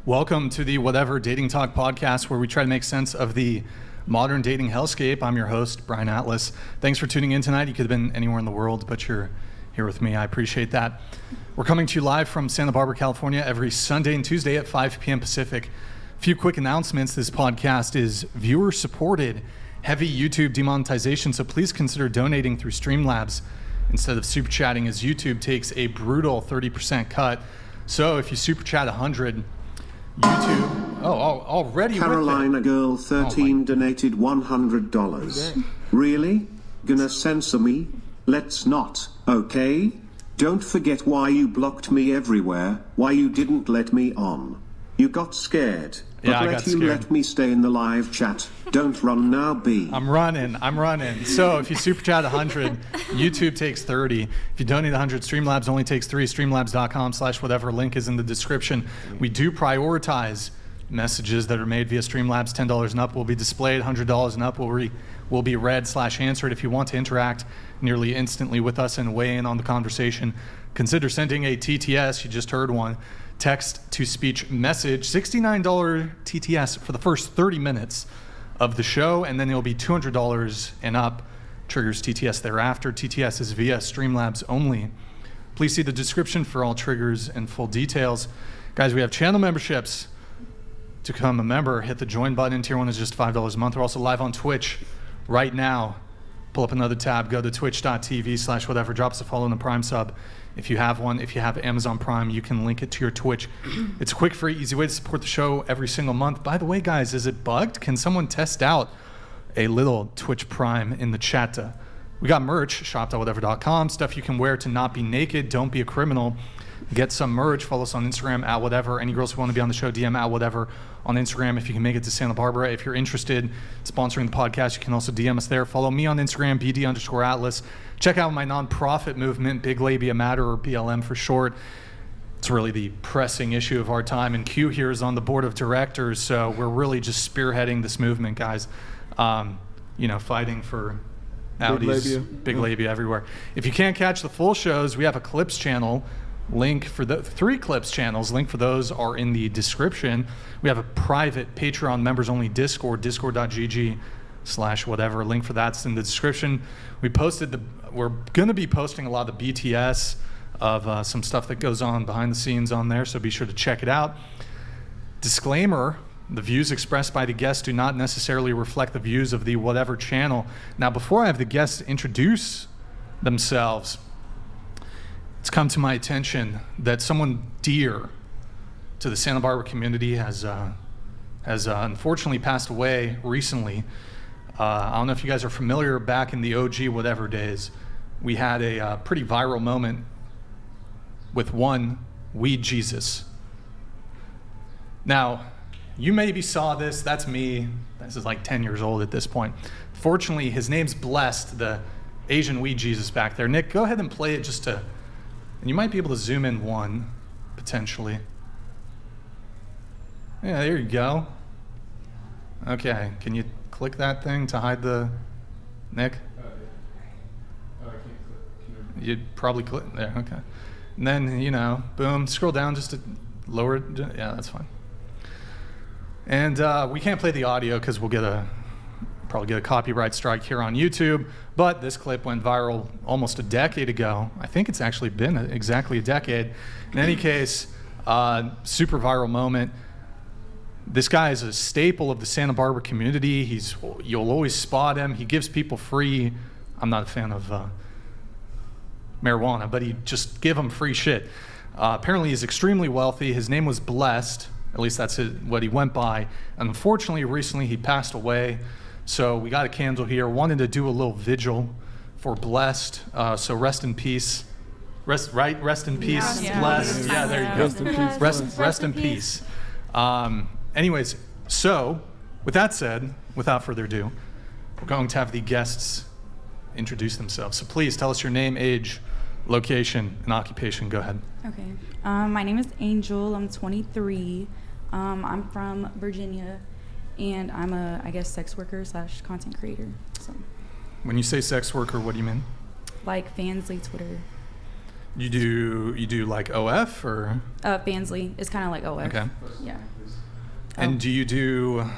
Welcome to the Whatever Dating Talk podcast, where we try to make sense of the modern dating hellscape. I'm your host, Brian Atlas. Thanks for tuning in tonight. You could have been anywhere in the world, but you're here with me. I appreciate that. We're coming to you live from Santa Barbara, California, every Sunday and Tuesday at 5 p.m. Pacific. A few quick announcements. This podcast is viewer-supported, heavy YouTube demonetization, so please consider donating through Streamlabs instead of super chatting, as YouTube takes a brutal 30% cut. So if you super chat 100, YouTube, already Carolina Girl 13 donated $100. Really? Gonna censor me? Let's not, okay? Don't forget why you blocked me everywhere, why you didn't let me on. You got scared, but let me stay in the live chat. Don't run now, B. I'm running. So if you super chat 100, YouTube takes 30. If you donate 100, Streamlabs only takes 3. Streamlabs.com/whatever. Link is in the description. We do prioritize messages that are made via Streamlabs. $10 and up will be displayed. $100 and up will be read/answered. If you want to interact nearly instantly with us and weigh in on the conversation, consider sending a TTS. You just heard one. Text-to-speech message, $69 TTS for the first 30 minutes of the show, and then it'll be $200 and up. Triggers TTS thereafter. TTS is via Streamlabs only. Please see the description for all triggers and full details. Guys, we have channel memberships. To become a member, hit the join button. Tier 1 is just $5 a month. We're also live on Twitch right now. Pull up another tab, go to twitch.tv/whatever. Drop us a follow and a Prime sub if you have one. If you have Amazon Prime, you can link it to your Twitch. It's a quick, free, easy way to support the show every single month. By the way, guys, is it bugged? Can someone test out a little Twitch Prime in the chat? We got merch, shop.whatever.com, stuff you can wear to not be naked. Don't be a criminal. Get some merch. Follow us on Instagram at whatever. Any girls who want to be on the show, DM at whatever on Instagram. If you can make it to Santa Barbara, if you're interested in sponsoring the podcast, you can also DM us there. Follow me on Instagram, BD_Atlas. Check out my nonprofit movement, Big Labia Matter, or BLM for short. It's really the pressing issue of our time, and Q here is on the board of directors, so we're really just spearheading this movement, guys. Fighting for Outies, Big Labia everywhere. If you can't catch the full shows, we have a clips channel. Link for the 3 clips channels. Link for those are in the description. We have a private Patreon members only Discord, discord.gg/whatever. Link for that's in the description. We're going to be posting a lot of the BTS of some stuff that goes on behind the scenes on there, so be sure to check it out. Disclaimer: the views expressed by the guests do not necessarily reflect the views of the Whatever channel. Now, before I have the guests introduce themselves, it's come to my attention that someone dear to the Santa Barbara community has unfortunately passed away recently. I don't know if you guys are familiar. Back in the OG Whatever days, we had a pretty viral moment with one Weed Jesus. Now, you maybe saw this. That's me. This is like 10 years old at this point. Fortunately, his name's Blessed, the Asian Weed Jesus back there. Nick, go ahead and play it and you might be able to zoom in one, potentially. Yeah, there you go. Okay, can you click that thing to hide the... Nick? I can't click. You'd probably click there, okay. And then, boom, scroll down just to lower it. Yeah, that's fine. And we can't play the audio because we'll probably get a copyright strike here on YouTube, but this clip went viral almost a decade ago. I think it's actually been exactly a decade. In any case, super viral moment. This guy is a staple of the Santa Barbara community. You'll always spot him. He gives people free, I'm not a fan of marijuana, but he just give them free shit. Apparently he's extremely wealthy. His name was Blessed, at least that's what he went by. Unfortunately, recently he passed away. So we got a candle here. Wanted to do a little vigil for Blessed. So rest in peace. Rest in peace, Yeah. Blessed. Yeah, there you go. Rest in peace. Anyways, so with that said, without further ado, we're going to have the guests introduce themselves. So please tell us your name, age, location, and occupation. Go ahead. Okay. My name is Angel. I'm 23. I'm from Virginia. And I'm a, sex worker / content creator. So. When you say sex worker, what do you mean? Like Fansly Twitter. You do like OF or? Fansly. It's kind of like OF. Okay. Yeah. And do you do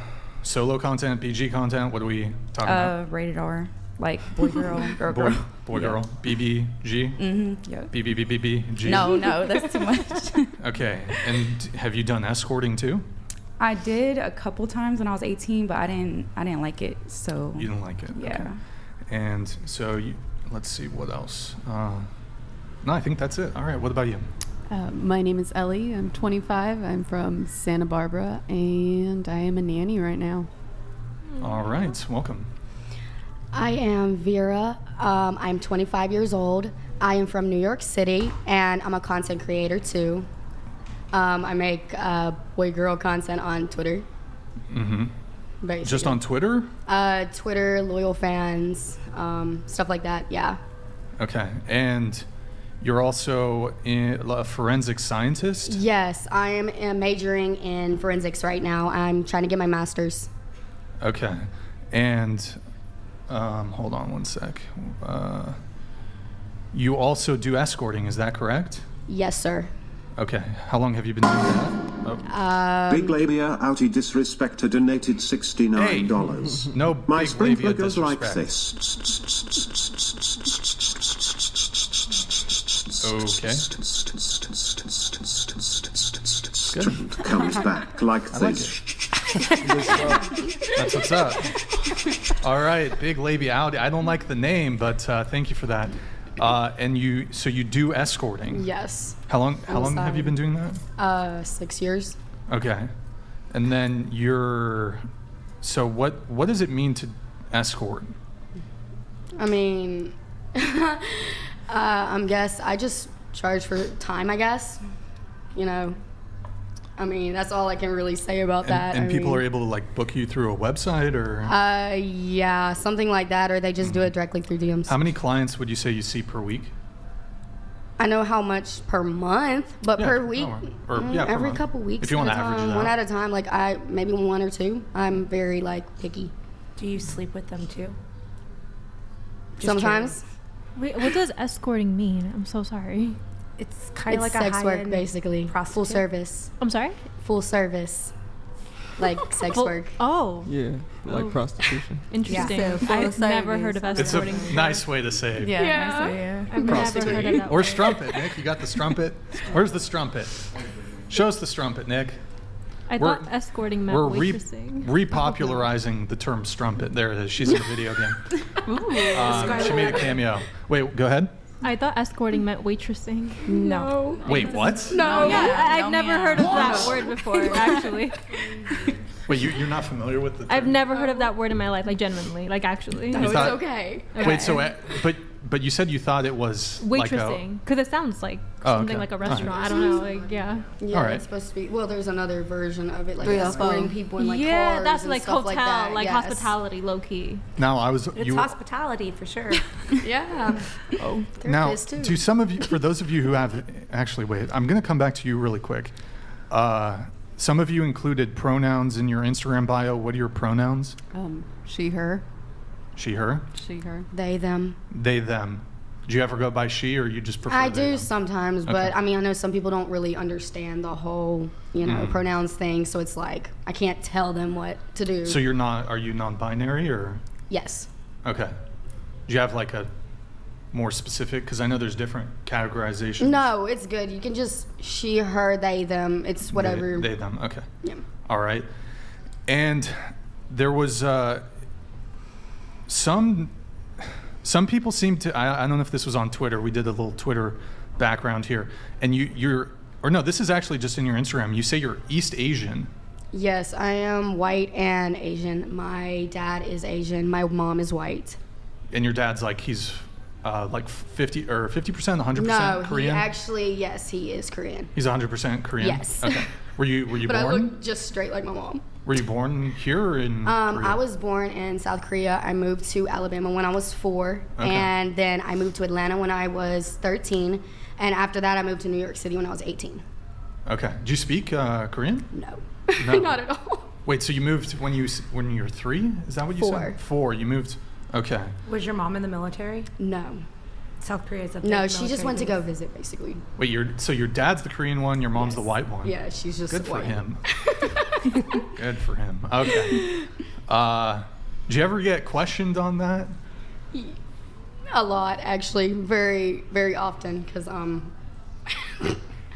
solo content, BG content? What are we talking about? Rated R. Like boy, girl, girl, girl. Boy, Yeah. girl. BBG? Mm-hmm. Yeah. BBBBBG? No, that's too much. Okay. And have you done escorting too? I did a couple times when I was 18, but I didn't like it. So You didn't like it? yeah. Okay. And so let's see, what else? No, I think that's it. All right, what about you? My name is Ellie. I'm 25. I'm from Santa Barbara, and I am a nanny right now. All right, welcome. I am Vera. I'm 25 years old. I am from New York City, and I'm a content creator too. I make boy-girl content on Twitter. Mm-hmm. Basically. Just on Twitter? Twitter, loyal fans, stuff like that. Yeah. Okay, and you're also a forensic scientist? Yes, I am majoring in forensics right now. I'm trying to get my master's. Okay, and hold on one sec. You also do escorting, is that correct? Yes, sir. Okay, how long have you been doing that? Big Labia Outie Disrespecter donated $69. No My big sprinkler labia goes like disrespect. this. Okay. Good. Comes back like I like this. That's what's up. All right, Big Labia Outie. I don't like the name, but thank you for that. And you do escorting? Yes. How long have you been doing that? 6 years. Okay. And then so what does it mean to escort? I mean, I just charge for time, I guess. You know, I mean, that's all I can really say about that. And I people mean, are able to like book you through a website or? Yeah, something like that, or they just do it directly through DMs. How many clients would you say you see per week? I know how much per month, but Yeah, per week, per every month. couple weeks. If you want at to a average it time, one out. at a time. Like maybe one or two. I'm very like picky. Do you sleep with them too? Just Sometimes Wait, what does escorting mean? I'm so sorry. It's kind of it's like sex a work, high-end basically. prostitute. Full service. I'm sorry? Full service. Like sex Full- work. Oh, Yeah, like prostitution. interesting. So full I've never heard of service. It's a escorting. nice way to say Yeah. I've never heard of that Or word. strumpet, Nick. You got the strumpet? Where's the strumpet? Show us the strumpet, Nick. I We're- thought escorting meant We're waitressing. repopularizing the term strumpet. There it is. She's in a video game. She made a cameo. Wait, go ahead. I thought escorting meant waitressing. No. Wait, what? No. I've never heard of that word before, actually. Wait, you're not familiar with the term? I've never heard of that word in my life, like genuinely, like actually. No, You it's thought- okay. Wait, so but you said you thought it was like a, Waitressing, because it sounds like Oh, something okay. like a All right. restaurant. I don't know, like yeah. Yeah, All right. it's supposed to be. Well, there's another version of it, like 305. escorting people in like yeah, cars that's and like stuff hotel, like that. like Yes. hospitality, low key. Now I was It's you hospitality for sure. Yeah. Oh, They're now pissed too. to some of you, for those of you who have actually wait, I'm going to come back to you really quick. Some of you included pronouns in your Instagram bio. What are your pronouns? She, her. She, her, She, her. They, them. they, them. Do you ever go by she, or you just prefer? I they, do them? sometimes, but Okay. I mean, I know some people don't really understand the whole, pronouns thing. So it's like I can't tell them what to do. So are you non-binary or? Yes. Okay. Do you have like a more specific? Because I know there's different categorizations. No, it's good. You can just she, her, they, them. It's whatever. They, them. Okay. Yeah. All right. And there was some people seem to. I don't know if this was on Twitter. We did a little Twitter background here, and this is actually just in your Instagram. You say you're East Asian. Yes, I am white and Asian. My dad is Asian. My mom is white. And your dad's like he's like 50% 100% No, Korean. yes, he is Korean. He's 100% Korean. Yes. Okay. Were you But I born? look just straight like my mom. Were you born here or in Korea? I was born in South Korea. I moved to Alabama when I was 4, Okay. and then I moved to Atlanta when I was 13, and after that I moved to New York City when I was 18. Okay. Do you speak Korean? No, No. not at all. Wait, so you moved when you were 3? Is that what you 4. said? 4. You moved. Okay. Was your mom in the military? No. South Korea is a big No, she just military went to base. go visit, basically. Wait, your dad's the Korean one, your mom's the Yes. white one. Yeah, she's just Good for white. him. Good for him. Okay. Did you ever get questioned on that? A lot, actually, very, very often, because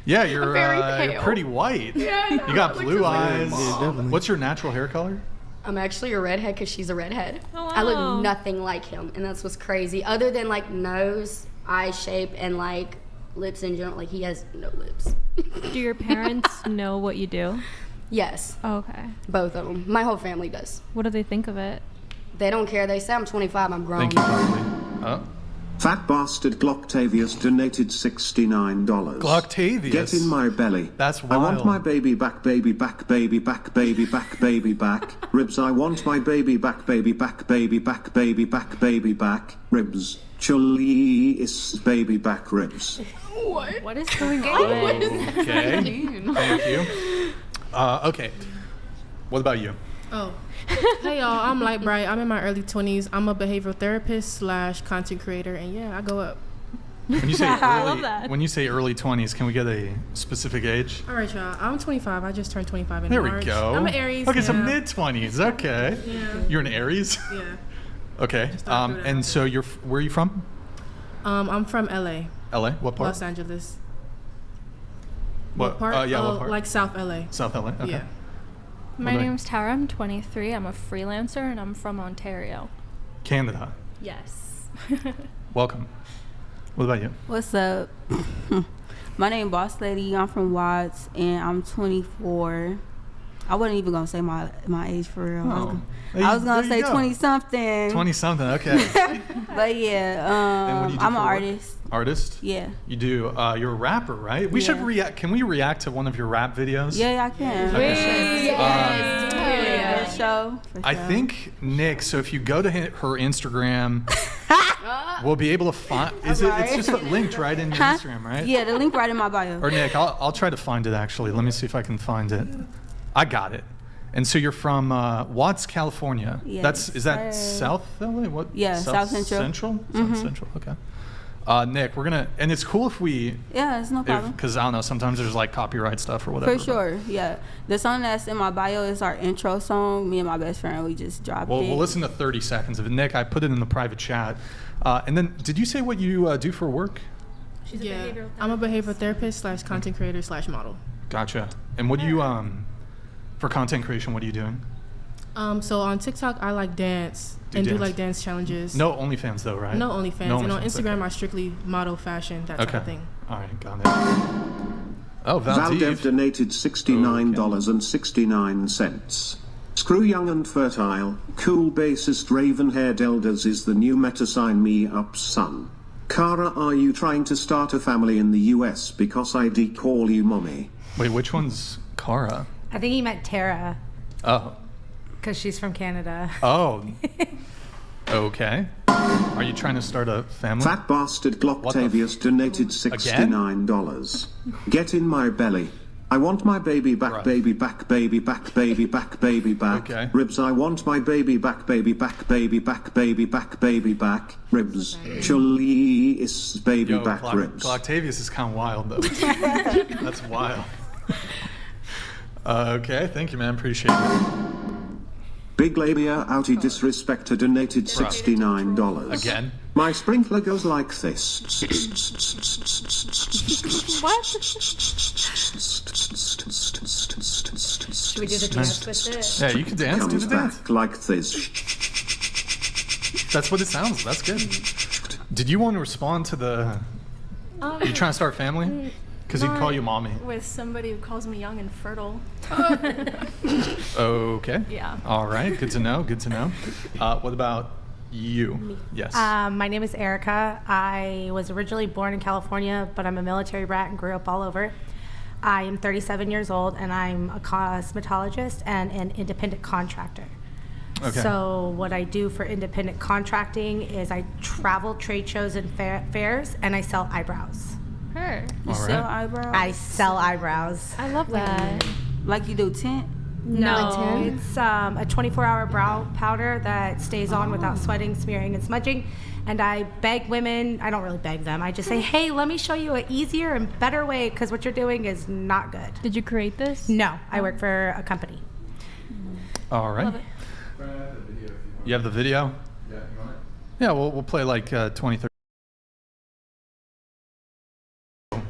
Yeah, you're very pale. you're pretty white. Yeah, I know. You got I look blue just like my eyes. mom. Yeah, definitely. What's your natural hair color? I'm actually a redhead because she's a redhead. Oh, I wow. look nothing like him, and that's what's crazy. Other than like nose, eye shape, and like lips in general, like he has no lips. Do your parents know what you do? Yes, Oh, okay. both of them. My whole family does. What do they think of it? They don't care. They say I'm 25. I'm grown. Thank you, Carly. Oh, Fat bastard Glocktavius donated $69. Glocktavius. Get in my belly. That's I want wild. my baby back, baby back, baby back, baby back, baby back. Ribs, I want my baby back, baby back, baby back, baby back, baby back. Ribs. Chully is baby back ribs. What is going on? Okay. Thank you. Okay. What about you? Oh. Hey y'all, I'm Light Bright. I'm in my early 20s. I'm a behavioral therapist / content creator, and yeah, I go up. When you say I love early, that. when you say early 20s, can we get a specific age? All right, y'all. I'm 25. I just turned 25 in There March. we go. I'm an Aries. Okay, so yeah. mid 20s. Okay. Yeah. You're an Aries. Yeah. Okay. thought I'd throw that And out so where are you from? I'm from LA, LA. What part? Los Angeles. What part? Yeah. Oh, What part? like South LA. South LA. Okay. Yeah. My about- name's Tara. I'm 23. I'm a freelancer and I'm from Ontario. Canada. Yes. Welcome. What about you? What's up? My name Boss Lady. I'm from Watts and I'm 24. I wasn't even gonna say my age for real. Oh. I was gonna There you say go. 20 something. 20 something. Okay. But yeah, And what do you do I'm for an work? artist. Artist. Yeah. You do. You're a rapper, right? We should Yeah. react. Can we react to one of your rap videos? Yeah, I can. Okay. Yeah. So. I think Nick. So if you go to her Instagram, we'll be able to find. It's just linked right in your Huh? Instagram, right? Yeah, the link right in my bio. Or Nick, I'll try to find it actually. Let me see if I can find it. I got it. And so you're from Watts, California. Yes, Is that sir. South LA? What? Yeah, South Central. Central. Mhm. South Central. Okay. Nick, we're gonna, and it's cool if we, Yeah, it's no problem. because I don't know, sometimes there's like copyright stuff or whatever. For sure, yeah. The song that's in my bio is our intro song. Me and my best friend, we just dropped Well, it. we'll listen to 30 seconds of it. Nick, I put it in the private chat. And then, did you say what you do for work? Yeah. I'm a behavioral therapist / content creator / model. Gotcha. And what do you, for content creation, what are you doing? So on TikTok, I like dance Do do dance. like dance challenges. No OnlyFans though, right? No OnlyFans. No And on OnlyFans, Instagram, okay. I strictly model fashion, that type of thing. All right, got it. Oh, Valdev Valdev. donated $69.69. Screw young and fertile, cool bassist raven-haired elders is the new meta, sign me up son. Kara, are you trying to start a family in the US because I call you mommy? Wait, which one's Kara? I think he meant Tara Oh. because she's from Canada. Oh. Okay. Are you trying to start a family? Fat bastard Glocktavius donated $69. Get in my belly. I want my baby back, Right. baby back, baby back, baby back, baby back. Okay. Ribs, I want my baby back, baby back, baby back, baby back, baby back. Ribs. Chully is baby Yo, back ribs. Glocktavius is kind of wild though. That's wild. Okay, thank you, man. Appreciate it. Big labia outie disrespecter donated $69. Again? My sprinkler goes like this. What? Should we do the dance with it? Yeah, you can dance. Do Comes the dance. back like this. That's what it sounds. That's good. Did you want to respond to the? You trying to start a family? Because he'd call you mommy. With somebody who calls me young and fertile. Okay. Yeah. All right. Good to know. Good to know. What about you? Yes. My name is Erica. I was originally born in California, but I'm a military brat and grew up all over. I am 37 years old, and I'm a cosmetologist and an independent contractor. Okay. So what I do for independent contracting is I travel trade shows and fairs, and I sell eyebrows. Her. You All sell right. eyebrows? I sell eyebrows. I love that. Like you do tint? No, Like tan? it's a 24-hour brow powder that stays on without sweating, smearing, and smudging. And I beg women, I don't really beg them, I just say, hey, let me show you an easier and better way because what you're doing is not good. Did you create this? No, I work for a company. All right. You have the video? Yeah, we'll play like 20, 30.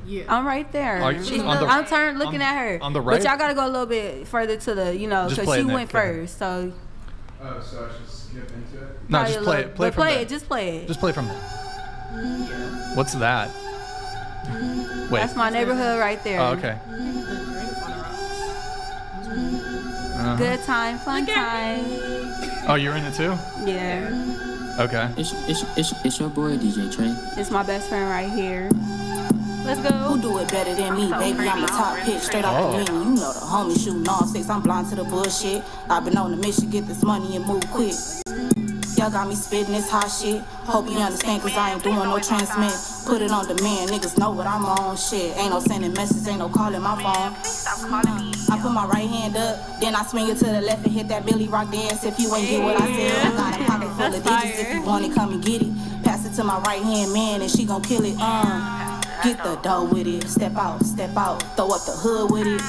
Yeah. I'm right there. Are you- She's on the- I'm turned looking at her. on the right? But y'all gotta go a little bit further to the, Just because play she it, Nick. went Go ahead. first. So Oh, so I should skip into it? No, probably just a play little- it. Play but from play there. it. Just play it. Just play from there. What's that? Wait. That's my neighborhood right there. Oh, okay. Good time, fun time. Oh, you're in it too? Yeah. Okay. It's your boy DJ Trey. It's my best friend right here. Let's go. Who do it better than me, baby? I'm the top pick, straight off the menu. You know the homie shooting all six. I'm blind to the bullshit. I've been on the mission, get this money and move quick. Y'all got me spitting this hot shit. Hope you understand, cause I ain't doing no transmit. Put it on demand, niggas know what I'm on. Shit, ain't no sending messages, ain't no calling my phone. I put my right hand up, then I swing it to the left and hit that Billy Rock dance. If you ain't get what I said, I got a pocket full of digits. If you want it, come and get it. Pass it to my right hand man and she gon' kill it. Get the dough with it. Step out, throw up the hood with it.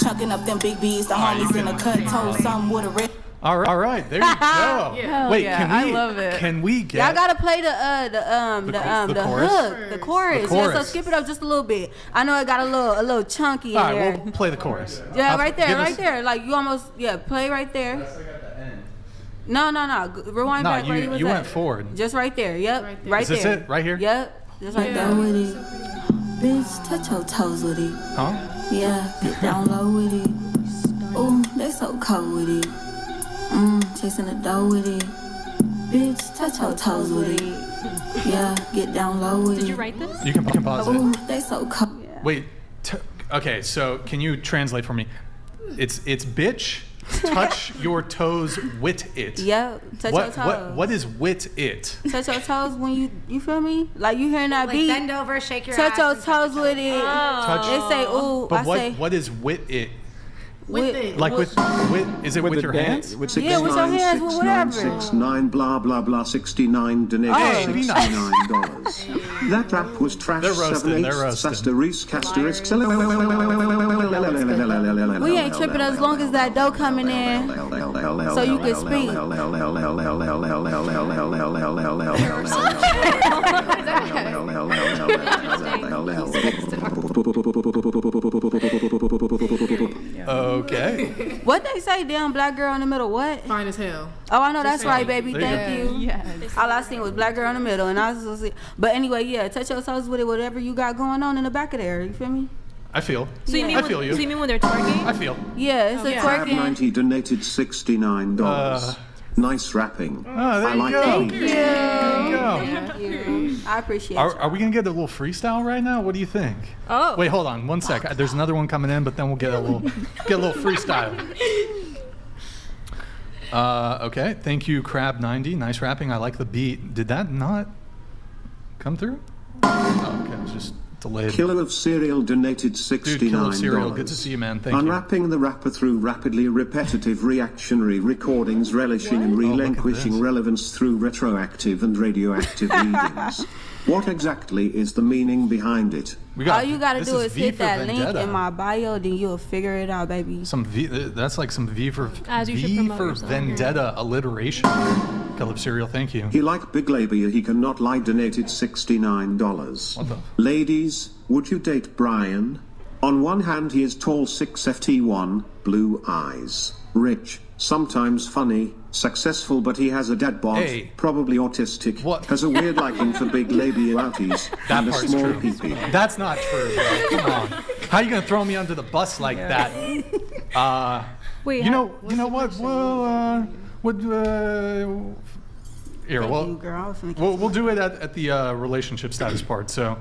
Chunking up them big B's, the homies in the cut, told some with a red. All right, there you go. Wait, yeah, can we? I love it. Can we get? Y'all gotta play the chorus? hook, the chorus. Yeah, so chorus. skip it up just a little bit. I know it got a little chunky in All right, there. we'll play the chorus. Yeah, I'll- right there, give right us- there. Like you almost, play right there. That's like at the end. No. Rewind No, back. where was you at. went forward. Just right there. Yep, Right there. right Is this there. it? Right here? Yep, just right Down there. with it. Bitch, touch your toes with it. Huh? Yeah, get down low with it. Ooh, they so cold with it. Chasing the dough with it. Bitch, touch your toes with it. Yeah, get down low with it. Did you write this? You can pause it. Ooh, they so cold. Wait. Okay, so can you translate for me? It's bitch. Touch your toes with it. Yep, touch your toes. What is with it? Touch your toes when you feel me? Like you hearing that Like beat. bend over, shake your Touch ass. your and touch toes with it. Touch. They say ooh. But I say what is with it? With it. Like with is it with your hands? Yeah, with your hands, with whatever. 69 blah blah blah 69 donated Oh. $69. That rap was trash. They're roasting, they're roasting. Asterisk asterisk. We ain't tripping as long as that dough coming in, so you can speak. Okay. What they say, damn black girl in the middle? What? Fine as hell. Oh, I know that's right, baby. There you Thank you. Yes. All I seen was black girl in the middle, and I was just, but anyway, yeah, touch your toes with it, whatever you got going on in the back of there. You feel me? I feel. So you mean I feel you. So you mean when they're twerking? I feel. Yeah, it's a Tab twerking. 90 donated $69. Nice rapping. Oh, there I you like go. the Thank beat. you. There you go. Thank you. I appreciate Are we gonna get a little freestyle right now? What do you think? Oh. Wait, hold on 1 sec. There's another one coming in, but then we'll get a little freestyle. Okay. Thank you, Crab90. Nice rapping. I like the beat. Did that not come through? Oh, okay. It's just delayed. Killer of Cereal donated Dude, Killer of Cereal. $69. Good to see you, man. Thank you. Unwrapping the rapper through rapidly repetitive reactionary recordings, relishing and look at relinquishing this. relevance through retroactive and radioactive readings. What exactly is the meaning behind it? We got, All you gotta this do is V hit for that link Vendetta. in my bio, then you'll figure it out, baby. Some V. That's like some V for As you should V promote for yourself. Vendetta alliteration. Killer of Cereal. Thank you. He like big labia, he cannot lie, donated $69. What the? Ladies, would you date Brian? On one hand, he is tall, 6'1", blue eyes, rich, sometimes funny, successful, but he has a dead bod, Hey. probably autistic, What? has a weird liking for big labia outies, That and a part's small true. pee-pee. That's not true, bro. Come on. How you gonna throw me under the bus like that? Wait. You know what? Well, here, Thank well, you, girl. I was finna we'll do it at the relationship status part. So,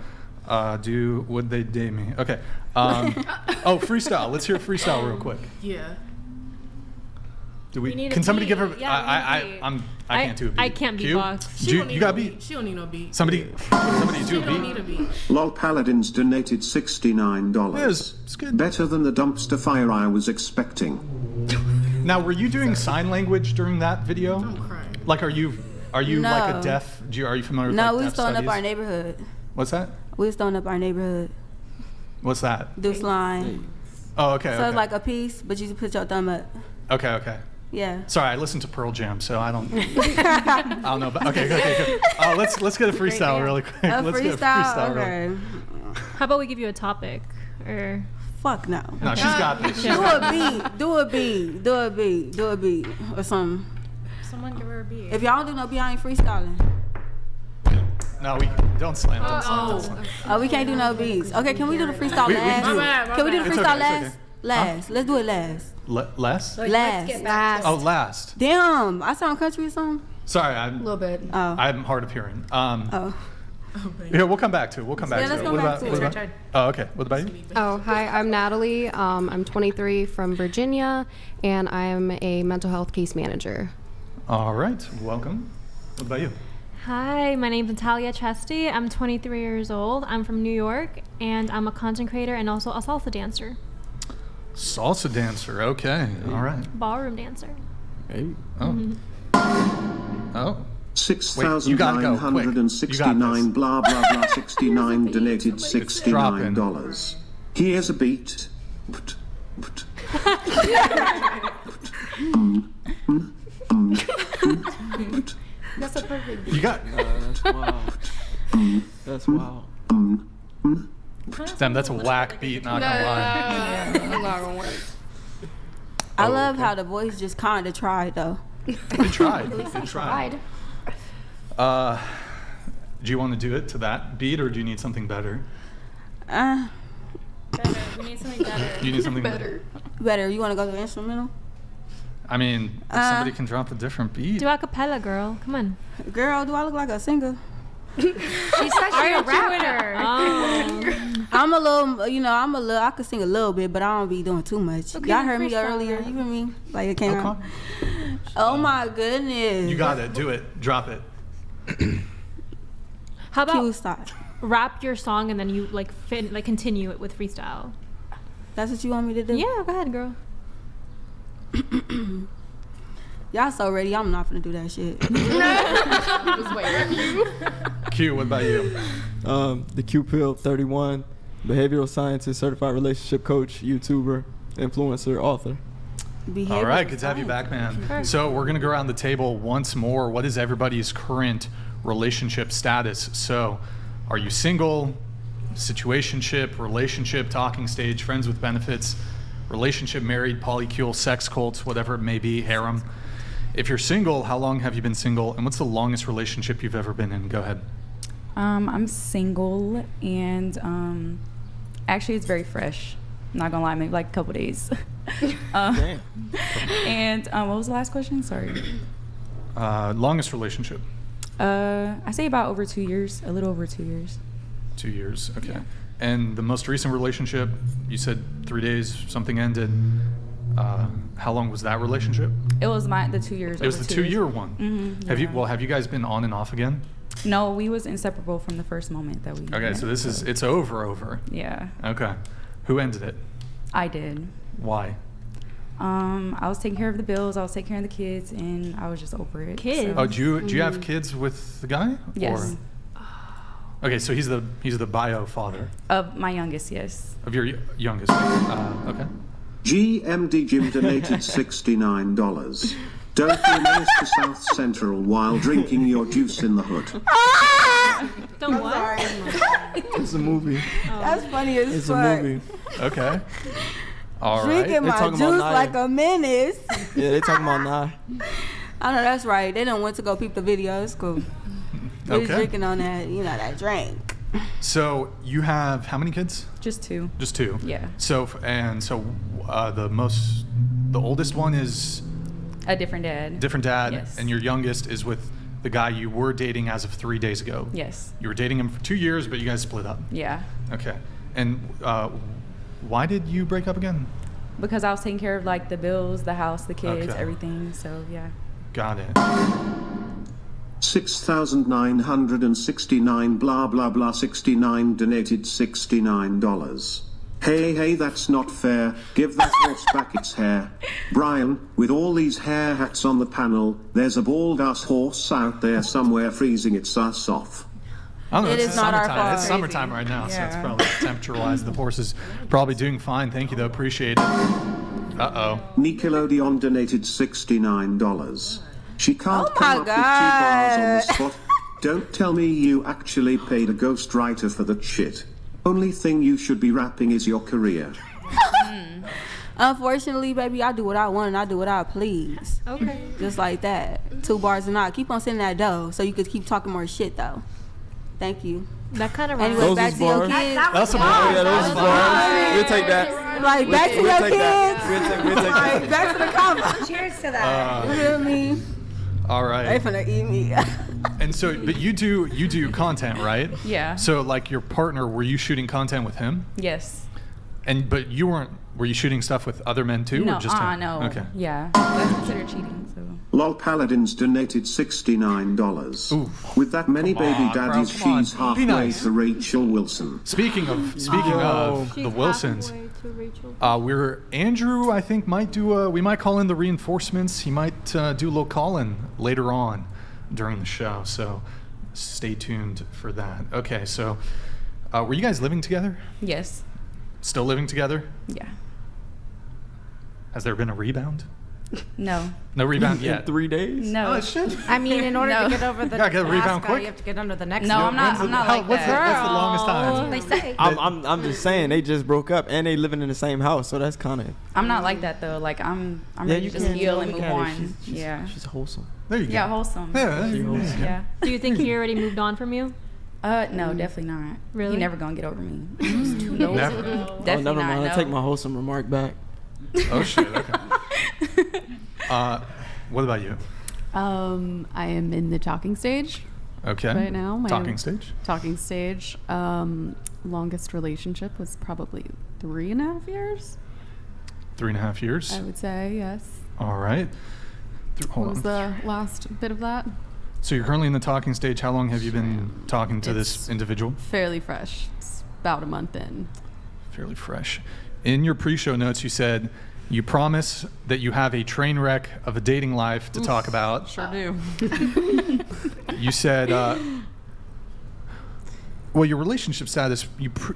would they date me? Okay. Oh, freestyle. Let's hear freestyle real quick. Yeah. Do we? need a Can somebody beat. give her? Yeah, we need a beat. I can't do a beat. I can't Q? beatbox. Do you got a beat? She don't need no beat. Somebody do She a don't need a beat. beat. Lol Paladins donated $69. Yes, it's good. Better than the dumpster fire I was expecting. Now, were you doing sign language during that video? I'm crying. Like, are you like a deaf? Are you familiar with No, like, we deaf was throwing up studies? our neighborhood. What's that? We was throwing up our neighborhood. What's that? This line. Oh, okay. So okay. it's like a piece, but you just put your thumb up. Okay. Yeah. Sorry, I listened to Pearl Jam, so I don't. I don't know. But okay. Good. Let's get a freestyle really quick. Let's get a freestyle. Okay. How about we give you a topic? Or Fuck no. No, she's got this. Do a beat, or something. someone give her a beat. If y'all don't do no beat, I ain't freestyling. No, we don't slam. Don't slam. Oh, we can't do no beats. Okay, can we do the freestyle last? Can we do the freestyle last? okay. Last. Let's do it last. Less? Last. Oh, last. Damn, I sound country or something. Sorry, A little bit. I'm hard of hearing. Oh. Yeah, we'll come back to it. We'll come back to let's it. go What back about? to What it. about? Oh, okay. What about you? Oh, hi, I'm Natalie. I'm 23 from Virginia, and I'm a mental health case manager. All right. Welcome. What about you? Hi, my name's Natalia Chastity. I'm 23 years old. I'm from New York, and I'm a content creator and also a salsa dancer. Salsa dancer. Okay. All right. Ballroom dancer. Hey. Oh. Oh. 6,969 blah blah blah 69 donated $69. Here's a beat. That's a perfect beat. You got. That's wild. That's wild. Damn, that's a whack beat. Not gonna lie. I'm not gonna work. I love how the voice just kind of tried though. We tried. We tried. Do you want to do it to that beat, or do you need something better? Better. We need something better. You need something better. Better. You want to go to the instrumental? I mean, if somebody can drop a different beat. Do a cappella, girl. Come on. Girl, do I look like a singer? She said she's a rapper. I'm a little, I could sing a little bit, but I don't be doing too much. Okay, Y'all heard me freestyle earlier. then. You hear me? Like it came Okay. out. Oh my goodness. You got it. Do it. Drop it. How Cue about style. rap your song and then you continue it with freestyle? That's what you want me to do? Yeah, go ahead, girl. Y'all so ready. I'm not finna do that shit. Just wait. Q, what about you? The Q-Pill 31, behavioral scientist, certified relationship coach, YouTuber, influencer, author. All right, good to have you back, man. Sure. So we're going to go around the table once more. What is everybody's current relationship status? So are you single, situationship, relationship, talking stage, friends with benefits, relationship, married, polycule, sex cults, whatever it may be, harem? If you're single, how long have you been single, and what's the longest relationship you've ever been in? Go ahead. I'm single, and actually it's very fresh. I'm not gonna lie, maybe like a couple days. Damn. And what was the last question? Sorry. Longest relationship? I say about over 2 years, a little over 2 years. 2 years, okay. Yeah. And the most recent relationship, you said 3 days, something ended. How long was that relationship? It was the 2 years. It was over the 2 years. 2-year one. Mm-hmm, Have you guys been on and off again? No, we was inseparable from the first moment that we Okay, met, so it's over. Yeah, Okay. Who ended it? I did. Why? I was taking care of the bills, I was taking care of the kids, and I was just over it. Kids? Oh, do you have kids with the guy? Yes. Or? Okay, so he's the bio father Of my youngest, yes. of your youngest. Okay. GMD Jim donated $69. Don't be a menace to South Central while drinking your juice in the hood. Don't what? It's a movie. That's funny as It's fuck. a movie. Okay. All right. Drinking my talking juice about like Naya. a menace. Yeah, they talking about nah. I know that's right. They done went to go peep the video. It's cool. We was Okay. drinking on that, that drink. So you have how many kids? Just 2. Just 2. Yeah. So the oldest one is A different dad. different dad, Yes. and your youngest is with the guy you were dating as of 3 days ago. Yes. You were dating him for 2 years, but you guys split up. Yeah. Okay. And why did you break up again? Because I was taking care of like the bills, the house, the kids, Okay. everything. So yeah. Got it. 6,969 blah blah blah 69 donated $69. Hey, that's not fair. Give that horse back its hair. Brian, with all these hair hats on the panel, there's a bald-ass horse out there somewhere freezing its ass off. I don't know, It it's is not our summertime. fault. It's summertime right now, so it's Yeah. probably temperature-wise. The horse is probably doing fine. Thank you, though. Appreciate it. Uh-oh. Nickelodeon donated $69. She can't Oh come my up with 2 bars on the God. spot. Don't tell me you actually paid a ghostwriter for that shit. Only thing you should be rapping is your career. Unfortunately, baby, I do what I want and I do what I please. Okay. Just like that. 2 bars and not. Keep on sending that dough so you could keep talking more shit, though. Thank you. That kind of Anyway, Those back was to your bars. kids. That's some Oh, yeah, those is bars. We'll take that. Like, back to We'll your take that. kids. We'll take Like, that. back to the combo. Cheers to that. You feel me? All They right. finna eat me. And so, but you do content, right? Yeah. So, like, your partner, were you shooting content with him? Yes. But you weren't. Were you shooting stuff with other men too, No, or just him? no. Okay. Yeah. That's considered cheating, so. Lol Paladins donated $69. Oof. With that many Come baby on, bro, daddies, come on. she's Be halfway nice. to Rachel Wilson. Speaking of the Wilsons, we're Andrew. I think might do. We might call in the reinforcements. He might do a little call-in later on during the show. So stay tuned for that. Okay. So were you guys living together? Yes. Still living together? Yeah. Has there been a rebound? No. No rebound In yet. 3 days? No. Oh shit. I mean, in order No. to get over the gotta get a last rebound guy, quick. you have to get under the next No, guy. I'm not like What's that. the longest time? That's what they say. I'm just saying they just broke up and they living in the same house, so that's kind of. I'm not like that though. Like I'm Yeah, ready you to just can heal and look move at her. on. She's Yeah. she's wholesome. There you go. Yeah, wholesome. Yeah. Yeah. Do you think he already moved on from you? No, definitely not. Really? He never gonna get over me. Nope. Never. Definitely Oh, never not. mind. No. I take my wholesome remark back. Oh shit. Okay. What about you? I am in the talking stage Okay. right now. My Talking stage. Talking stage. Longest relationship was probably 3.5 years. 3.5 years. I would say, yes. All right. What Hold was on. the last bit of that? So you're currently in the talking stage. How long have you been talking to this It's individual? Fairly fresh. It's about a month in. Fairly fresh. In your pre-show notes, you said you promise that you have a train wreck of a dating life to talk about. Sure do. You said, well, your relationship status,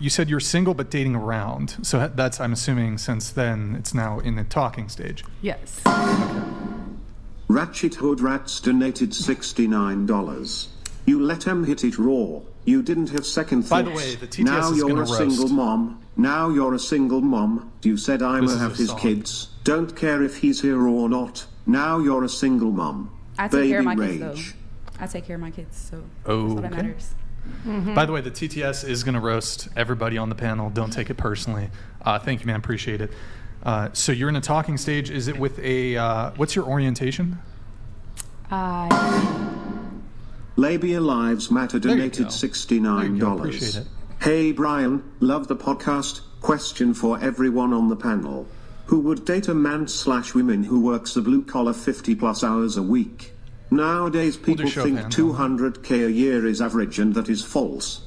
you said you're single but dating around. So that's, I'm assuming, since then, it's now in the talking stage. Yes. Ratchet Hood Rats donated $69. You let him hit it raw. You didn't have second thoughts. By the way, the TTS now is you're gonna a single roast. mom. Now you're a single mom. You said I'm This gonna is have a his song. kids. Don't care if he's here or not. Now you're a single mom. I take Baby care of my rage. kids though. I take care of my kids, so that's what Okay. matters. By the way, the TTS is going to roast everybody on the panel. Don't take it personally. Thank you, man. Appreciate it. So you're in a talking stage. Is it with a, what's your orientation? Labia Lives Matter There you donated go. $69. Appreciate it. Hey Brian, love the podcast. Question for everyone on the panel. Who would date a man/women who works a blue collar 50 plus hours a week? Nowadays We'll do people show of think hands on that. 200K a year is average, and that is false.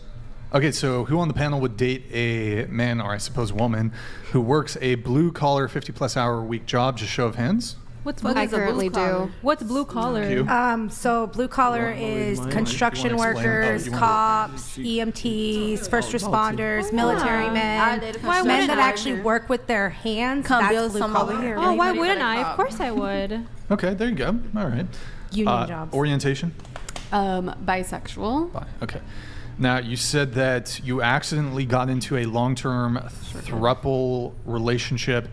Okay, so who on the panel would date a man, or I suppose woman, who works a blue collar 50 plus hour a week job? Just show of hands. What's What blue? is a blue currently collar? do. What's blue collar? You? So blue collar is construction You wanna explain? workers, Oh, you wanna- cops, EMTs, first responders, military men, Why men wouldn't that I? actually work with their hands. Come That's build blue some collar. over here. Oh, why Anybody wouldn't got a I? Of job? course I would. Okay, there you go. All right. Union jobs. Orientation? Bisexual. Bye. Okay. Now, you said that you accidentally got into a long-term throuple relationship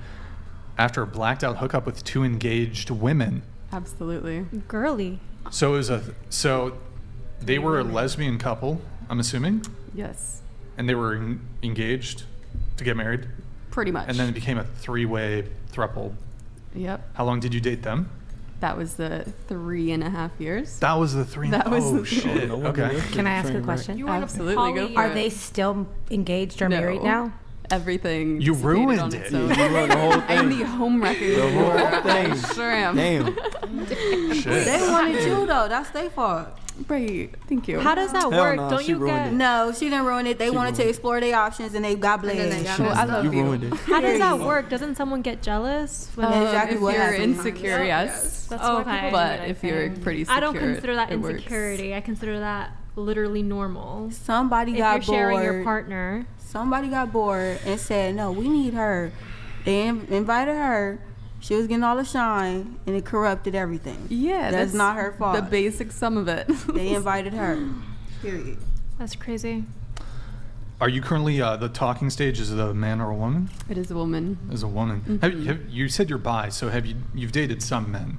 after a blacked-out hookup with 2 engaged women. Absolutely. Girly. So it was they were a lesbian couple, I'm assuming, Yes. and they were engaged to get married, Pretty much. and then it became a 3-way throuple. Yep. How long did you date them? That was the 3.5 years. That was the 3. That was oh the- shit. No wonder Okay. that's Can I ask a train wreck. question? Absolutely. Go for Are it. they still engaged or No. married now? Everything. You dissipated ruined on it. its You own. ruined the whole I'm thing. the home wrecking. The whole thing. Sure am. Damn. Shit. They wanted you though. That's their fault. Right. Thank you. How does that Hell work? no, Don't she you ruined get? it. No, she didn't ruin it. They wanted to ruined it. explore their options and they got blamed. I love You you. ruined it. How does that work? Doesn't someone get jealous? When Exactly If what you're happened. insecure, yes. That's Oh, what people but do, I if you're think. pretty secure, I don't consider that it works. insecurity. I consider that literally normal. Somebody If got you're sharing bored. your partner. Somebody got bored and said, no, we need her. They invited her. She was getting all the shine, and it corrupted everything. Yeah, That's not her fault. The basic sum of it. They invited her. Period. That's crazy. Are you currently the talking stage? Is it a man or a woman? It is a woman. As a woman. You said you're bi, so you've dated some men?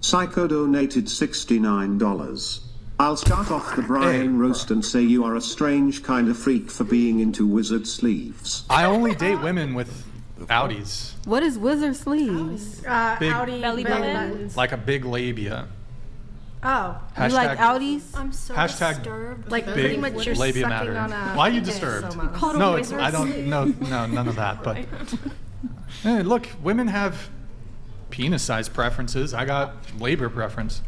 Psycho donated $69. I'll start off the Brian roast and say you are a strange kind of freak for being into wizard sleeves. I only date women with outies. What is wizard sleeves? Big- Outie Belly buttons. Like a big labia. Oh, You like outies? I'm so Hashtag disturbed. like big pretty much you're labia sucking matter. on a Why are you penis disturbed? almost. No, I don't. No, none of that. But hey, look, women have penis-sized preferences. I got labor preference.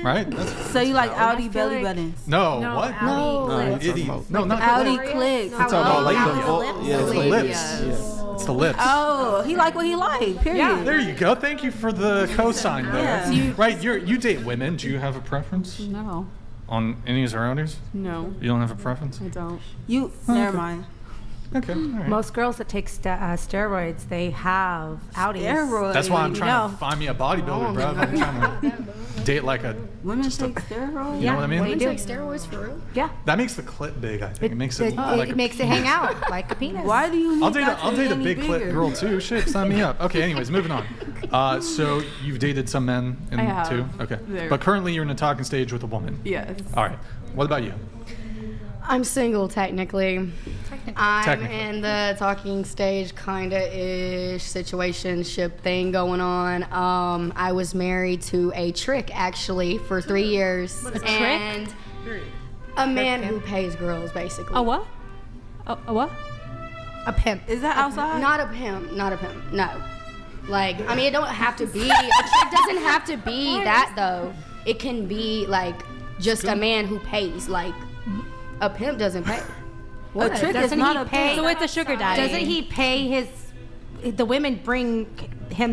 Right? So you like outie feel belly like- buttons? No, No, what? outie No, clips. you're talking about- No, not Outie the clicks. It's about labia. Yeah, It's the labia. lips. It's the lips. Oh, he like what he like. Period. Yeah. There you go. Thank you for the cosign there. Yeah. Right, you date women. Do you have a preference No. on any of your outings? No. You don't have a preference? I don't. You. Never mind. Okay. All right. Most girls that take steroids, they have outies. Steroids. That's why I'm You trying know. to find me a bodybuilder, bro. I'm trying to date like a. Women just take a, steroids. you know what I mean? They do. steroids for real? Yeah. That makes the clit big. I think it makes it. It like a makes it hang out like a penis. Why do you? I'll need date that to I'll be date a any big clit bigger? girl too. Shit, sign me up. Okay. Anyways, moving on. So you've dated some men I have. too. Okay. They're- But currently you're in a talking stage with a woman. Yes. All right. What about you? I'm single technically. I'm Technically. in the talking stage kinda-ish situationship thing going on. I was married to a trick actually for 3 years. And a man who pays girls basically. A what? A what? A pimp. Is that outside? Not a pimp, no. Like, I mean, it don't have to be, a trick doesn't have to be that though. It can be like just a man who pays, like a pimp doesn't pay. A trick is Doesn't not he a pay? So it's a sugar daddy. Doesn't he pay the women bring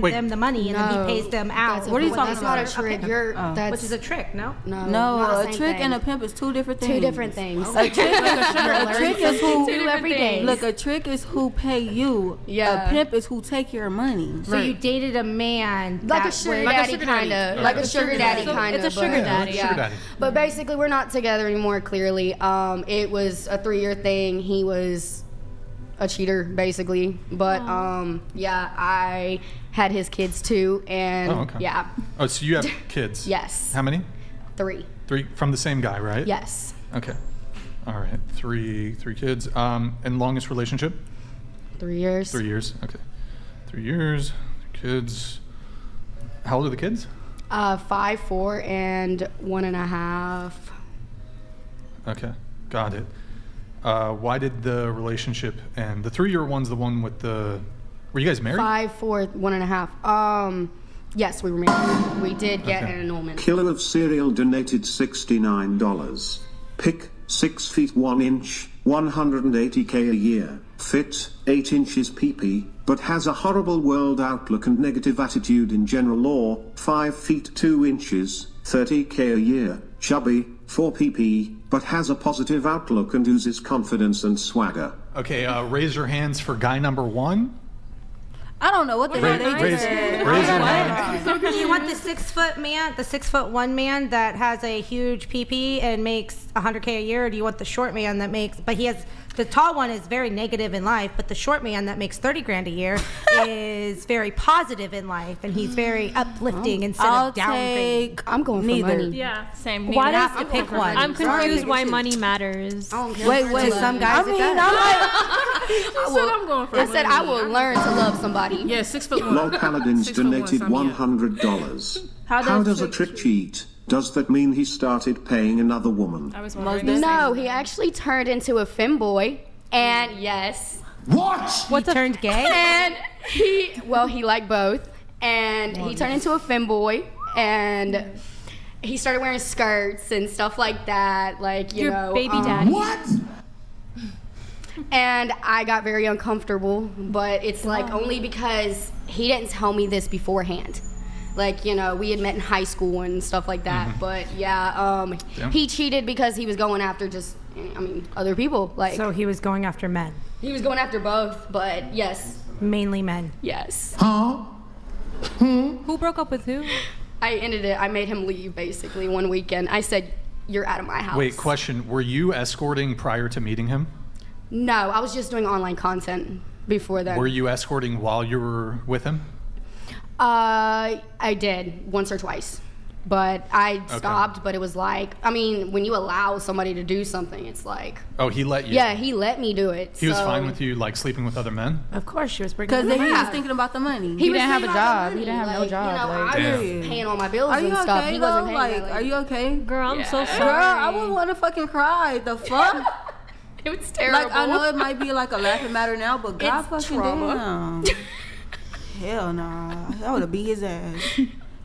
Wait. them the money and then he pays them out? That's What are you talking That's not a about? trick. Okay. You're, that's, Which is a trick, no? no, No, not the a same trick thing. and a pimp is two different things. Two different things. A trick, a trick is who. Two every day. Look, a trick is who pay you. Yeah. A pimp is who take your money. So you dated a man Like that a sugar was- daddy, kind of. Like a sugar daddy, So kind of. it's a sugar daddy. Yeah. Sugar daddy. But basically, we're not together anymore, clearly. It was a 3-year thing. He was a cheater, basically. But, yeah, I had his kids, too. And, Oh, okay. yeah, Oh, so you have kids? yes. How many? 3. 3 from the same guy, right? Yes. Okay. All right. Three kids. And longest relationship? 3 years. 3 years. Okay. 3 years. Kids. How old are the kids? 5, 4, and 1.5. Okay. Got it. Why did the relationship end? The 3-year one's the one with the. Were you guys married? 5, 4, 1.5. Yes, we were married. We did get Okay. an annulment. Killer of Cereal donated $69. Pick 6 feet 1 inch, 180k a year, fit 8 inches PP, but has a horrible world outlook and negative attitude in general law, 5 feet 2 inches, 30k a year, chubby, 4 PP, but has a positive outlook and oozes confidence and swagger. Okay. Raise your hands for guy number 1. I don't know what the hell they Raise just said. your hand. Do you want the 6 foot man, the 6'1" man that has a huge PP and makes 100K a year, or do you want the short man that makes, but he has, the tall one is very negative in life, but the short man that makes 30 grand a year is very positive in life, and he's very uplifting instead I'll of downgrading. I'm going for Neither. money. Yeah. Same. Why You does have to pick one. I'm confused why money matters. Wait. Some guys I mean, it does. I'm like, I'm going for I said I will learn to love somebody. Yeah, 6'1". Lol Paladins 6'1", donated sign me up. $100. How How does does a trick cheat? Does that mean he started paying another woman? I was Most wondering. No, he actually turned into a femboy. And yes. He turned gay? And he liked both. And he turned into a femboy. And he started wearing skirts and stuff like that, like, you Your know. baby daddy. What? And I got very uncomfortable, but it's like only because he didn't tell me this beforehand. Like, you know, we had met in high school and stuff like that. But yeah, he cheated because he was going after just, I mean, other people. Like, So he was going after men. he was going after both, but yes, Mainly men. yes. Huh? Who broke up with who? I ended it. I made him leave basically one weekend. I said, "You're out of my house." Wait, question. Were you escorting prior to meeting him? No, I was just doing online content before then. Were you escorting while you were with him? I did once or twice, but I stopped. But it was like, I mean, when you allow somebody to do something, it's like, Oh, he let you? yeah, he let me do it. He was so- fine with you, like, sleeping with other men? Of course, she was bringing Because then he Yeah. was thinking about the money. He was didn't have a thinking about job. the He didn't have no money, job, You know, like- I was Damn. paying all my bills Are you and stuff. okay He though? wasn't paying Like, that, are you okay? Girl, I'm so sorry. Girl, I wouldn't want to fucking cry. The fuck? It was terrible. Like, I know it might be like a laughing matter now, but God It's fucking trauma. damn. Hell nah. I would have beat his ass.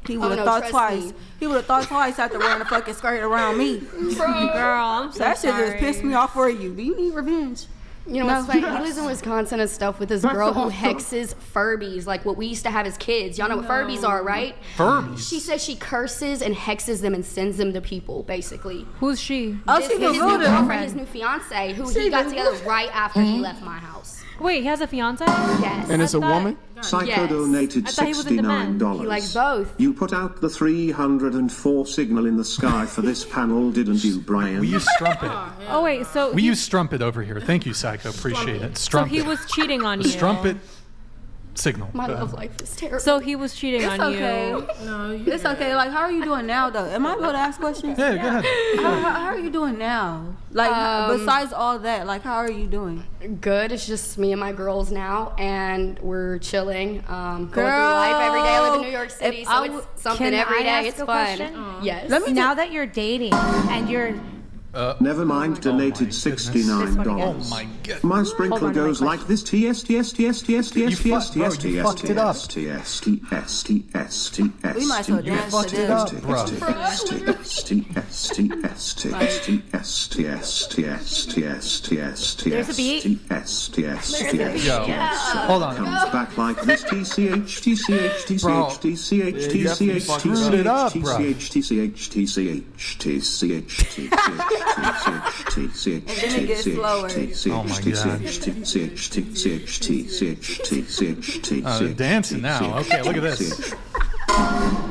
He would have no, thought trust twice. me. He would have thought twice after wearing a fucking skirt around me. Girl, I'm so That shit sorry. just pissed me off for you. Do you need revenge? You know what's funny? He lives in Wisconsin and stuff with this girl who hexes Furbies, like what we used to have as kids. Y'all know what Furbies are, right? Furbies? She says she curses and hexes them and sends them to people, basically. Who's she? Oh, This she is can his new voodoo. girlfriend, his new fiance, who he got together right after he left my house. Wait, he has a fiance? Yes. And it's a woman? Psycho Yes. donated I thought he was into men. $69. He likes both. You put out the 304 signal in the sky for this panel, didn't you, Brian? We use strumpet. Oh, wait, so We use strumpet over here. Thank you, Psycho. Appreciate it. so Strumpet. he was cheating on The you. strumpet signal. My Go ahead. love life is terrible. So he was cheating It's on okay. you. No, It's okay. Like, how are you doing now, though? Am I able to ask questions? Yeah, go ahead. How are you doing now? Like, besides all that, like, how are you doing? Good. It's just me and my girls now, and we're chilling. Going through life every day. I live in New York City, if so I it's w- something Can every I day. ask It's a fun. question? Yes. Let me Now that you're dating and you're Never mind, donated goodness. $69. Oh my god. My sprinkler goes like this: TS TS TS TS TS TS bro, TS you TS fucked it up. TS TS TS TS. We might as well dance to fucked it this. up, bro. There's a beat. Yo, hold on. Comes back like this: TCH TCH TCH TCH TCH screwed it up, bro. TCH TCH TCH TCH TCH And then it gets slower. Oh my God. Dancing now. Okay, look at this.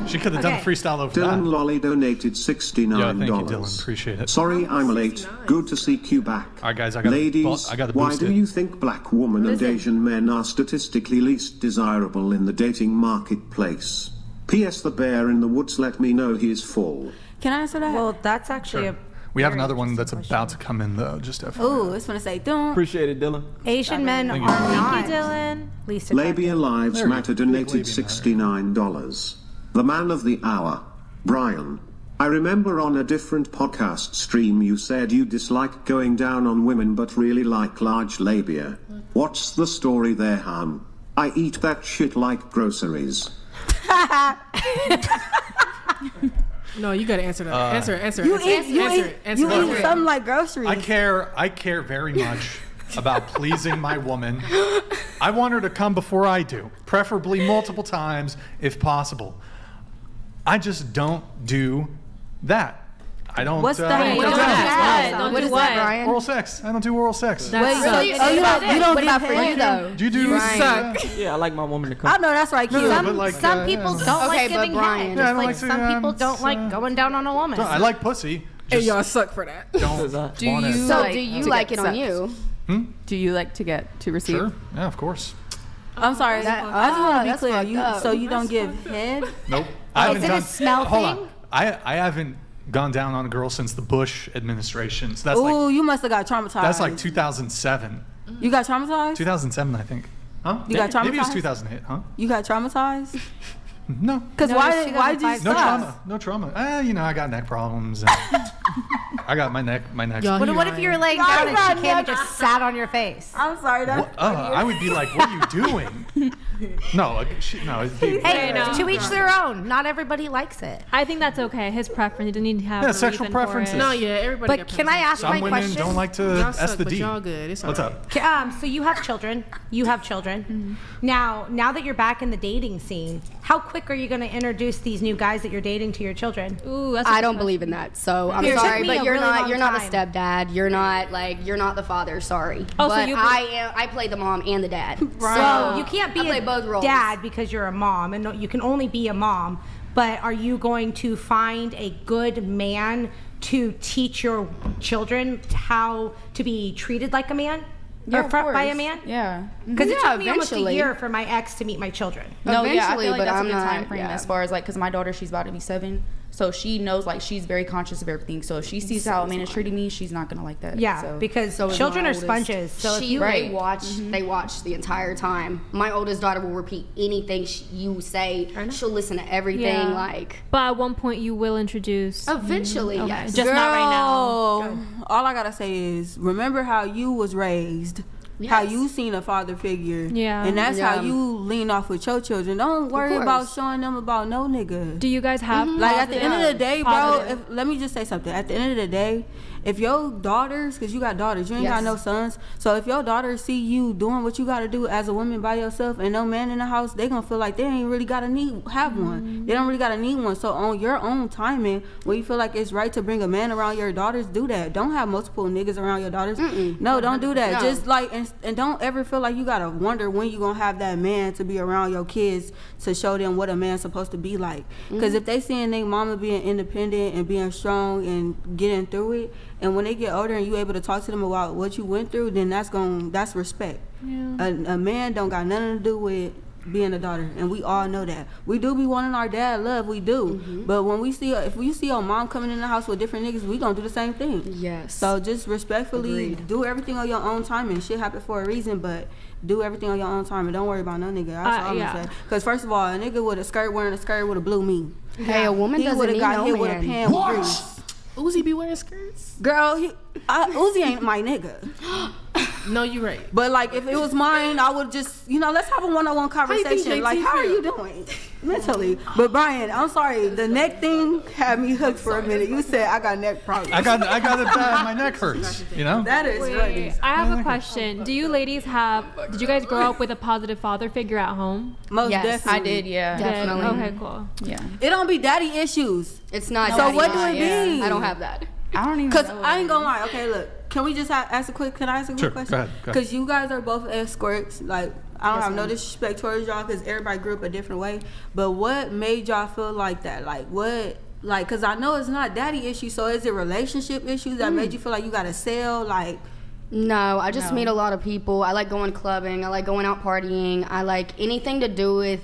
She could have done Okay. freestyle over Dylan that. Lolly donated $69. Yeah, thank you, Dylan. Appreciate it. Sorry I'm late. Good to see you back. All right, guys, I gotta Ladies, why boost do it. you think black women and Asian men are statistically least desirable in the dating marketplace? P.S. The bear in the woods let me know he is full. Can I answer that? well, that's actually a We have very another one that's interesting about to come in, though. Just FYI. Ooh, it's gonna say, don't. Appreciate it, Dylan. Asian men are Thank you. not Thank you, Dylan. least attractive. Labia Lives There you Matter go. donated Labia Matter. $69. The man of the hour, Brian. I remember on a different podcast stream you said you dislike going down on women but really like large labia. What's the story there, hon? I eat that shit like groceries. No, you gotta answer that. Answer it. You eat it. something like groceries. I care very much about pleasing my woman. I want her to come before I do, preferably multiple times if possible. I just don't do that. I don't. What's that? I don't What do is that. Don't What do is what? that, Brian? Oral sex. I don't do oral sex. Wait, so, So you what don't about give for you head? though? Do you do? Yeah, I like my woman to I come. know that's right, cute. No, but like, Some people yeah. don't Okay, like but giving Brian- head. Yeah, I Just don't like like to, some people don't like going down on a woman. I like pussy. And Just y'all suck for that. don't Do want it. you- So like do you to like get it on sucked? you? Do you like to get to receive? Sure. Yeah, of course. I'm sorry. I just want to be that's clear. fucked up. So you don't give head? Nope. I haven't it a done, smell hold thing? on. I haven't gone down on a girl since the Bush administration. So that's Ooh, like you must have got traumatized. that's like 2007. You got traumatized? 2007, I think. Huh? You got Maybe it was traumatized? 2008, huh? You got traumatized? No. Because No, why it's did you 2005. No stop? trauma. No trauma. You know, I got neck problems. And I got my neck. Y'all What, hear what if you were laying Y'all down and got she came and neck- just sat on your face? I'm sorry. That's I would be like, what are you doing? No, Hey, to each their own. Not everybody likes it. I think that's okay. His preference. He doesn't need to have a sexual reason for preferences. it. No, yeah, everybody. But can I ask Some my women question? don't like to Y'all S suck, the but D. y'all good. It's What's all up? So you have children. You have children. Now that you're back in the dating scene, how quick are you going to introduce these new guys that you're dating to your children? Ooh, that's I don't believe in that. So I'm It took sorry, me but a you're really not. long You're not the time. stepdad. You're not the father. Sorry. Oh, so but you- I play the mom and the dad. So you can't be I play a both roles. dad because you're a mom, and you can only be a mom. But are you going to find a good man to teach your children how to be treated like a man? Yeah, or of by a course. man? Yeah. Because it Yeah, took me almost a eventually. year for my ex to meet my children. No, yeah, I Eventually, feel like but that's I'm a good not- time frame yeah. as far as like, because my daughter, she's about to be 7, so she knows, like, she's very conscious of everything. So if she sees how a man is treating me, she's not gonna like that. Yeah, so. because So is children my are oldest. sponges. So if you They watch the entire time. My oldest daughter will repeat anything you say. She'll listen to everything. Yeah. Like But at one point, you will introduce. eventually, Okay, yes. just not right now. Girl, all I gotta say is remember how you was raised. How Yes. you seen a father figure. Yeah. And that's Yeah. how you lean off with your children. Don't worry course. about showing them about no nigga. Do you guys have Like at the end of the day, bro, positive- let me just say something. At the end of the day, if your daughters, because you got daughters, you ain't got Yes. no sons. So if your daughters see you doing what you got to do as a woman by yourself and no man in the house, they gonna feel like they ain't really gotta have one. They don't really gotta need one. So on your own timing, when you feel like it's right to bring a man around your daughters, do that. Don't have multiple niggas around your daughters. No, don't do that. No. Just like and don't ever feel like you gotta wonder when you gonna have that man to be around your kids to show them what a man's supposed to be like. Because if they seeing their mama being independent and being strong and getting through it, and when they get older and you able to talk to them about what you went through, then that's respect. Yeah. A man don't got nothing to do with being a daughter, and we all know that. We do be wanting our dad love, we do. But when if we see your mom coming in the house with different niggas, we gonna do the same thing. Yes. So just respectfully Agreed. do everything on your own time, and shit happen for a reason, but do everything on your own time and don't worry about no nigga. That's all I'm yeah. gonna say. Because first of all, a nigga with a skirt wearing a skirt would have blew me. Hey, a woman He doesn't would have need got no hit with a man. pan with grease. Uzi be wearing skirts? Girl, Uzi ain't my nigga. No, you're right. But like, if it was mine, I would just, let's have a one-on-one conversation. JT Like, how are feel? you doing mentally? But Brian, I'm sorry, the neck thing had me hooked for a minute. You said I got neck problems. I got it bad. My neck hurts. You know. That is funny. Wait, I have a question. Do you ladies did you guys grow up with a positive father figure at home? Most Yes, definitely. I did. Yeah. You did? Definitely. Okay, cool. Yeah. It don't be daddy issues. It's not. So daddy what do issues. it be? I don't have that. I don't even. Because know I ain't what gonna lie. Okay, look. Can we just can I ask a quick Sure, question? go ahead. Because you guys are both escorts. Like, I don't have no disrespect towards y'all because everybody grew up a different way. But what made y'all feel like that? Like, what? Like, because I know it's not daddy issues. So is it relationship issues that made you feel like you got to sell? Like, No, I just meet a lot of people. I like going clubbing. I like going out partying. I like anything to do with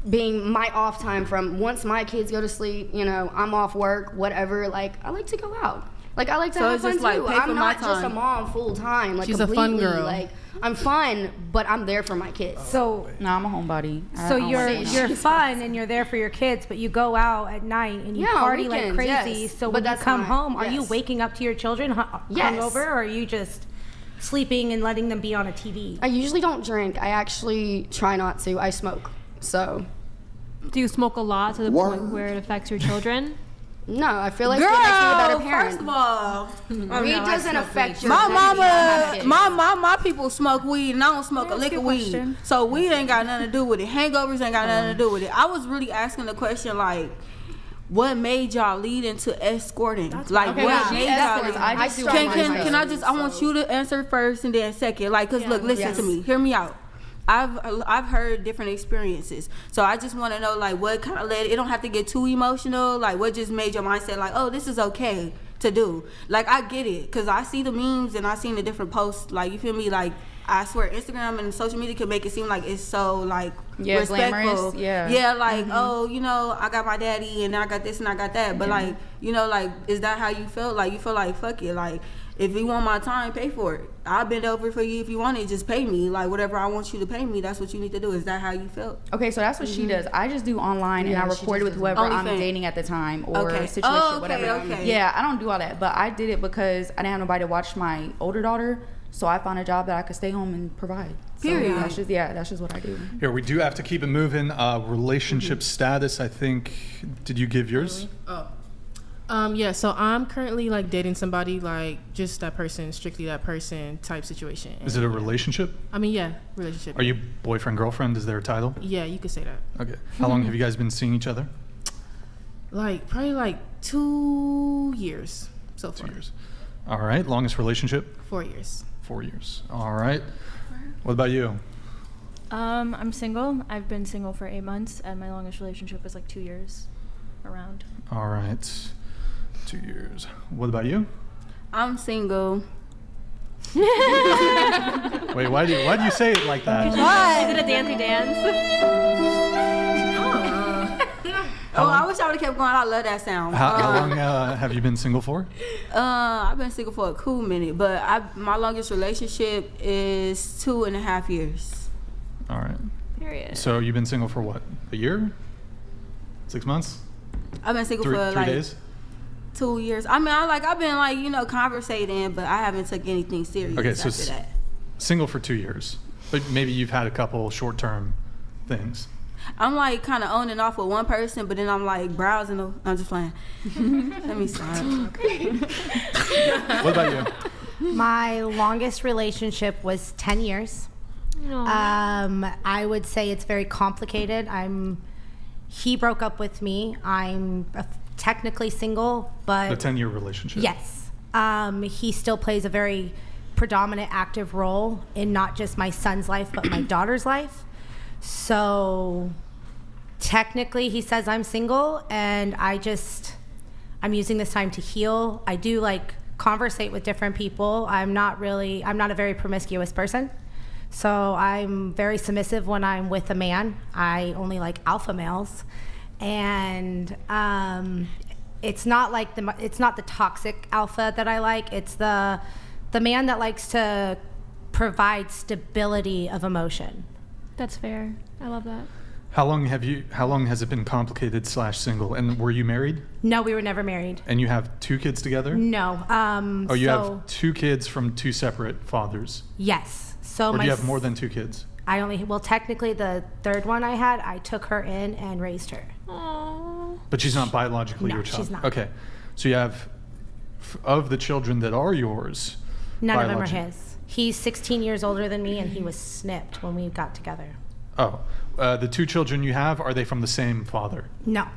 being my off time from once my kids go to sleep, I'm off work, whatever. Like, I like to go out. Like, I like to So have it's fun just like, too. pay for I'm my not just a time. mom full time. Like, She's a fun completely. girl. Like, I'm fun, but I'm there for my kids. So No, I'm a homebody. I So don't you're like going out. fun and you're there for your kids, but you go out at night and you Yeah, party like weekends, crazy. yes. So But when you that's come not- home, are you yes. waking up to your children Yes. hungover, or are you just sleeping and letting them be on a TV? I usually don't drink. I actually try not to. I smoke. So, Do you smoke a lot to the point where it affects your children? no, I feel like girl, it makes me a better parent. first of all, Weed doesn't affect your my ability to mama, have kids. my people smoke weed, and I don't smoke a lick of weed. So weed ain't got nothing to do with it. Hangovers ain't got nothing to do with it. I was really asking the question like, what made y'all lead into escorting? Like, Okay, what she made y'all? escorts. I just do Can online can I just? I want you to answer first and then second. Like, cause look, listen to me. Hear me out. I've heard different experiences, so I just want to know like what kind of led. It don't have to get too emotional. Like, what just made your mindset like, oh, this is okay to do? Like, I get it, cause I see the memes and I seen the different posts. Like, you feel me? Like, I swear, Instagram and social media can make it seem like it's so like respectful. Glamorous. Yeah. Yeah, like oh, I got my daddy and I got this and I got that. But like, like, is that how you felt? Like, you feel like fuck it, like. If you want my time, pay for it. I'll bend over for you if you want it. Just pay me. Like, whatever I want you to pay me, that's what you need to do. Is that how you felt? Okay, so that's what she does. I just do online and I record it with whoever I'm dating at the time or situation, whatever. Okay. Yeah, I don't do all that. But I did it because I didn't have nobody to watch my older daughter. So I found a job that I could stay home and provide. Period. So that's just what I do. Here, we do have to keep it moving. Relationship status, I think. Did you give yours? Yeah, so I'm currently like dating somebody, like just that person, strictly that person type situation. Is it a relationship? I mean, yeah, relationship. Are you boyfriend, girlfriend? Is there a title? Yeah, you could say that. Okay. How long have you guys been seeing each other? Like probably like 2 years so far. 2 years. All right. Longest relationship? 4 years. 4 years. All right. What about you? I'm single. I've been single for 8 months, and my longest relationship was like 2 years around. All right. 2 years. What about you? I'm single. Wait, why do you say it like that? Is it a dancey dance? I wish I would have kept going. I love that sound. How long have you been single for? I've been single for a cool minute, but my longest relationship is 2.5 years. All right. Period. So you've been single for what? A year? 6 months? I've been single for 3 like days? 2 years. I mean, I've been like, conversating, but I haven't took anything serious Okay, so after that. single for 2 years, but maybe you've had a couple short-term things. I'm like kind of on and off with one person, but then I'm like browsing. I'm just playing. Let me stop. What about you? My longest relationship was 10 years. I would say it's very complicated. He broke up with me. I'm technically single, but The 10-year relationship. yes, he still plays a very predominant active role in not just my son's life, but my daughter's life. So technically he says I'm single, and I'm using this time to heal. I do like conversate with different people. I'm not a very promiscuous person. So I'm very submissive when I'm with a man. I only like alpha males. And it's not the toxic alpha that I like. It's the man that likes to provide stability of emotion. That's fair. I love that. How long has it been complicated / single? And were you married? No, we were never married. And you have 2 kids together? No. You have 2 kids from 2 separate fathers? Yes. So or do you have more than 2 kids? Technically the third one I had, I took her in and raised her. Aww. But she's not biologically your child? She's not. Okay. So you have, of the children that are yours, none of them are his. He's 16 years older than me, and he was snipped when we got together. Oh. The 2 children you have, are they from the same father? No.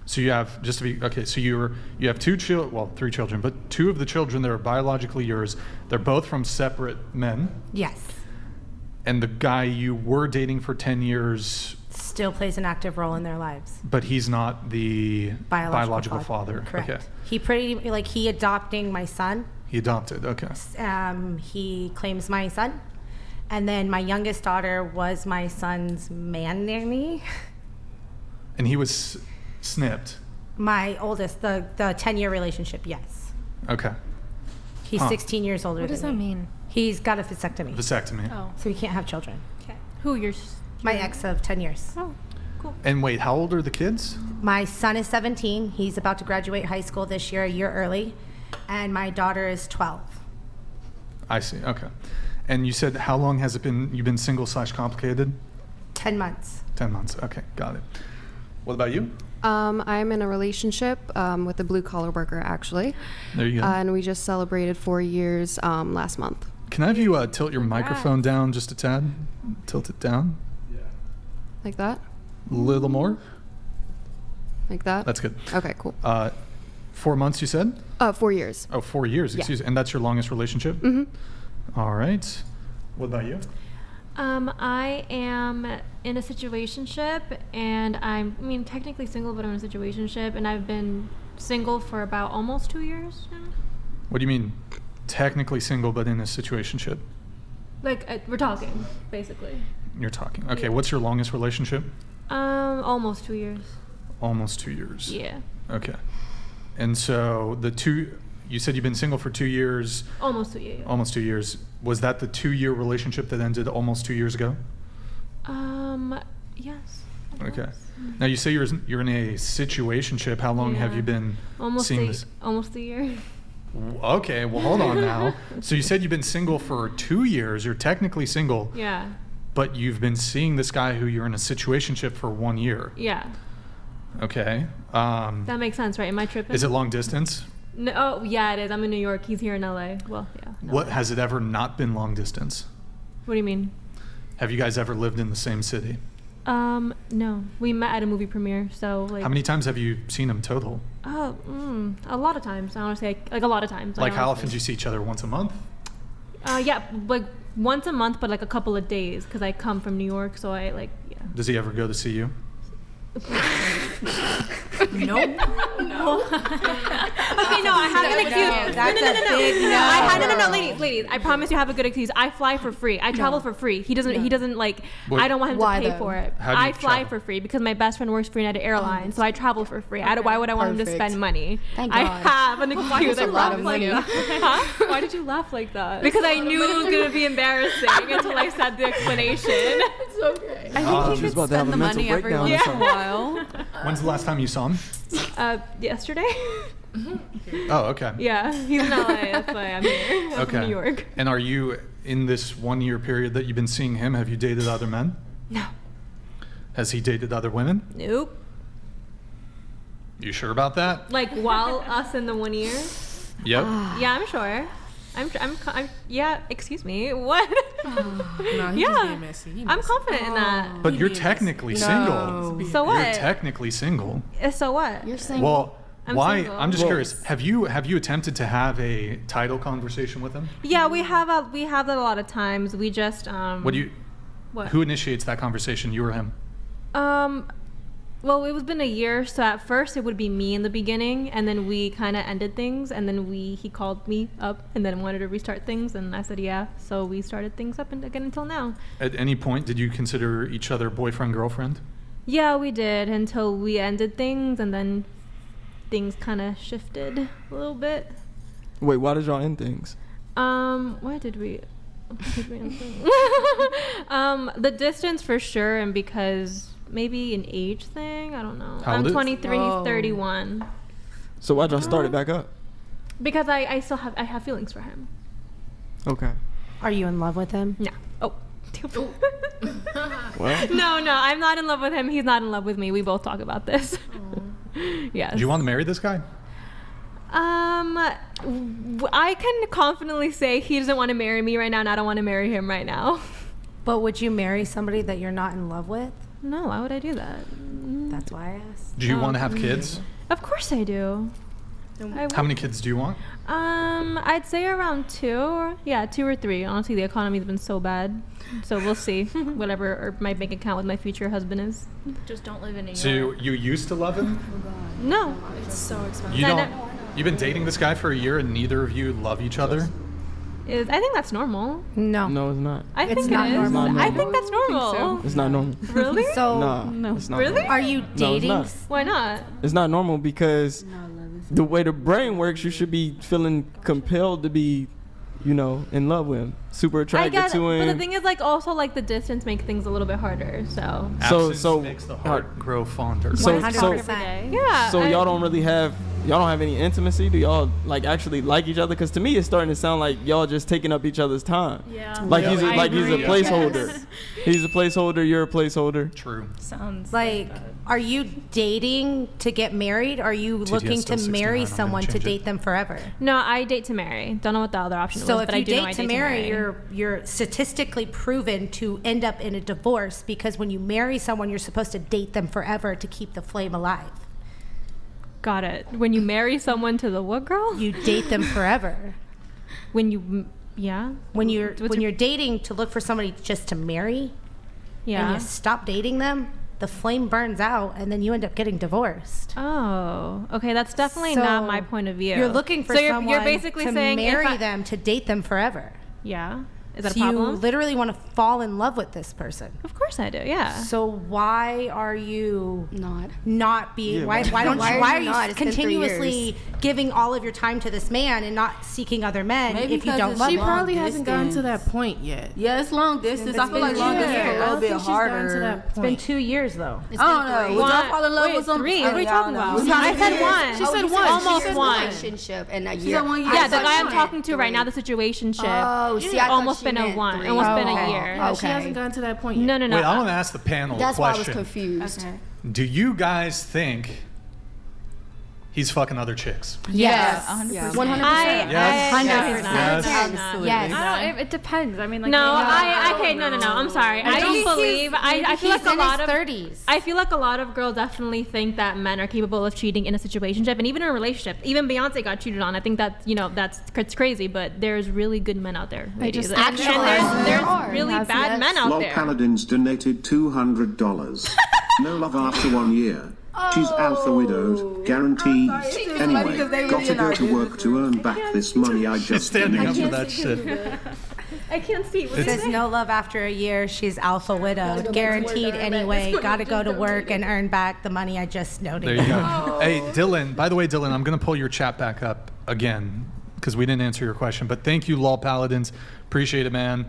So you have, so you have 3 children, but 2 of the children that are biologically yours, they're both from separate men? Yes. And the guy you were dating for 10 years still plays an active role in their lives. But he's not the biological father. Correct. Okay. He adopting my son. He adopted. Okay. He claims my son. And then my youngest daughter was my son's man nanny. And he was snipped. My oldest, the 10-year relationship, yes. Okay. He's 16 years older than me. What does that mean? He's got a vasectomy. Vasectomy. Oh. So he can't have children. Okay. Who? My ex of 10 years. Oh, cool. And wait, how old are the kids? My son is 17. He's about to graduate high school this year, a year early. And my daughter is 12. I see. Okay. And you said how long has it been, you've been single / complicated? 10 months. 10 months. Okay. Got it. What about you? I'm in a relationship with a blue-collar worker, actually. There you go. And we just celebrated 4 years last month. Can I have you tilt your microphone down just a tad? Tilt it down. Yeah. Like that? A little more? Like that? That's good. Okay, cool. 4 months, you said? 4 years. Oh, 4 years. Excuse me. And that's your longest relationship? Mm-hmm. All right. What about you? I am in a situationship, and I'm technically single, but I'm in a situationship, and I've been single for about almost 2 years now. What do you mean, technically single but in a situationship? We're talking, basically. You're talking. Okay, Yeah. what's your longest relationship? Almost 2 years. Almost 2 years. Yeah. Okay. And so you said you've been single for 2 years. Almost 2 years. Almost 2 years. Was that the 2-year relationship that ended almost 2 years ago? Yes. Okay. Now you say you're in a situationship. How long have you been seeing this? Almost a year. Okay, well hold on now. So you said you've been single for 2 years. You're technically single. Yeah. But you've been seeing this guy who you're in a situationship for 1 year. Yeah. Okay. That makes sense, right? Am I tripping? Is it long distance? No, oh, yeah, it is. I'm in New York. He's here in LA. Well, yeah. What has it ever not been long distance? What do you mean? Have you guys ever lived in the same city? No. We met at a movie premiere, so like. How many times have you seen him total? Oh, a lot of times. I want to say like a lot of times. Like how often do you see each other? Once a month? Yeah, like once a month, but like a couple of days because I come from New York, so I like yeah. Does he ever go to see you? Nope. No. Okay, no, I have an excuse. That's no. a big no. No, ladies. I promise you, I have a good excuse. I fly for free. I travel for free. He doesn't like. What? I don't want him to pay for it. How do you I fly travel? for free because my best friend works for United Airlines, so I travel for free. Why would I want him to spend money? Thank I God. have an excuse. a lot of money. Huh? Why did you laugh like that? Because I knew it was gonna be embarrassing until I said the explanation. It's okay. I think he should spend the money every once in a while. When's the last time you saw him? Yesterday. Oh, okay. Yeah, he's in LA. That's why I'm here. I'm from New York. And are you in this 1 year period that you've been seeing him? Have you dated other men? No. Has he dated other women? Nope. You sure about that? Like while us in the 1 year? Yep. Yeah, I'm sure. I'm yeah, excuse me. What? No, he's just being messy. He I'm messy. confident in that. But you're technically single. So what? You're technically single. So what? You're single. Well, I'm why? single. I'm just curious. Have you attempted to have a title conversation with him? Yeah, we have that a lot of times. We just What do you? What? Who initiates that conversation? You or him? Well, it was been a year, so at first it would be me in the beginning, and then we kind of ended things, and then he called me up and then wanted to restart things, and I said yeah, so we started things up and again until now. At any point, did you consider each other boyfriend, girlfriend? Yeah, we did until we ended things, and then things kind of shifted a little bit. Wait, why did y'all end things? Why did we end things? The distance for sure, and because maybe an age thing. I don't know. How I'm old is- 23. He's 31. So why'd y'all start it back up? Because I still have feelings for him. Okay. Are you in love with him? No. Oh. Well. No, I'm not in love with him. He's not in love with me. We both talk about this. Yes. Do you want to marry this guy? I can confidently say he doesn't want to marry me right now, and I don't want to marry him right now. But would you marry somebody that you're not in love with? No, why would I do that? That's why I asked. Do you want to have kids? Of course I do. How many kids do you want? I'd say around 2. Yeah, 2 or 3. Honestly, the economy's been so bad. So we'll see. Whatever my bank account with my future husband is. Just don't live in New York. So you used to love him? No. It's so expensive. You don't. You've been dating this guy for a year and neither of you love each other? I think that's normal. No. No, it's not. I think It's it not is. normal. I think that's normal. It's not normal. Really? So, No, it's not Really? normal. are you No, it's dating? not. Why not? It's not normal because the way the brain works, you should be feeling compelled to be, in love with him, super I attracted get it. to him. But the thing is, also the distance makes things a little bit harder. So. Absence makes the heart grow fonder. So 100%. Yeah. So y'all don't really have any intimacy? Do y'all actually like each other? Because to me, it's starting to sound like y'all just taking up each other's time. Yeah. Like Yeah. he's a I placeholder. Yes. He's a placeholder. You're a placeholder. True. Sounds Like, are you dating to get married? Are you looking to still marry 69, I'm gonna someone to change it. date them forever? No, I date to marry. Don't know what the other option So was, if but I you do know I date date to marry, you're statistically proven to end up in a divorce because when you marry someone, you're supposed to date them forever to keep the flame alive. Got it. When you marry someone to the what, girl? You date them forever. When you, yeah. When you're dating to look for somebody just to marry, Yeah. and you stop dating them, the flame burns out, and then you end up getting divorced. Oh, okay. That's definitely not my point of view. You're looking for so someone you're basically to saying if marry I- them to date them forever. Yeah. Is that So a problem? you literally want to fall in love with this person. Of course I do. Yeah. So why are you not being? Yeah, why Why don't? are Why are you you not? It's been 3 continuously giving all of your time to this man and not seeking other men Maybe if you because don't it's love She him? probably hasn't gotten to that point yet. Yeah, it's long distance. I feel like long distance is a little bit harder. It's been 2 years though. I don't know. Would y'all fall in love with some? 3. What are we talking about? We're trying I to said figure- 1. She said one. Almost She said 1. Relationship and a She year. said 1 year. Yeah, the I guy I'm said talking to right now, the situationship. Oh, see, I thought almost been a one. Almost been a year. Yeah, she hasn't gotten to that point yet. No, no, no. Wait, I want to ask the panel That's a why I was question. confused. Okay. Do you guys think he's fucking other chicks? Yes. 100%. Yes. 100%. Yes. Yes. Yes. Yes. I don't, it depends. I mean, like. No, I'm sorry. I don't believe. I feel like a lot of 30s. I feel like a lot of girls definitely think that men are capable of cheating in a situationship and even in a relationship. Even Beyonce got cheated on. I think that it's crazy, but there's really good men out there. Ladies. And there's really bad men out Lol there. Paladins donated $200. No love after 1 year. She's alpha widowed, guaranteed. Anyway, gotta go to work to earn back this money I just standing up for donated. that shit. I can't see. It says no love after a year. She's alpha widowed, guaranteed anyway. Got to go to work and earn back the money I just donated. There you go. Hey, Dylan, by the way, Dylan, I'm going to pull your chat back up again because we didn't answer your question. But thank you, Lol Paladins. Appreciate it, man.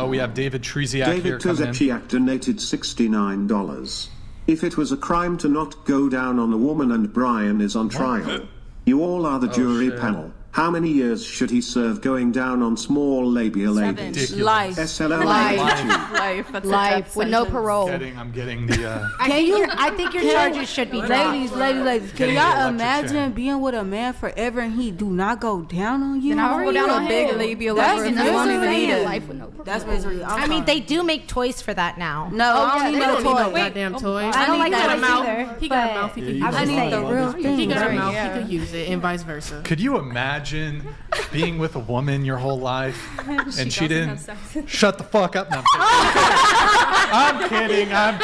We have David Treziak here David coming in. Tozechiak donated $69. If it was a crime to not go down on a woman and Brian is on trial, you all are the jury panel. How many years should he serve going down on small labia ladies? Life. SLL. Life. That's Life with no parole. I'm getting the. I think your charges should be dropped. Ladies. Can Getting the y'all electric imagine chair. being with a man forever and he do not go down on you? Then I would go down on big him. labia That's lover if you won't even eat it. Life with no parole. That's basically. I mean, they do make toys for that now. No, I don't need no toy. Goddamn toy. I don't like He got a toys mouth. either, He got a but mouth. He could Yeah, use you it. got the real thing. He got a Right, mouth. yeah. He could use it, and vice versa. Could you imagine being with a woman your whole life and she didn't shut the fuck up? No, I'm kidding. I'm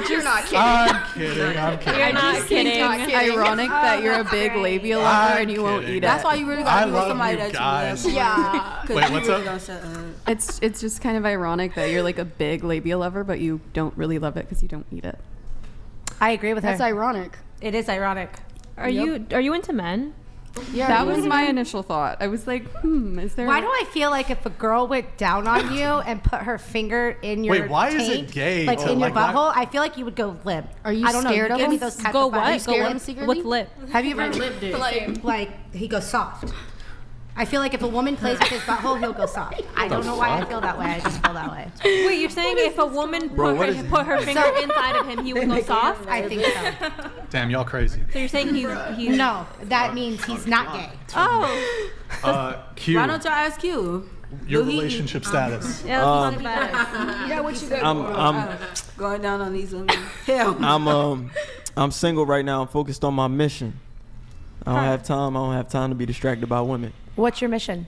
You're not kidding. kidding. You're not kidding. Ironic that you're a big labia lover and you won't eat it. That's why you really gotta be with somebody that guys. you love. Yeah. Wait, what's up? It's just kind of ironic that you're like a big labia lover, but you don't really love it because you don't eat it. I agree with her. That's ironic. It is ironic. Are you into men? Yeah. That was my initial thought. I was like, is there? Why do I feel like if a girl went down on you and put her finger in your Wait, why is it taint, gay like to, in your like, why- butthole, I feel like you would go limp. Are you I don't scared know. of You give me him? those type Go of what? vibes. Are you scared Go of him what? secretly? With lip. Have you ever Lip dick. like he goes soft? I feel like if a woman plays with his butthole, he'll go soft. I don't know why I feel that way. I just feel that way. Wait, you're saying if a woman put her finger inside of him, he would go soft? I think so. Damn, y'all crazy. So you're saying he's No, that means he's not gay. Oh. Q, Why don't y'all ask Q? your Do he eat? relationship status. Yeah, let's talk about it. Yeah, what you do? I'm Going down on these women. Hell. I'm single right now. I'm focused on my mission. I don't have time. I don't have time to be distracted by women. What's your mission?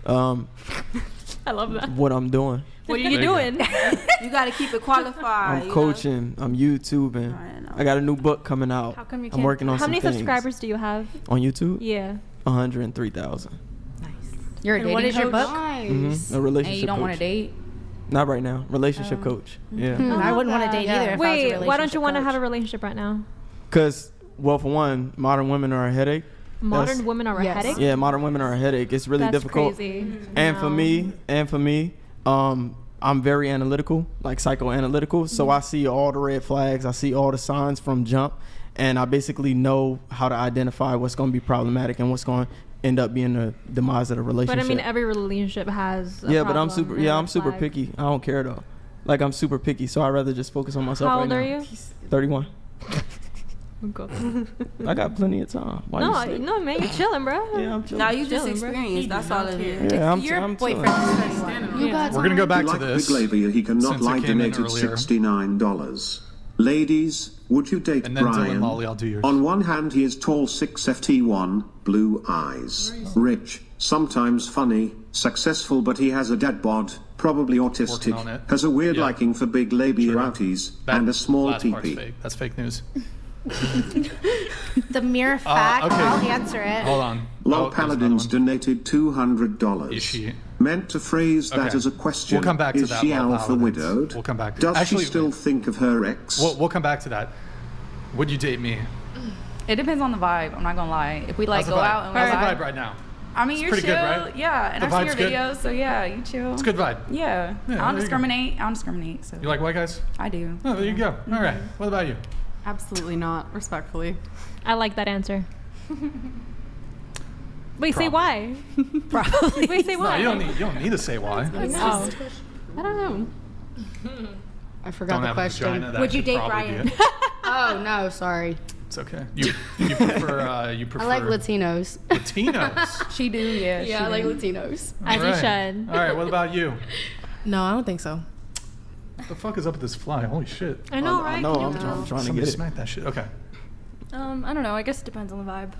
I love that. What I'm doing. What are you doing? You gotta keep it qualified. I'm coaching. I'm YouTubing. I got a new book coming out. How come you I'm can't? working on How some many things. subscribers do you have? On YouTube? Yeah. 103,000. You're a And dating what is your coach? book? Nice. A relationship And you don't want coach. to date? Not right now. Relationship coach. Yeah. I wouldn't want to date either. If I was a Wait, why don't you want to relationship have a coach. relationship right now? Because, well, for one, modern women are a headache. Modern women are a headache? Yeah, modern women are a headache. It's really That's difficult. crazy. And No. for me, I'm very analytical, like psychoanalytical. So I see all the red flags. I see all the signs from jump. And I basically know how to identify what's going to be problematic and what's going to end up being the demise of the relationship. But I mean, every relationship has a Yeah, but I'm problem super. and Yeah, a I'm super flag. picky. I don't care though. Like I'm super picky, so I'd rather just focus on myself. How right old now. are you? 31. Go. I got plenty of time. Why you say? No, man, you're chilling, bro. Yeah, I'm chilling. Now you just Chilling, bro. experienced. That's all it is. Yeah, I'm Your I'm boyfriend chilling. is 31. You got We're gonna go back Like to this. Big Labia, he cannot since it lie, came in donated earlier. $69. Ladies, would you date And then Dylan Brian? Molly, I'll do yours. On one hand, he is tall 6'1", blue eyes, rich, sometimes funny, successful, but he has a dead bod, probably autistic, Working on it. has a weird Yeah. liking for big labia True. outies, That and a small last part's peepee. fake. That's fake news. The mere fact, okay. I'll answer it. Hold on. Lol Oh, there's another Paladins one. donated $200. Is she- Meant to phrase that Okay. as a question. We'll come back to is that, she Lol alpha Paladins. widowed? We'll come back to Does actually, she still think of her ex? We'll come back to that. Would you date me? It depends on the vibe. I'm not gonna lie. If we like How's the go vibe? out and we How's the vibe, vibe right now? I mean, It's you're pretty chill. good, right? Yeah, and The I see your vibe's good? videos, so yeah, you chill. It's a good vibe. Yeah, Yeah, I there don't you go. discriminate. I don't discriminate. So You like white guys? I do. Oh, there you go. All right. What about you? Absolutely not, respectfully. I like that answer. Wait, say why? Probably. Wait, say No, why? you don't need to say why. Oh. I don't know. I forgot Don't the have a question. vagina, that Would you could date probably be Brian? it. Oh no, sorry. It's okay. You prefer I like Latinos. Latinos. She do, yeah. Yeah, I like Latinos. As you All right. should. All right, what about you? No, I don't think so. What the fuck is up with this fly? Holy shit. I know, I right? know. Can you I'm tell? trying to Somebody get it. smack that shit. Okay. I don't know. I guess it depends on the vibe.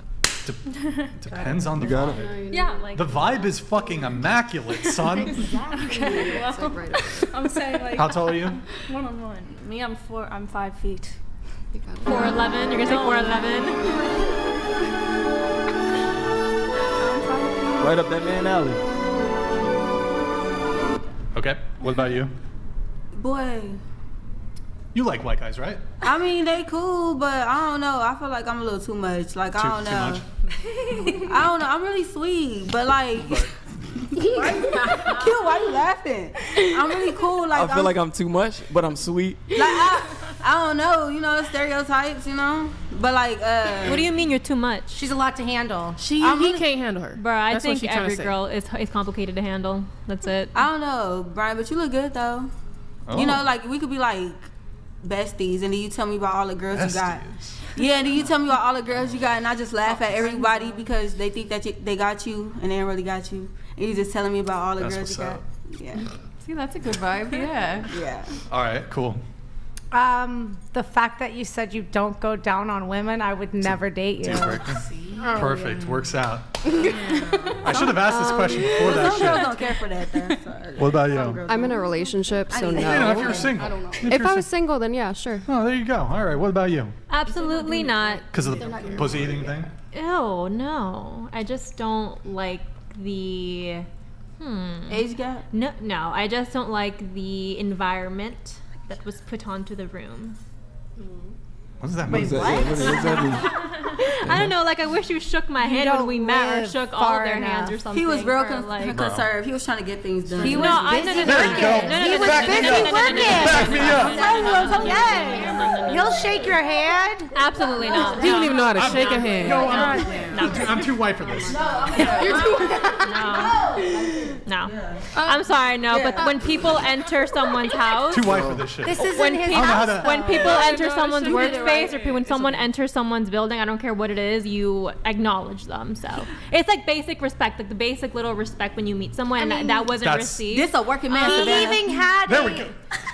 Depends on the You got vibe. Yeah, like. The vibe is fucking immaculate, son. Okay, well, I'm saying like. How tall are you? 1-on-1. Me, I'm 5 feet. 4'11". You're gonna say 4'11". Right up that man alley. Okay. What about you? Boy, You like white guys, right? I mean they cool, but I don't know. I feel like I'm a little too much. Like I don't know. I don't know. I'm really sweet, but like. Q, why you laughing? I'm really cool. Like I feel like I'm too much, but I'm sweet. Like I don't know. You know, stereotypes. You know, but like. What do you mean you're too much? She's a lot to handle. He can't handle her. Bro, I That's what think she's trying to every say. girl is complicated to handle. That's it. I don't know, Brian, but you look good though. Oh. You know, like we could be like besties, and then you tell me about all the girls you got. Yeah, and then you tell me about all the girls you got, and I just laugh at everybody because they think that they got you, and they ain't really got you. And you just telling me about all the That's girls you what's got. Yeah. See, that's a good vibe. Yeah. Yeah. All right, cool. The fact that you said you don't go down on women, I would never date you. Deal breaker. Oh, Perfect. Works out. I should have asked this question before that Some girls shit. don't care for that though. So. What about you? I'm in a relationship, so no. You know, if you're single. I don't know. If I was single, then yeah, sure. Oh, there you go. All right. What about you? Absolutely not. Because of the pussy eating thing? Ew, no. I just don't like the Age gap? No. I just don't like the environment that was put onto the room. What does that mean? What does that mean? I don't know. Like I wish you shook my hand when we met, or shook all of their hands, or something. He was real or, like, conservative. He was trying to get things done. He was busy There you go. working. He was Back me busy up. working. Back me up. Yes. He'll shake your hand. Absolutely not. He don't even know how to shake a hand. Yo, I'm too white for this. No. I'm sorry, no. But when people enter someone's house, Too white for this shit. This isn't when his people, house. when people enter someone's she did it workspace, right. or when someone enters someone's building, I don't care what it is, you acknowledge them. So it's like basic respect, like the basic little respect when you meet someone, and that wasn't That's- received. This a working man. He Savannah. even had There we go.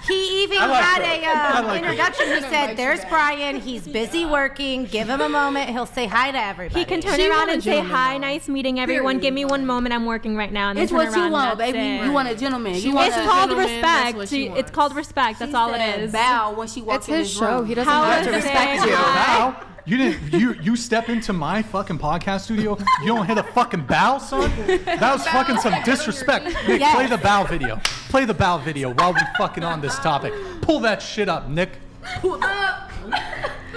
He even I like had that. I like it. introduction. He said, "There's Brian. He's busy working. Give him a moment. He'll say hi to everybody." He can turn She around want a and say, gentleman, "Hi, though. nice meeting everyone. Give me one moment. I'm working right now." And then It's turn what around you want, and that's baby. it. You want a gentleman. She You wants want It's a called gentleman, respect. that's what she It's wants. called respect. That's She all it said is. Bow when she walked It's in his this show. room. He doesn't How have is to it? respect you. Bow? You didn't. You step into my fucking podcast studio. You don't hit a fucking bow, son. That was fucking some disrespect. Nick, play the bow video. Play the bow video while we fucking on this topic. Pull that shit up, Nick.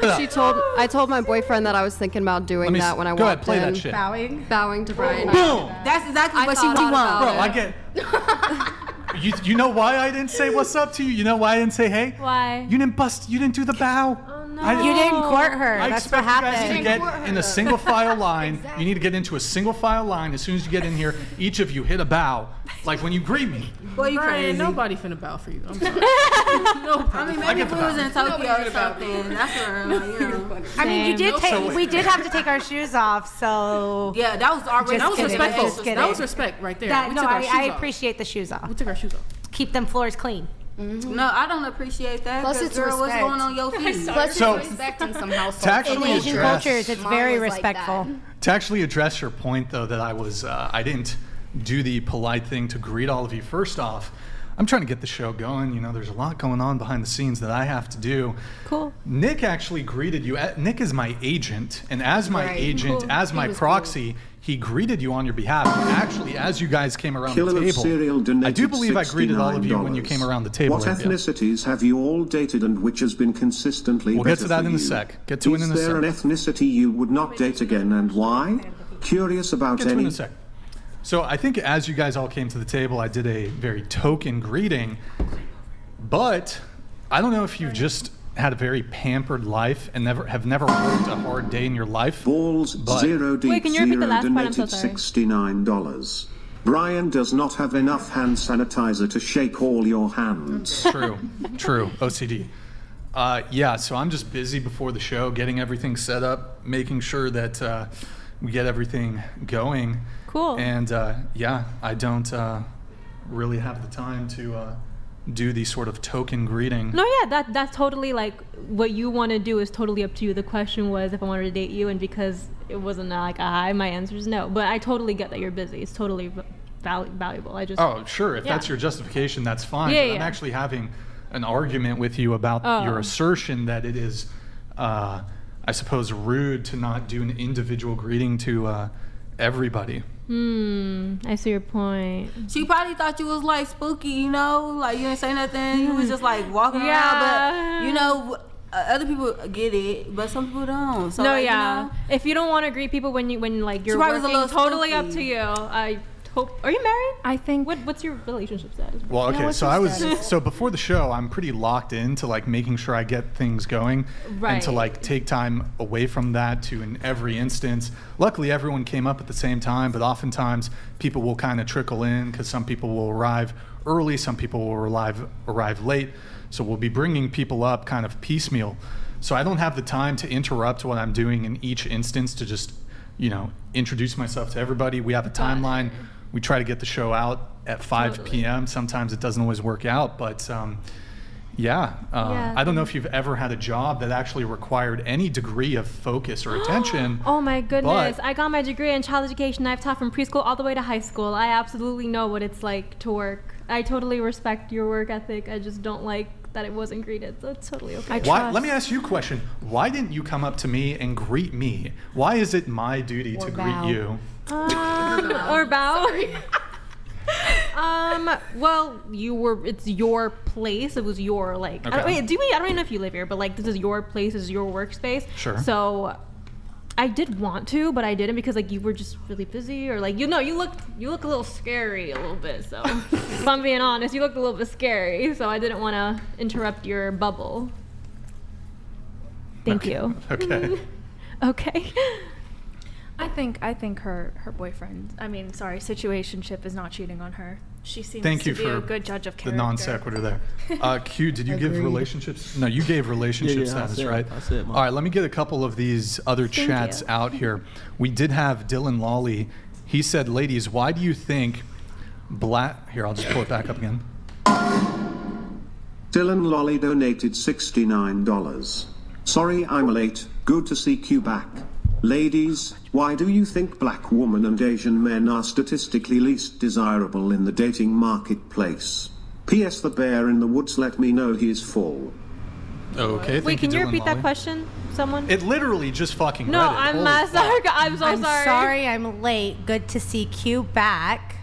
I told my boyfriend that I was thinking about doing that when I walked Go ahead, play in. that shit. Bowing to Brian. Boom. That's exactly what she thought about wants. it. Bro, I get. You know why I didn't say what's up to you? You know why I didn't say hey? Why? You didn't bust. You didn't do the bow. Oh, no. You didn't court her. I That's expect what you guys happened. to get in a single file line. You need to get into a single file line. As soon as you get in here, each of you hit a bow, like when you greet me. Boy, you Brian, crazy. nobody finna bow for you. I'm sorry. I mean, maybe get if the we was bow. in Tokyo or something. That's where, you know. I mean, you did So- we did have to take our shoes off, so Yeah, that was already. That was kidding. respectful. Just kidding. That was respect right there. that, We no, took our shoes I off. appreciate the shoes off. We took our shoes off. Keep them floors clean. No, I don't appreciate that. Plus 'cause it's girl, what's respect. going on your feet? Plus, So- it's respect in some households. To actually In Asian address- cultures, it's Mine very was like respectful. that. To actually address your point, though, that I didn't do the polite thing to greet all of you. First off, I'm trying to get the show going. You know, there's a lot going on behind the scenes that I have to do. Cool. Nick actually greeted you. Nick is my agent, and as my agent, as my proxy, he greeted you on your behalf. And actually, as you guys came around Killer the of Serial table, I donated do believe I greeted all of you when you $69. came around the table. What right? Yeah. ethnicities have you all dated and which has been consistently We'll get better to that for in a you? sec. Get to it in a Is there sec. an ethnicity you would not date again and why? Curious about Get to it in any... a sec. So I think as you guys all came to the table, I did a very token greeting, but I don't know if you've just had a very pampered life and have never worked a hard day in your life. Balls but, zero deep Wait, can you repeat the last part? I'm so donated sorry. $69. Brian does not have enough hand sanitizer to shake all your hands. True, OCD. Yeah, so I'm just busy before the show, getting everything set up, making sure that we get everything going. Cool. And yeah, I don't really have the time to do the sort of token greeting. No, yeah, that's totally like what you want to do is totally up to you. The question was if I wanted to date you, and because it wasn't like a hi, my answer is no. But I totally get that you're busy. It's totally valuable. Oh, sure. If that's your justification, that's fine. Yeah, but I'm actually having an argument with you about your assertion that it is, I suppose, rude to not do an individual greeting to everybody. I see your point. She probably thought you was like spooky, you know, like you didn't say nothing. You was just like walking around, but you know, other people get it, but some people don't. So no, like, yeah. You know, if you don't want to greet people when like you're probably was a working, little totally spooky. up to you. I hope. Are you married? I think. What's your relationship status? Well, okay, so before the show, I'm pretty locked into like making sure I get things going and to like take time away from that to in every instance. Luckily, everyone came up at the same time, but oftentimes people will kind of trickle in because some people will arrive early, some people will arrive late. So we'll be bringing people up kind of piecemeal. So I don't have the time to interrupt what I'm doing in each instance to just, you know, introduce myself to everybody. We have a timeline. We try to get the show out at 5 p.m. Sometimes it doesn't always work out, but I don't know if you've ever had a job that actually required any degree of focus or attention. Oh my goodness. I got my degree in child education. I've taught from preschool all the way to high school. I absolutely know what it's like to work. I totally respect your work ethic. I just don't like that it wasn't greeted. So it's totally okay. Let me ask you a question. Why didn't you come up to me and greet me? Why is it my duty to greet you? Or bow. Well, it's your place. It was your like. Okay. I don't even know if you live here, but like this is your place. This is your workspace. Sure. So I did want to, but I didn't because like you were just really busy, or like you look a little scary a little bit. So if I'm being honest, you looked a little bit scary. So I didn't want to interrupt your bubble. Thank you. Okay. Okay. I think her boyfriend, situationship is not cheating on her. She seems to be a good judge of character. The non sequitur there. Q, did you give relationships? No, you gave relationship status, right? That's it, All right, let me get a couple of these other chats out here. We did have Dylan Lawley. He said, ladies, why do you think black... Here, I'll just pull it back up again. Dylan Lolly donated $69. Sorry I'm late. Good to see Q back. Ladies, why do you think black women and Asian men are statistically least desirable in the dating marketplace? P.S. The bear in the woods let me know he's full. Okay, Wait, can you repeat that question? Someone? It literally just fucking No, read it. I'm Holy sorry. fuck. I'm so sorry. Sorry I'm late. Good to see Q back.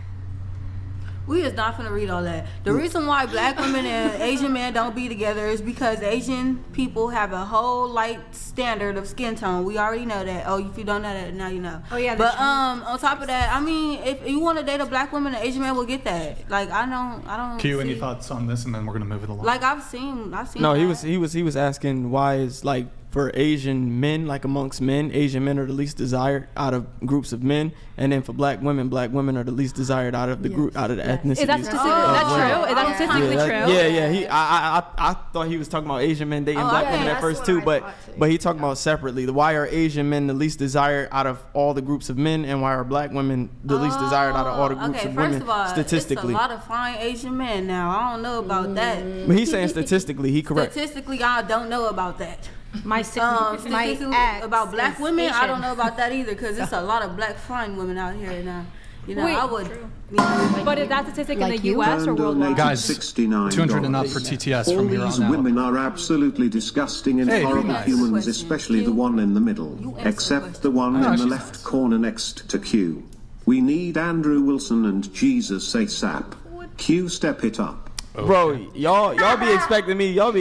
we is not finna read all that. The reason why black women and Asian men don't be together is because Asian people have a whole light standard of skin tone. We already know that. Oh, if you don't know that, now you know. Oh yeah. But on top of that, I mean, if you want to date a black woman, an Asian man will get that. Like I don't. Q, see, any thoughts on this, and then we're gonna move it along. Like I've seen. No, that. he was asking why is like for Asian men, like amongst men, Asian men are the least desired out of groups of men, and then for black women are the least desired out of the group, out of the ethnicity. Is that statistically true? Is that statistically true? Yeah. I thought he was talking about Asian men dating black women at first too, but he talking about separately. Why are Asian men the least desired out of all the groups of men, and why are black women the least desired out of all the groups of women? First of all, statistically, it's a lot of fine Asian men now. I don't know about that. But he's saying statistically, he correct. Statistically, I don't know about that. My ex about black women, Asian. I don't know about that either, because it's a lot of black fine women out here now. You know, Wait, I would. But is that statistic in the you? U.S. or worldwide? Guys, $69. 200 and up for TTS All from here these on out. women are absolutely disgusting and Hey, horrible nice. humans, especially the one in the middle, except the one in the left corner next to Q. We need Andrew Wilson and Jesus ASAP. Q, step it up. Bro, y'all be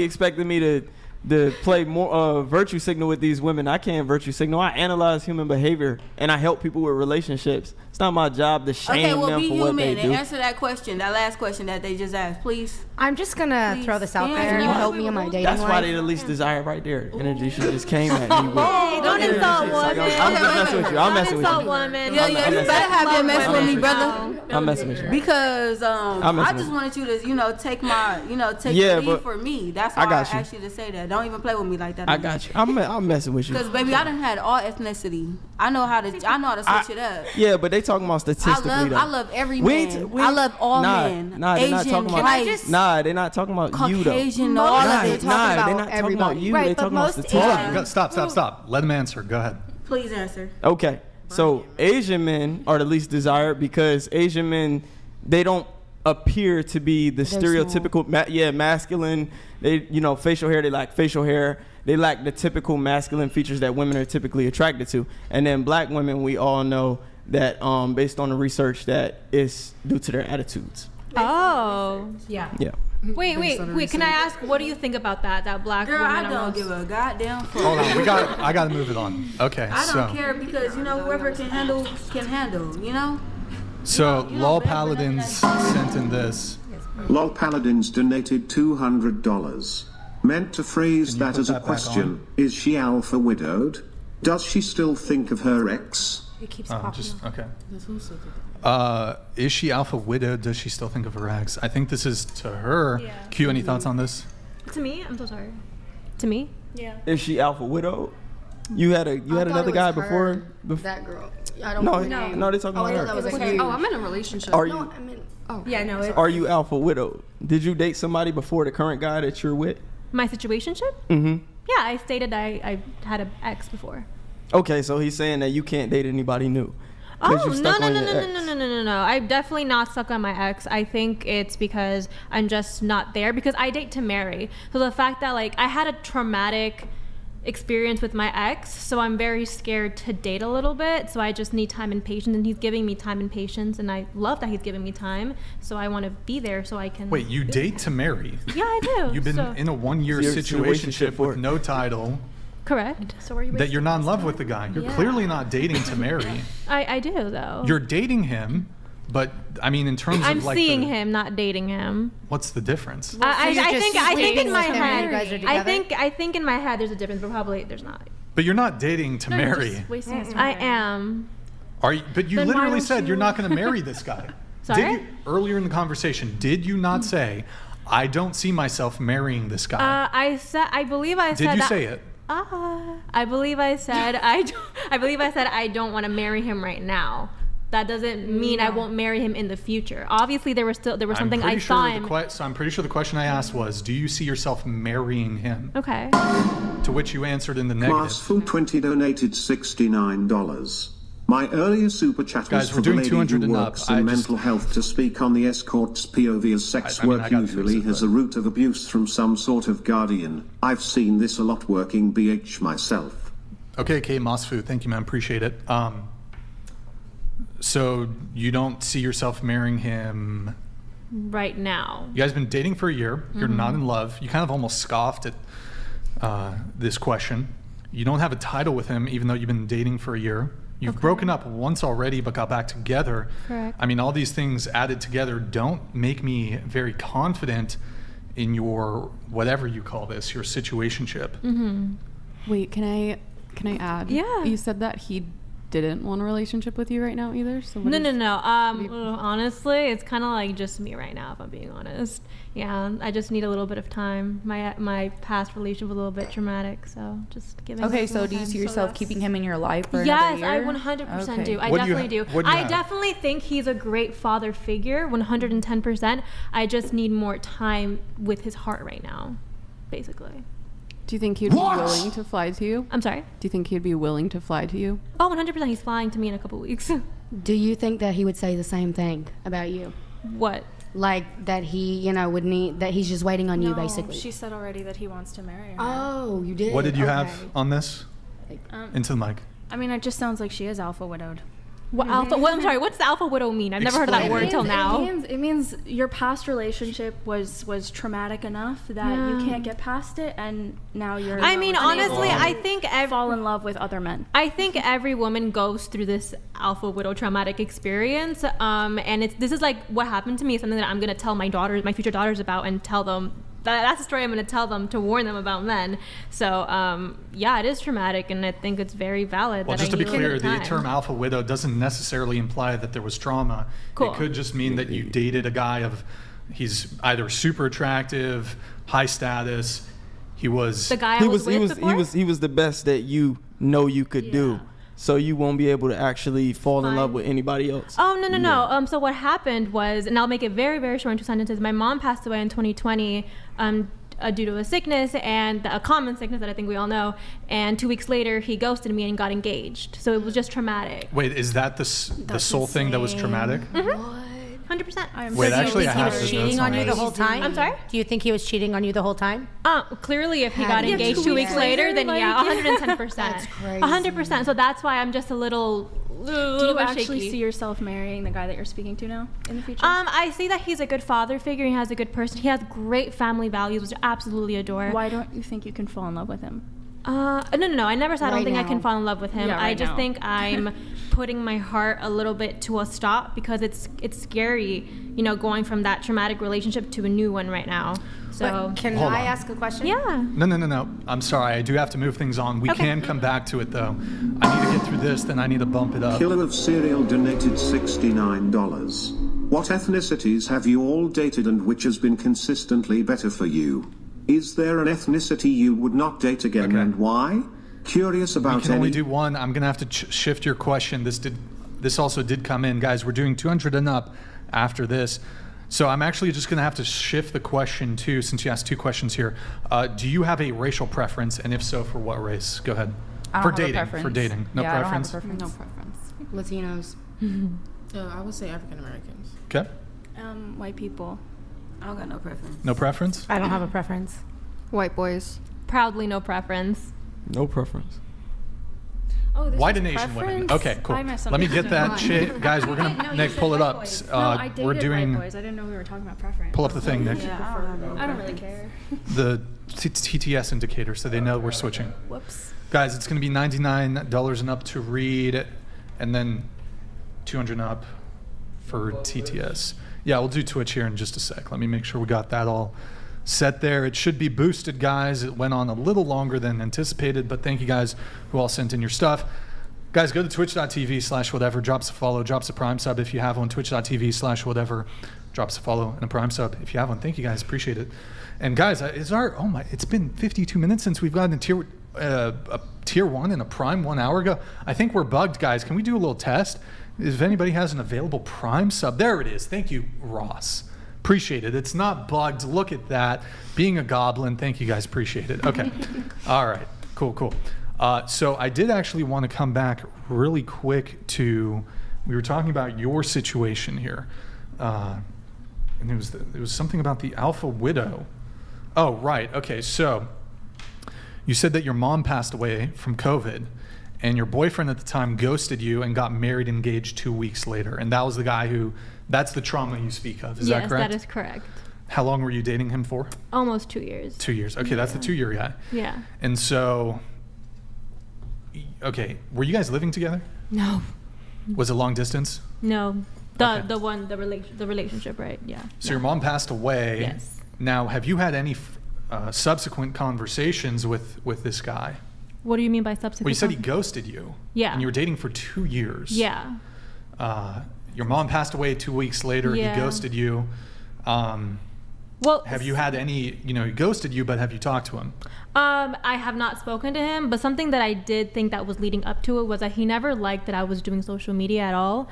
expecting me to to play more virtue signal with these women. I can't virtue signal. I analyze human behavior and I help people with relationships. It's not my job to shame them be for what they human and do. answer that question, that last question that they just asked, please. I'm just gonna throw this out there. Can you help me in my dating That's life? why they the least desire right there. Energy she just came at me with. Hey, don't insult women. I'm just messing with you. I'm messing with you. Insult women. Yeah, you better have that mess with me, brother. I'm messing with you. Because I just wanted you to, take my, take the lead for me. That's why I asked you to say that. Don't even play with me like that. I got you. I'm messing with you. Because baby, I done had all ethnicity. I know how to switch it up. Yeah, but they talking about statistically. I love every man. I love all men. Nah, they're not Asian, talking about. Nah, they're not talking about you though. Caucasian, all of it. They're not talking about you. They're talking about statistics. Stop. Let them answer. Go ahead. Please answer. Okay, so Asian men are the least desired because Asian men, they don't appear to be the stereotypical, masculine. They, facial hair. They lack facial hair. They lack the typical masculine features that women are typically attracted to. And then black women, we all know that based on the research that it's due to their attitudes. Oh. Yeah. Wait. Can I ask, what do you think about that? That black girl, women I don't give a goddamn fuck. Hold on, I gotta move it on. Okay, I don't care because whoever can handle. So Lol Paladins sent in this. Lol Paladins donated $200. Meant to phrase that as a question. Is she alpha widowed? Does she still think of her ex? It keeps popping up. Okay. Is she alpha widowed? Does she still think of her ex? I think this is to her. Yeah. Q, any thoughts on this? To me? I'm so sorry. To me? Yeah. Is she alpha widowed? You had another guy before. That girl. I don't know. No, they're talking about her. I'm in a relationship. Are you? Yeah, no. Are you alpha widowed? Did you date somebody before the current guy that you're with? My situationship? Mm-hmm. Yeah, I stated I had an ex before. Okay, so he's saying that you can't date anybody new. Oh, no. I'm definitely not stuck on my ex. I think it's because I'm just not there because I date to marry. So the fact that I had a traumatic experience with my ex, so I'm very scared to date a little bit. So I just need time and patience, and he's giving me time and patience, and I love that he's giving me time. So I want to be there so I can. Wait, you date to marry? Yeah, I do. You've been in a 1-year situationship with no title. Correct. So are you that you're not in love with the guy. You're clearly not dating to marry. I do though. You're dating him, but I mean in terms I'm of seeing him, not dating him. What's the difference? I think in my head. I think in my head there's a difference, but probably there's not. But you're not dating to marry. I am. Are you? But you literally said you're not going to marry this guy. Sorry? Did you, earlier in the conversation, did you not say, I don't see myself marrying this guy? I believe I said. Did you say it? I believe I said I don't want to marry him right now. That doesn't mean I won't marry him in the future. Obviously, there was something I saw him. So I'm pretty sure the question I asked was, do you see yourself marrying him? Okay. To which you answered in the negative. Class Food 20 donated $69. My earlier super chat was for the lady who works in mental health to speak on the escort's POV as sex work usually has a root of abuse from some sort of guardian. I've seen this a lot working BH myself. Okay, Kate Mossfu, thank you, man. Appreciate it. So you don't see yourself marrying him right now? You guys have been dating for a year. You're not in love. You kind of almost scoffed at this question. You don't have a title with him, even though you've been dating for a year. You've broken up once already, but got back together. Correct. I mean, all these things added together don't make me very confident in your, whatever you call this, your situationship. Wait, can I add? Yeah. You said that he didn't want a relationship with you right now either. So no. Honestly, it's kind of like just me right now, if I'm being honest. Yeah, I just need a little bit of time. My past relationship was a little bit traumatic, so just giving. Okay, so do you see yourself keeping him in your life for yes, another year? I 100% do. I definitely do. I definitely think he's a great father figure, 110%. I just need more time with his heart right now, basically. Do you think he'd be willing to fly to you? I'm sorry? Do you think he'd be willing to fly to you? Oh, 100%. He's flying to me in a couple weeks. Do you think that he would say the same thing about you? What? Like that he, would need, that he's just waiting on you, basically? She said already that he wants to marry her. Oh, you did? What did you have on this? Into the mic. I mean, it just sounds like she is alpha widowed. I'm sorry. What's the alpha widow mean? I've never heard of that word until now. It means your past relationship was traumatic enough that you can't get past it, and now you're. I mean, honestly, I think fall in love with other men. I think every woman goes through this alpha widow traumatic experience, and this is like what happened to me. Is something that I'm gonna tell my future daughters about, and tell them. That's the story I'm going to tell them to warn them about men. So, yeah, it is traumatic, and I think it's very valid. Well, just to be clear, the term alpha widow doesn't necessarily imply that there was trauma. Cool. It could just mean that you dated a guy he's either super attractive, high status. He was the guy he was the best that you could do. So you won't be able to actually fall in love with anybody else. Oh, no. So what happened was, and I'll make it very, very short in 2 sentences. My mom passed away in 2020 due to a sickness, and a common sickness that I think we all know. And 2 weeks later, he ghosted me and got engaged. So it was just traumatic. Wait, is that the sole thing that was traumatic? Mm-hmm. 100%. Wait, actually, he was cheating on you the whole time? I'm sorry? Do you think he was cheating on you the whole time? Clearly, if he got engaged 2 weeks later, then 110%. That's crazy. 100%. So that's why I'm just a little. Do you actually see yourself marrying the guy that you're speaking to now in the future? I see that he's a good father figure. He has a good person. He has great family values, which I absolutely adore. Why don't you think you can fall in love with him? No. I never said I don't think I can fall in love with him. Yeah, I just think I'm putting my heart a little bit to a stop, because it's scary, going from that traumatic relationship to a new one right now. So can I ask a question? Yeah. No. I'm sorry. I do have to move things on. We can come back to it, though. I need to get through this, then I need to bump it up. Killer of Cereal donated $69. What ethnicities have you all dated, and which has been consistently better for you? Is there an ethnicity you would not date again, and why? Curious about We can only do one. I'm going to have to shift your question. This also did come in. Guys, we're doing 200 and up after this. So I'm actually just going to have to shift the question too, since you asked 2 questions here. Do you have a racial preference, and if so, for what race? Go ahead. For dating. No preference? I don't have a preference. No preference. Latinos. I would say African Americans. Okay. White people. I don't got no preference. No preference? I don't have a preference. White boys. Proudly no preference. No preference. Oh, this White is Nation women. preference? Okay, cool. Let me get that shit. Guys, we're going to, Nick, pull it up. I dated we're doing. white boys. I didn't know we were talking about preference. Pull up the thing, Nick. I don't really care. The TTS indicator, so they know we're switching. Whoops. Guys, it's going to be $99 and up to read, and then 200 and up for TTS. Yeah, we'll do Twitch here in just a sec. Let me make sure we got that all set there. It should be boosted, guys. It went on a little longer than anticipated, but thank you guys who all sent in your stuff. Guys, go to twitch.tv/whatever. Drop us a follow. Drop us a Prime sub if you have one. Twitch.tv/whatever. Drop us a follow and a Prime sub if you have one. Thank you guys. Appreciate it. And guys, it's been 52 minutes since we've gotten a tier 1 and a Prime 1 hour ago. I think we're bugged, guys. Can we do a little test? If anybody has an available Prime sub, there it is. Thank you, Ross. Appreciate it. It's not bugged. Look at that. Being a goblin. Thank you guys. Appreciate it. Okay. All right. Cool. So I did actually want to come back really quick to, we were talking about your situation here. And it was something about the alpha widow. Oh, right. Okay. So you said that your mom passed away from COVID, and your boyfriend at the time ghosted you and got married and engaged 2 weeks later. And that was the guy that's the trauma you speak of. Is that correct? Yes, that is correct. How long were you dating him for? Almost 2 years. 2 years. Okay, that's the 2-year guy. Yeah. And so, okay, were you guys living together? No. Was it long distance? No. The relationship, right? Yeah. So your mom passed away. Yes. Now, have you had any subsequent conversations with this guy? What do you mean by subsequent? Well, you said he ghosted you. Yeah. And you were dating for 2 years. Yeah. Your mom passed away 2 weeks later. Yeah. He ghosted you. Well, have you had any, he ghosted you, but have you talked to him? I have not spoken to him, but something that I did think that was leading up to it was that he never liked that I was doing social media at all.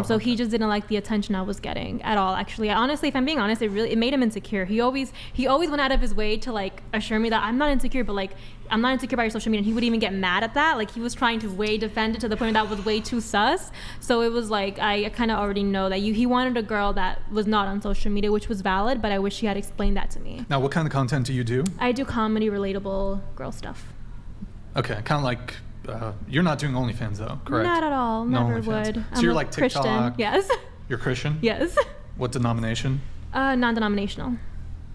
So he just didn't like the attention I was getting at all. Actually, honestly, if I'm being honest, it made him insecure. He always went out of his way to assure me that I'm not insecure, but I'm not insecure about your social media. And he would even get mad at that. He was trying to defend it to the point that was way too sus. So it was I kind of already know that he wanted a girl that was not on social media, which was valid, but I wish he had explained that to me. Now, what kind of content do you do? I do comedy, relatable girl stuff. Okay, kind of like you're not doing OnlyFans though, correct? Not at all. No Never OnlyFans. would. So you're like TikTok. Christian. Yes. You're Christian? Yes. What denomination? Non-denominational.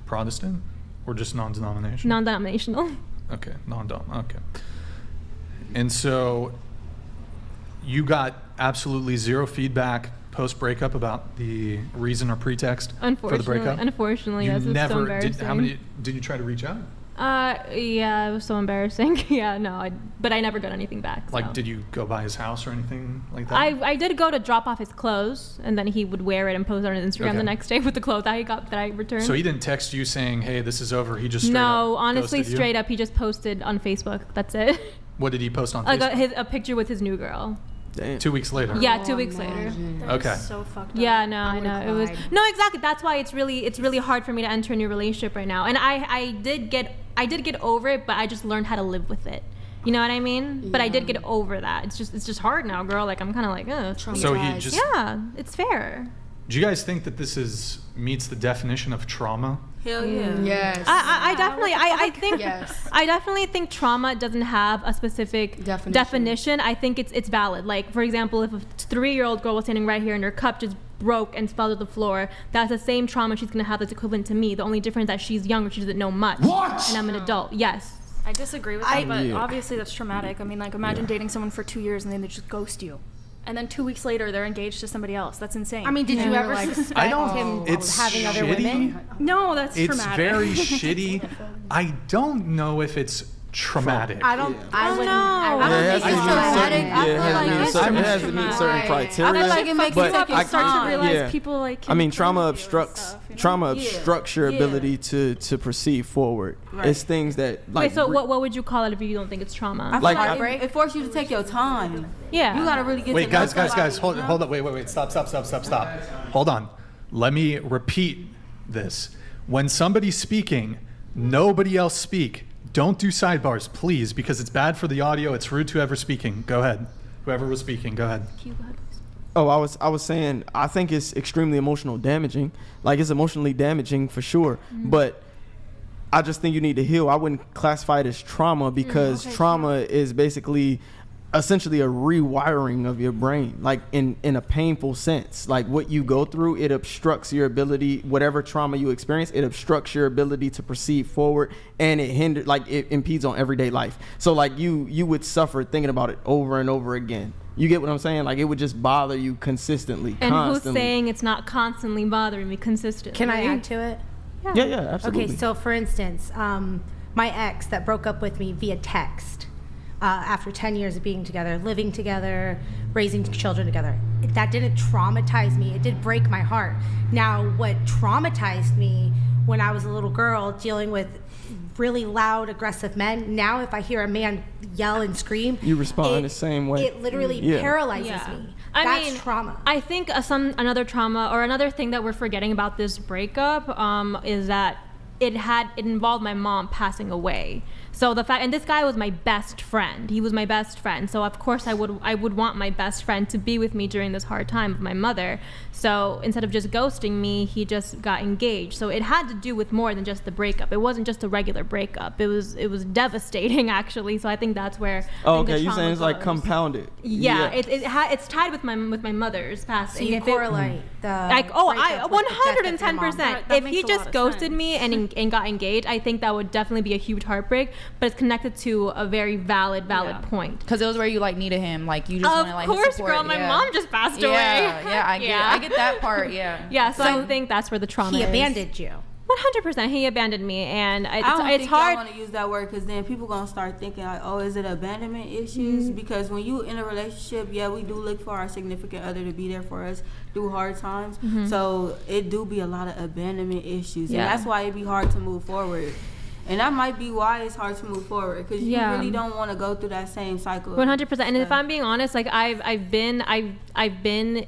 Protestant? Or just non-denominational? Non-denominational. Okay, non-dom. Okay. And so you got absolutely zero feedback post-breakup about the reason or pretext for the breakup? Unfortunately, you yes. It's so embarrassing. Did you try to reach out? Yeah, it was so embarrassing. Yeah, no, but I never got anything back. So. Like, did you go by his house or anything like that? I did go to drop off his clothes, and then he would wear it and post it on his Instagram the next day with the clothes that I returned. So he didn't text you saying, "Hey, this is over." He just honestly, straight up, he just posted on Facebook. That's it. What did he post on Facebook? A picture with his new girl. Damn. 2 weeks later. Yeah, 2 weeks later. Okay. So fucked up. Yeah, no, I know. It was exactly. That's why it's really hard for me to enter a new relationship right now. And I did get over it, but I just learned how to live with it. You know what I mean? Yeah. But I did get over that. It's just hard now, girl. Like I'm kind of like, So he just. Yeah, it's fair. Do you guys think that this meets the definition of trauma? Hell yeah. Yes. I definitely think trauma doesn't have a specific definition. I think it's valid. Like for example, if a 3-year-old girl was standing right here and her cup just broke and spilled to the floor, that's the same trauma she's gonna have that's equivalent to me. The only difference is that she's younger, she doesn't know much. What? And I'm an adult. Yes. I disagree with that, but obviously that's traumatic. I mean, like imagine dating someone for 2 years and then they just ghost you. And then 2 weeks later, they're engaged to somebody else. That's insane. I mean, did you ever suspect him having other women? No, that's traumatic. It's very shitty. I don't know if it's traumatic. I don't know. It has to meet certain criteria. I feel like it makes you start to realize people like. I mean, trauma obstructs your ability to proceed forward. Right. It's things that like. Wait, so what would you call it if you don't think it's trauma? I feel like it forces you to take your time. Yeah. You gotta really get. Wait, guys, hold up. Wait. Stop. Hold on. Let me repeat this. When somebody's speaking, nobody else speak. Don't do sidebars, please, because it's bad for the audio. It's rude to whoever's speaking. Go ahead. Whoever was speaking, go ahead. Oh, I was saying, I think it's extremely emotional damaging. Like, it's emotionally damaging for sure. Mm-hmm. But I just think you need to heal. I wouldn't classify it as trauma because trauma is basically essentially a rewiring of your brain, like in a painful sense. Like what you go through, it obstructs your ability, whatever trauma you experience, it obstructs your ability to proceed forward, and it impedes on everyday life. So like you would suffer thinking about it over and over again. You get what I'm saying? Like it would just bother you consistently, and constantly. Who's saying it's not constantly bothering me consistently? Can I add to it? Yeah, absolutely. Okay, so for instance, my ex that broke up with me via text, after 10 years of being together, living together, raising children together, that didn't traumatize me. It did break my heart. Now, what traumatized me when I was a little girl dealing with really loud, aggressive men, now if I hear a man yell and scream, you respond the same way. It literally paralyzes me. That's trauma. I think another trauma or another thing that we're forgetting about this breakup is that it involved my mom passing away. So the fact, and this guy was my best friend. He was my best friend. So of course I would want my best friend to be with me during this hard time with my mother. So instead of just ghosting me, he just got engaged. So it had to do with more than just the breakup. It wasn't just a regular breakup. It was devastating actually. So I think that's where. Okay, you're saying it's like compounded. Yeah. It's tied with my mother's passing. So you correlate the 110%. If he just ghosted me and got engaged, I think that would definitely be a huge heartbreak. But it's connected to a very valid point. Because it was where you needed him, like you just want to like his support. Of support. course, girl, my mom just passed away. I get that part. Yeah. So I think that's where the trauma is. He abandoned you. 100%, he abandoned me, and it's I hard. want to use that word because then people gonna start thinking like, oh, is it abandonment issues? Mm-hmm. Because when you in a relationship, we do look for our significant other to be there for us through hard times. Mm-hmm. So it do be a lot of abandonment issues, and that's why it be hard to move forward. And that might be why it's hard to move forward because you really don't want to go through that same cycle. 100%. And if I'm being honest, like I've been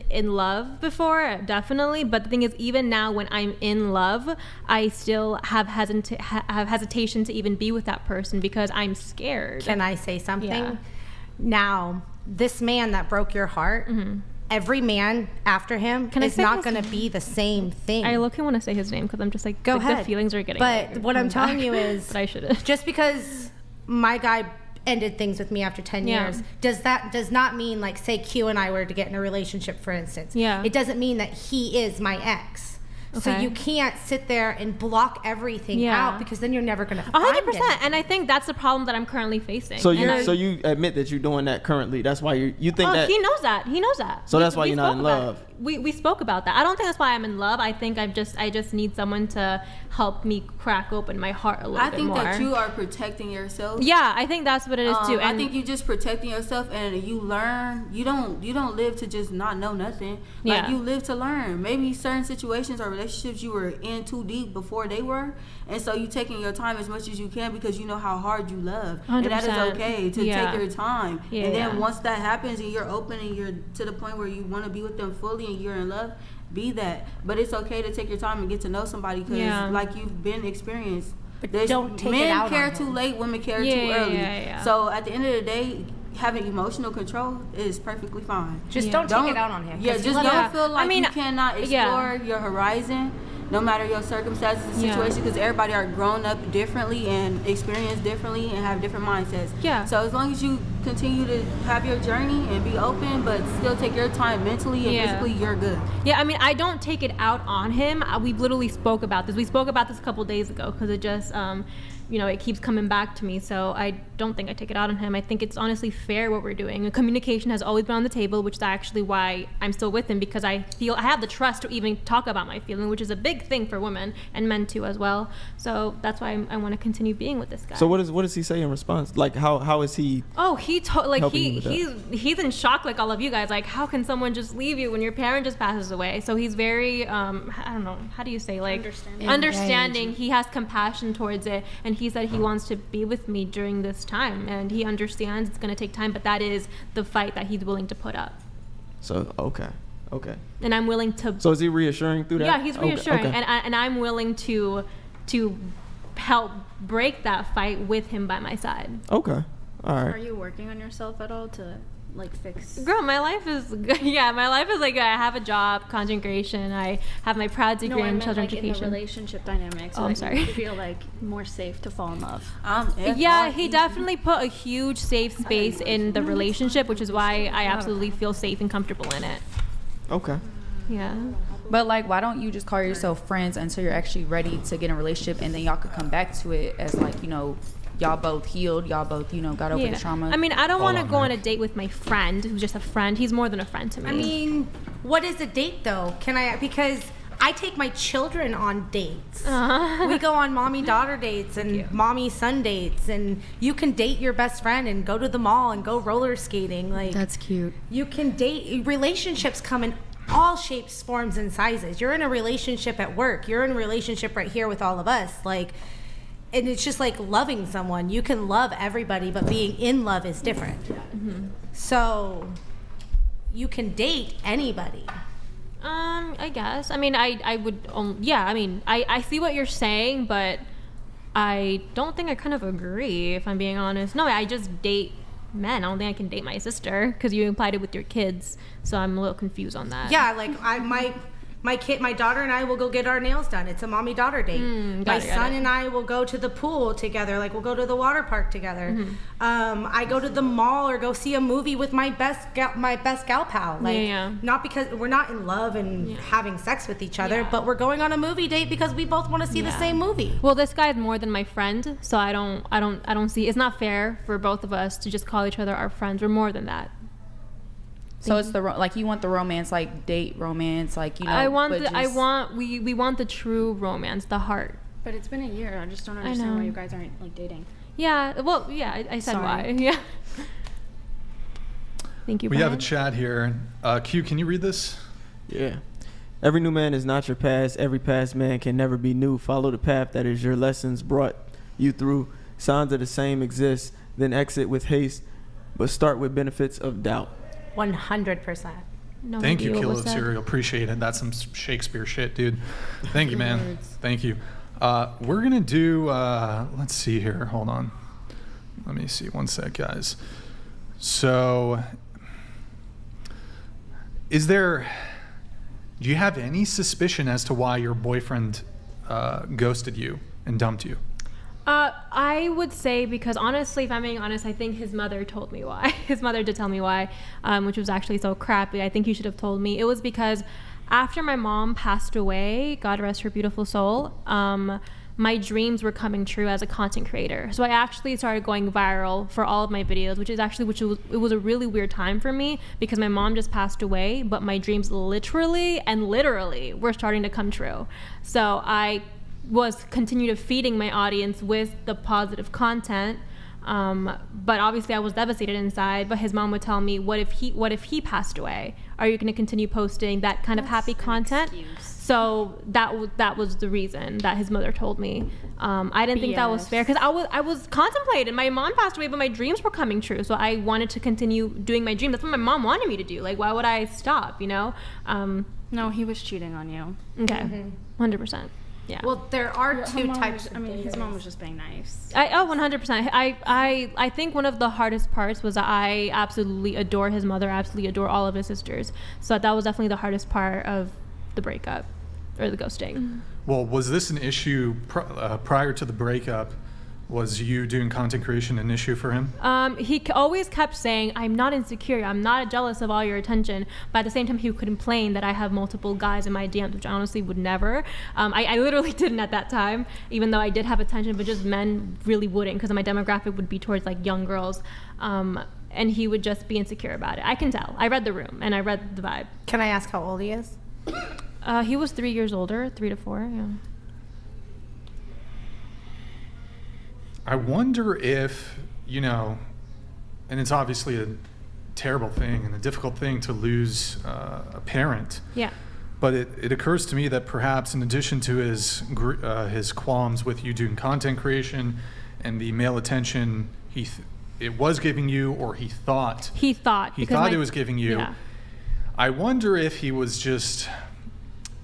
in love before, definitely. But the thing is, even now when I'm in love, I still have hesitation to even be with that person because I'm scared. Can I say something? Yeah. Now, this man that broke your heart. Mm-hmm. Every man after him is not going to be the same thing. I look and want to say his name because I'm just like, go ahead. The feelings are getting. But what I'm telling you is, but I shouldn't. Just because my guy ended things with me after 10 years does not mean, like, say Q and I were to get in a relationship, for instance. It doesn't mean that he is my ex. So you can't sit there and block everything out, because then you're never gonna find 100%. And I think that's the problem that I'm currently facing. So you admit that you're doing that currently. That's why you think that he knows that. He knows that. So that's why you're not in love. We spoke about that. I don't think that's why I'm in love. I think I just need someone to help me crack open my heart a little bit more. I think that you are protecting yourself. Yeah, I think that's what it is too. I think you just protecting yourself, and you learn. You don't live to just not know nothing. Like, you live to learn. Maybe certain situations or relationships you were in too deep before they were, and so you taking your time as much as you can because you know how hard you love, 100%. And that is okay to take your time. And then once that happens and you're open and you're to the point where you want to be with them fully and you're in love, be that. But it's okay to take your time and get to know somebody, because like you've been experienced. Don't take it out on him. Men care too late, women care too early. So at the end of the day, having emotional control is perfectly fine. Just don't take it out on him. Yeah, just don't feel like you cannot explore your horizon, no matter your circumstances and situation, because everybody are grown up differently and experience differently and have different mindsets. So as long as you continue to have your journey and be open, but still take your time mentally and physically, you're good. I mean, I don't take it out on him. We literally spoke about this. We spoke about this a couple days ago, because it just it keeps coming back to me. So I don't think I take it out on him. I think it's honestly fair what we're doing. Communication has always been on the table, which is actually why I'm still with him, because I feel I have the trust to even talk about my feeling, which is a big thing for women and men too as well. So that's why I want to continue being with this guy. So what does he say in response? Like how is he? Oh, he's in shock, like all of you guys. Like, how can someone just leave you when your parent just passes away? So he's very I don't know, how do you say, like, understanding. He has compassion towards it, and he said he wants to be with me during this time, and he understands it's going to take time, but that is the fight that he's willing to put up. So okay. And I'm willing to. So is he reassuring through that? Yeah, he's reassuring, and I'm willing to help break that fight with him by my side. Okay, all right. Are you working on yourself at all to, like, fix? Girl, my life is like, I have a job, content creation. I have my proud degree in children's education. In the relationship dynamics. I'm sorry. You feel like more safe to fall in love. He definitely put a huge safe space in the relationship, which is why I absolutely feel safe and comfortable in it. Okay. Yeah. But, like, why don't you just call yourself friends until you're actually ready to get in a relationship, and then y'all could come back to it as, like, y'all both healed, y'all both, got over the trauma. I mean, I don't want to go on a date with my friend who's just a friend. He's more than a friend to me. I mean, what is a date, though? Because I take my children on dates. We go on mommy-daughter dates and mommy-son dates, and you can date your best friend and go to the mall and go roller skating. Like, that's cute. You can date. Relationships come in all shapes, forms, and sizes. You're in a relationship at work. You're in a relationship right here with all of us. Like, and it's just like loving someone. You can love everybody, but being in love is different. So you can date anybody. I guess. I mean, I would. I mean, I see what you're saying, but I don't think I kind of agree, if I'm being honest. No, I just date men. I don't think I can date my sister, because you implied it with your kids. So I'm a little confused on that. Yeah, like my daughter and I will go get our nails done. It's a mommy-daughter date. My son and I will go to the pool together. Like, we'll go to the water park together. I go to the mall or go see a movie with my best gal pal. Like, not because we're not in love and having sex with each other, but we're going on a movie date because we both want to see the same movie. Well, this guy's more than my friend, so I don't see. It's not fair for both of us to just call each other our friends. We're more than that. So it's you want the romance, like date romance, like, we want the true romance, the heart. But it's been a year. I just don't understand why you guys aren't, like, dating. Yeah, well, yeah, I said why. Yeah. Thank you, We Brian. have a chat here. Q, can you read this? Yeah. Every new man is not your past. Every past man can never be new. Follow the path that is your lessons brought you through. Signs of the same exist, then exit with haste, but start with benefits of doubt. 100%. Thank you, Kilo of Cereal. Appreciate it. That's some Shakespeare shit, dude. Thank you, man. Thank you. We're going to do, let's see here. Hold on. Let me see. One sec, guys. So, do you have any suspicion as to why your boyfriend ghosted you and dumped you? I would say, because honestly, if I'm being honest, I think his mother told me why. His mother did tell me why, which was actually so crappy. I think he should have told me. It was because after my mom passed away, God rest her beautiful soul, my dreams were coming true as a content creator. So I actually started going viral for all of my videos, it was a really weird time for me because my mom just passed away, but my dreams literally were starting to come true. So I was continue to feeding my audience with the positive content, but obviously I was devastated inside. But his mom would tell me, what if he passed away? Are you going to continue posting that kind of happy content? So that was the reason that his mother told me. I didn't think that was fair because I was contemplating. My mom passed away, but my dreams were coming true, so I wanted to continue doing my dream. That's what my mom wanted me to do. Like, why would I stop, you know? No, he was cheating on you. Okay, 100%. Yeah. Well, there are two types. His mom was just being nice. 100%. I think one of the hardest parts was that I absolutely adore his mother, absolutely adore all of his sisters. So that was definitely the hardest part of the breakup or the ghosting. Well, was this an issue prior to the breakup? Was you doing content creation an issue for him? He always kept saying, I'm not insecure, I'm not jealous of all your attention, but at the same time he would complain that I have multiple guys in my DMs, which I honestly would never. I literally didn't at that time, even though I did have attention, but just men really wouldn't, because my demographic would be towards like young girls. And he would just be insecure about it. I can tell. I read the room and I read the vibe. Can I ask how old he is? He was 3 years older, 3 to 4, yeah. I wonder if, you know, and it's obviously a terrible thing and a difficult thing to lose a parent. Yeah. But it occurs to me that perhaps in addition to his qualms with you doing content creation and the male attention it was giving you, or he thought it was giving you. Yeah. I wonder if he was just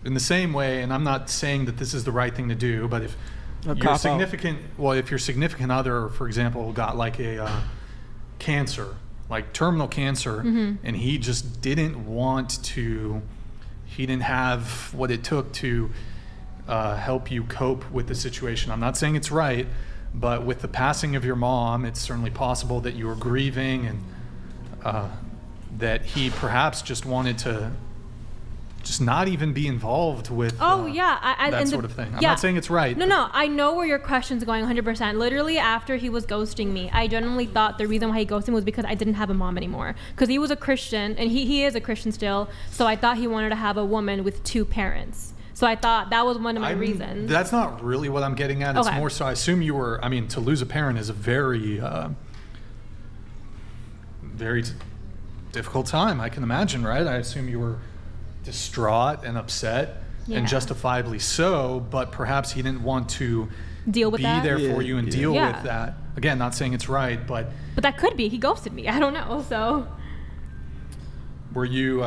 in the same way, and I'm not saying that this is the right thing to do, but if your significant other, for example, got like a cancer, like terminal cancer, and he just didn't have what it took to help you cope with the situation. I'm not saying it's right, but with the passing of your mom, it's certainly possible that you were grieving, and that he perhaps just wanted to just not even be involved with that sort of thing. I'm not saying it's right. No, I know where your question's going 100%. Literally, after he was ghosting me, I genuinely thought the reason why he ghosted me was because I didn't have a mom anymore. Because he was a Christian, and he is a Christian still, so I thought he wanted to have a woman with 2 parents. So I thought that was one of my reasons. That's not really what I'm getting at. It's more so, I assume you were, to lose a parent is a very, very difficult time, I can imagine, right? I assume you were distraught and upset, and justifiably so, but perhaps he didn't want to deal with that, be there for you and deal with that. Again, not saying it's right, but that could be. He ghosted me. I don't know. So were you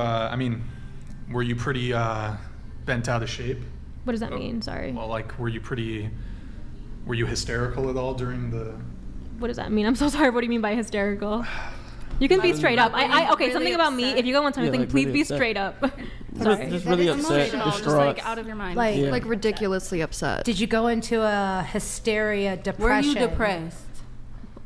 were you pretty bent out of shape? What does that mean? Sorry. Well, like, were you hysterical at all during the... What does that mean? I'm so sorry. What do you mean by hysterical? You can be straight up. Okay, something about me. If you go on something, please be straight up. Sorry. Just really upset, distraught. Just like out of your mind. Like ridiculously upset. Did you go into a hysteria, depression? Were you depressed?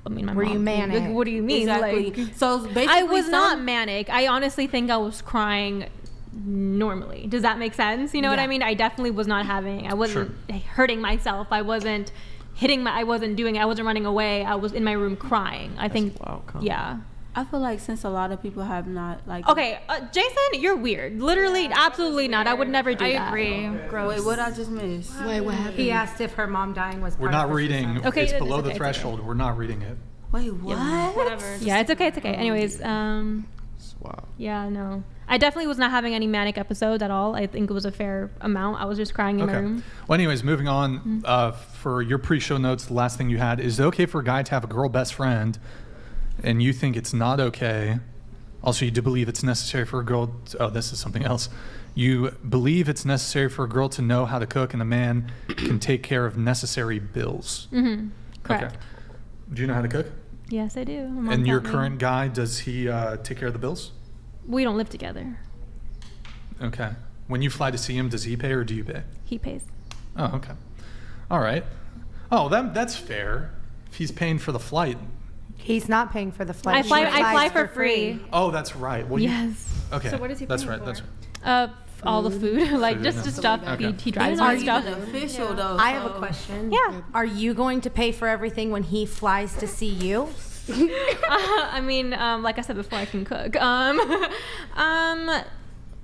Were you manic? Like, what do you mean? Exactly. Like, so basically, I was not manic. I honestly think I was crying normally. Does that make sense? You know what I mean? I definitely was not having. I wasn't hurting myself. I wasn't I wasn't running away. I was in my room crying. I think. Yeah. I feel like since a lot of people have not like. Okay, Jason, you're weird. Literally, absolutely not. I would never do that. I agree. Gross. Wait, what I just missed? Wait, what happened? He asked if her mom dying was. We're not reading. Okay, it's below the threshold. We're not reading it. Wait, what? Yeah, whatever. Yeah, it's okay. It's okay. Anyways, yeah, no. I definitely was not having any manic episodes at all. I think it was a fair amount. I was just crying in my room. Well, anyways, moving on. For your pre-show notes, the last thing you had, is it okay for a guy to have a girl best friend, and you think it's not okay? Also, you do believe it's necessary for a girl this is something else. You believe it's necessary for a girl to know how to cook, and a man can take care of necessary bills. Correct. Okay. Do you know how to cook? Yes, I do. And your current guy, does he take care of the bills? We don't live together. Okay. When you fly to see him, does he pay or do you pay? He pays. Oh, okay. All right. Oh, that's fair. If he's paying for the flight. He's not paying for the flight. I fly for free. Oh, that's right. Well, yes. Okay. So what is he That's paying right. for? That's right. All the food, like just the stuff he drives and stuff. Official though. I have a question. Yeah. Are you going to pay for everything when he flies to see you? I mean, like I said before, I can cook.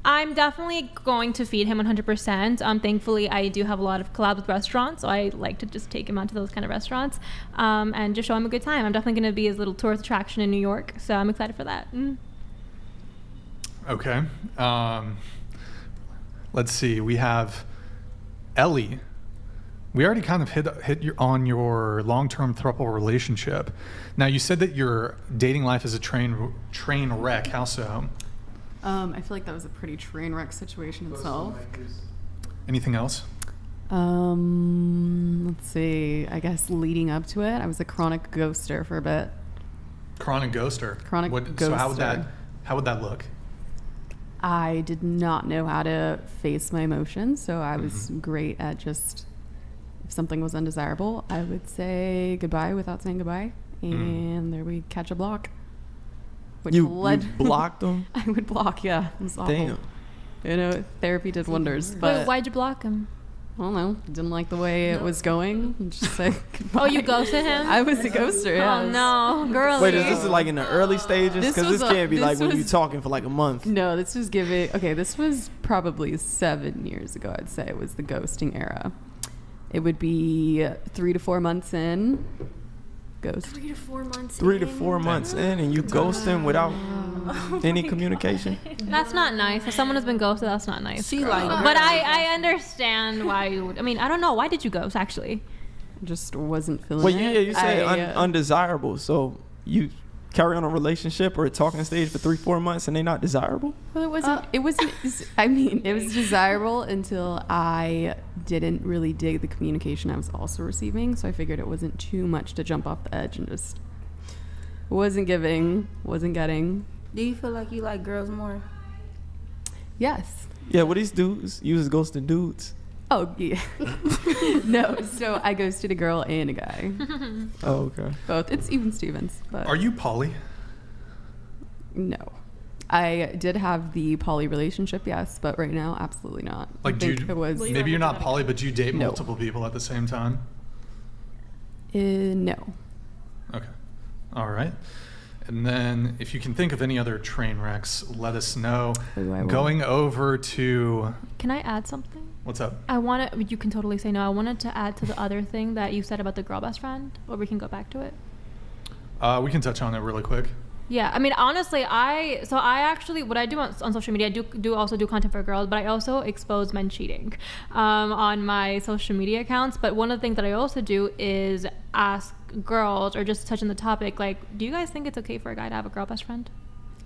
I'm definitely going to feed him 100%. Thankfully, I do have a lot of collabs with restaurants, so I like to just take him out to those kind of restaurants and just show him a good time. I'm definitely going to be his little tourist attraction in New York, so I'm excited for that. Okay. Let's see. We have Ellie. We already kind of hit on your long-term throuple relationship. Now, you said that your dating life is a train wreck. How so? I feel like that was a pretty train wreck situation itself. Anything else? Let's see. I guess leading up to it, I was a chronic ghoster for a bit. Chronic ghoster. Ghoster. So how would that look? I did not know how to face my emotions, so I was great at just, if something was undesirable, I would say goodbye without saying goodbye, and there we catch a block. Which you blocked them? I would block, yeah. It was awful. Damn. You know, therapy did wonders. But wait, why'd you block him? I don't know. Didn't like the way it was going. Just say goodbye. Oh, you ghosted him? I was a ghoster, yeah. Oh, no. Girly. Wait, is this like in the early stages? Because this can't be like when you're talking for like a month. No, this was this was probably 7 years ago, I'd say. It was the ghosting era. It would be 3 to 4 months in. Ghost. 3 to 4 months 3 to 4 months in, and you ghost him without any communication. That's not nice. If someone has been ghosted, that's not nice. She like, but I understand why you would. I mean, I don't know. Why did you ghost? Actually, just wasn't feeling well, it. Yeah, you said undesirable. So you carry on a relationship or a talking stage for 3-4 months, and they're not desirable. Well, it wasn't. It wasn't. I mean, it was desirable until I didn't really dig the communication I was also receiving. So I figured it wasn't too much to jump off the edge and just wasn't giving, wasn't getting. Do you feel like you like girls more? Yes. Yeah, well, these dudes use ghosting dudes. Oh, yeah. No, so I ghosted a girl and a guy. Oh, okay. Both. It's even Stevens. But Are you poly? No. I did have the poly relationship, yes, but right now, absolutely not. Like, maybe you're not poly, but do you date No. multiple people at the same time? No. Okay. All right. And then if you can think of any other train wrecks, let us know. Going over to... Can I add something? What's up? You can totally say no. I wanted to add to the other thing that you said about the girl best friend, or we can go back to it. We can touch on it really quick. Yeah, I mean, honestly, I actually, what I do on social media, I do also do content for girls, but I also expose men cheating on my social media accounts. But one of the things that I also do is ask girls, or just touch on the topic, like, do you guys think it's okay for a guy to have a girl best friend?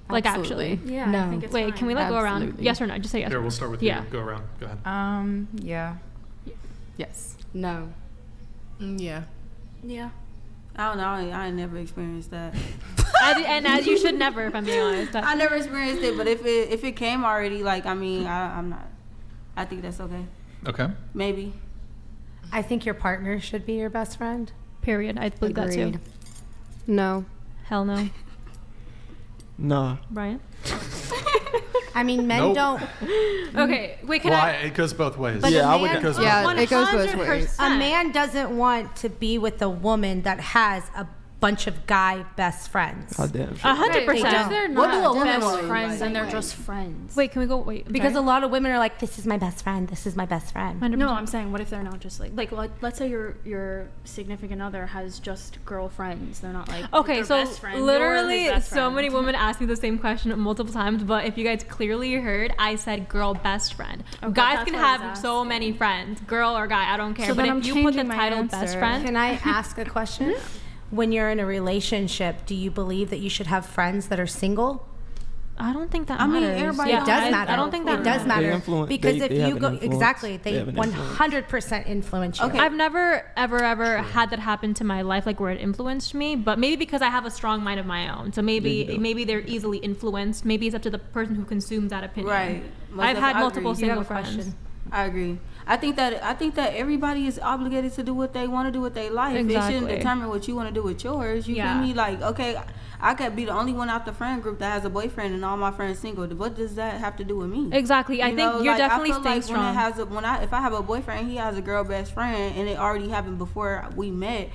Like, Absolutely. actually. Yeah, No. I think it's Wait, fine. can we go around? Absolutely. Yes or no? Just say yes. Here, we'll start with Yeah. you. Go around. Go ahead. Yeah. Yes. No. Yeah. Yeah. I don't know. I ain't never experienced that. As you should never, if I'm being honest. I never experienced it, but if it came already, like, I mean, I'm not. I think that's okay. Okay. Maybe. I think your partner should be your best friend. Period. I believe that too. Agreed. No. Hell no. Nah. Brian? I mean, men Nope. don't. Okay, wait, can Well, it goes both ways. But Yeah, a I would. man- It goes Yeah, both ways. it goes both ways. A man doesn't want to be with a woman that has a bunch of guy best friends. God damn. 100%. They're What do a not woman best want? friends and they're just friends. Wait, can we go? Wait, Because a lot of women are like, this is my best friend. This is my best friend. 100%. No, I'm saying, what if they're not just like let's say your significant other has just girlfriends. They're not like Okay, their so best friend, you're literally his best so friend. many women ask me the same question multiple times, but if you guys clearly heard, I said girl best friend. Okay, Guys that's can what I was have so asking. many friends, girl or guy, I don't care. So but then if I'm you put the changing my title best answer. friend, Can I ask a question? When you're in a relationship, do you believe that you should have friends that are single? I don't think that I mean, matters. everybody It does matter. I don't think that it does matters. They matter influence- because they if have you an go influence. exactly, They they have an 100% influence you. Okay. I've never ever had that happen to my life, like where it influenced me, but maybe because I have a strong mind of my own, so maybe they're easily influenced. Maybe it's up to the person who consumes that opinion. Right. I've had I multiple agree. single You have a friends. question? I agree. I think that everybody is obligated to do what they want to do with their life. It shouldn't determine what you want to do with yours. You feel me? Like, okay, I could be the only one out the friend group that has a boyfriend and all my friends single. What does that have to do with me? Exactly. I think you're definitely staying strong. If I have a boyfriend, he has a girl best friend, and it already happened before we met.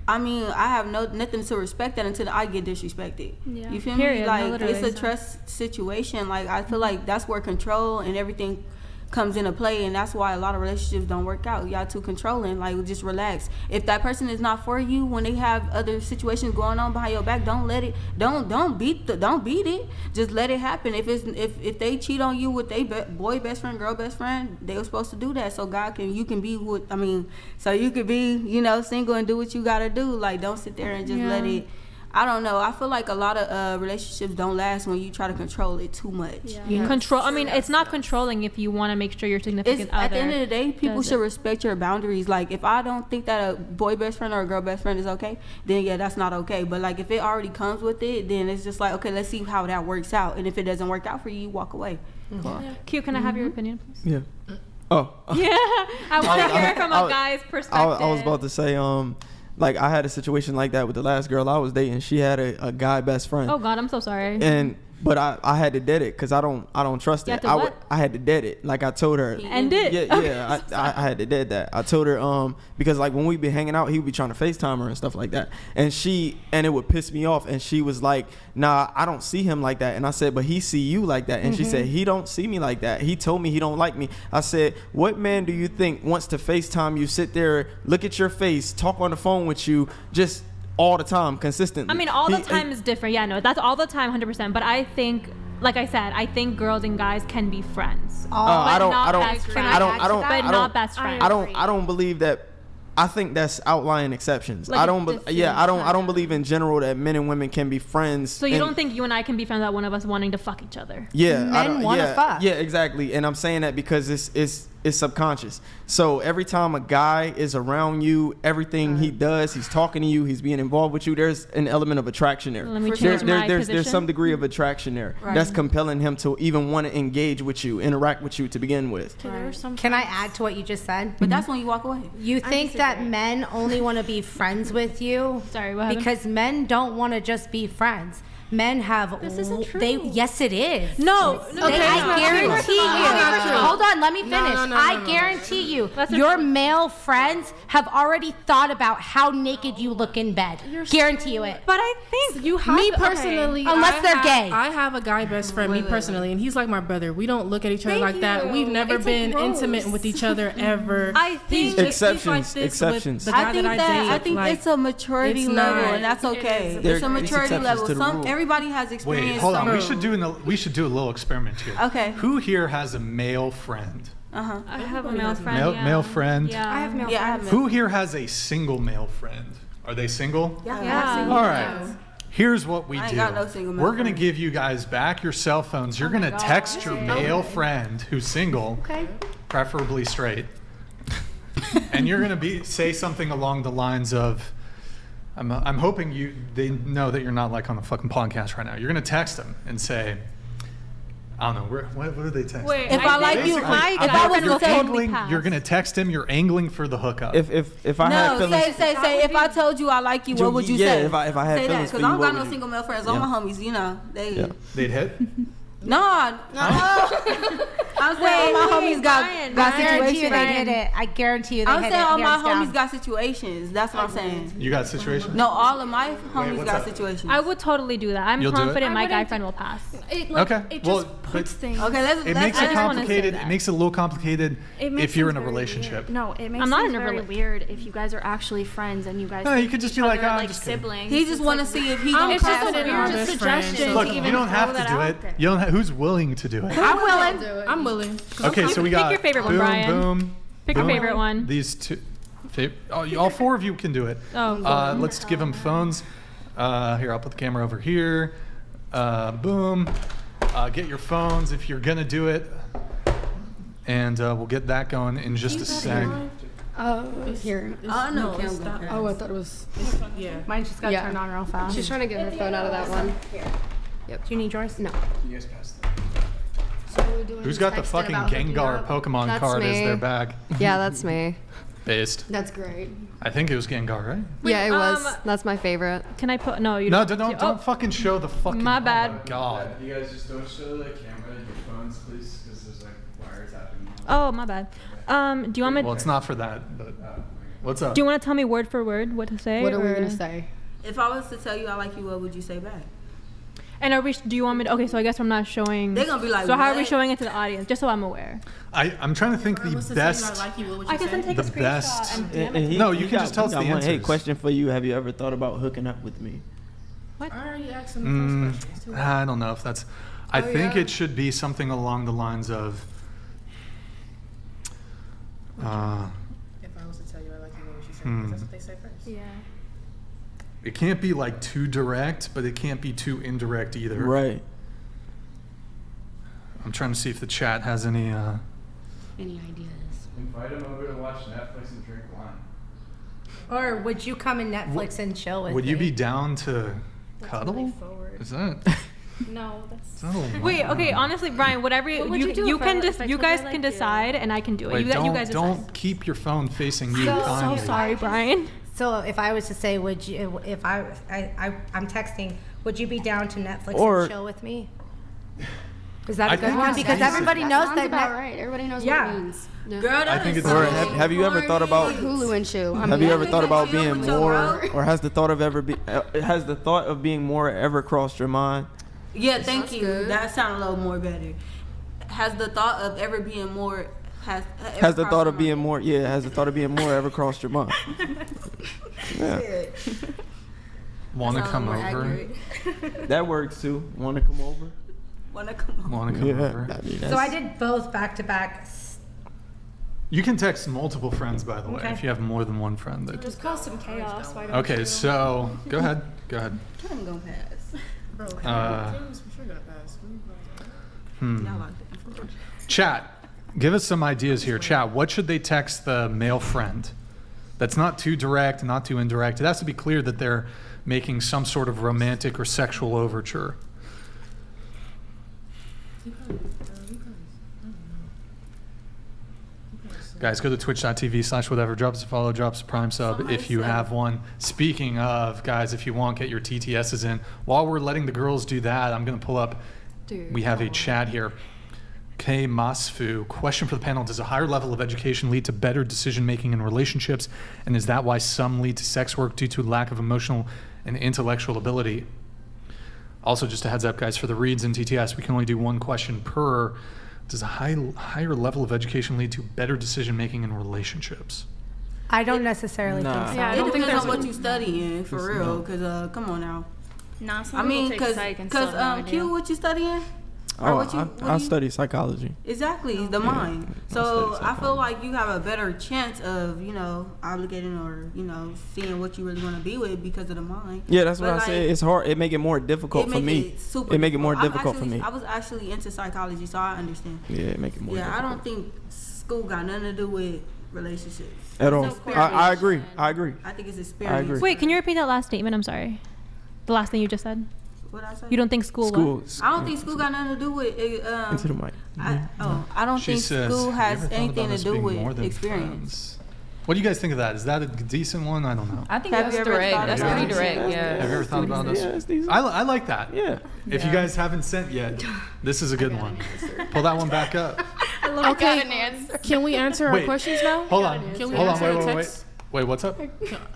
I mean, I have nothing to respect that until I get disrespected. Yeah. You feel me? Like, it's a trust situation. Like, I feel like that's where control and everything comes into play, and that's why a lot of relationships don't work out. Y'all too controlling. Like, just relax. If that person is not for you, when they have other situations going on behind your back, don't beat it. Just let it happen. If they cheat on you with they boy best friend, girl best friend, they were supposed to do that so you can be single and do what you gotta do. Like, don't sit there and just let it. I don't know. I feel like a lot of relationships don't last when you try to control it too much. Yeah. Control. I mean, it's not controlling if you want to make sure your significant other. At the end of the day, people should respect your boundaries. Like, if I don't think that a boy best friend or a girl best friend is okay, then yeah, that's not okay. But like, if it already comes with it, then it's just like, okay, let's see how that works out. And if it doesn't work out for you, you walk away. Yeah. Q, can I have your opinion, please? Yeah. Oh. Yeah. I want to hear it from a guy's perspective. I was about to say, like, I had a situation like that with the last girl I was dating. She had a guy best friend. Oh God, I'm so sorry. But I had to dead it because I don't trust it. I had to dead it. Like, I told her. End it. Yeah. I had to dead that. I told her because like when we be hanging out, he would be trying to FaceTime her and stuff like that. And it would piss me off. And she was like, nah, I don't see him like that. And I said, but he see you like that. And she said, he don't see me like that. He told me he don't like me. I said, what man do you think wants to FaceTime you, sit there, look at your face, talk on the phone with you, just all the time, consistently? I mean, all the time is different. Yeah, no, that's all the time, 100%. But I think, like I said, I think girls and guys can be friends. I don't believe that. I think that's outlying exceptions. Like, I don't believe in general that men and women can be friends. So you don't think you and I can be friends without one of us wanting to fuck each other? Yeah, men want to fuck. Yeah, exactly. And I'm saying that because it's subconscious. So every time a guy is around you, everything he does, he's talking to you, he's being involved with you, there's an element of attraction there. Let me change my position. There's some degree of attraction there that's compelling him to even want to engage with you, interact with you to begin with. Can I add to what you just said? But that's when you walk away. You think that men only want to be friends with you? Sorry, what happened? Because men don't want to just be friends. Men have. This isn't true. Yes, it is. No. I guarantee you. Hold on, let me finish. I guarantee you, your male friends have already thought about how naked you look in bed. Guarantee you it. But I think you have me personally. Unless they're gay. I have a guy best friend, me personally, and he's like my brother. We don't look at each other like that. We've never been intimate with each other ever. I think exceptions. I think it's a maturity level, and that's okay. It's a maturity level. Everybody has experience. Wait, hold on. We should do a little experiment here. Okay. Who here has a male friend? I have a male friend. Male friend. Yeah. I have male friends. Who here has a single male friend? Are they single? Yeah. All right. Here's what we do. Got no single male We're going to friends. give you guys back your cell phones. You're going to text your male friend who's single, preferably straight, and you're going to say something along the lines of, I'm hoping they know that you're not like on the fucking podcast right now. You're going to text them and say, I don't know, what do they text? Wait, if I like you, if I was to say, you're going to text him, you're angling for the hookup. If I had feelings, say if I told you I like you, what would you say? If I had feelings for you, because I don't got no single male friends. All my homies, they'd hit. No. I'm saying all my homies got situations. They hit it. I guarantee you they hit it. I'm saying all my homies got situations. That's what I'm saying. You got situations? No, all of my homies got situations. I would totally do that. I'm confident my guy friend will pass. It just puts things. Okay, it makes it complicated. It makes it a little complicated if you're in a relationship. No, it makes it very weird if you guys are actually friends and you guys. No, you could just be like, like siblings. He just want to see if he gonna pass it. It's just a weird suggestion. Look, you don't have to do it. You don't. Who's willing to do it? I'm willing. Okay, so we got pick your favorite one, Brian. Boom. Pick your favorite one. These two. All four of you can do it. Oh. Let's give them phones. Here, I'll put the camera over here. Boom. Get your phones if you're gonna do it, and we'll get that going in just a sec. Here. No. Oh, I thought it was. Yeah. Mine just got turned on real fast. She's trying to get her phone out of that one. Yep. Do you need yours? No. You guys pass that. Who's got the fucking Gengar Pokemon card as their bag? Yeah, that's me. Based. That's great. I think it was Gengar, right? Yeah, it was. That's my favorite. Can I put? No, you No, don't. don't fucking show the fucking. My bad. Oh my God. You guys just don't show the camera your phones, please, because there's like wires happening. Oh, my bad. Do you want me? Well, it's not for that. But what's up? Do you want to tell me word for word what to say? What are we gonna say? If I was to tell you I like you, what would you say back? And are we? Do you want me to? Okay, so I guess I'm not showing. They're gonna be like, So how are we what? showing it to the audience? Just so I'm aware. I'm trying to think the best. I guess then take the a screenshot best. and DM it. No, you can just tell us the answers. Hey, question for you. Have you ever thought about hooking up with me? What? I already asked him the first question. I don't know if that's. I think it should be something along the lines of. If I was to tell you I like you, what would you say? 'Cause that's what they say first. Yeah. It can't be like too direct, but it can't be too indirect either. Right. I'm trying to see if the chat has any. Any ideas? Invite them over to watch Netflix and drink wine. Or would you come and Netflix and chill with Would me? you be down to cuddle? Really forward. Is that? No, that's. Is that a little Wait, long? okay. Honestly, Brian, whatever What would you you do you if I can like- just if I you told you I guys can liked you? decide, and I can do it. Wait, you guys decide. don't keep your phone facing you. So kindly. Sorry, Brian. So if I was to say, would you? If I'm texting, would you be down to Netflix Or- and chill with me? Is that I a good think one? it's Because decent. everybody That knows sounds that. about right. Everybody knows what it means. Girl, that I think is it's Or so have you ever thought about? Hulu and Chew. I Have mean, you ever thought about you being with your more, bro? or has the thought of being more ever crossed your mind? Yeah, thank you. That sounded a little more better. Has the thought of ever being more Has the thought of being more? Yeah, has the thought of being more ever crossed your mind? Yeah, Want to come over? that works too. Want to come over? Wanna come on? Want to come over? I mean, So I did both back to back. You can text multiple friends, by the way, Okay. if you have more than one friend. That Just cause some chaos. Why don't okay, you? so go ahead. Go ahead. I'm gonna pass. Bro, Kim's for sure gonna pass. Y'all like that. Chat, give us some ideas here. Chat, what should they text the male friend? That's not too direct, not too indirect. It has to be clear that they're making some sort of romantic or sexual overture. Guys, go to twitch.tv/whatever. Drop us a follow, drop us a prime sub if you have one. Speaking of, guys, if you want, get your TTSs in. While we're letting the girls do that, I'm going to pull up. We have a chat here. K. Masfu, question for the panel. Does a higher level of education lead to better decision making in relationships? And is that why some lead to sex work due to lack of emotional and intellectual ability? Also, just a heads up, guys, for the reads in TTS, we can only do one question per. Does a higher level of education lead to better decision making in relationships? I don't necessarily think so. Yeah, I It don't think depends on there's what you studying, for Just real. no. Cause come on now. Nah, some I mean, people take psych and still have no idea. Q, what you studying? Or Oh, what you, what I do you- study psychology. Exactly, the mind. I So study I feel like you have a better chance of, obligating or, seeing what you really want to be with because of the mind. Yeah, that's what But, I like, said. It's hard. It make it more difficult it for make me. It super It make it more I'm difficult for actually- me. I was actually into psychology, so I understand. Yeah, it make it more Yeah, difficult. I don't think school got nothing to do with relationships. At all. It's I agree. experience. I agree. I think it's experience. I agree. Wait, can you repeat that last statement? I'm sorry. The last thing you just said. What I say? You don't think school? What? I don't think school got nothing to do with. Into the mic. I don't She think says, school "Have you has ever thought anything about to us do being more with than experience. friends?" What do you guys think of that? Is that a decent one? I don't know. I think Have that's you ever direct. thought That's about pretty it? direct. Yeah. Have you ever thought about Yeah, this? it's decent. I like that. Yeah. If you guys haven't sent yet, this is a good one. Pull that one back up. Okay, can we answer our Wait, questions now? Hold on. Can we Hold on. answer the Wait. text? Wait, what's up?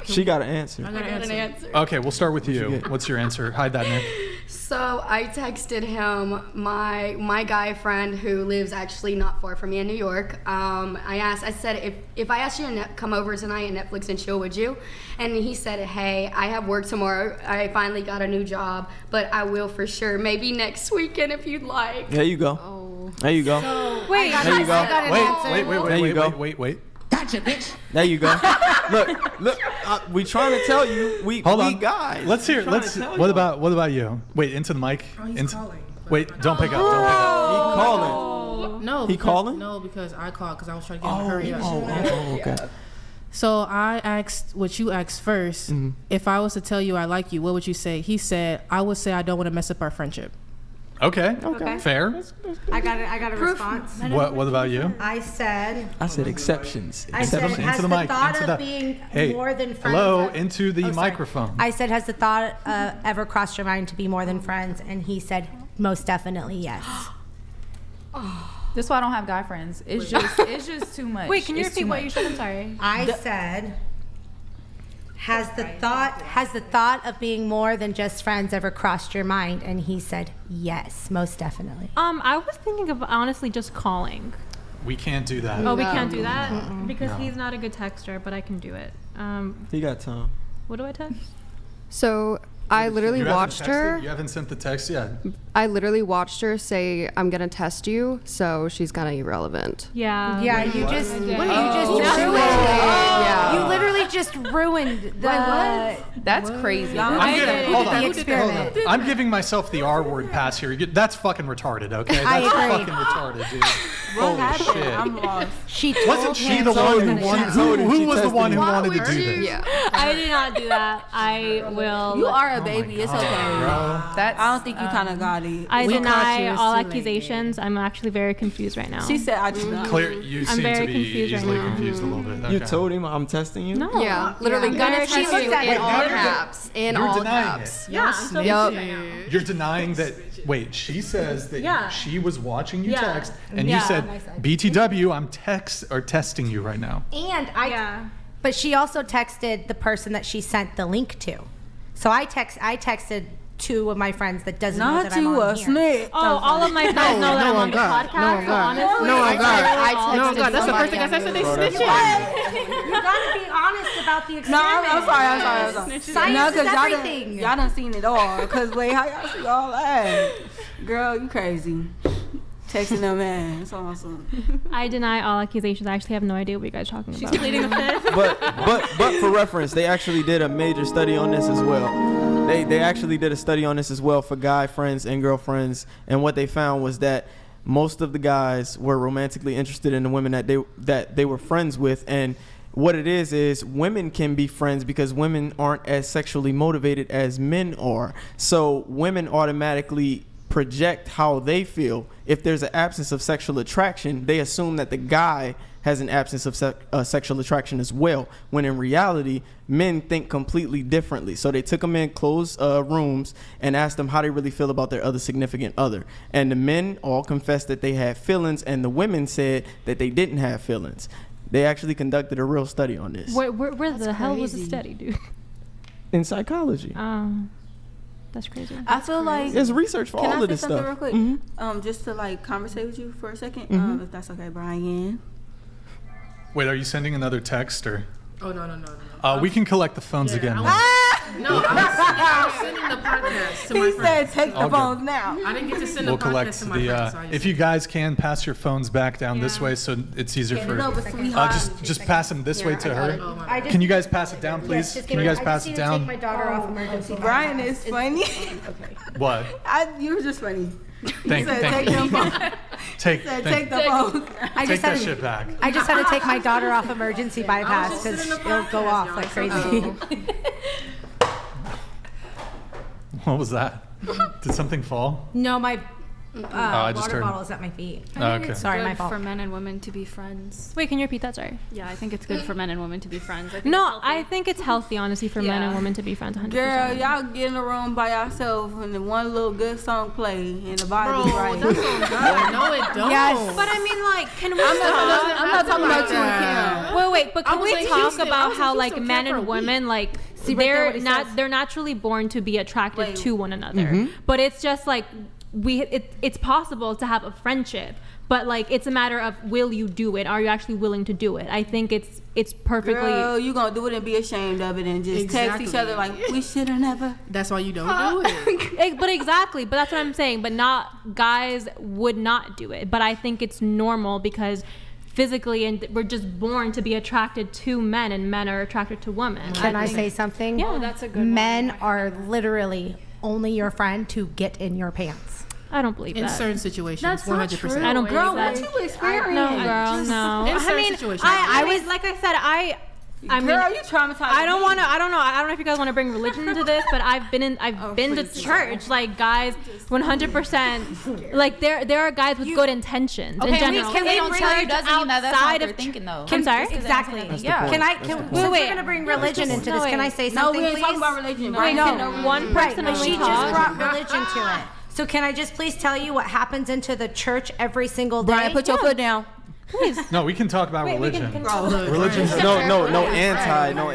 She got an answer. I got an answer. Okay, we'll start with you. What's your answer? Hide that, Nick. So I texted him my guy friend who lives actually not far from me in New York. I said, if I asked you to come over tonight and Netflix and chill, would you? And he said, hey, I have work tomorrow. I finally got a new job, but I will for sure. Maybe next weekend if you'd like. There you go. Oh. There you go. Wait. There you go. Wait. Gotcha, bitch. There you go. Look. We trying to tell you. Hold on. We guys. Let's hear. What about you? Wait, into the mic. Oh, he's calling. Wait, don't pick up. Don't pick up. He calling. No. He calling? No, because I called because I was trying to get him to hurry up. Oh, okay. So I asked what you asked first. If I was to tell you I like you, what would you say? He said, I would say I don't want to mess up our friendship. Okay. Fair. I got a response. What about you? I said exceptions. I said, Into has the the mic. thought Into of the- being Hey, more than friends. hello, into the microphone. I said, has the thought ever crossed your mind to be more than friends? And he said, most definitely yes. That's why I don't have guy friends. It's just too much. Wait, can you It's repeat too what much. you said? I'm sorry. I said, has the thought of being more than just friends ever crossed your mind? And he said, yes, most definitely. I was thinking of honestly just calling. We can't do that. Oh, we can't do that because No. he's not a good texter, but I can do it. He got time. What do I text? So I literally You haven't watched her. texted? You haven't sent the text yet. I literally watched her say, "I'm gonna test you," so she's kind of irrelevant. Yeah. Yeah, Wait, you what? just What? ruined. Yeah. You literally just ruined the. That's crazy. Hold on. The experiment. I'm giving myself the R word pass here. That's fucking retarded, okay? I That's agree. fucking retarded, dude. What Holy happened? shit. I'm lost. She told Wasn't she him the she one was who gonna wanted? test Who She was the tested one who him. wanted to do this? Yeah. I did not do that. I will. You are a baby. It's okay. Bro. That's, I don't think you kind of got it. I We caught deny you, it's all too late. accusations. I'm actually very confused right now. She said, I do not. Clear, you I'm seem very to be confused right easily now. confused a little bit. You Okay. told him I'm testing you? No. Yeah, literally Yeah. gonna Very test you confused. in all Wait, caps. In you're all denying caps. Yeah. I'm so Yup. confused right now. You're denying that. Wait, she says that Yeah. she was watching you Yeah. text, and Yeah. you said, "BTW, I'm testing you right now." And but she also texted the person that she sent the link to. So I texted two of my friends that doesn't know Not that I'm to on a here. snitch. Oh, all of my friends know that I'm on the God. podcast. No, I'm so not. honestly, No, I'm not. No, God, that's the first thing I said. So they snitching. You gotta be honest about the No, experiment. I'm sorry. Science No, is y'all everything. y'all done seen it all. Cause wait, how y'all see all that? Girl, you crazy. Texting them, man. It's awesome. I deny all accusations. I actually have no idea what you guys are talking about. pleading the fifth. But for reference, they actually did a major study on this as well. They actually did a study on this as well for guy friends and girlfriends, and what they found was that most of the guys were romantically interested in the women that they were friends with. And what it is women can be friends because women aren't as sexually motivated as men are. So women automatically project how they feel. If there's an absence of sexual attraction, they assume that the guy has an absence of sexual attraction as well, when in reality, men think completely differently. So they took them in closed rooms and asked them how they really feel about their other significant other. And the men all confessed that they had feelings, and the women said that they didn't have feelings. They actually conducted a real study on this. Where the hell was the study, dude? In psychology. That's crazy. I feel like There's research for all of this Can I say stuff. something real quick? Just to like conversate with you for a second, if that's okay, Brian. Wait, are you sending another text or? Oh, no. We can collect the phones again. No, I was sending the podcast to my He friends. said, "Take the All good. phones now." I didn't get to send We'll the collect podcast to my the. friends. So I just If you guys can pass your phones back down this way, so it's easier for. No, but sweetheart. Just pass them this way to her. I just- Can you guys pass it down, please? Just Can you kidding. guys I pass just it need to take down? my daughter off emergency. Brian is funny. What? You were just funny. Thank Take you. them phones. Take Take the phones. take that shit back. I just had to take my daughter off emergency bypass because it'll go off like crazy. What was that? Did something fall? No, my I just water heard- bottle is at my feet. Oh, okay. Sorry, good my fault. for men and women to be friends. Wait, can you repeat that? Sorry. Yeah, I think it's good for men and women to be friends. I think No, it's healthy. I think it's healthy, honestly, for men and women to be friends. 100%. Girl, y'all get in the room by yourself and then one little good song play and the vibe is right. that's on God. No, it don't. Yes. But I mean, like, can we I'm talk? not talking about you and Kim. Wait, but can was we like, talk Houston- I about was in how like Houston men for a and week. women like See, right there what he says. they're naturally born to be attracted Wait. to one another, but it's just like it's possible to have a friendship, but like it's a matter of will you do it? Are you actually willing to do it? I think it's perfectly. Girl, you gonna do it and be ashamed of it and just text each other like we should have never. That's why you don't do it. But exactly, but that's what I'm saying. But not guys would not do it. But I think it's normal because physically and we're just born to be attracted to men, and men are attracted to women. Can I think- say something? Yeah. That's a good Men one. are literally only your friend to get in your pants. I don't believe In that. certain situations, That's not 100%. true. I don't Girl, believe what that. you experience? No, girl, no. In I certain mean, situations. I was like I said, Girl, you traumatized. I don't want to. I don't know if you guys want to bring religion into this, but I've been to church. Like guys, 100%. Like there are guys with good intentions in general. Can we don't tell you doesn't mean that that's how they're thinking though. I'm sorry. Exactly. Yeah. Since we're gonna bring religion into this, can I say something, please? No, we ain't talking about religion. Wait, no. One person. She just brought religion to it. So can I just please tell you what happens into the church every single day? Brian, put your foot down. Please. No, we can talk about religion. Religion. No anti. No,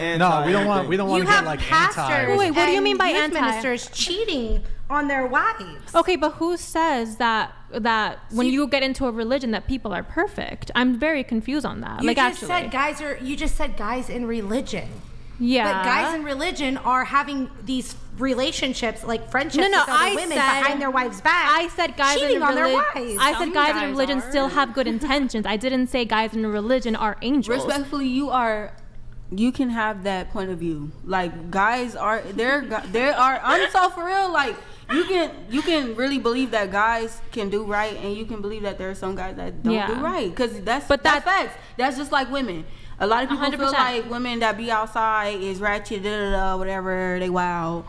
we don't want to get like anti. Wait, what do you mean by youth anti? ministers cheating on their wives. Okay, but who says that when you get into a religion that people are perfect? I'm very confused on that. You just said guys in religion. Yeah. But guys in religion are having these relationships, like friendships with other women behind their wives' back. I said guys cheating in on their religion. wives. I said guys in religion still have good intentions. I didn't say guys in religion are angels. Respectfully, you can have that point of view. Like guys are I'm so for real. Like you can really believe that guys can do right, and you can believe that there are some guys that don't do right. Because that's facts. That's just like women. A lot of people 100%. feel like women that be outside is ratchet, whatever, they wild.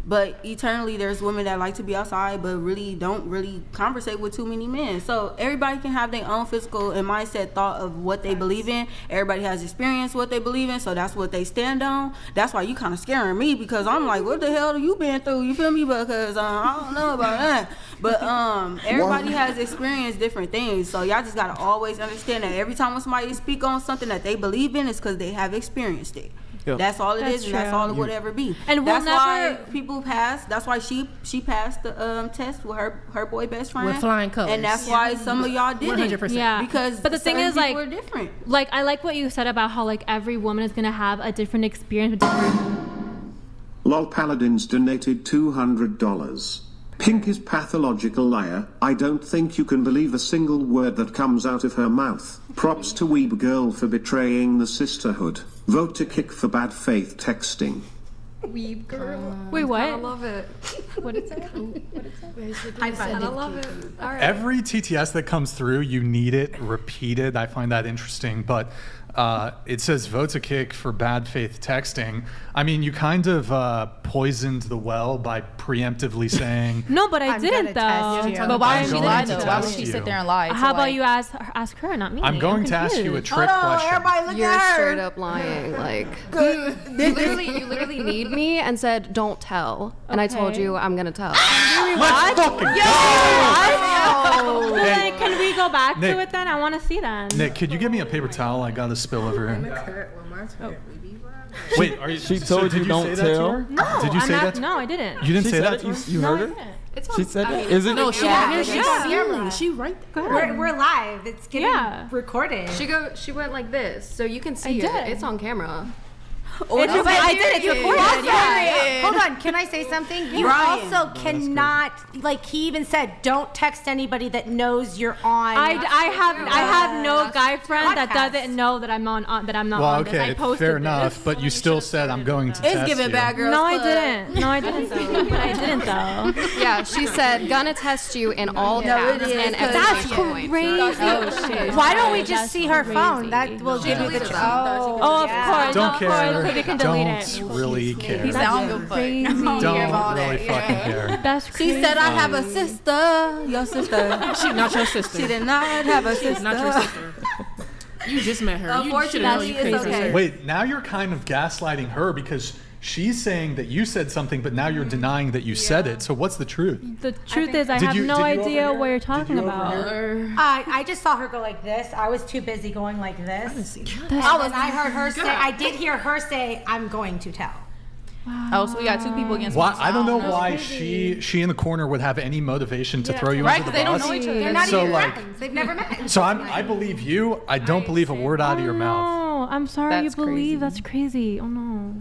But eternally, there's women that like to be outside, but really don't really conversate with too many men. So everybody can have their own physical and mindset thought of what they believe in. Everybody has experienced what they believe in, so that's what they stand on. That's why you kind of scaring me, because I'm like, what the hell have you been through? You feel me? Because I don't know about that. But everybody has experienced different things, so y'all just gotta always understand that every time when somebody speak on something that they believe in, it's because they have experienced it. Yep. That's all it is, and that's all it would ever be. And that's why people pass. That's why she passed the test with her boy best friend with flying colors, and that's why some of y'all didn't. 100%. Yeah, because but the thing is, like, we're different. Like I like what you said about how like every woman is gonna have a different experience with different. Lol Paladins donated $200. Pink is pathological liar. I don't think you can believe a single word that comes out of her mouth. Props to Weeb Girl for betraying the sisterhood. Vote to kick for bad faith texting. Weeb Girl. Wait, what? I love it. What is it? I love it. All right. Every TTS that comes through, you need it repeated. I find that interesting, but it says vote to kick for bad faith texting. I mean, you kind of poisoned the well by preemptively saying no, but I didn't though. But why would she lie though? Why would she sit there and lie? How about you ask her, not me? I'm going to ask you a trick question. Everybody look You're at her. straight up lying. Like you literally need me and said don't tell, and I told you I'm gonna tell. Let's fucking go. Hey, can we go back Nick, to it then? I want to see that. Nick, could you give me a paper towel? I got a spill over here. Wait, are you? She told you don't tell. No, did you say that? No, I didn't. You didn't She say said that? it? You heard her? It's on, She said I that? mean, Is it? No, she camera. She right there. We're live. It's getting recorded. She went like this, so you can see it. It's on camera. I did. It's recorded. Yeah. Hold on. Can I say something? You also cannot, like he even said, don't text anybody that knows you're on. I have no guy friend that doesn't know that I'm on that I'm not on this. I posted fair enough, but you still said I'm going to It's test giving you. bad girls. No, I didn't. No, I didn't though. But I didn't though. Yeah, she said gonna test you in all caps and That's exclamation crazy. points. Oh shit. Why don't we just see her phone? That will give you the. Oh, of course. Don't Of care. course, because we can delete Don't it. really care. He said, I don't give a Crazy. fuck. Don't really fucking care. That's crazy. She said, I have a sister. Your sister. She not your sister. She did not have a sister. Not your sister. You just met her. You should know you Unfortunately, it's crazy. okay. Wait, now you're kind of gaslighting her because she's saying that you said something, but now you're denying that you said it. So what's the truth? The truth is, I Did have you- no did you idea overhear? what you're talking Did you about. overhear? I just saw her go like this. I was too busy going like this. And then I heard her say, I did hear her say, I'm going to tell. Oh, so we got two people against Why? me. I don't know why she in the corner would have any motivation to throw you Right, under the because they don't bus. know each other. They're not So, even like- friends. They've never met. So I believe you. I don't believe a word out of your mouth. Oh, I'm sorry That's you believe. crazy. That's crazy. Oh no.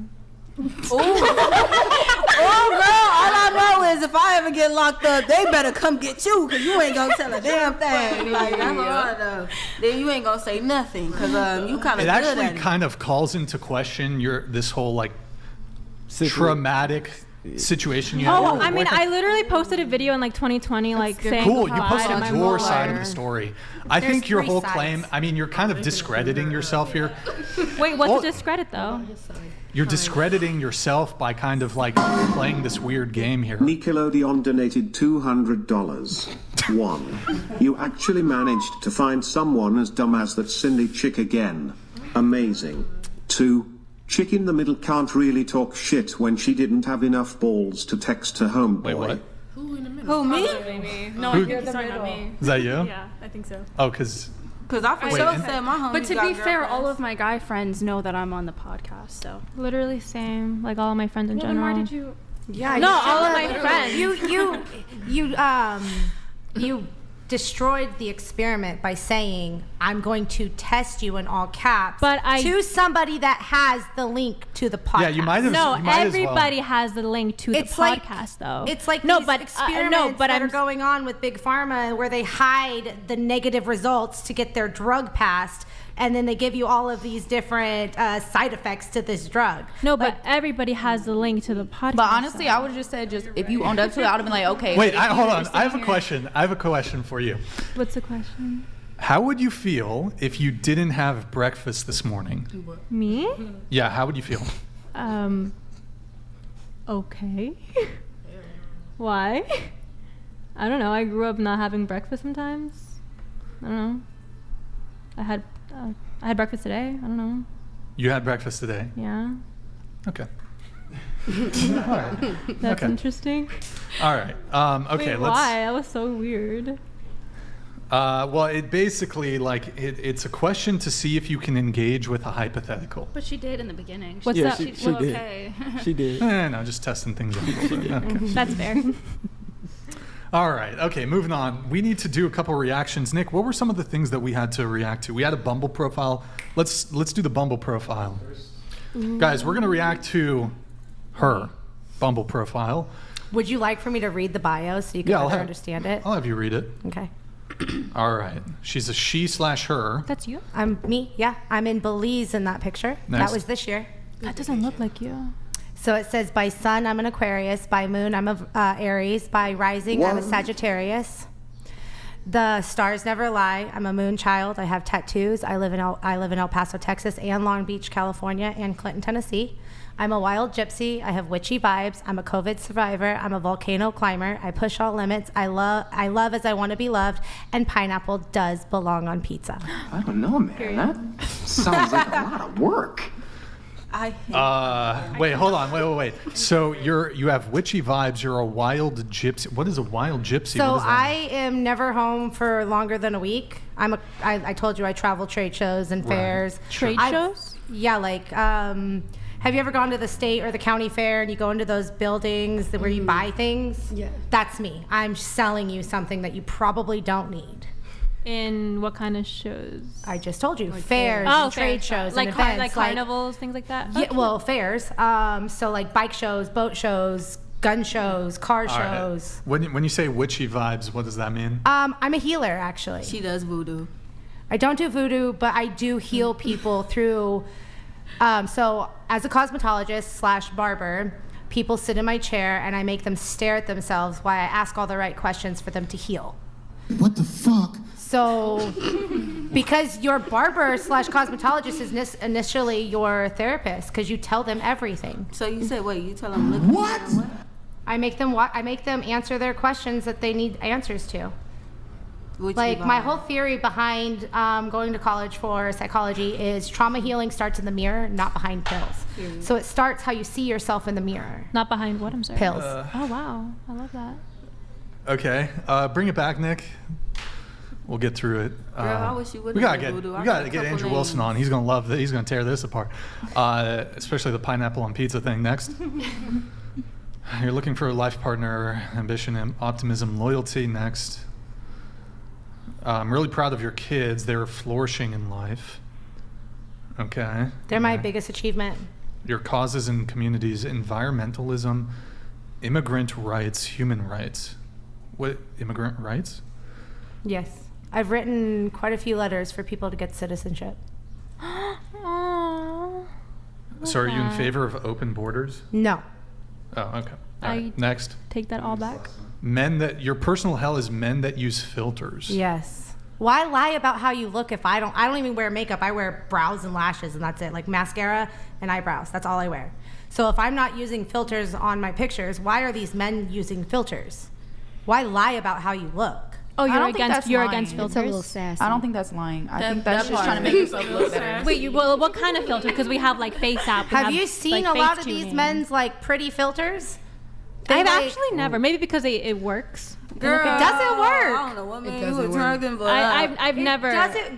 Oh, girl, all I know is if I ever get locked up, they better come get you, because you ain't going to tell a damn thing. Like, that's all I know. Then you ain't going to say nothing, because you kind of It good actually at it. kind of calls into question this whole like traumatic situation you had? Oh, I mean, I literally posted a video in like 2020, like saying cool. You hi posted to my your mother. side of the story. I There's think your 3 whole sides. claim. I mean, you're kind of discrediting yourself here. Wait, what's the discredit though? You're discrediting yourself by kind of like playing this weird game here. Nickelodeon donated $200. 1. You actually managed to find someone as dumb as that Cindy chick again. Amazing. 2. Chick in the middle can't really talk shit when she didn't have enough balls to text her homeboy. Wait, what? Who in the middle? Who, me? Maybe. No, Who- I think he's talking about me. Is that you? Yeah, I think so. Oh, because. Because I for sure said my homies But to got be fair, girlfriends. all of my guy friends know that I'm on the podcast, so. Literally same, like all of my friends in Well, then general. why did you? Yeah. No, you all of should've- my friends. You destroyed the experiment by saying I'm going to test you in all caps. But to somebody that has the link to the podcast. Yeah, you might have. No, you might as well. everybody has the link to It's the like- podcast, though. It's like no, these but experiments but that I'm are going on with Big Pharma where they hide the negative results to get their drug passed, and then they give you all of these different side effects to this drug. No, but everybody has the link to the podcast. But honestly, I would have just said, if you owned up to it, I would have been like, okay. Wait, if you hold were on. I have a sitting here- question. I have a question for you. What's the question? How would you feel if you didn't have breakfast this morning? Me? Yeah, how would you feel? Okay. Why? I don't know. I grew up not having breakfast sometimes. I don't know. I had breakfast today. I don't know. You had breakfast today? Yeah. Okay. All right. That's Okay. interesting. All right. Okay, Wait, let's. why? That was so weird. Well, it basically it's a question to see if you can engage with a hypothetical. But she did in the beginning. What's Yeah, that? she well, did. okay. She did. No, just testing things out. a little bit. Okay. That's fair. All right. Okay, moving on. We need to do a couple reactions. Nick, what were some of the things that we had to react to? We had a Bumble profile. Let's do the Bumble profile. Guys, we're going to react to her Bumble profile. Would you like for me to read the bio so you can better understand it? I'll have you read it. Okay. All right. She's a she/her. That's you? I'm me, yeah. I'm in Belize in that picture. Nice. That was this year. That doesn't look like you. So it says, by sun, I'm an Aquarius. By moon, I'm a Aries. By rising, I'm a Sagittarius. The stars never lie. I'm a moon child. I have tattoos. I live in El Paso, Texas, and Long Beach, California, and Clinton, Tennessee. I'm a wild gypsy. I have witchy vibes. I'm a COVID survivor. I'm a volcano climber. I push all limits. I love as I want to be loved. And pineapple does belong on pizza. I don't know, man. That sounds like a lot of work. Wait, hold on. Wait. So you have witchy vibes. You're a wild gypsy. What is a wild gypsy? So What does that I am never home for longer than a week. I told you I travel trade shows and Right. fairs. Trade shows? Yeah, like have you ever gone to the state or the county fair and you go into those buildings where you buy things? Yeah. That's me. I'm selling you something that you probably don't need. In what kind of shows? I just told you, fairs Oh, and trade fairs. shows Like and car- events. like carnivals, things like that? Yeah, Okay. well, fairs. So like bike shows, boat shows, gun shows, car All right. shows. When you say witchy vibes, what does that mean? I'm a healer, actually. She does voodoo. I don't do voodoo, but I do heal people through. So as a cosmetologist / barber, people sit in my chair and I make them stare at themselves while I ask all the right questions for them to heal. What the fuck? So, because your barber / cosmetologist is initially your therapist, because you tell them everything. So you said, wait, you tell them, look. What? I make them answer their questions that they need answers to. Which Like you my buy. whole theory behind going to college for psychology is trauma healing starts in the mirror, not behind pills. So it starts how you see yourself in the mirror. Not behind what? I'm sorry. Pills. Oh, wow. I love that. Okay, bring it back, Nick. We'll get through it. Girl, I wish you would've We gotta done voodoo. I we got gotta a get couple Andrew names. Wilson on. He's gonna love that. He's gonna tear this apart, especially the pineapple on pizza thing. Next, you're looking for a life partner, ambition, optimism, loyalty. Next, I'm really proud of your kids. They're flourishing in life. Okay. They're my biggest achievement. Your causes and communities: environmentalism, immigrant rights, human rights. What immigrant rights? Yes. I've written quite a few letters for people to get citizenship. So are you in favor of open borders? No. Oh, okay. All right. Next. Take that all back. Your personal hell is men that use filters. Yes. Why lie about how you look if I don't even wear makeup. I wear brows and lashes and that's it. Like mascara and eyebrows. That's all I wear. So if I'm not using filters on my pictures, why are these men using filters? Why lie about how you look? Oh, you're against filters? It's a little sassy. I don't think that's lying. I think that's just trying to make yourself look better. Wait, what kind of filter? Because we have like face app. Have you seen a lot of these men's like pretty filters? I've actually never. Maybe because it works. Girl, it doesn't work. I don't know what made you a target, but I've never.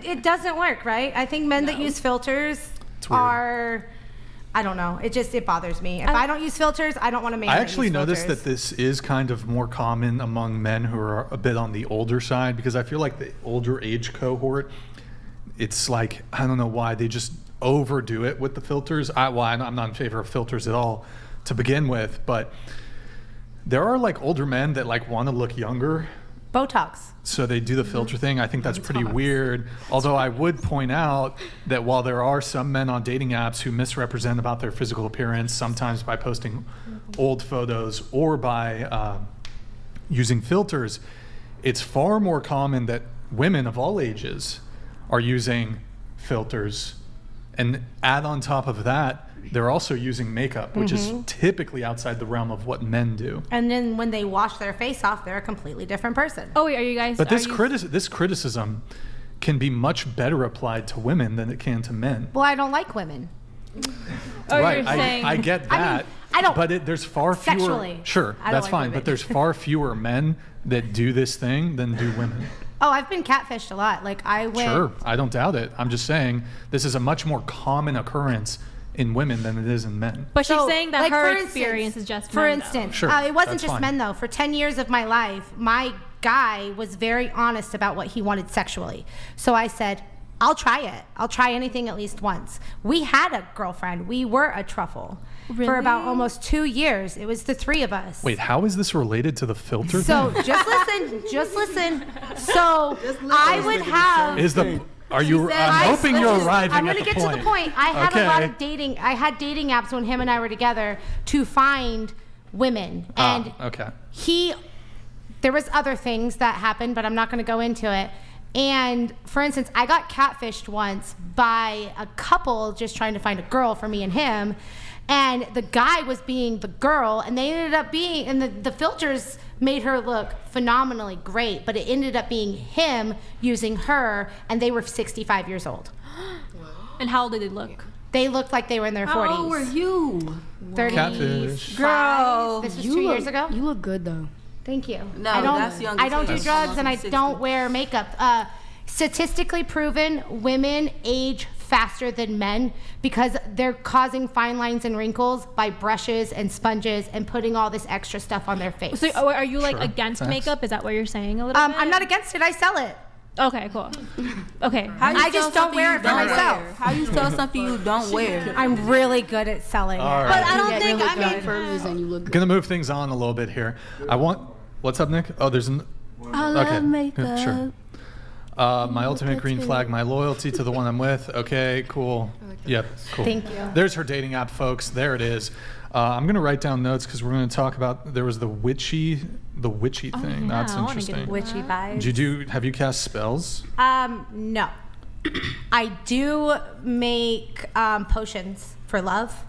It doesn't work, right? I think men that use filters are. I don't know. It bothers me. If I don't use filters, I don't want to make. I actually noticed that this is kind of more common among men who are a bit on the older side, because I feel like the older age cohort, it's like, I don't know why they just overdo it with the filters. I'm not in favor of filters at all to begin with, but there are like older men that like want to look younger. Botox. So they do the filter thing. I think that's pretty weird. Although I would point out that while there are some men on dating apps who misrepresent about their physical appearance, sometimes by posting old photos or by using filters, it's far more common that women of all ages are using filters. And add on top of that, they're also using makeup, which is typically outside the realm of what men do. And then when they wash their face off, they're a completely different person. Oh, wait, are you guys? But this criticism can be much better applied to women than it can to men. Well, I don't like women. Right, you're saying, I get that. I don't. But there's far fewer. Sexually. Sure, that's like fine. women. But there's far fewer men that do this thing than do women. Oh, I've been catfished a lot. Like I went. Sure, I don't doubt it. I'm just saying this is a much more common occurrence in women than it is in men. But she's saying that like, her for experience is just for men, instance, Sure, it wasn't that's just fine. men though. For 10 years of my life, my guy was very honest about what he wanted sexually. So I said, I'll try it. I'll try anything at least once. We had a girlfriend. We were a truffle for about almost 2 years. It was the three of us. Wait, how is this related to the filter So thing? just listen. So I would have. I'm hoping you're arriving I'm at gonna the get point. to the point. I had a lot of dating. I had dating apps when him and I were together to find women, and there was other things that happened, but I'm not going to go into it. And for instance, I got catfished once by a couple just trying to find a girl for me and him, and the guy was being the girl, and they ended up being, and the filters made her look phenomenally great, but it ended up being him using her, and they were 65 years old. And how old did they look? They looked like they were in their 40s. How old were you? 30. Catfish. Girl. This was 2 years ago. You look good though. Thank you. No, that's young. I don't do drugs and I don't wear makeup. Statistically proven, women age faster than men because they're causing fine lines and wrinkles by brushes and sponges and putting all this extra stuff on their face. So are you like against makeup? Is that what you're saying a little bit? I'm not against it. I sell it. Okay, cool. Okay. I just don't wear it for myself. How you sell something you don't wear? I'm really good at selling it. All right. But I don't think, For a reason, you look good. Gonna move things on a little bit here. What's up, Nick? Oh, there's an. I love makeup. Sure. My ultimate green flag, my loyalty to the one I'm with. Okay, cool. Yep, cool. Thank you. There's her dating app, folks. There it is. I'm gonna write down notes because we're gonna talk about. There was the witchy thing. Yeah, That's I wanna get interesting. Witchy vibes. Have you cast spells? No. I do make potions for love,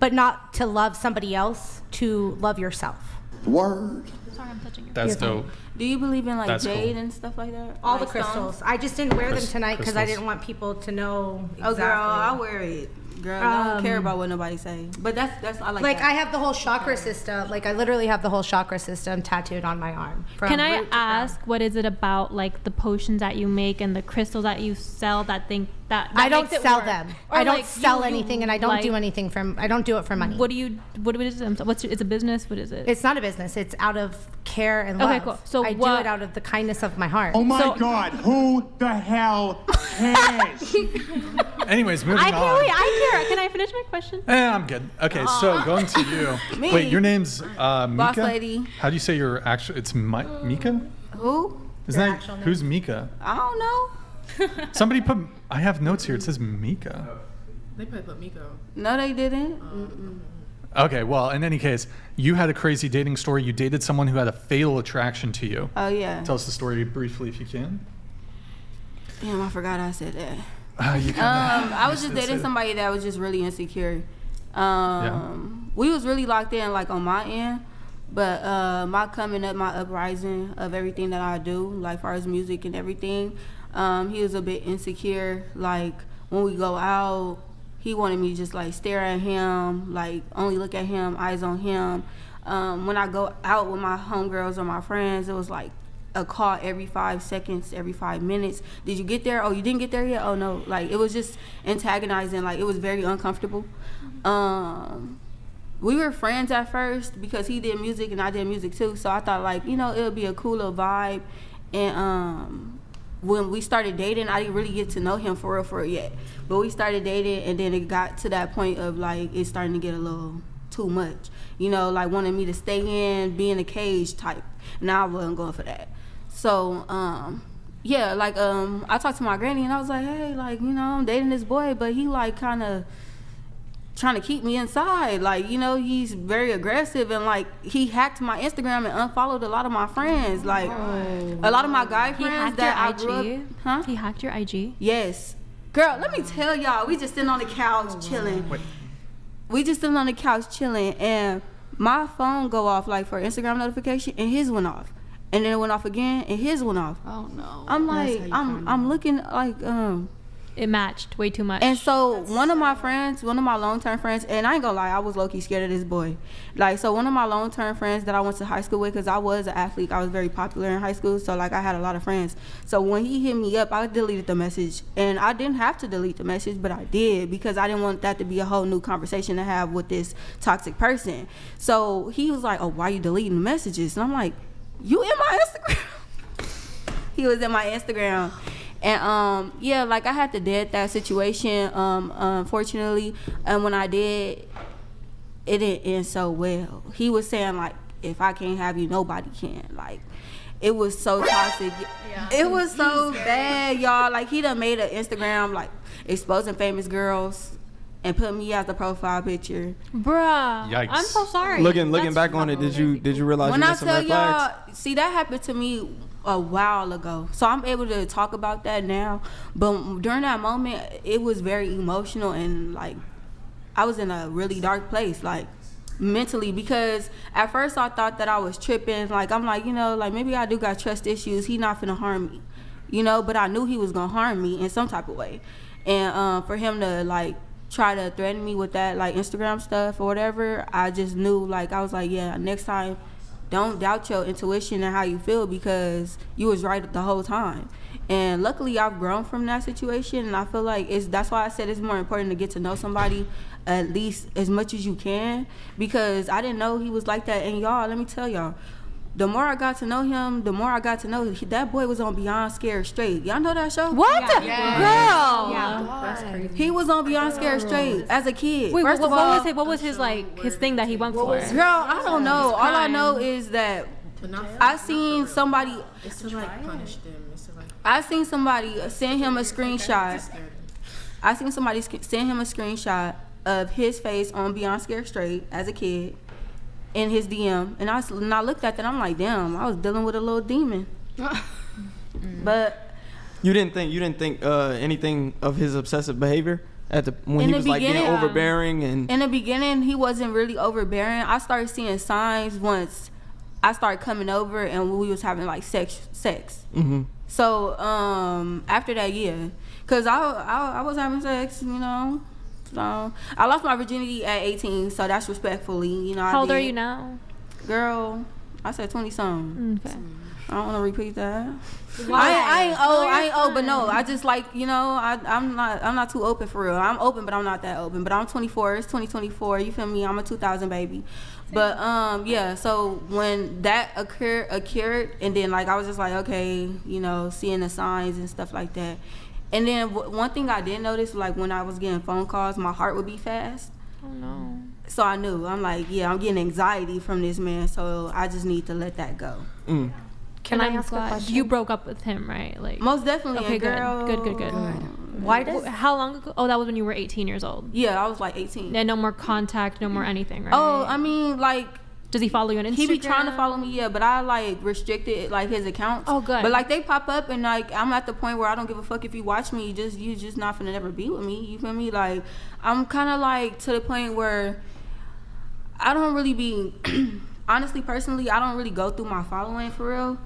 but not to love somebody else, to love yourself. Word. Sorry, I'm touching your That's dope. Do you believe in like That's jade cool. and stuff like that? All Like the crystals. I just didn't wear them tonight because I crystals. didn't want people to know exactly. Oh, girl, I wear it. Girl, I don't care about what nobody say. But that's I like Like that. I have the whole chakra system. Like I literally have the whole chakra system tattooed on my arm. Can I ask, what is it about like the potions that you make and the crystals that you sell that I don't makes it sell work? them. Or I don't like, sell you anything, and I don't like- do anything I don't do it for money. What is it? It's a business? What is it? It's not a business. It's out of care and love. Okay, cool. So I do what- it out of the kindness of my heart. Oh my God, who the hell cares? Anyways, moving I on. care. Wait, I care. Can I finish my question? I'm good. Okay, so going to you. Me. Wait, your name's Mika? Boss lady. How do you say your actual? It's Mika. Who? Isn't that who's Mika? I don't know. Somebody put. I have notes here. It says Mika. They probably put Miko. No, they didn't. Okay, well, in any case, you had a crazy dating story. You dated someone who had a fatal attraction to you. Oh, yeah. Tell us the story briefly if you can. Damn, I forgot I said that. I was just dating somebody that was just really insecure. We was really locked in, like, on my end. But my coming up, my uprising of everything that I do, like, far as music and everything, he was a bit insecure. Like, when we go out, he wanted me to just, like, stare at him, like, only look at him, eyes on him. When I go out with my homegirls or my friends, it was, like, a call every 5 seconds, every 5 minutes. Did you get there? Oh, you didn't get there yet? Oh, no. Like, it was just antagonizing. Like, it was very uncomfortable. We were friends at first because he did music and I did music too. So I thought, like, you know, it would be a cool little vibe. And when we started dating, I didn't really get to know him for real yet. But we started dating, and then it got to that point of, like, it's starting to get a little too much. You know, like, wanting me to stay in, be in a cage type. And I wasn't going for that. So, yeah, like, I talked to my granny, and I was like, hey, like, you know, I'm dating this boy, but he, like, kind of trying to keep me inside. Like, you know, he's very aggressive, and, like, he hacked my Instagram and unfollowed a lot of my friends. Like, a lot of my guy friends that I grew up. Huh? He hacked your IG? Yes. Girl, let me tell y'all, we just sitting on the couch chilling. We just sitting on the couch chilling, and my phone go off, like, for Instagram notification, and his went off. And then it went off again, and his went off. Oh, no. I'm like, I'm looking like, it matched way too much. And so one of my long-term friends, and I ain't gonna lie, I was low-key scared of this boy. Like, so one of my long-term friends that I went to high school with, because I was an athlete, I was very popular in high school, so, like, I had a lot of friends. So when he hit me up, I deleted the message. And I didn't have to delete the message, but I did, because I didn't want that to be a whole new conversation to have with this toxic person. So he was like, oh, why are you deleting the messages? And I'm like, you in my Instagram? He was in my Instagram. And yeah, like, I had to dead that situation, unfortunately. And when I did, it didn't end so well. He was saying, like, if I can't have you, nobody can. Like, it was so toxic. Yeah. It was so bad, y'all. Like, he done made an Instagram, like, exposing famous girls and put me as the profile picture. Bruh. Yikes. I'm so sorry. Looking back on it, did you realize when you I missed some tell red flags? y'all, see, that happened to me a while ago, so I'm able to talk about that now. But during that moment, it was very emotional, and, like, I was in a really dark place, like, mentally, because at first I thought that I was tripping. Like, I'm like, you know, like, maybe I do got trust issues. He not finna harm me, you know. But I knew he was gonna harm me in some type of way, and for him to, like, try to threaten me with that, like, Instagram stuff or whatever, I just knew, like, I was like, yeah, next time, don't doubt your intuition and how you feel, because you was right the whole time. And luckily, I've grown from that situation, and I feel like that's why I said it's more important to get to know somebody at least as much as you can, because I didn't know he was like that. And y'all, let me tell y'all, the more I got to know him, the more I got to know that boy was on Beyond Scared Straight. Y'all know that show? What? Yeah. Girl. Yeah. That's crazy. He was on Beyond Scared Straight as a kid. Wait, First what of all, was his like his thing that he went for? Girl, I don't know. All I know is that I seen somebody. It's to, like, punish them. It's to, like, I seen somebody send him a screenshot. I seen somebody send him a screenshot of his face on Beyond Scared Straight as a kid in his DM, and I looked at that, I'm like, damn, I was dealing with a little demon. But you didn't think anything of his obsessive behavior when he was, like, being overbearing? And in the beginning, he wasn't really overbearing. I started seeing signs once I started coming over and we was having, like, sex. Mm-hmm. So after that, yeah, cause I was having sex, you know. So I lost my virginity at 18, so that's respectfully, you know. How old are you now? Girl, I said 20-something. Okay. I don't want to repeat that. Why? I ain't old, but no, I just, like, you know, I'm not too open for real. I'm open, but I'm not that open. But I'm 24. It's 2024. You feel me? I'm a 2000 baby. But yeah. So when that occurred, and then, like, I was just like, okay, you know, seeing the signs and stuff like that. And then one thing I did notice, like, when I was getting phone calls, my heart would be fast. Oh no. So I knew. I'm like, yeah, I'm getting anxiety from this man. So I just need to let that go. Can I ask a question? You broke up with him, right? Like, most definitely. Okay, girl. Good. Why does? How long ago? Oh, that was when you were 18 years old. Yeah, I was like 18. Yeah, no more contact, no more anything, right? Oh, I mean, like, does he follow you on Instagram? He be trying to follow me, yeah, but I like restricted like his accounts. Oh, good. But like they pop up and like I'm at the point where I don't give a fuck if you watch me. You just not finna never be with me. You feel me? Like I'm kind of like to the point where I don't really be honestly, personally, I don't really go through my following for real.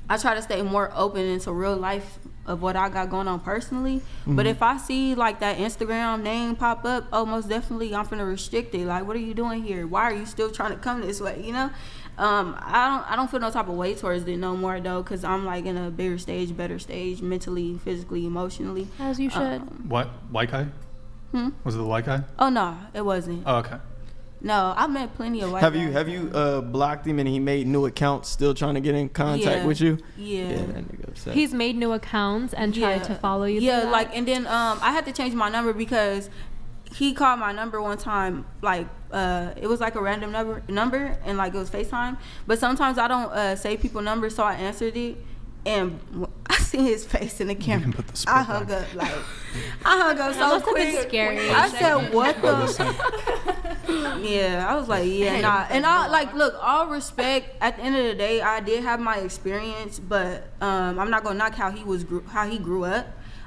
I try to stay more open into real life of what I got going on personally. Mm-hmm. But if I see like that Instagram name pop up, oh, most definitely I'm finna restrict it. Like, what are you doing here? Why are you still trying to come this way? You know, I don't feel no type of way towards it no more though, because I'm like in a bigger stage, better stage, mentally, physically, emotionally. As you should. What white guy? Was it the white guy? Oh no, it wasn't. Oh, okay. No, I've met plenty of white guys. Have you blocked him and he made new accounts still trying to get in contact with you? Yeah. That nigga upset. He's made new accounts and tried to follow you. Yeah, like, and then I had to change my number because he called my number one time, like it was like a random number and like it was FaceTime. But sometimes I don't save people numbers, so I answered it. And I seen his face in the camera. I hung up so quick. Scary. I said, "What the?" Yeah, I was like, "Yeah, nah." And I like, look, all respect. At the end of the day, I did have my experience, but I'm not gonna knock how he grew up.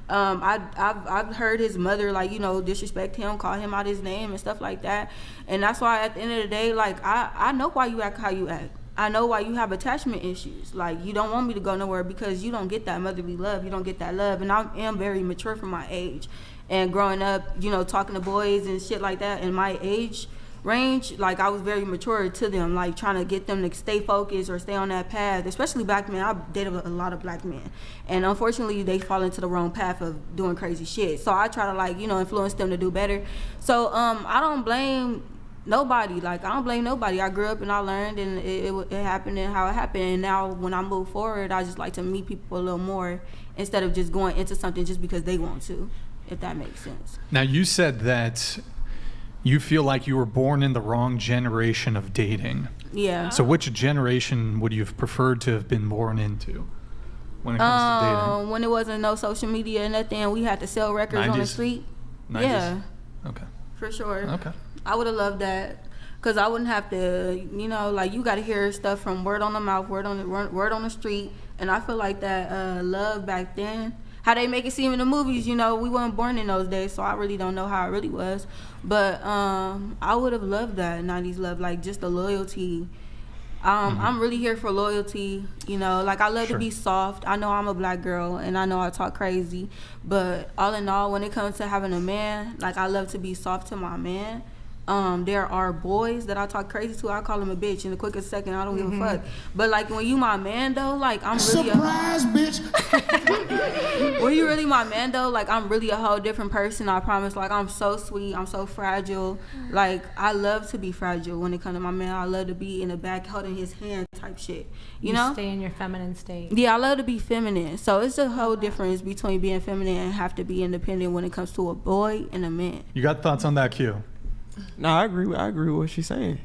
I've heard his mother like disrespect him, call him out his name and stuff like that. And that's why at the end of the day, like I know why you act how you act. I know why you have attachment issues. Like, you don't want me to go nowhere because you don't get that motherly love. You don't get that love. And I am very mature for my age. And growing up, talking to boys and shit like that in my age range, like, I was very mature to them, like, trying to get them to stay focused or stay on that path, especially black men. I dated a lot of black men. And unfortunately, they fall into the wrong path of doing crazy shit. So I try to, like, influence them to do better. So I don't blame nobody. Like, I don't blame nobody. I grew up and I learned, and it happened and how it happened. And now when I move forward, I just like to meet people a little more instead of just going into something just because they want to, if that makes sense. Now, you said that you feel like you were born in the wrong generation of dating. Yeah. So which generation would you have preferred to have been born into when it comes to dating? When it wasn't no social media and nothing, we had to sell records 90s? on the street. 90s? Yeah. Okay. For sure. Okay. I would have loved that, because I wouldn't have to, like, you got to hear stuff from word on the mouth, word on the street. And I feel like that love back then, how they make it seem in the movies, we weren't born in those days, so I really don't know how it really was. But I would have loved that 90s love, like just the loyalty. I'm really here for loyalty, like, I love to be soft. I know I'm a black girl and I know I talk crazy, but all in all, when it comes to having a man, like, I love to be soft to my man. There are boys that I talk crazy to. I call him a bitch in the quickest second. I don't give a fuck. But like, when you my man though, like, I'm really surprise, bitch. When you really my man though, like, I'm really a whole different person. I promise. Like, I'm so sweet. I'm so fragile. Like, I love to be fragile when it comes to my man. I love to be in the back holding his hand type shit. You know? Stay in your feminine state. Yeah, I love to be feminine. So it's a whole difference between being feminine and have to be independent when it comes to a boy and a man. You got thoughts on that, Q? No, I agree with what she's saying.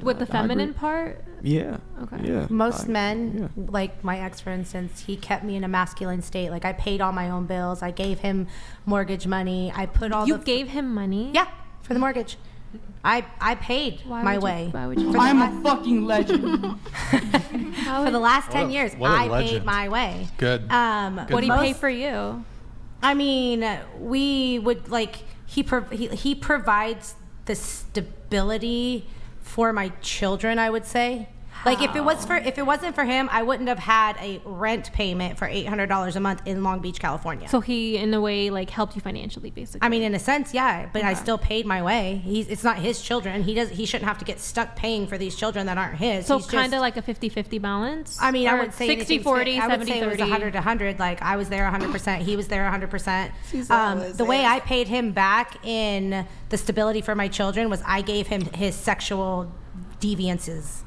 With the feminine part? Yeah. Okay. Yeah. Most men, like my ex, for instance, he kept me in a masculine state. Like, I paid all my own bills. I gave him mortgage money. I put all You gave him money? Yeah, for the mortgage. I paid my way. Why would you? I'm a fucking legend. For the last 10 years, I paid my way. Good. What do you pay for you? I mean, we would, like, he provides the stability for my children, I would say. Like, if it wasn't for him, I wouldn't have had a rent payment for $800 a month in Long Beach, California. So he, in a way, like, helped you financially, basically. I mean, in a sense, yeah, but I still paid my way. It's not his children. He shouldn't have to get stuck paying for these children that aren't his. So kind of like a 50-50 balance? I mean, I would say 60-40, 70-30. I would say it was 100-100. Like, I was there 100%. He was there 100%. The way I paid him back in the stability for my children was I gave him his sexual deviances.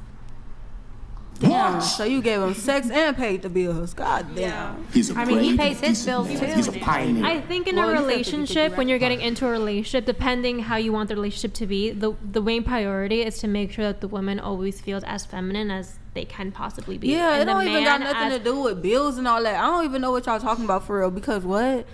Damn, so you gave him sex and paid the bills. God damn. He pays his bills too. He's a pioneer. I think in a relationship, when you're getting into a relationship, depending how you want the relationship to be, the main priority is to make sure that the woman always feels as feminine as they can possibly be. Yeah, and it don't even got nothing to do with bills and all that. I don't even know what y'all talking about for real, because what?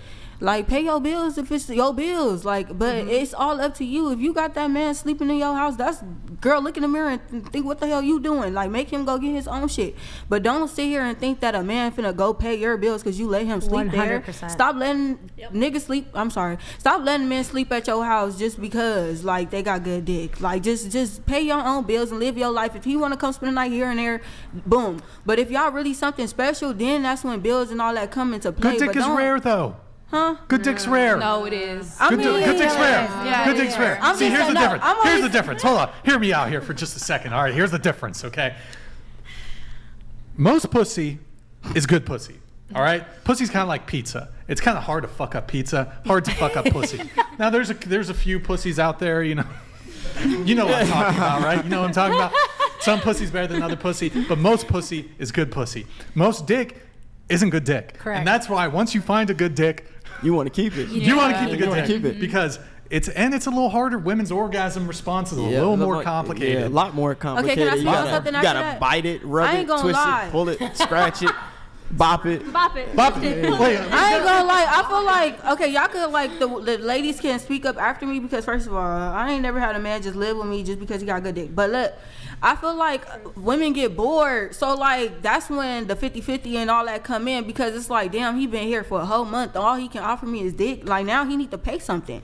Like, pay your bills if it's your bills. Like, but it's all up to you. If you got that man sleeping in your house, that's, girl, look in the mirror and think, what the hell you doing? Like, make him go get his own shit. But don't sit here and think that a man finna go pay your bills because you let him sleep 100%. there. Stop letting niggas sleep. I'm sorry. Stop letting men sleep at your house just because, like, they got good dick. Like, just pay your own bills and live your life. If he want to come spend the night here and there, boom. But if y'all really something special, then that's when bills and all that come into play. Good dick is rare, though. Huh? Good dick's rare. No, it is. Good dick's rare. Yeah, Good dick's rare. I'm See, just here's the saying, difference. no, Here's the difference. Hold on. Hear me out here for just a second. All right, here's the difference, okay? Most pussy is good pussy. All right? Pussy's kind of like pizza. It's kind of hard to fuck up pizza, hard to fuck up pussy. Now, there's a few pussies out there, you know. You know what I'm talking about, right? You know what I'm talking about? Some pussy's better than other pussy, but most pussy is good pussy. Most dick isn't good dick. Correct. And that's why once you find a good dick, you want to keep it. You want to keep the You good wanna dick. keep it. Because it's a little harder. Women's orgasm response is a little more complicated. Yeah, a lot more complicated. Okay, can I you speak on gotta, something you after gotta that? bite it, rub I it, ain't gonna twist lie. it, pull it, scratch it, bop it. Bop it. Bop it. Wait, I ain't gonna lie. I feel like, okay, y'all could, like, the ladies can speak up after me, because first of all, I ain't never had a man just live with me just because he got good dick. But look, I feel like women get bored. So, like, that's when the 50-50 and all that come in, because it's like, damn, he been here for a whole month. All he can offer me is dick. Like, now he need to pay something.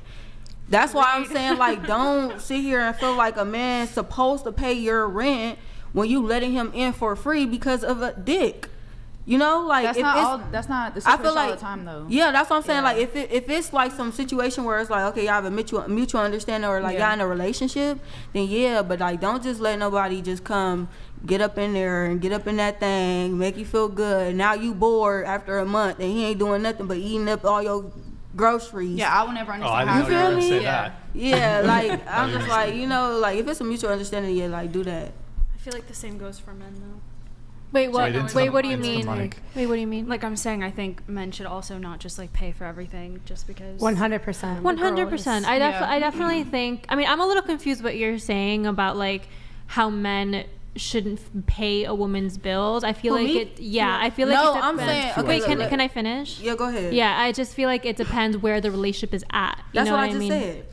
That's why I'm saying, like, don't sit here and feel like a man's supposed to pay your rent when you letting him in for free because of a dick. You know, like, That's if not it's, all. That's not the I situation feel like all the time, though. Yeah, that's what I'm saying. Yeah. Like, if it's like some situation where it's like, okay, y'all have a mutual understanding, or like y'all in a relationship, then yeah. But like, don't just let nobody just come get up in there and get up in that thing, make you feel good. Now you bored after a month and he ain't doing nothing but eating up all your groceries. Yeah, I will never understand. I You didn't know you were feel gonna me? say that. Yeah, like, I'm just like, you know, like, if it's a mutual understanding, yeah, like, do that. I feel like the same goes for men, though. Wait, what? Wait, What do you mean? Wait, what do you mean? Like, I'm saying, I think men should also not just like pay for everything just because. 100%. 100%. I definitely think. I mean, I'm a little confused what you're saying about like how men shouldn't pay a woman's bills. I feel Who, like me? it. Yeah, I feel like. No, it I'm depends. saying. Okay, Wait, look, can I finish? Yeah, go ahead. Yeah, I just feel like it depends where the relationship is at. You That's know what I I just mean? said.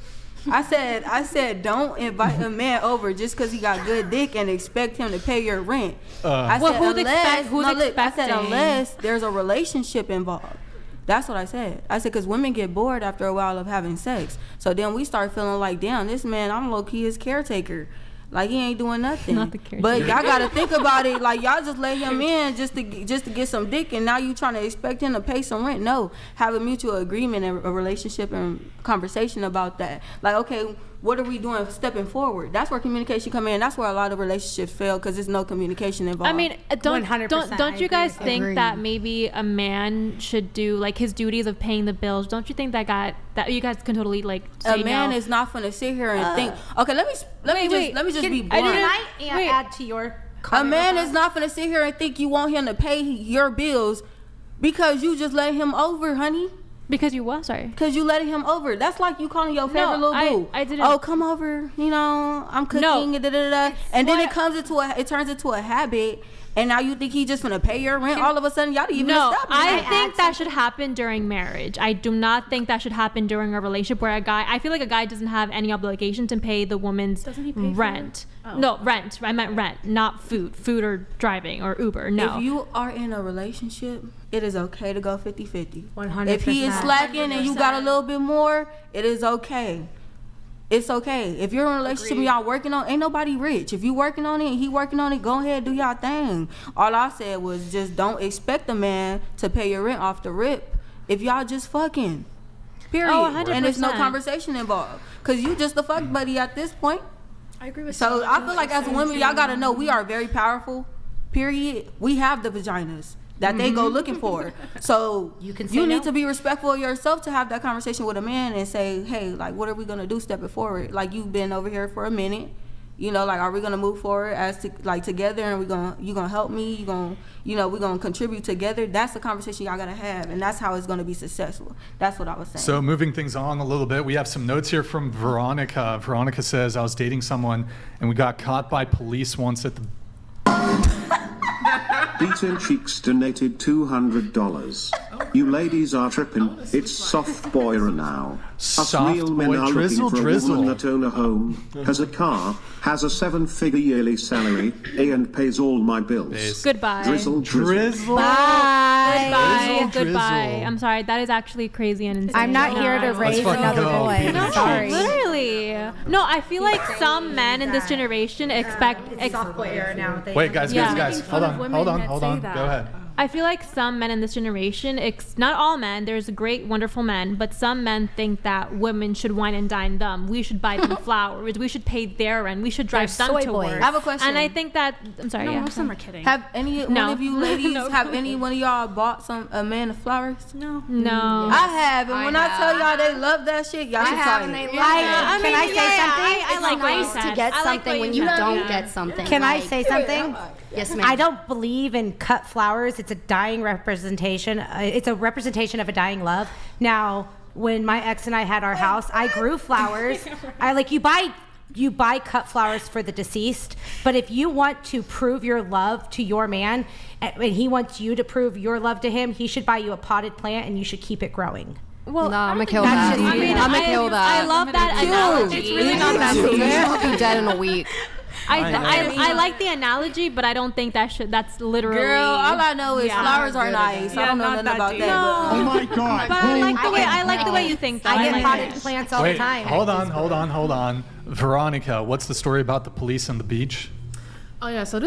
I said, don't invite a man over just because he got good dick and expect him to pay your rent. I Well, said, who's I said, expecting? unless there's a relationship involved. That's what I said. I said, because women get bored after a while of having sex. So then we start feeling like, damn, this man, I'm low-key his caretaker. Like, he ain't doing nothing. Not the caretaker. But y'all got to think about it. Like, y'all just let him in just to get some dick, and now you trying to expect him to pay some rent. No. Have a mutual agreement and a relationship and conversation about that. Like, okay, what are we doing stepping forward? That's where communication come in. That's where a lot of relationships fail, because there's no communication involved. I mean, don't 100%, you guys I think agree. that maybe a man should do like his duties of paying the bills? Don't you think that you guys can totally like say a man no? is not gonna sit here and think. Okay, let me just be blunt. Can I add to your A comment? man is not gonna sit here and think you want him to pay your bills because you just let him over, honey. Because you what? Sorry. Because you letting him over. That's like you calling your favorite little boo. I didn't. Oh, come over. You know, I'm cooking. No. Da, da, da, da. And then it turns into a habit. And now you think he just gonna pay your rent? All of a sudden, y'all even No, stop. I think that should happen during marriage. I do not think that should happen during a relationship where I feel like a guy doesn't have any obligation to pay the woman's rent. No, rent. I meant rent, not food or driving or Uber. No. If you are in a relationship, it is okay to go 50-50. 100%. If he is slacking and you got a little bit more, it is okay. It's okay. If you're in a relationship and y'all working on, ain't nobody rich. If you working on it and he working on it, go ahead, do y'all thing. All I said was just don't expect a man to pay your rent off the rip if y'all just fucking. Period. Oh, 100%. And there's no conversation involved. Because you just a fuck buddy at this point. I agree with So I feel like as women, y'all got to know we are very powerful. Period. We have the vaginas that they go looking for. So you need to be respectful of yourself to have that conversation with a man and say, hey, like, what are we gonna do stepping forward? Like, you've been over here for a minute, you know, like, are we gonna move forward together, and you gonna help me, we're gonna contribute together? That's the conversation y'all gotta have, and that's how it's gonna be successful. That's what I was saying. So moving things on a little bit, we have some notes here from Veronica. Veronica says, I was dating someone and we got caught by police once at the Beaten Cheeks donated $200. You ladies are tripping. It's soft boyra now. Us Soft real men boy, are drizzle, looking for drizzle. a woman that owns a home, has a car, has a 7-figure yearly salary, and pays all my bills. Goodbye. Drizzle, drizzle. Goodbye. Drizzle, Goodbye. drizzle. I'm sorry. That is actually crazy and insane. I'm not here to raise fucking another go, boy. Beaten Sorry. Literally. No, I feel like some men in this generation expect. Soft boy era now. Wait, guys, Yeah. hold on. Go ahead. I feel like some men in this generation, not all men, there's great, wonderful men, but some men think that women should wine and dine them. We should buy them flowers. We should pay their rent. We should drive They're them soy to boys. work. I have a question. And I think that, I'm sorry, No, yeah. most of them are kidding. Have any one No. of you ladies, No. have any one of y'all bought a man of flowers? No. No. I have, and when I tell y'all they love that shit, y'all should try it. Can I say something? I like what you nice said. to get I like something what when you you said. don't get something. Can I Like- say something? Yes, ma'am. I don't believe in cut flowers. It's a dying representation. It's a representation of a dying love. Now, when my ex and I had our house, I grew flowers. You buy cut flowers for the deceased, but if you want to prove your love to your man and he wants you to prove your love to him, he should buy you a potted plant and you should keep it growing. Well, no, I'm gonna kill that. I mean, I'm gonna kill that. I love that analogy. It's really not that deep. I'll be dead in a week. I like the analogy, but I don't think that's literally. Girl, all I know is flowers are nice. I don't know nothing about that. No. But, Oh my God. But I like the way you think. Though. I get like potted it. plants all the Wait, time. hold on. Veronica, what's the story about the police on the beach? Oh yeah, so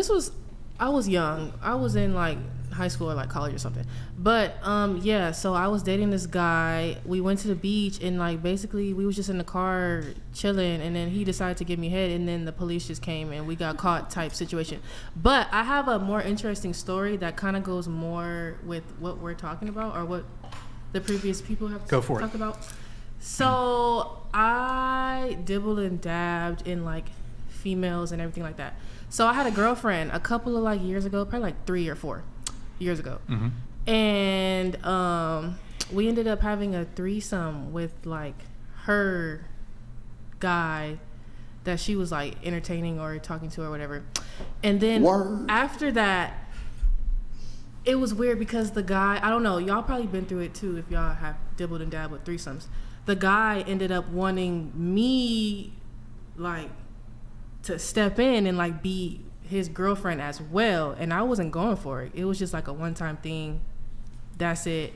I was young. I was in like high school or like college or something. But yeah, so I was dating this guy. We went to the beach and like basically we was just in the car chilling, and then he decided to give me head, and then the police just came and we got caught type situation. But I have a more interesting story that kind of goes more with what we're talking about or what the previous people have talked about. So I dibbled and dabbed in like females and everything like that. So I had a girlfriend a couple of like years ago, probably like 3 or 4 years ago. And we ended up having a threesome with like her guy that she was like entertaining or talking to or whatever. And then after that, it was weird because the guy, I don't know, y'all probably been through it too if y'all have dibbled and dabbled with threesomes. The guy ended up wanting me like to step in and like be his girlfriend as well, and I wasn't going for it. It was just like a one-time thing. That's it.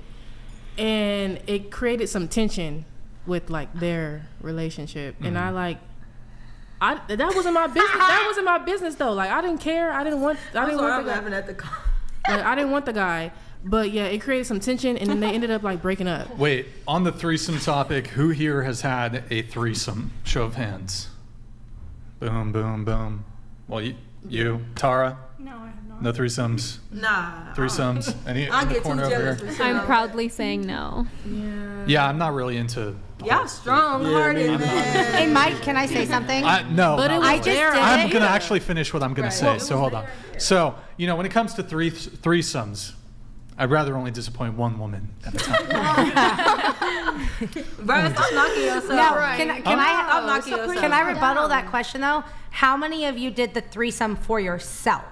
And it created some tension with like their relationship. And that wasn't my business. That wasn't my business though. Like I didn't care. I didn't want the guy. Like, I didn't want the guy. But yeah, it created some tension, and then they ended up like breaking up. Wait, on the threesome topic, who here has had a threesome? Show of hands. Boom, boom, boom. Well, you, Tara? No, I have not. No threesomes? Nah. Threesomes? Any in I the get corner too over jealous. here? I'm proudly saying no. Yeah, I'm not really into. Y'all strong-hearted, man. Hey, Mike, can I say something? No, But not I really. just did I'm it. gonna actually finish what I'm gonna say. So hold on. So when it comes to threesomes, I'd rather only disappoint one woman at a time. Bro, stop knocking yourself. Now, Right. Can knocking yourself. Can I rebuttal that question though? How many of you did the threesome for yourself,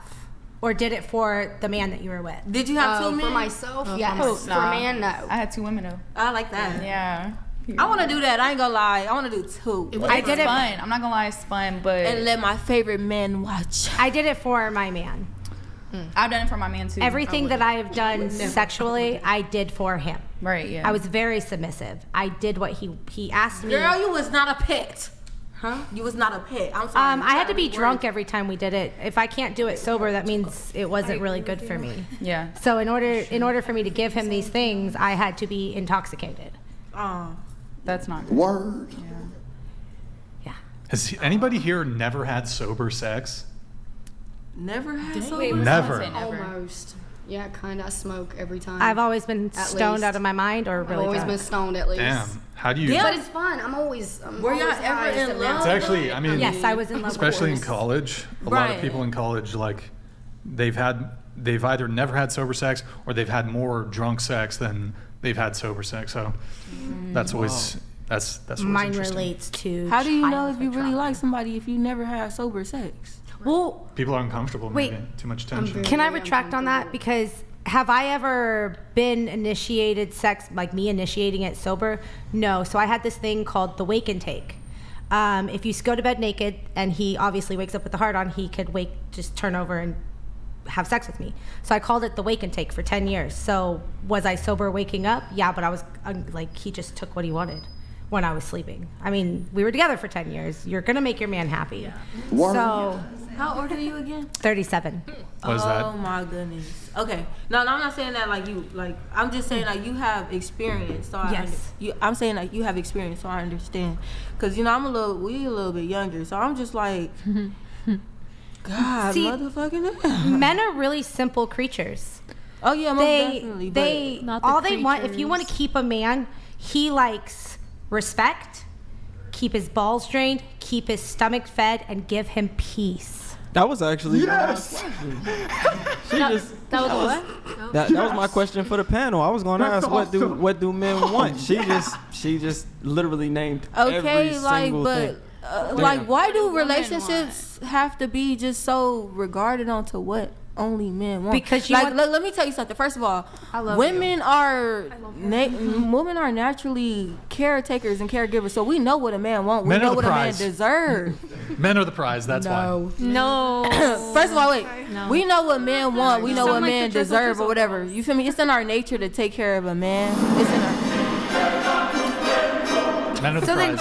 or did it for the man that you were with? Did you have two men? For myself, yes. For Nah. a man, no. I had 2 women though. I like that. Yeah. I want to do that. I ain't gonna lie. I want to do 2. I did it. Fun. I'm not gonna lie, it's fun, but And let my favorite men watch. I did it for my man. I've done it for my man too. Everything that I have done sexually, I did for him. Right. Yeah. I was very submissive. I did what he asked me. Girl, you was not a pet. Huh? You was not a pet. I'm sorry. I had to be drunk every time we did it. If I can't do it sober, that means it wasn't really good for me. Yeah. So in order for me to give him these things, I had to be intoxicated. Oh, that's not good. Word. Yeah. Has anybody here never had sober sex? Never had Wait, Never. Almost. Yeah, kind of. I smoke every time. I've always been At stoned least. out of my mind or really I've always drunk. been stoned at least. Damn. How do you? But it's fun. I'm always. Were y'all always ever high in except love? now. It's actually, I mean, Yes, I was in love. especially in with college, a lot of Right. people in college, like they've either never had sober sex or they've had more drunk sex than they've had sober sex. So that's always that's always Mine interesting. relates to. How do you know if childhood you really trauma. like somebody if you never had sober sex? Well, People are uncomfortable. Wait, maybe too much tension. can I retract on that? Because have I ever been initiated sex, like me initiating it sober? No. So I had this thing called the wake and take. If you go to bed naked and he obviously wakes up with the heart on, he could just turn over and have sex with me. So I called it the wake and take for 10 years. So was I sober waking up? Yeah, but I was like, he just took what he wanted when I was sleeping. I mean, we were together for 10 years. You're gonna make your man happy. Yeah. So, how old are you again? 37. What is that? Oh my goodness. Okay. No, I'm not saying that like you, like, I'm just saying like you have experience. So I'm saying like you have experience, so I understand. Cause we a little bit younger, so I'm just like, God, see, motherfucking men are really simple creatures. Oh yeah, most definitely. They all they want, if you want to keep a man, he likes respect, keep his balls drained, keep his stomach fed, and give him peace. That was actually That was what? that was my question for the panel. I was going to ask what do men want. She just literally named every single thing. Like, why do relationships have to be just so regarded onto what only men want? Because let me tell you something. First of all, women are naturally caretakers and caregivers, so we know what a man wants. We know what a man deserves. Men are the prize. That's why. No. First of all, wait. No. We know what men want. We know what men deserve, or whatever. You feel me? It's in our nature to take care of a man. It's in our. So then,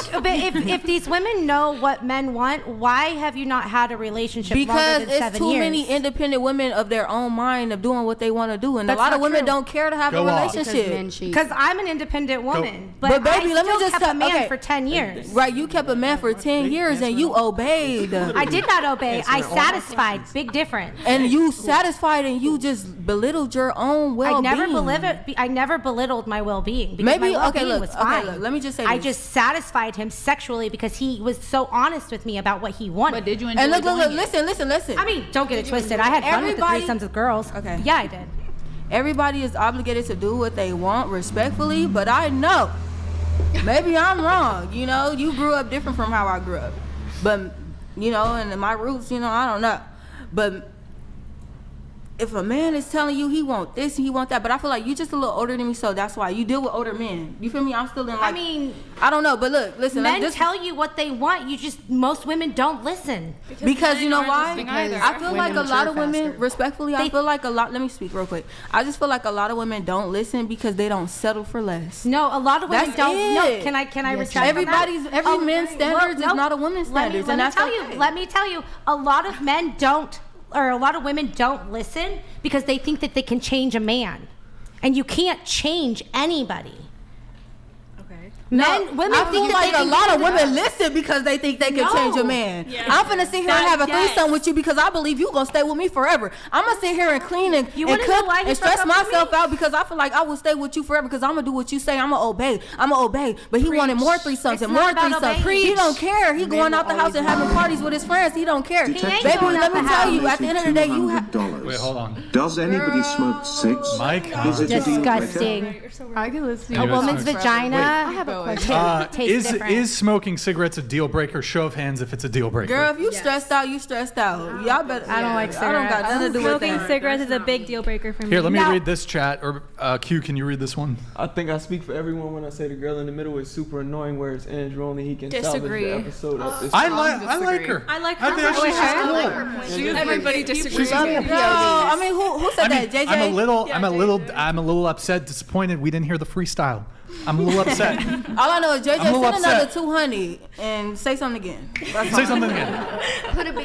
if these women know what men want, why have you not had a relationship because longer than 7 years? it's too many independent women of their own mind of doing what they want to do, and That's a lot of women true. don't care to have a relationship. Because I'm an independent woman, but baby, I let me still just kept tell a man for 10 years. Right, you kept a man for 10 years and you obeyed. I did not obey. I satisfied. Big difference. And you satisfied and you just belittled your own well-being. I never belittled my well-being. Because Maybe my well-being was fine. Look, let me just say I this. just satisfied him sexually because he was so honest with me about what he wanted. But did you enjoy And look, doing it? listen. I mean, don't get it twisted. I had fun with the threesomes with girls. Okay. Yeah, I did. Everybody is obligated to do what they want respectfully, but I know maybe I'm wrong. You know, you grew up different from how I grew up, but and my roots, I don't know. But if a man is telling you he want this and he want that, but I feel like you just a little older than me, so that's why you deal with older men. You feel me? I'm still in like. I mean, I don't know, but look, listen. Men tell you what they want. Most women don't listen. Because you know why? I feel like a lot of women, respectfully, I feel like a lot. Let me speak real quick. I just feel like a lot of women don't listen because they don't settle for less. No, a lot of women don't. No, can I retract? Every man's standards is not a woman's standards, and that's okay. Let me tell you, a lot of men don't. Or a lot of women don't listen because they think that they can change a man. And you can't change anybody. Women I feel like a lot of women listen because they think they can change a man. Yeah. I'm finna sit here and have a threesome with you because I believe you gonna stay with me forever. I'm gonna sit here and clean and cook and stress myself out because I feel like I will stay with you forever because I'm gonna do what you say. I'm gonna obey. But he wanted more threesomes and more threesomes. He don't care. He going out the house and having parties with his friends. He don't care. Baby, let me tell you, at the end of the day, you have. Wait, hold on. Does anybody smoke cigs? Mike, is it disgusting. I can listen. A woman's vagina. I have a question. Is smoking cigarettes a deal breaker? Show of hands if it's a deal breaker. Girl, if you stressed out, you stressed out. Y'all better. I don't like cigarettes. I don't got nothing to do with that. Smoking cigarettes is a big deal breaker for me. Here, let me read this chat. Or Q, can you read this one? I think I speak for everyone when I say the girl in the middle is super annoying, whereas Andrew only he can salvage the episode up. I like her. I like her. I think she's cool. Everybody disagrees. No, I mean, who said that? JJ. I'm a little upset, disappointed. We didn't hear the freestyle. I'm a little upset. All I know is JJ send another 200 and say something again. Say something again.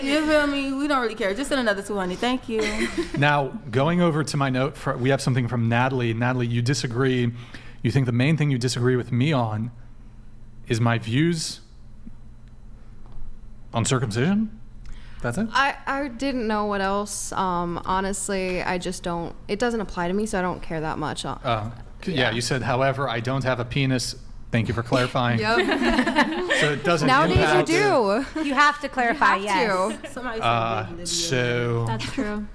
You feel me? We don't really care. Just send another 200. Thank you. Now, going over to my note, we have something from Natalie. Natalie, you disagree. You think the main thing you disagree with me on is my views on circumcision? That's it? I didn't know what else. Honestly, I just don't. It doesn't apply to me, so I don't care that much. Yeah, you said, however, I don't have a penis. Thank you for clarifying. Yep. So it doesn't Nowadays impact you do. You have to clarify, so that's true.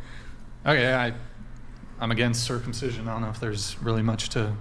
Okay, I'm against circumcision. I don't know if there's really much to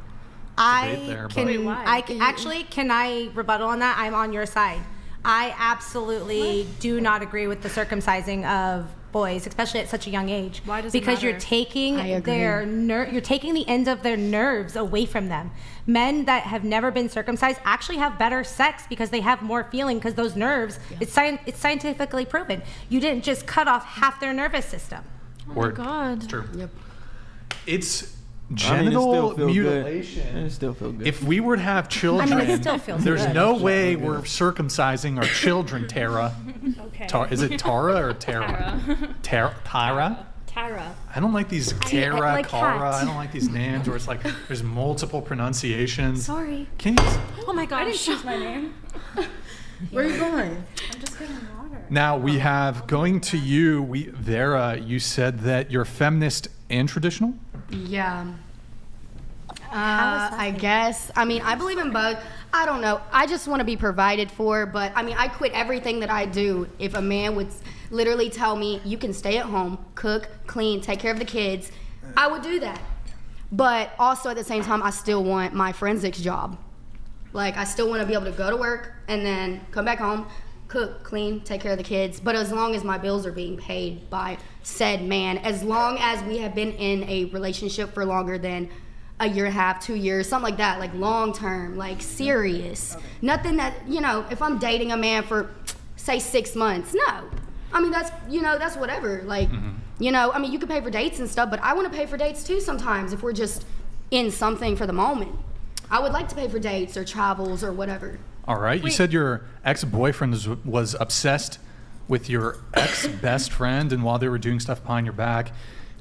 debate there. Can I rebuttal on that? I'm on your side. I absolutely do not agree with the circumcising of boys, especially at such a young age. Why does it because matter? you're taking you're taking the end of their nerves away from them. Men that have never been circumcised actually have better sex because they have more feeling, because those nerves, it's scientifically proven. You didn't just cut off half their nervous system. Oh my God. It's true. Yep. It's it genital still feel mutilation. Good. It still feel good. If we were to have children, it still feels there's good. no way we're circumcising our children, Tara. Okay. Is it Tara or Tara? Tara? Tara. I don't like these Tara, like Cara. cat. I don't like these names where it's like there's multiple pronunciations. Sorry. Can you? Oh my gosh. I didn't choose my name. Where are you going? I'm just getting water. Now we have going to you, Vera. You said that you're feminist and traditional. Yeah. I guess. I mean, I believe in both. I don't know. I just want to be provided for, but I mean, I quit everything that I do if a man would literally tell me, you can stay at home, cook, clean, take care of the kids. I would do that. But also at the same time, I still want my forensics job. Like, I still want to be able to go to work and then come back home, cook, clean, take care of the kids. But as long as my bills are being paid by said man, as long as we have been in a relationship for longer than a year and a half, 2 years, something like that, like long term, like serious. Okay. Nothing that, if I'm dating a man for, say, 6 months, no. I mean, that's whatever. Like, I mean, you could pay for dates and stuff, but I want to pay for dates too sometimes if we're just in something for the moment. I would like to pay for dates or travels or whatever. All right. You said your ex-boyfriend was obsessed with your ex-best friend, and while they were doing stuff behind your back,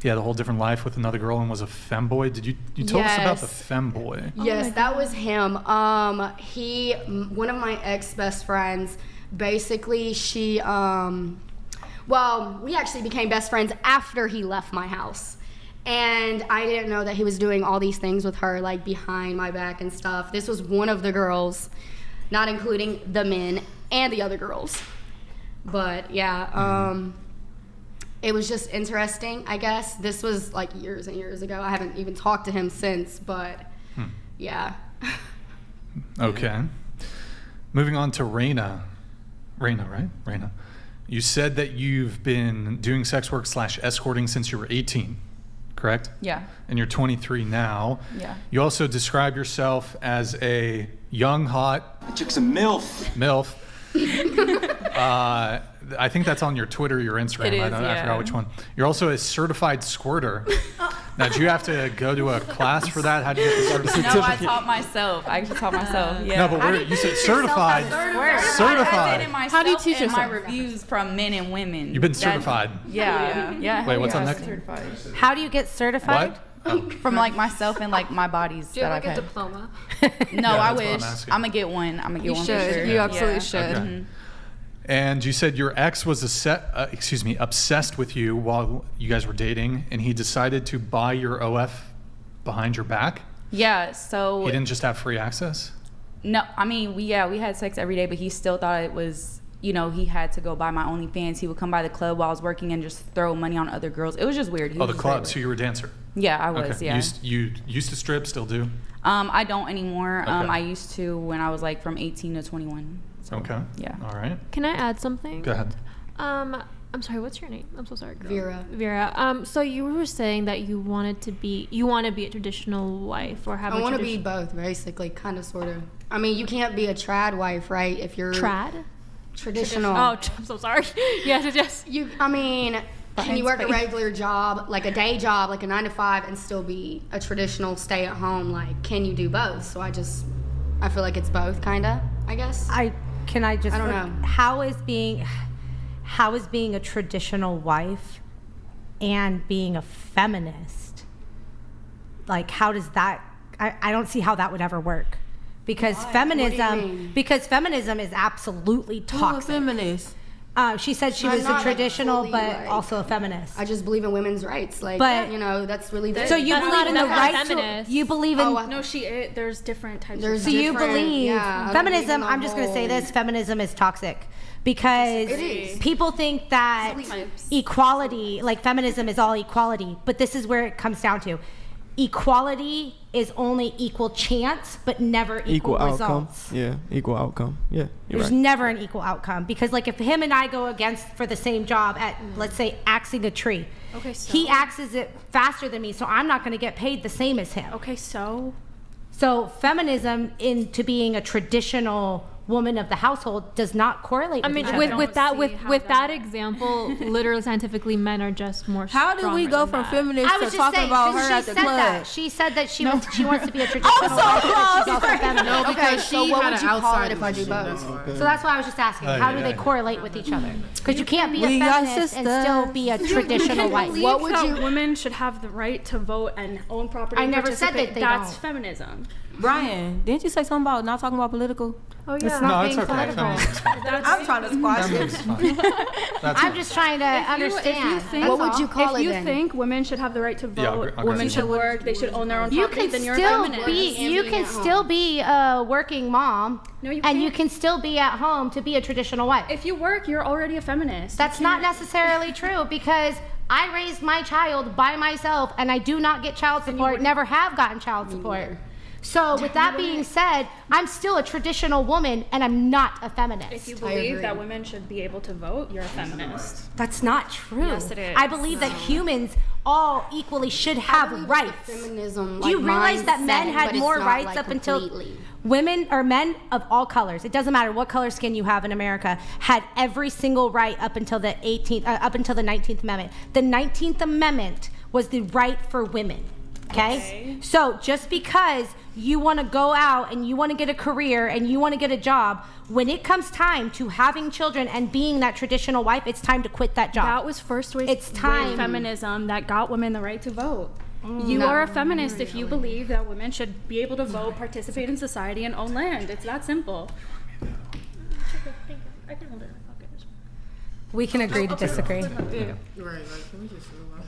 he had a whole different life with another girl and was a femboy. Did you told us about the femboy? Yes, that was him. One of my ex-best friends, basically she, we actually became best friends after he left my house. And I didn't know that he was doing all these things with her, like behind my back and stuff. This was one of the girls, not including the men and the other girls. But yeah, it was just interesting, I guess. This was like years and years ago. I haven't even talked to him since, but yeah. Okay. Moving on to Raina. Raina, right? Raina. You said that you've been doing sex work / escorting since you were 18, correct? Yeah. And you're 23 now. Yeah. You also describe yourself as a young, hot... That chick's a MILF. MILF. I think that's on your Twitter, your Instagram. It is, I forgot which one. You're also a certified squirter. Now, did you have to go to a class for that? How did you get the certificate? No, I taught myself. I actually taught myself. Yeah. No, but you said certified. Certified. How do you teach yourself? My reviews from men and women. You've been certified. Yeah. Wait, what's on next? Certified. How do you get certified? What? Oh. From like myself and like my bodies Do you that have like I've a diploma? No, Yeah, I that's what I'm wish. asking. I'm gonna get one. I'm gonna get You one should. for sure. You absolutely should. Okay. Mm-hmm. And you said your ex was obsessed with you while you guys were dating, and he decided to buy your OF behind your back? Yeah, so He didn't just have free access? no, I mean we had sex every day, but he still thought it was, he had to go buy my OnlyFans. He would come by the club while I was working and just throw money on other girls. It was just weird. He was The just club, like- so you were a dancer? Yeah, I was. Okay. Yeah. You used to strip, still do? I don't anymore. Okay. I used to when I was like from 18 to 21. So, Okay. Yeah. All right. Can I add something? Go ahead. I'm sorry, what's your name? I'm so sorry, girl. Vera. So you were saying that you want to be a traditional wife or have I a want to be both, basically, kind of, sort of. I mean, you can't be a trad wife, right? If you're trad? Traditional. Oh, I'm so sorry. Yes. Can you work a regular job, like a day job, like a 9 to 5, and still be a traditional stay-at-home? Like, can you do both? So I feel like it's both, kind of, I guess. I don't know. How is being a traditional wife and being a feminist, like, how does that, I don't see how that would ever work. Because feminism is absolutely toxic. Feminist. She said she was a traditional, but also a feminist. I just believe in women's rights. Like, that's really the... So you believe in the right to... You believe in... No, there's different types There's of... So you believe... I feminism, I'm just going to say this, feminism is toxic. Because people think that equality, like feminism is all equality, but this is where it comes down to. equality is only equal chance, but never equal outcome. results. Yeah, equal outcome. Yeah, you're There's right. never an equal outcome, because like if him and I go against for the same job at, let's say, axing a tree, Okay, so he axes it faster than me, so I'm not going to get paid the same as him. Okay, so feminism into being a traditional woman of the household does not correlate. I mean, with that example, literally scientifically, men are just more. How did we go from feminists I was to just talking saying, about 'cause her she at the said club? that. She said that she wants to be a traditional wife, but she's also feminist. No, because Okay, so she what had would an you call outside it if I do mission, both? that's So that's why I was just asking, how do they correlate with each other? Because you can't be a We got feminist and still be a traditional wife. What would you? Women should have the right to vote and own property. I and never said participate. that they That's don't. feminism. Brian, didn't you say something about not talking about political? Oh It's not being political. I'm trying to squash it. I'm just trying to understand. What would you call if it you then? think women should have the right to vote, Yeah, I'll agree. women should work, they should own their own You property, can then you're a still feminist. be a working mom, No, you and you can't. can still be at home to be a traditional wife. If you work, you're already a feminist. That's not necessarily true, because I raised my child by myself and I do not get child support, never have gotten child support. So with that being said, I'm still a traditional woman and I'm not a feminist. If you believe that women should be able to vote, you're a feminist. That's not true. Yes, it is. I believe that humans all equally should have rights. Feminism, Do you realize that men mindset, had but it's more not, rights like, up until completely. women or men of all colors? It doesn't matter what color skin you have in America. Had every single right up until the 19th Amendment. The 19th Amendment was the right for women. Okay? So just because you want to go out and you want to get a career and you want to get a job, when it comes time to having children and being that traditional wife, it's time to quit that job. That was first wave feminism that got women the right to vote. You No. are a feminist if you believe that women should be able to vote, participate in society, and own land. It's that simple. I can hold it. We can agree to disagree. Right, like, can we just move on?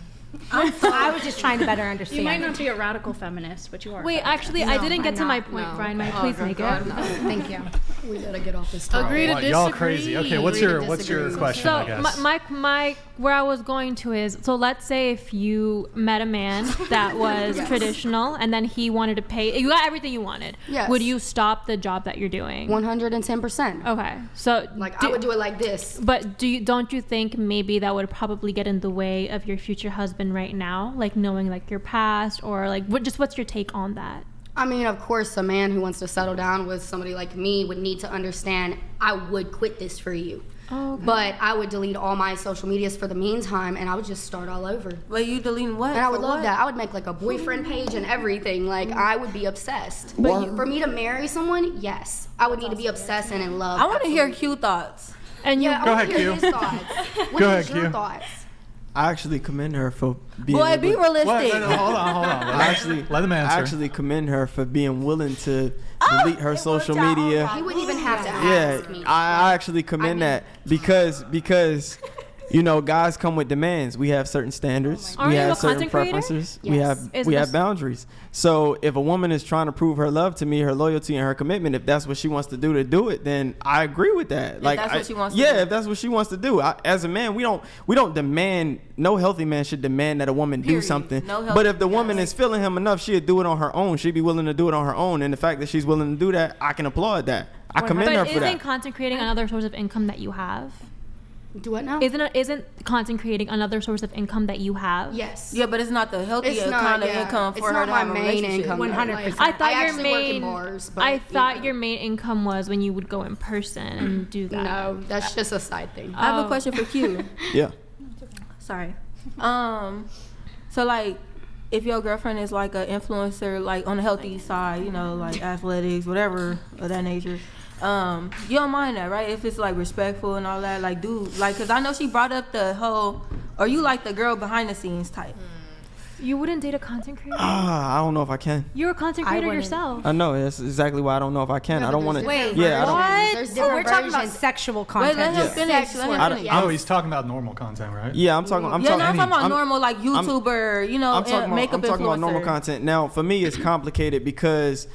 I was just trying to better understand. You might not be a radical feminist, but you are. Wait, actually, I didn't get to my point, Brian. May I please make it? Thank you. We gotta get off this topic. Agree to disagree. Y'all crazy. Okay, what's your question? I So guess. my where I was going to is, so let's say if you met a man that was traditional and then he wanted to pay, you got everything you wanted. Yes. Would you stop the job that you're doing? 110%. Okay, so Like I would do it like this. But don't you think maybe that would probably get in the way of your future husband right now, like knowing like your past, or like what's your take on that? I mean, of course, a man who wants to settle down with somebody like me would need to understand I would quit this for you. Oh, okay. But I would delete all my social medias for the meantime, and I would just start all over. But you deleting what? And I would For love what? that. I would make like a boyfriend page and everything. Like I would be obsessed. But for me to marry someone, yes, I would need to be obsessed and in love. I want to hear Q thoughts. And you Yeah, Go I ahead, wanna hear Q. his thoughts. What Go is ahead, your Q. thoughts? I actually commend her for being Boy, be able- realistic. What? No, hold on. Let him answer. I actually commend her for being willing to delete her social media. He wouldn't even have to Yeah, ask me. I actually commend that because you know, guys come with demands. We have certain standards. Aren't we you a have certain content creator? preferences. Yes. We have boundaries. So if a woman is trying to prove her love to me, her loyalty and her commitment, if that's what she wants to do it, then I agree with that. Like that's what she wants to yeah, do. if that's what she wants to do. As a man, we don't demand. No healthy man should demand that a woman do Period. something. No But healthy- if the woman is feeling him enough, she'd do it on her own. She'd be willing to do it on her own. And the fact that she's willing to do that, I can applaud that. I commend her But for isn't that. content creating another source of income that you have? Do what now? Isn't content creating another source of income that you have? Yes. Yeah, but it's not the healthiest It's not, kind of yeah. income for It's her not to my have a main relationship. income. 100%. I thought I your actually work in main bars, but, I thought your main income was when you would go in person and do that. No, that's just a side thing. I have a question for Q. Yeah. Sorry. So like, if your girlfriend is like an influencer, like on the healthy side, you know, like athletics, whatever of that nature, you don't mind that, right? If it's like respectful and all that, like, cause I know she brought up the whole, or you like the girl behind the scenes type. You wouldn't date a content creator? I don't know if I can. You're a content creator yourself. I know. That's exactly why I don't know if I can. I don't want to. Wait, Yeah. I don't, what? There's Oh, different we're talking about versions. sexual Wait, content. let him Yeah. finish. Sex Let him work. finish. Yeah. Oh, he's talking about normal content, right? yeah, I'm talking. I'm Yeah, talking. no, I'm talking about I'm- normal, like YouTuber, you know, I'm talking makeup about normal influencer. content. Now, for me, it's complicated because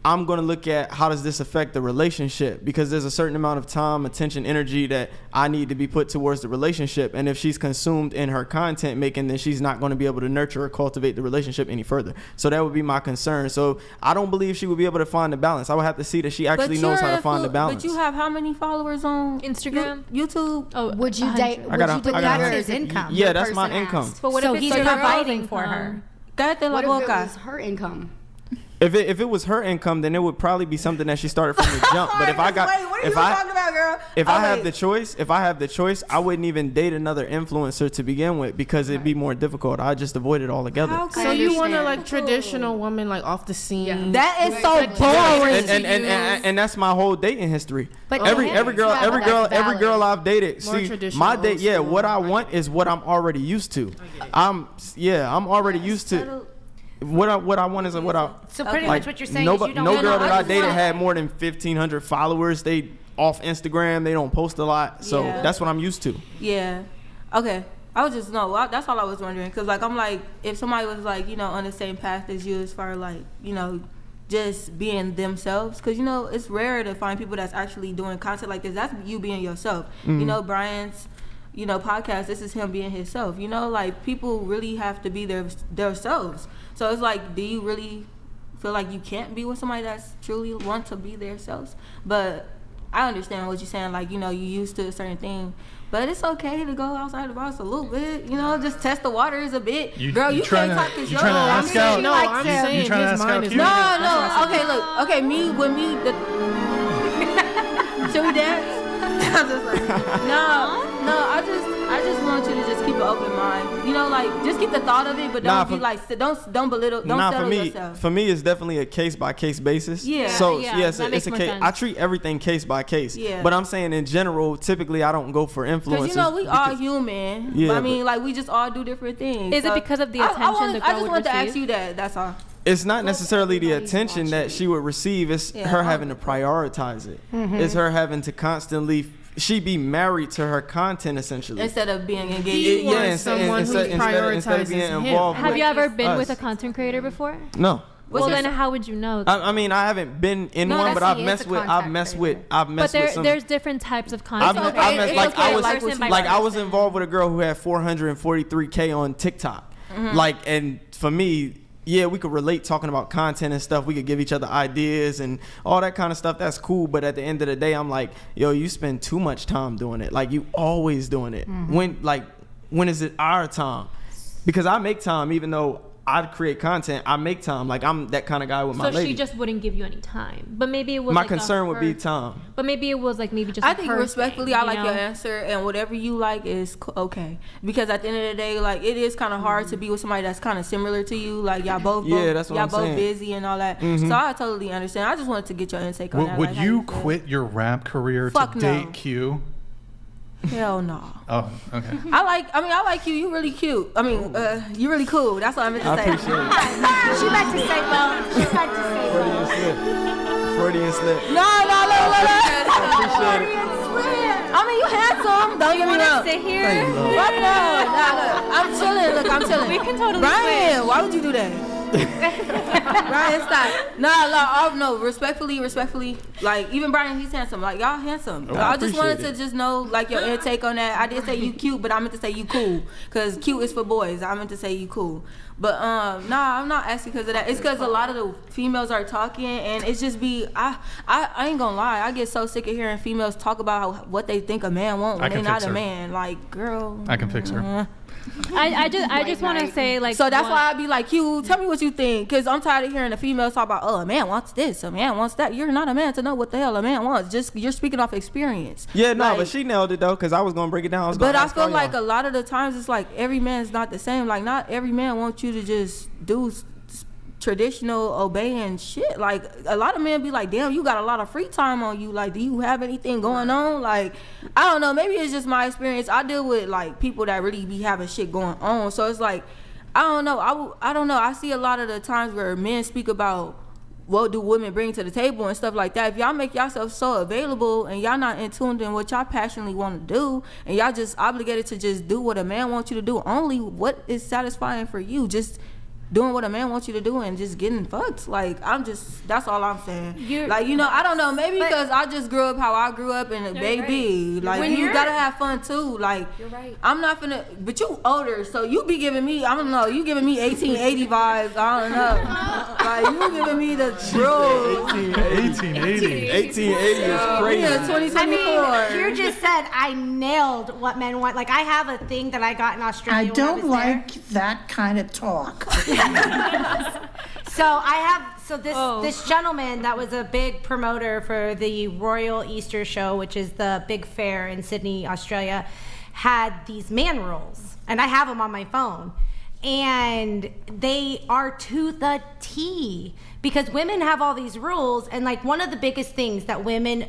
I'm going to look at how does this affect the relationship, because there's a certain amount of time, attention, energy that I need to be put towards the relationship. And if she's consumed in her content making, then she's not going to be able to nurture or cultivate the relationship any further. So that would be my concern. So I don't believe she would be able to find the balance. I would have to see that she actually knows how to find the balance. But you have how many followers on Instagram, YouTube? Oh, would you date? That's his income. Yeah, that's my income. But what so if he's it's providing for her? What if it was her income? If it was her income, then it would probably be something that she started from the jump. But if I got, what are you talking about, girl? If I have the choice, I wouldn't even date another influencer to begin with, because it'd be more difficult. I just avoid it altogether. So you want a like traditional woman, like off the scene? Yeah. That is so boring. And that's my whole dating history. But every girl I've dated. See, my date. Yeah, what I want is what I'm already used to. I'm already used to. What I want is what I. So pretty much what you're saying is you don't. No girl that I dated had more than 1,500 followers. They off Instagram. They don't post a lot. So that's what I'm used to. Yeah. Okay. I was just that's all I was wondering, because like I'm like, if somebody was like, you know, on the same path as you as far as like, you know, just being themselves, because you know it's rare to find people that's actually doing content like this. That's you being yourself. You know, Brian's, you know, podcast, this is him being himself. You know, like people really have to be their selves. So it's like, do you really feel like you can't be with somebody that's truly want to be their selves? But I understand what you're saying, like, you know, you used to a certain thing. But it's okay to go outside the box a little bit, you know, just test the waters a bit. Girl, you can't talk to your I'm saying No, okay, look. Okay, with me, should we dance? I'm just like, I just want you to just keep an open mind. You know, like just keep the thought of it, but don't belittle, don't settle yourself. For me, it's definitely a case by case basis. Yeah. So yes, it's a case. I treat everything case by case. Yeah. But I'm saying in general, typically I don't go for influences. Because you know we all human. Yeah. I mean, like we just all do different things. Is it because of the attention the girl I just would want to receive? ask you that. That's all. It's not necessarily the attention that she would receive. It's her having to prioritize it. It's her having to constantly. She be married to her content essentially. Instead of being engaged. Instead of being involved. Have you ever been with a content creator before? No. Well, then how would you know? I mean, I haven't been in one, but I've messed with some. There's different types of content. I was involved with a girl who had 443K on TikTok. And for me, yeah, we could relate talking about content and stuff. We could give each other ideas and all that kind of stuff. That's cool. But at the end of the day, I'm like, yo, you spend too much time doing it. Like, you always doing it. When is it our time? Because I make time, even though I create content, I make time. Like, I'm that kind of guy with my lady. So she just wouldn't give you any time. But maybe it was my concern would be time. But maybe it was like just I think respectfully, I like your answer, and whatever you like is okay. Because at the end of the day, like it is kind of hard to be with somebody that's kind of similar to you. Like y'all both busy and all that. So I totally understand. I just wanted to get your intake on that. Would you quit your rap career to date Q? Hell no. Oh, okay. I like you. You really cute. I mean, you really cool. That's what I meant to say. She meant to say, Freudian slip. No. I mean, you handsome. Don't get me wrong. Sit here. I'm chilling. Look, I'm chilling. We can totally. Brian, why would you do that? Brian, stop. No, respectfully, like even Brian, he's handsome. Like y'all handsome. I just wanted to just know like your intake on that. I did say you cute, but I meant to say you cool, because cute is for boys. I meant to say you cool. But I'm not asking because of that. It's because a lot of the females are talking, and it's just I ain't gonna lie. I get so sick of hearing females talk about what they think a man wants when they're not a man. Like, girl, I can fix her. I just want to say, like, so that's why I be like, you tell me what you think, because I'm tired of hearing the females talk about, oh, a man wants this, a man wants that. You're not a man to know what the hell a man wants. Just you're speaking off experience. Yeah, no, but she nailed it though, because I was gonna break it down. But I feel like a lot of the times it's like every man's not the same. Like not every man wants you to just do traditional obeying shit. Like a lot of men be like, damn, you got a lot of free time on you. Like, do you have anything going on? Like, I don't know, maybe it's just my experience. I deal with like people that really be having shit going on, so it's like I don't know. I see a lot of the times where men speak about what do women bring to the table and stuff like that. If y'all make yourself so available and y'all not in tune in what y'all passionately want to do, and y'all just obligated to just do what a man wants you to do, only what is satisfying for you, just doing what a man wants you to do and just getting fucked. Like, that's all I'm saying. Like, you know, I don't know, maybe because I just grew up how I grew up and baby, like, you gotta have fun too. Like, you're right. I'm not finna, but you older, so you be giving me, I don't know, you giving me 1880 vibes, I don't know. Like, you giving me the true. 1880. 1880 is crazy. Yeah, 2024. I mean, you just said I nailed what men want. Like, I have a thing that I got in Australia. I don't like that kind of talk. This gentleman that was a big promoter for the Royal Easter Show, which is the big fair in Sydney, Australia, had these man rules, and I have them on my phone, and they are to the T, because women have all these rules, and like one of the biggest things that women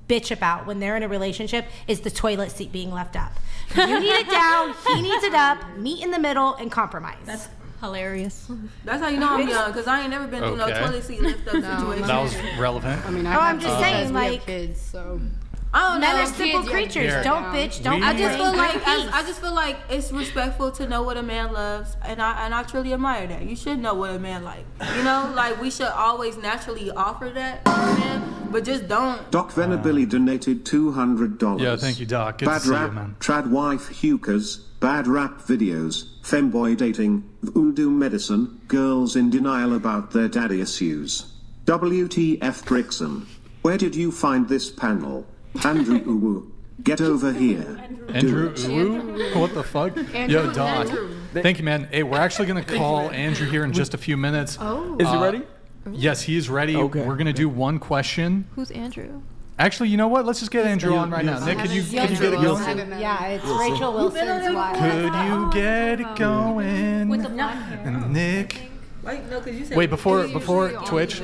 bitch about when they're in a relationship is the toilet seat being left up. You need it down, he needs it up, meet in the middle, and compromise. That's hilarious. That's how you know I'm young, because I ain't never been through no toilet seat lift up situation. That was relevant. I mean, I'm just saying, we have like, kids, so. I don't men know. are simple creatures. Here. Don't bitch. Don't. I just feel like it's respectful to know what a man loves, and I truly admire that. You should know what a man like. You know, like we should always naturally offer that to a man, but just don't. Doc Venabilly donated $200. Yeah, thank you, Doc. Good Bad to see you, rap, man. trad wife hukers, bad rap videos, femboy dating, voodoo medicine, girls in denial about their daddy issues. WTF Brixan. Where did you find this panel? Andrew Uwu. Get over here. Andrew Uwu? What the fuck? Yo, Doc. Thank you, man. Hey, we're actually going to call Andrew here in just a few minutes. Oh. Is he ready? Yes, he is ready. Okay. We're going to do one question. Who's Andrew? Actually, you know what? Let's just get Andrew on right now. Nick, can you get it going? Yeah, it's Rachel Wilson's wife. Could you get it going? With the blonde hair. Nick. Wait, before Twitch.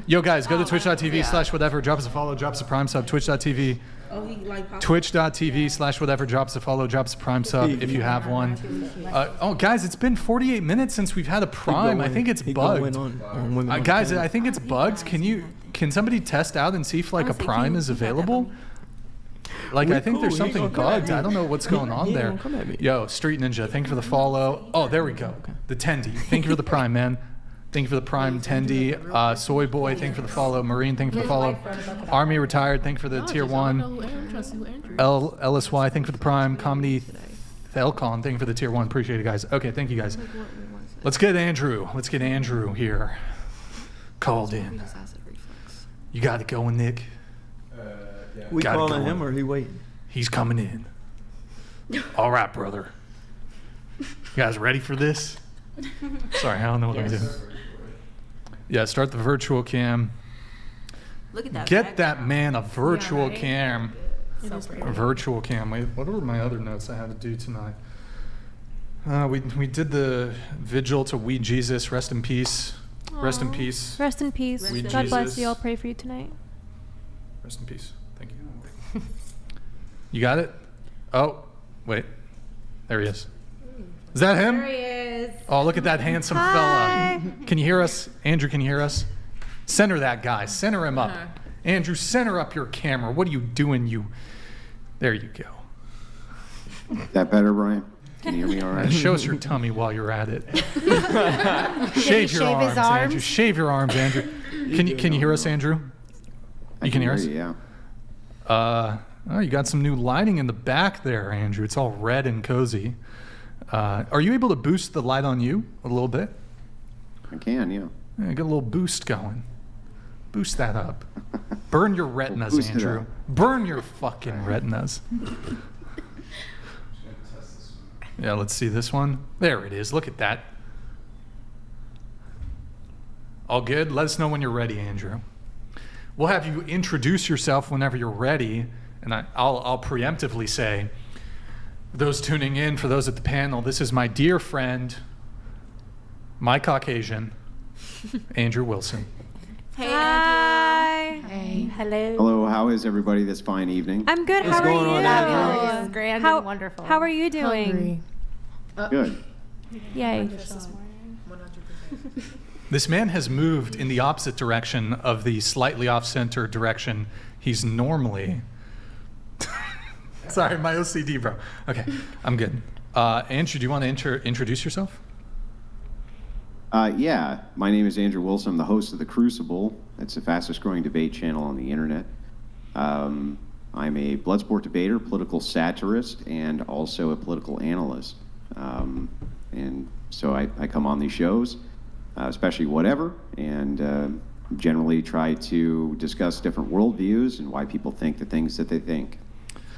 Yo, guys, go to twitch.tv/whatever. Drop us a follow. Drop us a prime sub. Twitch.tv. Twitch.tv/whatever. Drop us a follow. Drop us a prime sub if you have one. Guys, it's been 48 minutes since we've had a prime. I think it's bugged. Guys, I think it's bugged. Can somebody test out and see if like a prime is available? Like, I think there's something bugged. I don't know what's going on there. Yo, Street Ninja, thank you for the follow. Oh, there we go. The Tendy. Thank you for the prime, man. Thank you for the prime, Tendy. Soy Boy, thank you for the follow. Marine, thank you for the follow. Army Retired, thank you for the tier 1. LSY, thank you for the prime. Comedy Thelcon, thank you for the tier 1. Appreciate it, guys. Okay, thank you, guys. Let's get Andrew. Let's get Andrew here. Called in. You got it going, Nick. We calling him or he waiting? He's coming in. All right, brother. You guys ready for this? Sorry, I don't know what I'm doing. Yeah, start the virtual cam. Look at that. Get that man a virtual cam. So a virtual cam. Wait, what were my other notes I had to do tonight? We did the vigil to We Jesus. Rest in peace. Rest in peace. Rest in peace. We God bless Jesus. you. I'll pray for you tonight. Rest in peace. Thank you. You got it? Oh, wait. There he is. Is that him? There he is. Oh, look at that handsome fella. Can you hear us? Andrew, can you hear us? Center that guy. Center him up. Andrew, center up your camera. What are you doing? There you go. That better, Brian? Can you hear me all right? Show us your tummy while you're at it. Shave your arms, Andrew. Shave your arms, Andrew. Can you hear us, Andrew? You can hear us? Yeah. Oh, you got some new lighting in the back there, Andrew. It's all red and cozy. Are you able to boost the light on you a little bit? I can, yeah. Get a little boost going. Boost that up. Burn your retinas, boost it Andrew. up. Burn your fucking retinas. Yeah, let's see this one. There it is. Look at that. All good? Let us know when you're ready, Andrew. We'll have you introduce yourself whenever you're ready, and I'll preemptively say, for those tuning in, for those at the panel, this is my dear friend, my Caucasian, Andrew Wilson. Hey, Andrew. Hey. Hello. Hello, how is everybody this fine evening? I'm good. What's How are going you? on, This is grand and wonderful. How are you doing? Good. Yay. This man has moved in the opposite direction of the slightly off-center direction he's normally. Sorry, my OCD, bro. Okay, I'm good. Andrew, do you want to introduce yourself? Yeah, my name is Andrew Wilson. I'm the host of The Crucible. It's the fastest growing debate channel on the internet. I'm a Bloodsport debater, political satirist, and also a political analyst. And so I come on these shows, especially Whatever, and generally try to discuss different worldviews and why people think the things that they think.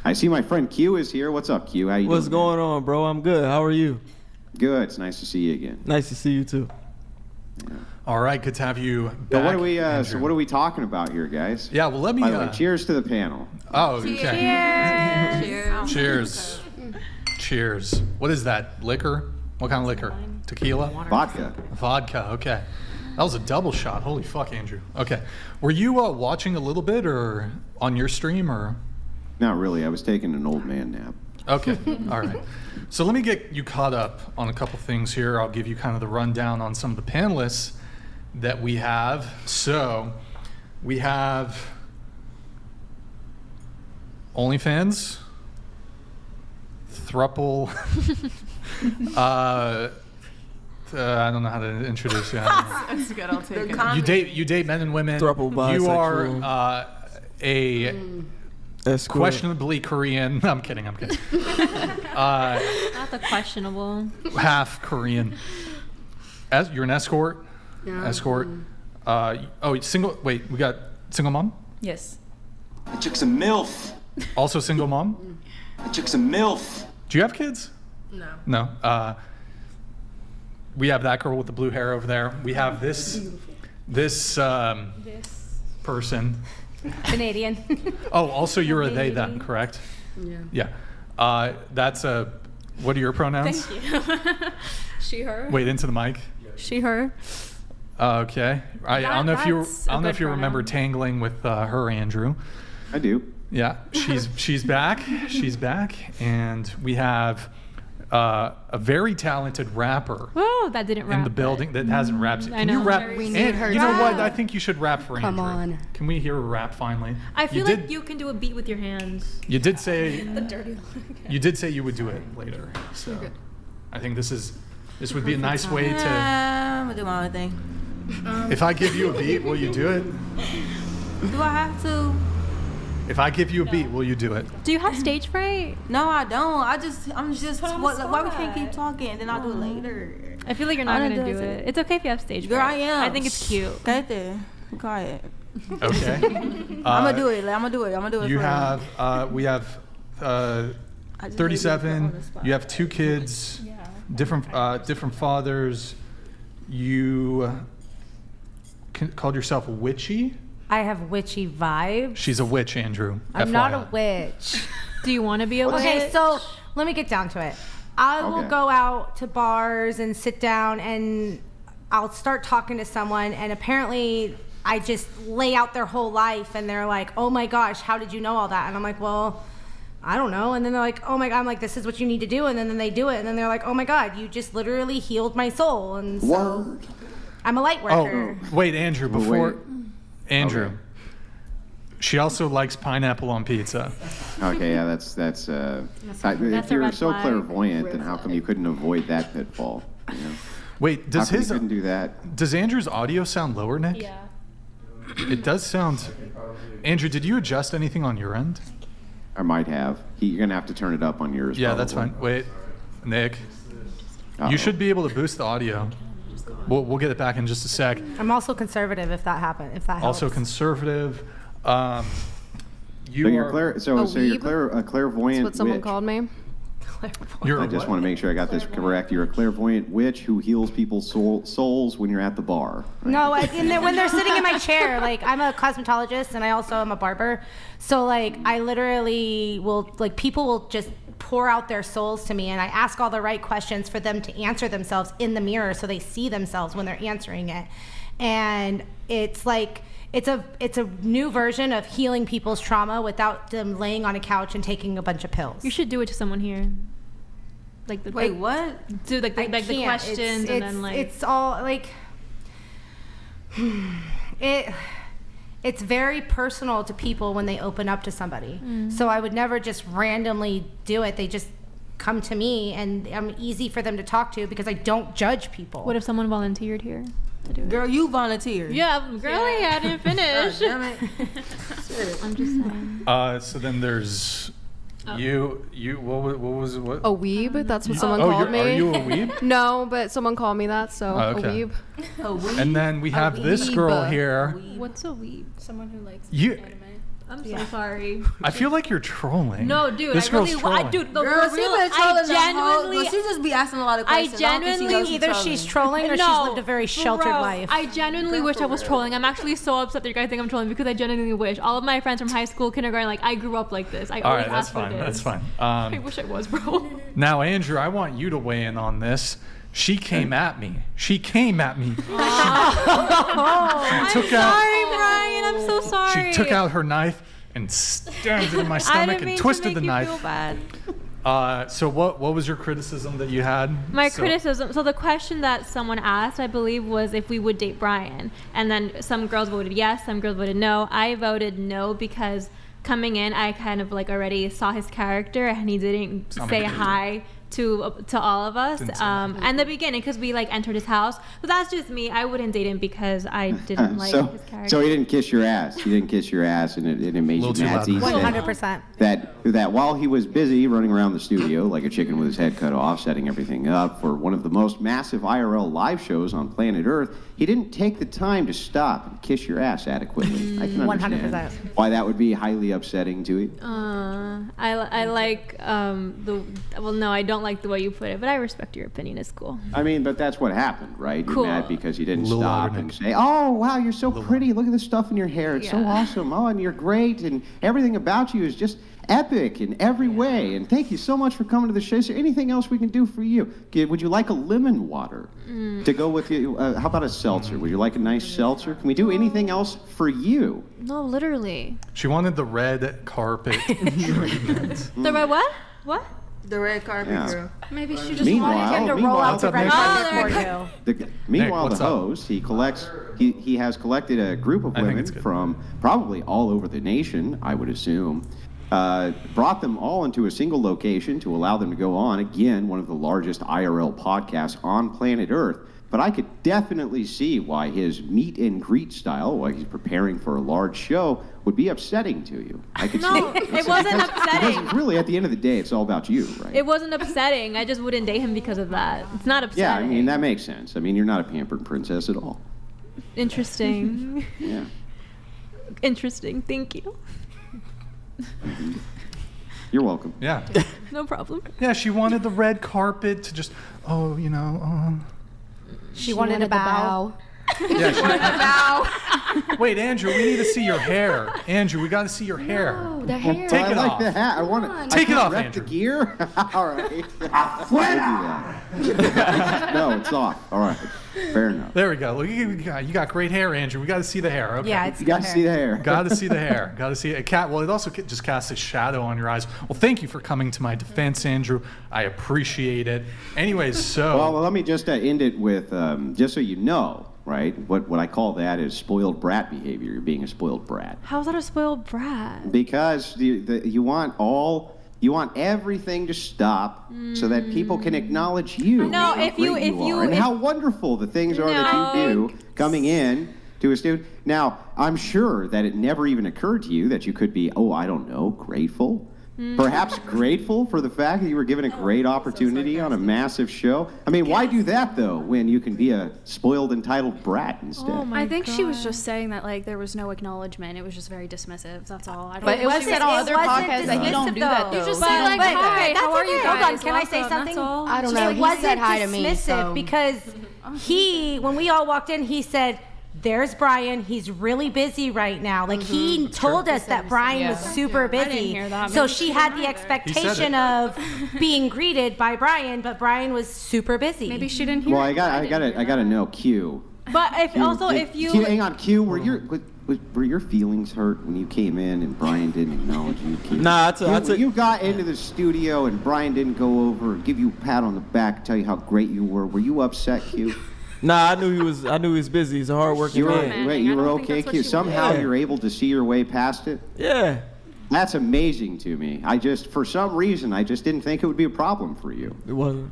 I see my friend Q is here. What's up, Q? How you doing? What's going on, bro? I'm good. How are you? Good. It's nice to see you again. Nice to see you too. Yeah. All right, good to have you back. So what are we talking about here, guys? Yeah, well, let me. By the way, cheers to the panel. Oh, okay. Cheers. Cheers. Cheers. What is that? Liquor? What kind of liquor? Tequila? Vodka. Vodka. Okay. That was a double shot. Holy fuck, Andrew. Okay. Were you watching a little bit, or on your stream, or? Not really. I was taking an old man nap. Okay. All right. So let me get you caught up on a couple things here. I'll give you kind of the rundown on some of the panelists that we have. So we have OnlyFans, THRUPLE. I don't know how to introduce you. That's good. I'll take it. You date men and women. THRUPLE You bisexual. are Escort. questionably Korean. I'm kidding. Not the questionable. Half Korean. You're an escort. Yeah. Escort. Single. Wait, we got single mom. Yes. I took some MILF. Also single mom. I took some MILF. Do you have kids? No. No. We have that girl with the blue hair over there. We have this person. Canadian. Oh, also you're a they them, correct? Yeah. Yeah. That's a. What are your pronouns? Thank you. She, her. Wait into the mic. She, her. Okay. I don't know if you. That's a I don't know if good you remember pronoun. tangling with her, Andrew. I do. Yeah. She's back. She's back, and we have a very talented rapper. Oh, that didn't rap. In the building that hasn't rapped. I Can know. you rap? We need her You know to what? rap. I think you should rap for Come Andrew. on. Can we hear a rap finally? I feel you like you can do a beat with your hands. You did say. The dirty. You did say you would do it later. So I think this would be a nice way to. I'm gonna do my own thing. If I give you a beat, will you do it? Do I have to? If I give you a beat, will you do it? Do you have stage fright? No, I don't. I'm just. Why we can't keep talking and then I'll do it later? I feel like you're not gonna do it. It's okay if you have stage Girl, fright. I am. I think it's cute. Right there. Be quiet. Okay. I'm gonna do it. I'm gonna do it. You for have. We have. 37. You have 2 kids. Different fathers. You called yourself witchy. I have witchy vibes. She's a witch, Andrew. I'm not a witch. Do you want to be a witch? Okay, so let me get down to it. I will go out to bars and sit down and I'll start talking to someone and apparently I just lay out their whole life and they're like, oh my gosh, how did you know all that? And I'm like, well, I don't know. And then they're like, oh my God, I'm like, this is what you need to do. And then they do it. And then they're like, oh my God, you just literally healed my soul. And so I'm a light worker. Oh, wait, Andrew, before. Andrew. Okay. She also likes pineapple on pizza. Okay, yeah, that's if you're so clairvoyant, then how come you couldn't avoid that pitfall? You know? Wait, does you couldn't do that? Does Andrew's audio sound lower, Nick? Yeah. It does sound. Andrew, did you adjust anything on your end? I might have. You're gonna have to turn it up on yours. Yeah, probably. that's fine. Wait, Nick, Uh-oh. you should be able to boost the audio. We'll get it back in just a sec. I'm also conservative if that happens. If that helps. Also conservative. So you're a clairvoyant. That's what someone witch. called me. I just want to make sure I got this correct. You're a clairvoyant witch who heals people's souls when you're at the bar. Right? No, when they're sitting in my chair, like I'm a cosmetologist and I also am a barber. So like I literally will, like people will just pour out their souls to me and I ask all the right questions for them to answer themselves in the mirror so they see themselves when they're answering it. And it's like, it's a new version of healing people's trauma without them laying on a couch and taking a bunch of pills. You should do it to someone here. Like the Wait, what? Do like the questions and then like it's all like it's very personal to people when they open up to somebody. So I would never just randomly do it. They just come to me, and I'm easy for them to talk to because I don't judge people. What if someone volunteered here to do it? Girl, you volunteered. Yeah, girlie, I didn't finish. Damn it. I'm just saying. So then there's you. What was it? What? A weeb? That's what someone Oh, called me. are you a weeb? No, but someone called me that, so Okay. a weeb. A weeb? And then we have this girl here. What's a weeb? Someone who likes You. I'm so sorry. I feel like you're trolling. No, dude, This I girl's really, trolling. dude, the Girl, for she real, been trolling I the whole- genuinely, girl, she just be asking a lot of questions. I I don't think she genuinely, knows she's either she's trolling or she's lived a very sheltered life. I genuinely wish I was trolling. I'm actually so upset that you guys think I'm trolling because I genuinely wish. All of my friends from high school, kindergarten, like I grew up like this. I All always right, that's ask for fine. this. That's fine. I wish I was, bro. Now, Andrew, I want you to weigh in on this. She came at me. She came at me. I'm took sorry, out- Brian. I'm so sorry. She took out her knife and stabbed it in my I stomach didn't and mean twisted to the make knife. you feel bad. So what was your criticism that you had? My So- criticism. So the question that someone asked, I believe, was if we would date Brian, and then some girls voted yes, some girls voted no. I voted no because coming in, I kind of like already saw his character, and he didn't say hi to all of us in the beginning because we like entered his house. So that's just me. I wouldn't date him because I didn't like his character. So he didn't kiss your ass. He didn't kiss your ass, and it made you mad. 100%. That while he was busy running around the studio like a chicken with his head cut off, setting everything up for one of the most massive IRL live shows on planet Earth, he didn't take the time to stop and kiss your ass adequately. I can understand 100%. why that would be highly upsetting to you. I like no, I don't like the way you put it, but I respect your opinion. It's cool. I mean, but that's what happened, right? Cool. You're mad because you didn't Little stop louder, and Nick. say, "Oh, wow, you're so pretty. Look at the stuff in your hair. It's so Yeah. awesome. Oh, and you're great, and everything about you is just epic in every way. And thank you so much for coming to the show. Is there anything else we can do for you? Would you like a lemon water to go with you? How about a seltzer? Would you like a nice seltzer? Can we do anything else for you?" No, literally. She wanted the red carpet treatment. The red what? What? The red carpet Yeah. girl. Maybe she just Meanwhile- wanted him to roll out the red Nick? carpet for you. Meanwhile, what's the up? host, he has collected a group of I think women it's good. from probably all over the nation, I would assume, brought them all into a single location to allow them to go on, again, one of the largest IRL podcasts on planet Earth. But I could definitely see why his meet and greet style, while he's preparing for a large show, would be upsetting to you. I could see No, it. it wasn't upsetting. Because really, at the end of the day, it's all about you, right? It wasn't upsetting. I just wouldn't date him because of that. It's not upsetting. Yeah, I mean, that makes sense. I mean, you're not a pampered princess at all. Interesting. Yeah. Interesting. Thank you. You're welcome. Yeah. No problem. Yeah, she wanted the red carpet to just, She wanted a bow. Yeah, Wait, Andrew, we need to see your hair. Andrew, we got to see your hair. No, the hair. Take it I like off. the hat. I want to Take it off, wreck Andrew. the gear. All right. We'll do that. No, it's off. All right. Fair enough. There we go. Look, you got great hair, Andrew. We got to see the hair. Okay. Yeah, it's You got to see the hair. Got to see the hair. Got to see it. Well, it also just casts a shadow on your eyes. Well, thank you for coming to my defense, Andrew. I appreciate it. Anyways, so. Well, let me just end it with, just so you know, right? What I call that is spoiled brat behavior. You're being a spoiled brat. How's that a spoiled brat? Because you want everything to stop so that people can acknowledge you. No, and how great are, and how wonderful the things are that you do coming in to a student. Now, I'm sure that it never even occurred to you that you could be, grateful. Perhaps grateful for the fact that you were given a great opportunity on a massive show. I mean, why do that, though, when you can be a spoiled, entitled brat instead? I think she was just saying that like there was no acknowledgement. It was just very dismissive. That's all. I don't But it was said on other podcasts that he don't do that though. You just So- say like, hi, That's how are you okay. guys? Hold on, can I say Welcome, something? that's all. I don't know. It He wasn't said hi to me, dismissive so- because when we all walked in, he said, "There's Brian. He's really busy right now." Like he told us that Brian was super busy. I didn't hear that. So Maybe she she had didn't the hear it. expectation of being greeted by Brian, but Brian was super busy. Maybe she didn't hear Well, it. I gotta know, Q. But Q, hang on, Q. Were your feelings hurt when you came in and Brian didn't acknowledge you? Q? Nah, you got into the studio and Brian didn't go over and give you a pat on the back, tell you how great you were. Were you upset, Q? Nah, I knew he was busy. He's a hardworking You were man. okay, Q. Somehow you're able to see your way past it. Yeah. That's amazing to me. For some reason, I just didn't think it would be a problem for you. It wasn't.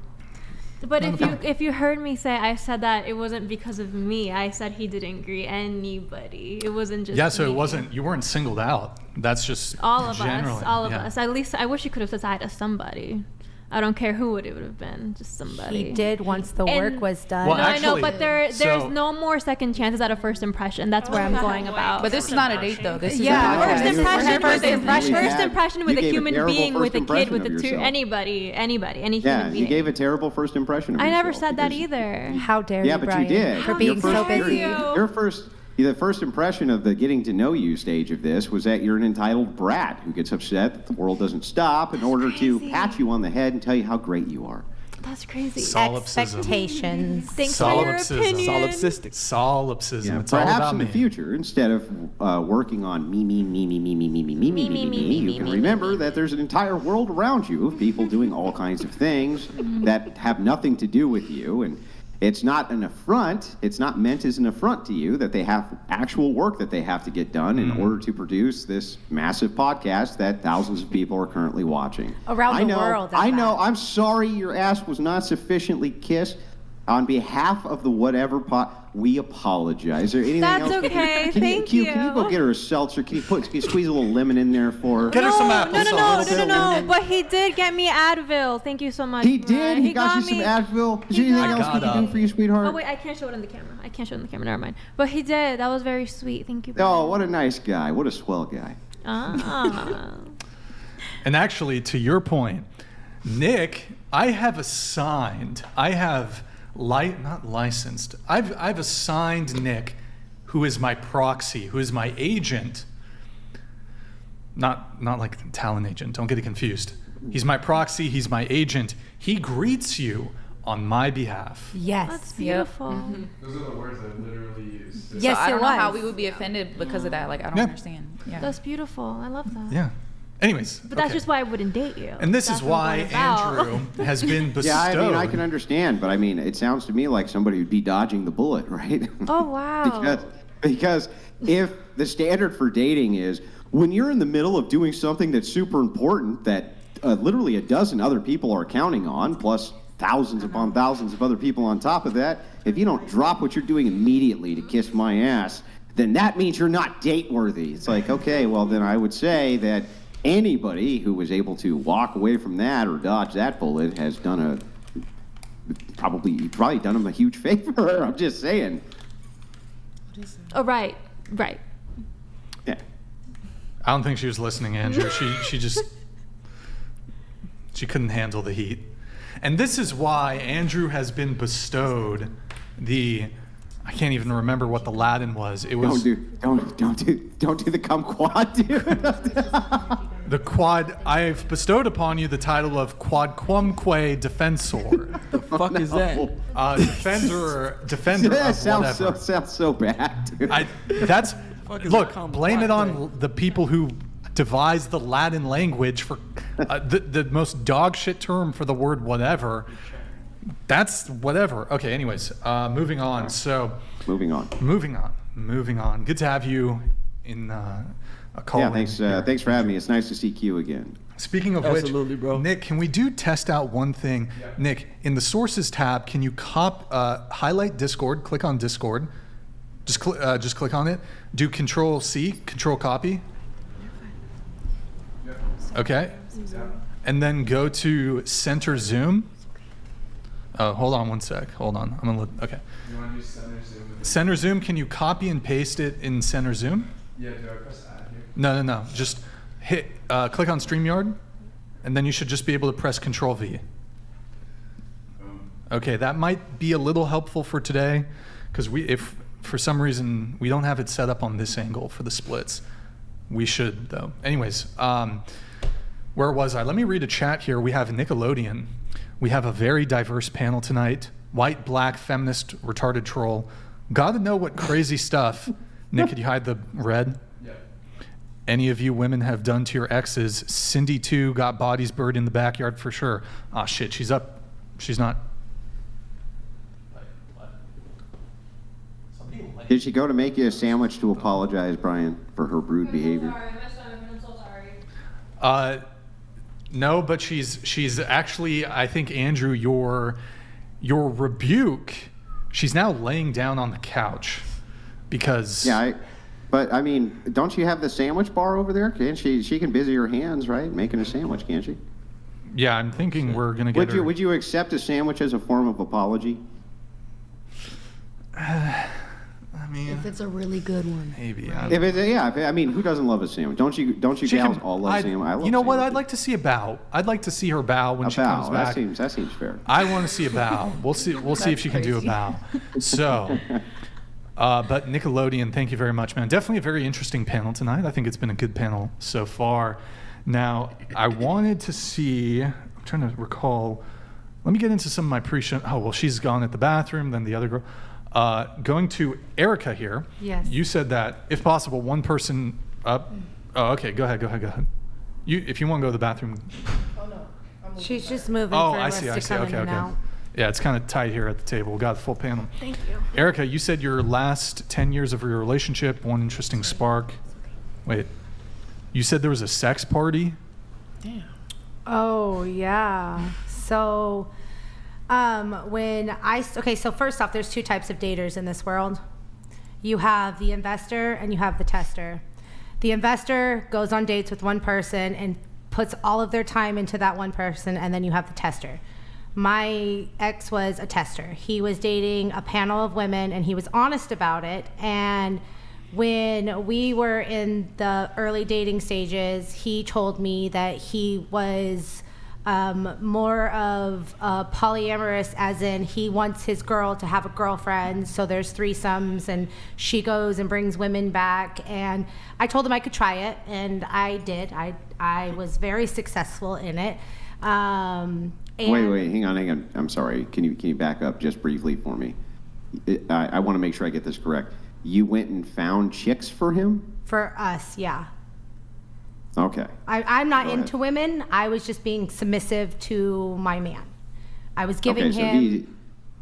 But if you heard me say I said that it wasn't because of me, I said he didn't greet anybody. It wasn't just so me. it wasn't. You weren't singled out. That's just all of generally, us. All of us. At least I wish you could have said hi to somebody. I don't care who it would have been, just somebody. He did once the work was done. Well, no, actually, I know, but there's no more second chances at a first impression. That's where I'm going about. But this is not a date, though. This is first impression with a human being, with a kid, with a any human being. You gave a terrible first impression of yourself. I never said that either. How dare you, Yeah, but Brian, you did. for being so busy. The first impression of the getting to know you stage of this was that you're an entitled brat who gets upset that the world doesn't stop in order to pat you on the head and tell you how great you are. That's crazy. Expectations. Thanks for your opinion. Solipsism. Yeah, It's all perhaps about in me. the future, instead of working on me, you can remember that there's an entire world around you of people doing all kinds of things that have nothing to do with you, and it's not an affront. It's not meant as an affront to you that they have actual work that they have to get done in order to produce this massive podcast that thousands of people are currently watching. Around the world. I know. I'm sorry your ass was not sufficiently kissed. On behalf of the whatever we apologize. Is there anything That's else? okay. Thank you. Can you go get her a seltzer? Can you squeeze a little lemon in there for her? Get her some applesauce. No. But he did get me Advil. Thank you so much. He did? He got you some Advil? Is there anything else we can do for you, sweetheart? Oh, wait, I can't show it on the camera. Never mind. But he did. That was very sweet. Thank you. Oh, what a nice guy. What a swell guy. And actually, to your point, Nick, I've assigned Nick, who is my proxy, who is my agent, not like a talent agent, don't get it confused. He's my proxy, he's my agent. He greets you on my behalf. Yes. That's beautiful. Those are the words I literally used. Yes, so I don't it know was. how we would be offended because of that. Like, I don't understand. Yeah. That's beautiful. I love that. Yeah. Anyways. But that's just why I wouldn't date you. And this That's is why Andrew has been bestowed. Yeah, I mean, I can understand, but I mean, it sounds to me like somebody would be dodging the bullet, right? Oh, wow. because if the standard for dating is when you're in the middle of doing something that's super important that literally a dozen other people are counting on, plus thousands upon thousands of other people on top of that, if you don't drop what you're doing immediately to kiss my ass, then that means you're not date worthy. It's like, okay, well, then I would say that anybody who was able to walk away from that or dodge that bullet has done probably done him a huge favor. I'm just saying. Oh, right. Yeah. I don't think she was listening, Andrew. She couldn't handle the heat. And this is why Andrew has been bestowed I can't even remember what the Latin was. It was don't do the kumquat, dude. The quad. I've bestowed upon you the title of quadquumque defensor. The fuck is that? Defender That of whatever. sounds so bad, dude. Look, blame it on the people who devised the Latin language for the most dog shit term for the word whatever. That's whatever. Okay, anyways, moving on. Moving on. Good to have you in a call. Yeah, thanks for having me. It's nice to see Q again. Speaking of Absolutely, which, bro. Nick, can we test out one thing? Yeah. Nick, in the sources tab, can you highlight Discord, click on Discord, just click on it, do Control C, Control Copy. Okay. And then go to Center Zoom. Hold on one sec. Hold on. I'm gonna look. Okay. You want to use Center Zoom? Center Zoom. Can you copy and paste it in Center Zoom? Yeah. Do I press add here? No. Just click on StreamYard, and then you should just be able to press Control V. Okay, that might be a little helpful for today, because if for some reason we don't have it set up on this angle for the splits, we should though. Anyways, where was I? Let me read a chat here. We have Nickelodeon. We have a very diverse panel tonight. White, black, feminist, retarded troll. Gotta know what crazy stuff. Nick, could you hide the red? Yeah. Any of you women have done to your exes. Cindy too got bodies buried in the backyard for sure. Ah, shit, she's up. She's not. Did she go to make you a sandwich to apologize, Brian, for her rude behavior? Sorry, I'm so sorry. No, but she's actually, I think, Andrew, your rebuke, she's now laying down on the couch because... Yeah, but I mean, don't you have the sandwich bar over there? Can't she can busy her hands, right? Making a sandwich, can't she? Yeah, I'm thinking we're going to get her... Would you accept a sandwich as a form of apology? I mean, if it's a really good one, maybe. I mean, who doesn't love a sandwich? Don't you gals all love sandwiches? I love you know what? sandwiches. I'd like to see a bow. I'd like to see her bow when she comes back. That seems fair. I want to see a bow. We'll see if she can do a bow. So, but Nickelodeon, thank you very much, man. Definitely a very interesting panel tonight. I think it's been a good panel so far. Now, I wanted to see. I'm trying to recall. Let me get into some of my pre-show. Oh well, she's gone at the bathroom. Then the other girl. Going to Erica here. Yes. You said that if possible, one person up. Oh, okay. Go ahead. If you want to go to the bathroom. Oh no. She's just moving. Oh, for I us see. to I see. come Okay. in and Okay. out. Yeah, it's kind of tight here at the table. We got the full panel. Thank you. Erica, you said your last 10 years of your relationship, one interesting spark. Wait. You said there was a sex party? Damn. Oh yeah. So. So first off, there's two types of daters in this world. You have the investor and you have the tester. The investor goes on dates with one person and puts all of their time into that one person, and then you have the tester. My ex was a tester. He was dating a panel of women and he was honest about it. And when we were in the early dating stages, he told me that he was more of polyamorous, as in he wants his girl to have a girlfriend, so there's threesomes and she goes and brings women back. And I told him I could try it, and I did. I was very successful in it. Wait, hang on. I'm sorry. Can you back up just briefly for me? I want to make sure I get this correct. You went and found chicks for him? For us, yeah. Okay. I'm not into women. I was just being submissive to my man. I was giving him.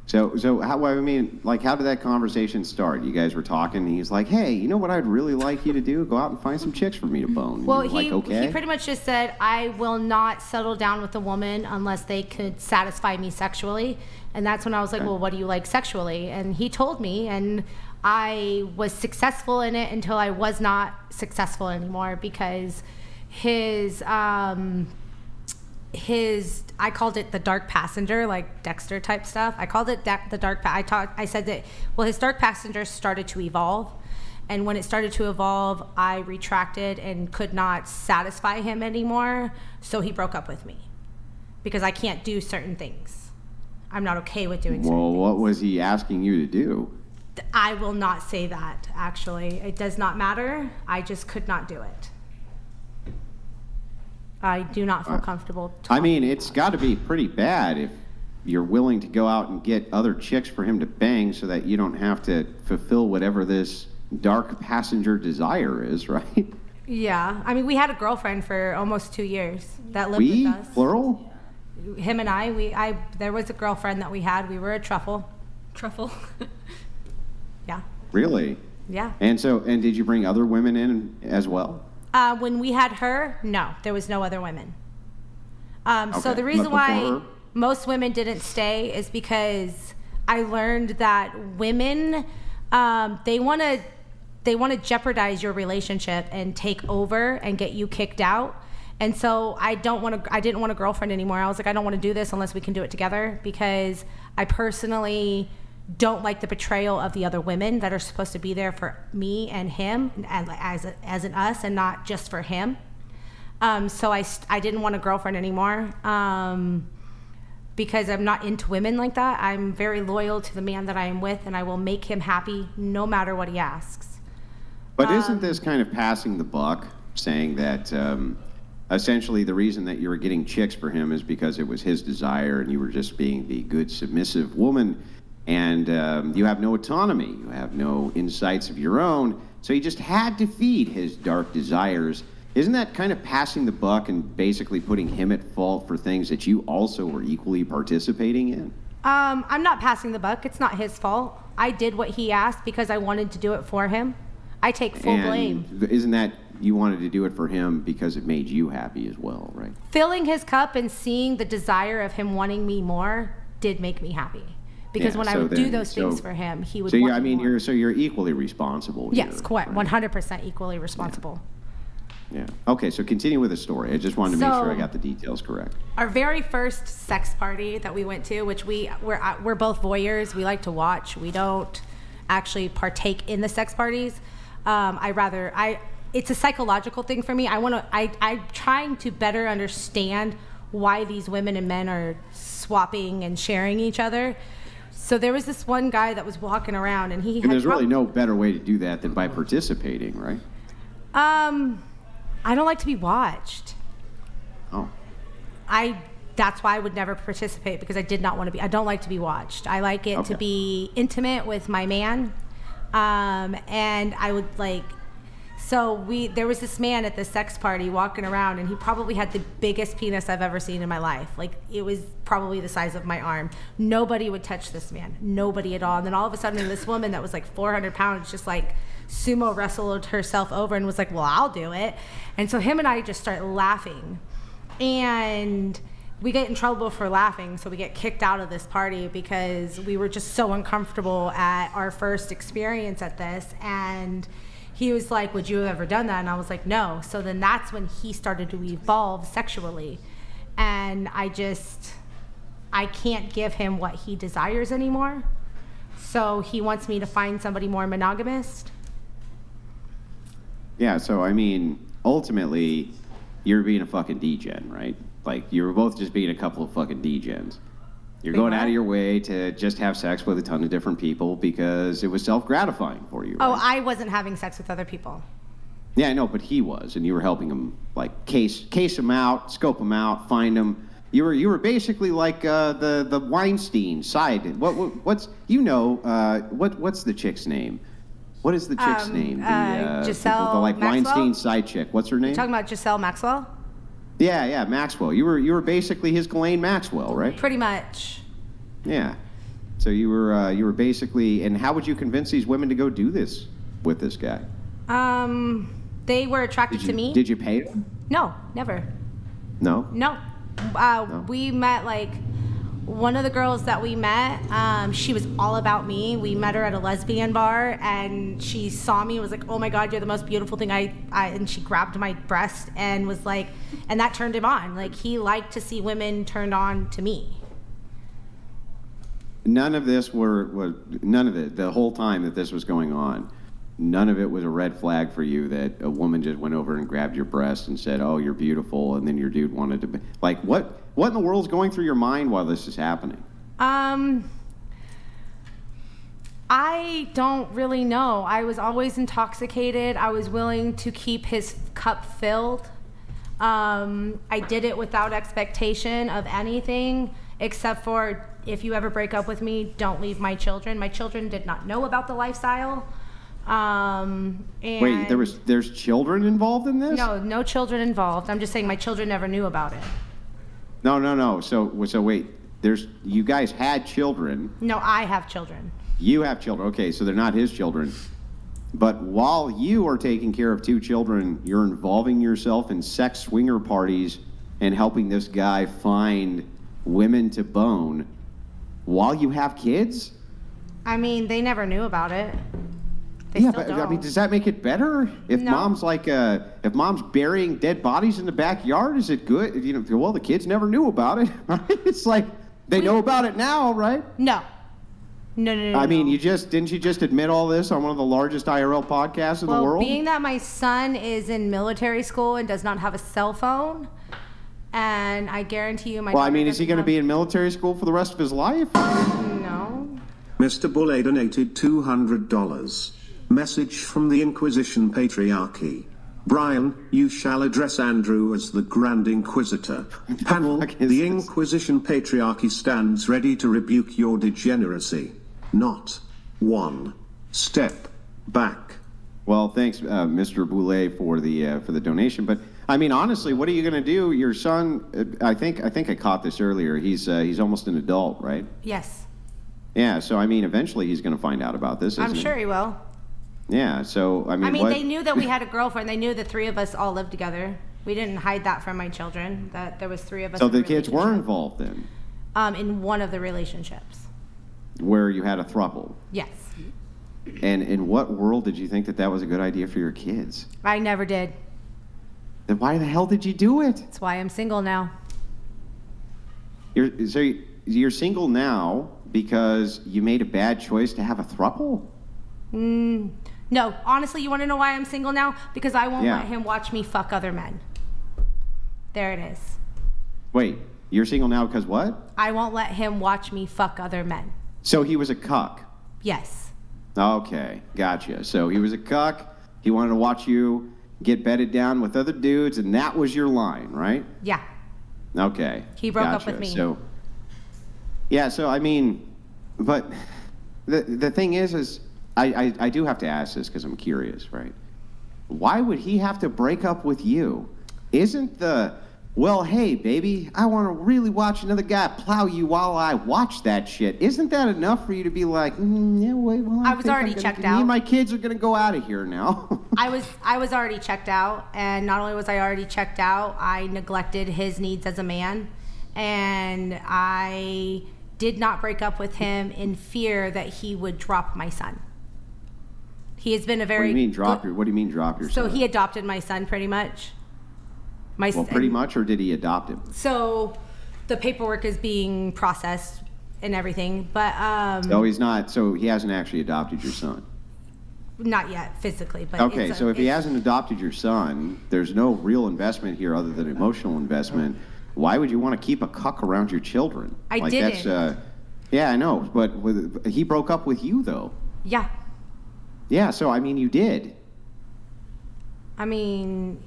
So how? I mean, like, how did that conversation start? You guys were talking, and he's like, "Hey, you know what I'd really like you to do? Go out and find some chicks for me to bone." Well, he pretty much just said, "I will not settle down with a woman unless they could satisfy me sexually." And that's when I was like, "Well, what do you like sexually?" And he told me, and I was successful in it until I was not successful anymore, because his I called it the dark passenger, like Dexter type stuff. I called it the dark. I said that, well, his dark passenger started to evolve, and when it started to evolve, I retracted and could not satisfy him anymore. So he broke up with me because I can't do certain things. I'm not okay with doing certain things. What was he asking you to do? I will not say that. Actually, it does not matter. I just could not do it. I do not feel comfortable talking. I mean, it's got to be pretty bad if you're willing to go out and get other chicks for him to bang so that you don't have to fulfill whatever this dark passenger desire is, right? Yeah. I mean, we had a girlfriend for almost 2 years that lived with us. Plural? Him and I, there was a girlfriend that we had. We were a truffle. Yeah. Really? Yeah. And did you bring other women in as well? When we had her, no, there was no other women. Okay. So the reason why most women didn't stay is because I learned that women, they want to jeopardize your relationship and take over and get you kicked out. And so I didn't want a girlfriend anymore. I was like, I don't want to do this unless we can do it together, because I personally don't like the betrayal of the other women that are supposed to be there for me and him, and as an us, and not just for him. So I didn't want a girlfriend anymore, because I'm not into women like that. I'm very loyal to the man that I am with, and I will make him happy no matter what he asks. But isn't this kind of passing the buck, saying that essentially the reason that you were getting chicks for him is because it was his desire and you were just being the good submissive woman? And you have no autonomy, you have no insights of your own, so you just had to feed his dark desires. Isn't that kind of passing the buck and basically putting him at fault for things that you also were equally participating in? I'm not passing the buck. It's not his fault. I did what he asked because I wanted to do it for him. I take full blame. Isn't that you wanted to do it for him because it made you happy as well, right? Filling his cup and seeing the desire of him wanting me more did make me happy. Because when I would do those things for him, he would want me more. You're equally responsible. Yes, here, correct. right? 100% equally responsible. Yeah. Okay, so continue with the story. I just wanted to make sure I got the details correct. Our very first sex party that we went to, which we're both voyeurs. We like to watch. We don't actually partake in the sex parties. It's a psychological thing for me. I'm trying to better understand why these women and men are swapping and sharing each other. So there was this one guy that was walking around, and there's really no better way to do that than by participating, right? I don't like to be watched. Oh. That's why I would never participate, because I did not want to be. I don't like to be watched. I like it to be intimate with my man, and I would like. So there was this man at the sex party walking around, and he probably had the biggest penis I've ever seen in my life. Like, it was probably the size of my arm. Nobody would touch this man. Nobody at all. And then all of a sudden, this woman that was like 400 pounds just like sumo wrestled herself over and was like, well, I'll do it. And so him and I just start laughing. And we get in trouble for laughing, so we get kicked out of this party because we were just so uncomfortable at our first experience at this. And he was like, would you have ever done that? And I was like, no. So then that's when he started to evolve sexually. And I can't give him what he desires anymore. So he wants me to find somebody more monogamous. Yeah, so I mean, ultimately, you're being a fucking degen, right? Like, you were both just being a couple of fucking degens. You're going out of your way to just have sex with a ton of different people because it was self-gratifying for you, right? Oh, I wasn't having sex with other people. Yeah, I know, but he was, and you were helping him, like, case him out, scope him out, find him. You were basically like the Weinstein side. What's the chick's name? What is the chick's name? Giselle the like Maxwell? Weinstein side chick. What's her name? You're talking about Giselle Maxwell? Yeah, Maxwell. You were basically his Ghislaine Maxwell, right? Pretty much. Yeah. So you were basically, and how would you convince these women to go do this with this guy? They were attracted to me. Did you pay them? No, never. No? No. We met, like, one of the girls that we met, she was all about me. We met her at a lesbian bar, and she saw me and was like, oh my God, you're the most beautiful thing. And she grabbed my breast and was like, and that turned him on. Like, he liked to see women turned on to me. None of this the whole time that this was going on, none of it was a red flag for you that a woman just went over and grabbed your breast and said, oh, you're beautiful, and then your dude wanted to be, like, what in the world's going through your mind while this is happening? I don't really know. I was always intoxicated. I was willing to keep his cup filled. I did it without expectation of anything, except for, if you ever break up with me, don't leave my children. My children did not know about the lifestyle. And wait, there's children involved in this? No children involved. I'm just saying my children never knew about it. No. So wait, you guys had children. No, I have children. You have children. Okay, so they're not his children. But while you are taking care of two children, you're involving yourself in sex swinger parties and helping this guy find women to bone while you have kids? I mean, they never knew about it. But I mean, does that make it better? If mom's burying dead bodies in the backyard, is it good? Well, the kids never knew about it. It's like they know about it now, right? No. I mean, didn't you just admit all this on one of the largest IRL podcasts in the world? Well, being that my son is in military school and does not have a cell phone, and I guarantee you Well, I mean, is he going to be in military school for the rest of his life? No. Mr. Bulle donated $200. Message from the Inquisition Patriarchy. Brian, you shall address Andrew as the Grand Inquisitor. Panel, the Inquisition Patriarchy stands ready to rebuke your degeneracy. Not one step back. Well, thanks, Mr. Boulay, for the donation. But I mean, honestly, what are you going to do? Your son, I think I caught this earlier. He's almost an adult, right? Yes. Yeah. So I mean, eventually he's going to find out about this. I'm sure he will. Yeah, so, I mean, they knew that we had a girlfriend. They knew the three of us all lived together. We didn't hide that from my children, that there was three of us. So the kids were involved then? In one of the relationships. Where you had a throuple? Yes. And in what world did you think that was a good idea for your kids? I never did. Then why the hell did you do it? That's why I'm single now. You're single now because you made a bad choice to have a throuple? No, honestly, you want to know why I'm single now? Because I won't let him watch me fuck other men. There it is. Wait, you're single now because what? I won't let him watch me fuck other men. So he was a cuck? Yes. Okay, gotcha. So he was a cuck. He wanted to watch you get bedded down with other dudes, and that was your line, right? Yeah. Okay. He broke up with me. So, yeah, so I mean, but the thing is I do have to ask this because I'm curious, right? Why would he have to break up with you? Isn't well, hey, baby, I want to really watch another guy plow you while I watch that shit. Isn't that enough for you to be like, yeah, wait, well, I was already checked out. Me and my kids are going to go out of here now. I was already checked out, and not only was I already checked out, I neglected his needs as a man, and I did not break up with him in fear that he would drop my son. He has been a very... What do you mean drop your son? So he adopted my son pretty much. Pretty much, or did he adopt him? So the paperwork is being processed and everything, but... No, he's not. So he hasn't actually adopted your son? Not yet, physically, but... Okay, so if he hasn't adopted your son, there's no real investment here other than emotional investment. Why would you want to keep a cuck around your children? I didn't. Yeah, I know, but he broke up with you, though. Yeah. Yeah, so, I mean, you did. I mean,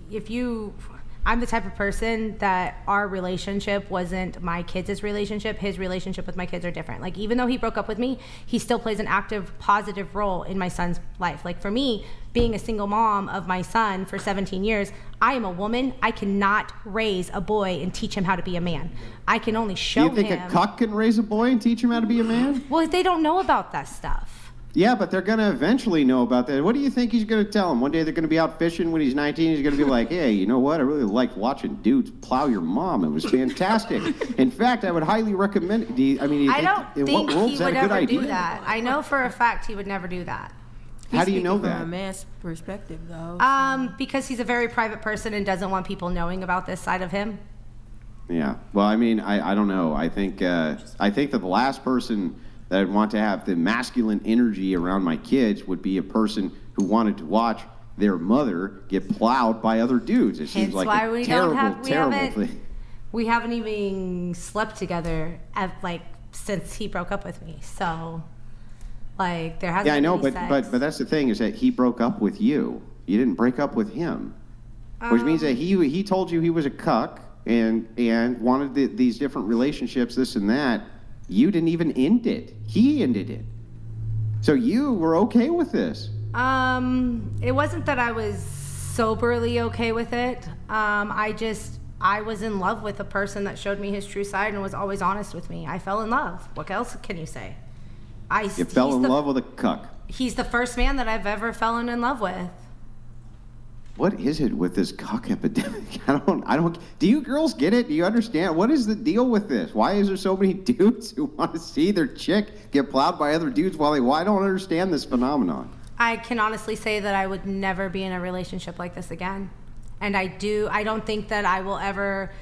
I'm the type of person that our relationship wasn't my kids' relationship. His relationship with my kids are different. Like, even though he broke up with me, he still plays an active, positive role in my son's life. Like, for me, being a single mom of my son for 17 years, I am a woman. I cannot raise a boy and teach him how to be a man. I can only show him. Do you think a cuck can raise a boy and teach him how to be a man? Well, they don't know about that stuff. Yeah, but they're going to eventually know about that. What do you think he's going to tell him? One day they're going to be out fishing when he's 19. He's going to be like, hey, you know what? I really liked watching dudes plow your mom. It was fantastic. In fact, I would highly recommend it. I don't think he would ever do that. I know for a fact he would never do that. How do you know that? From a man's perspective, though. Because he's a very private person and doesn't want people knowing about this side of him. Yeah. Well, I mean, I don't know. I think that the last person that I'd want to have the masculine energy around my kids would be a person who wanted to watch their mother get plowed by other dudes. It seems like a terrible thing. We haven't even slept together since he broke up with me. So, there hasn't been any sex. Yeah, I know, but that's the thing is that he broke up with you. You didn't break up with him, which means that he told you he was a cuck and wanted these different relationships, this and that. You didn't even end it. He ended it. So you were okay with this. It wasn't that I was soberly okay with it. I was in love with a person that showed me his true side and was always honest with me. I fell in love. What else can you say? You fell in love with a cuck. He's the first man that I've ever fallen in love with. What is it with this cuck epidemic? I don't. Do you girls get it? Do you understand? What is the deal with this? Why is there so many dudes who want to see their chick get plowed by other dudes I don't understand this phenomenon. I can honestly say that I would never be in a relationship like this again. And I don't think that I will ever,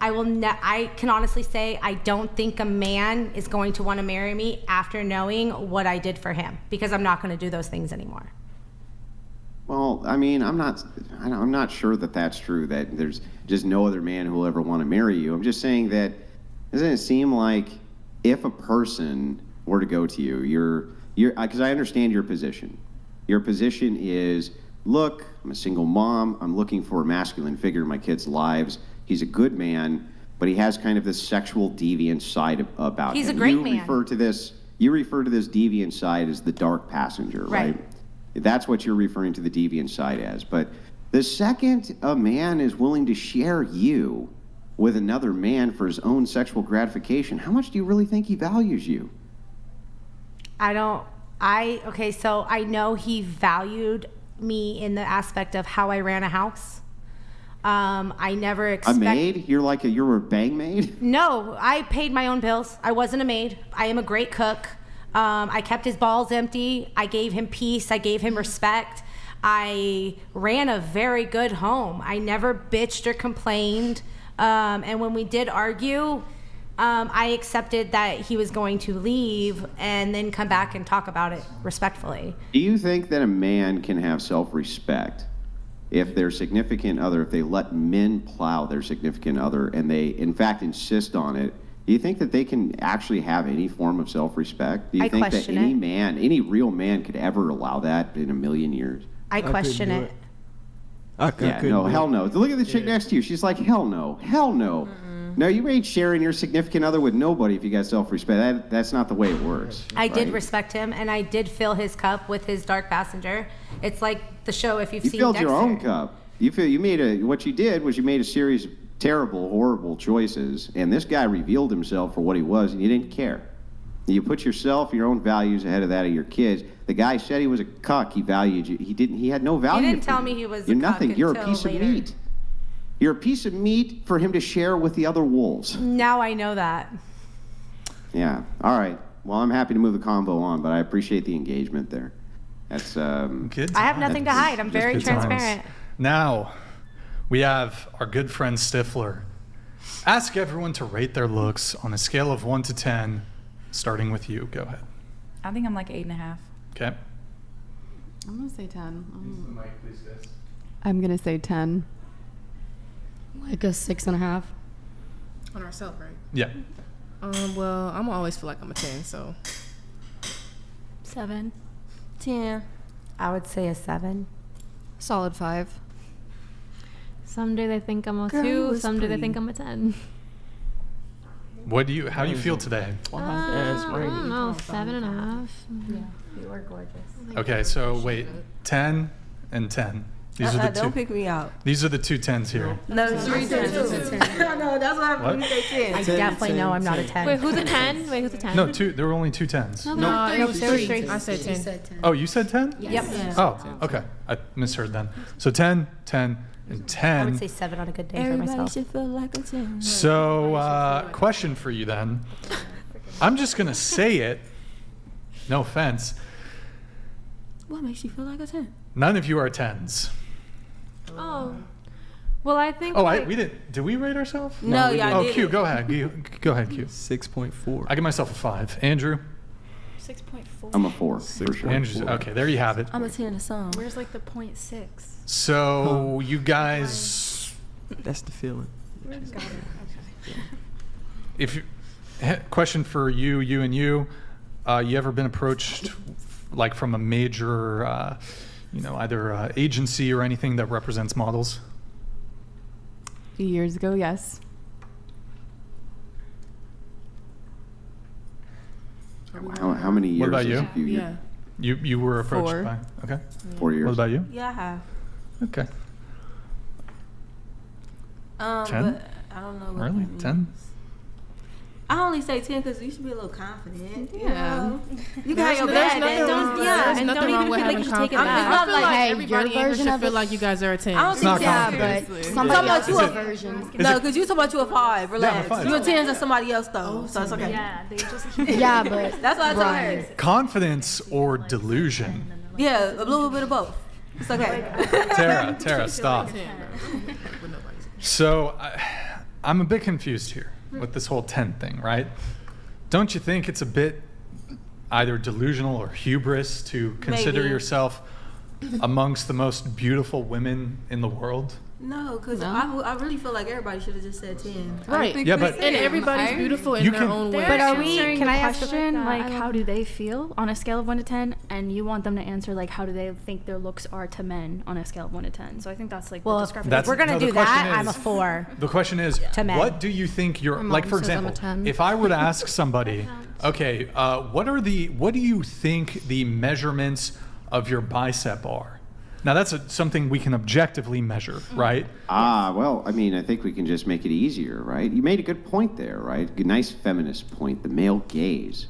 I can honestly say I don't think a man is going to want to marry me after knowing what I did for him, because I'm not going to do those things anymore. Well, I mean, I'm not sure that that's true, that there's just no other man who will ever want to marry you. I'm just saying that, doesn't it seem like if a person were to go to you, because I understand your position. Your position is, look, I'm a single mom. I'm looking for a masculine figure in my kids' lives. He's a good man, but he has kind of this sexual deviant side about him. He's a great man. You refer to this deviant side as the dark passenger, right? That's what you're referring to the deviant side as. But the second a man is willing to share you with another man for his own sexual gratification, how much do you really think he values you? I So I know he valued me in the aspect of how I ran a house. I never A expected. maid? You were a bang maid? No, I paid my own bills. I wasn't a maid. I am a great cook. I kept his balls empty. I gave him peace. I gave him respect. I ran a very good home. I never bitched or complained. And when we did argue, I accepted that he was going to leave and then come back and talk about it respectfully. Do you think that a man can have self-respect if their significant other, if they let men plow their significant other and they, in fact, insist on it? Do you think that they can actually have any form of self-respect? Do you think that any man, any real man could ever allow that in a million years? I question it. Hell no. Look at the chick next to you. She's like, hell no. No, you ain't sharing your significant other with nobody if you got self-respect. That's not the way it works. I did respect him, and I did fill his cup with his dark passenger. It's like the show, if you've seen filled Dexter. your own cup. What you did was you made a series of terrible, horrible choices, and this guy revealed himself for what he was, and you didn't care. You put yourself, your own values ahead of that of your kids. The guy said he was a cuck. He valued you. He had no value. He didn't tell me he was You're a cuck nothing. You're a until piece later. of meat. You're a piece of meat for him to share with the other wolves. Now I know that. Yeah. All right. Well, I'm happy to move the convo on, but I appreciate the engagement there. That's good. I have nothing to hide. I'm Just very good times. transparent. Now, we have our good friend Stifler. Ask everyone to rate their looks on a scale of 1 to 10, starting with you. Go ahead. I think I'm like 8.5. Okay. I'm going to say 10. Use the mic, please, guys. I'm going to say 10. Like a 6.5. On ourselves, right? Yeah. Well, I'm always feel like I'm a 10, so 7. 10. I would say a 7. Solid 5. Some day they think I'm a Girl, 2. was Some day they pretty. think I'm a 10. How do you feel today? I don't know, 7.5. Yeah, you were gorgeous. Okay, so wait, 10 and 10. These are the two. Don't pick me out. These are the two 10s here. No, it's 3 10s. No, that's what happened when you say 10. I definitely know I'm not a 10. Wait, who's a 10? Wait, who's a 10? No, there were only two 10s. No, no, there were 3. I said 10. Oh, you said 10? Yep. Oh, okay. I misheard then. So 10, 10, and 10. I would say 7 on a good day for myself. should feel like a 10. So, question for you then. I'm just going to say it. No offense. What makes you feel like a 10? None of you are 10s. Oh. Well, I think. We didn't. Did we rate ourselves? No, y'all Oh, didn't. Q, go ahead. Go ahead, Q. 6.4. I give myself a 5. Andrew? 6.4. I'm a 4, for sure. Andrew's, okay, there you have it. I'm a 10 to some. Where's like the 0.6? So, you guys. That's the feeling. Got it. If you, question for you, and you ever been approached like from a major, either agency or anything that represents models? A few years ago, yes. How many years? What about is you? a few years? Yeah. You were approached 4. by, okay. 4 years. What about you? Yeah, I have. Okay. 10? But I don't know what Really? that 10? means. I only say 10 because you should be a little confident. Yeah. You can have your bad days. There's and nothing don't wrong even with feel like having you should take it confidence. back. I feel like Hey, everybody your in here version should of feel it- like you guys are a 10. I don't It's not think yeah, confidence. but Somebody talking about else's you a version. no, because you talking about you a 5. Relax. five. You a 10 to somebody else though, so it's okay. Yeah, they just. Yeah, but That's what I told her. Confidence or delusion? Yeah, a little bit of both. It's okay. Tara, stop. So, I'm a bit confused here with this whole 10 thing, right? Don't you think it's a bit either delusional or hubris to consider Maybe. yourself amongst the most beautiful women in the world? No, because I really feel like everybody should have just said 10. Right. Yeah, but And everybody's beautiful in You their can- own way. But are we? Answering Can the I ask a question question? like how do they feel on a scale of 1 to 10, and you want them to answer like how do they think their looks are to men on a scale of 1 to 10? So I think that's like the Well, discrepancy. if we're gonna no, the do that, question I'm a is- 4. The question is, To men. what do you think you're My like? mom For says I'm a example, 10. if I were to ask somebody, okay, what do you think the measurements of your bicep are? Now that's something we can objectively measure, right? Well, I mean, I think we can just make it easier, right? You made a good point there, right? A nice feminist point, the male gaze.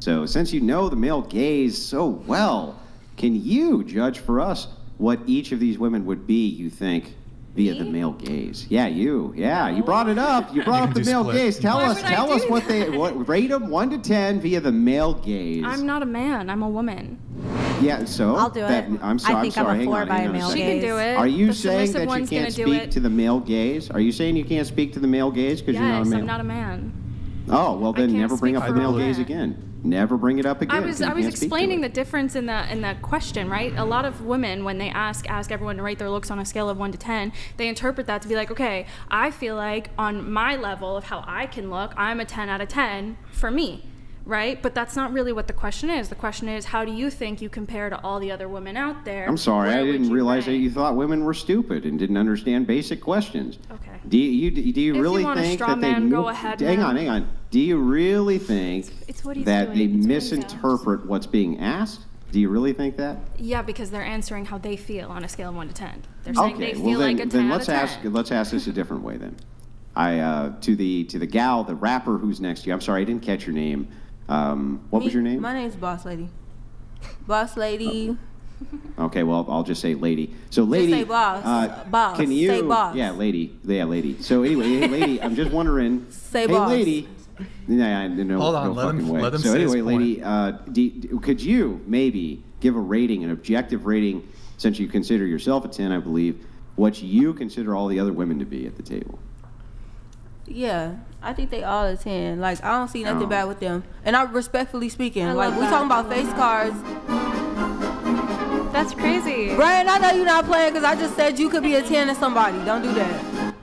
So since you know the male gaze so well, can you judge for us what each of these women would be, you think, via the male gaze? Yeah, you. Yeah, you brought it up. You brought up the male gaze. Tell us what rate them 1 to 10 via the male gaze. I'm not a man. I'm a woman. Yeah, so I'll do it. I'm sorry. I think I'm sorry. I'm a 4 by a male gaze. She can do it. Are you The saying submissive that you one's can't gonna do speak it. to the male gaze? Are you saying you can't speak to the male gaze because you're not a male? I'm not a man. Oh, well then can't never bring speak up the for male all gaze men. again. Never bring it up again. I was explaining the difference in that question, right? A lot of women, when they ask everyone to rate their looks on a scale of 1 to 10, they interpret that to be like, okay, I feel like on my level of how I can look, I'm a 10 out of 10 for me, right? But that's not really what the question is. The question is, how do you think you compare to all the other women out there? I'm sorry, Where I would didn't you realize that rank? you thought women were stupid and didn't understand basic questions. Okay. Do you If really you want a think straw that they man, go ahead, hang man. on. Do you really think It's what he's that they doing. It's what he misinterpret what's being asked? Do you really think that? Yeah, because they're answering how they feel on a scale of 1 to 10. They're saying Okay, they well feel like a 10 then out of 10. let's ask this a different way then. To the gal, the rapper who's next to you. I'm sorry, I didn't catch your name. What was your name? My name's Boss Lady. Boss Lady. Okay, well, I'll just say lady. So, lady. say boss. Boss. Can you? Say boss. Yeah, lady. Yeah, lady. So, anyway, hey, lady, I'm just wondering. Say hey, boss. lady. Yeah, no, Hold on, no let him- fucking way. let him So, say his anyway, lady, could you maybe give a rating, an objective rating, since you consider yourself a 10, I believe, what you consider all the other women to be at the table? Yeah, I think they all a 10. Like, I don't see nothing Oh. bad with them. And I'm respectfully speaking. I Like, love we that. talking about face cards. That's crazy. Brian, I know you're not playing because I just said you could be a 10 to somebody. Don't do that.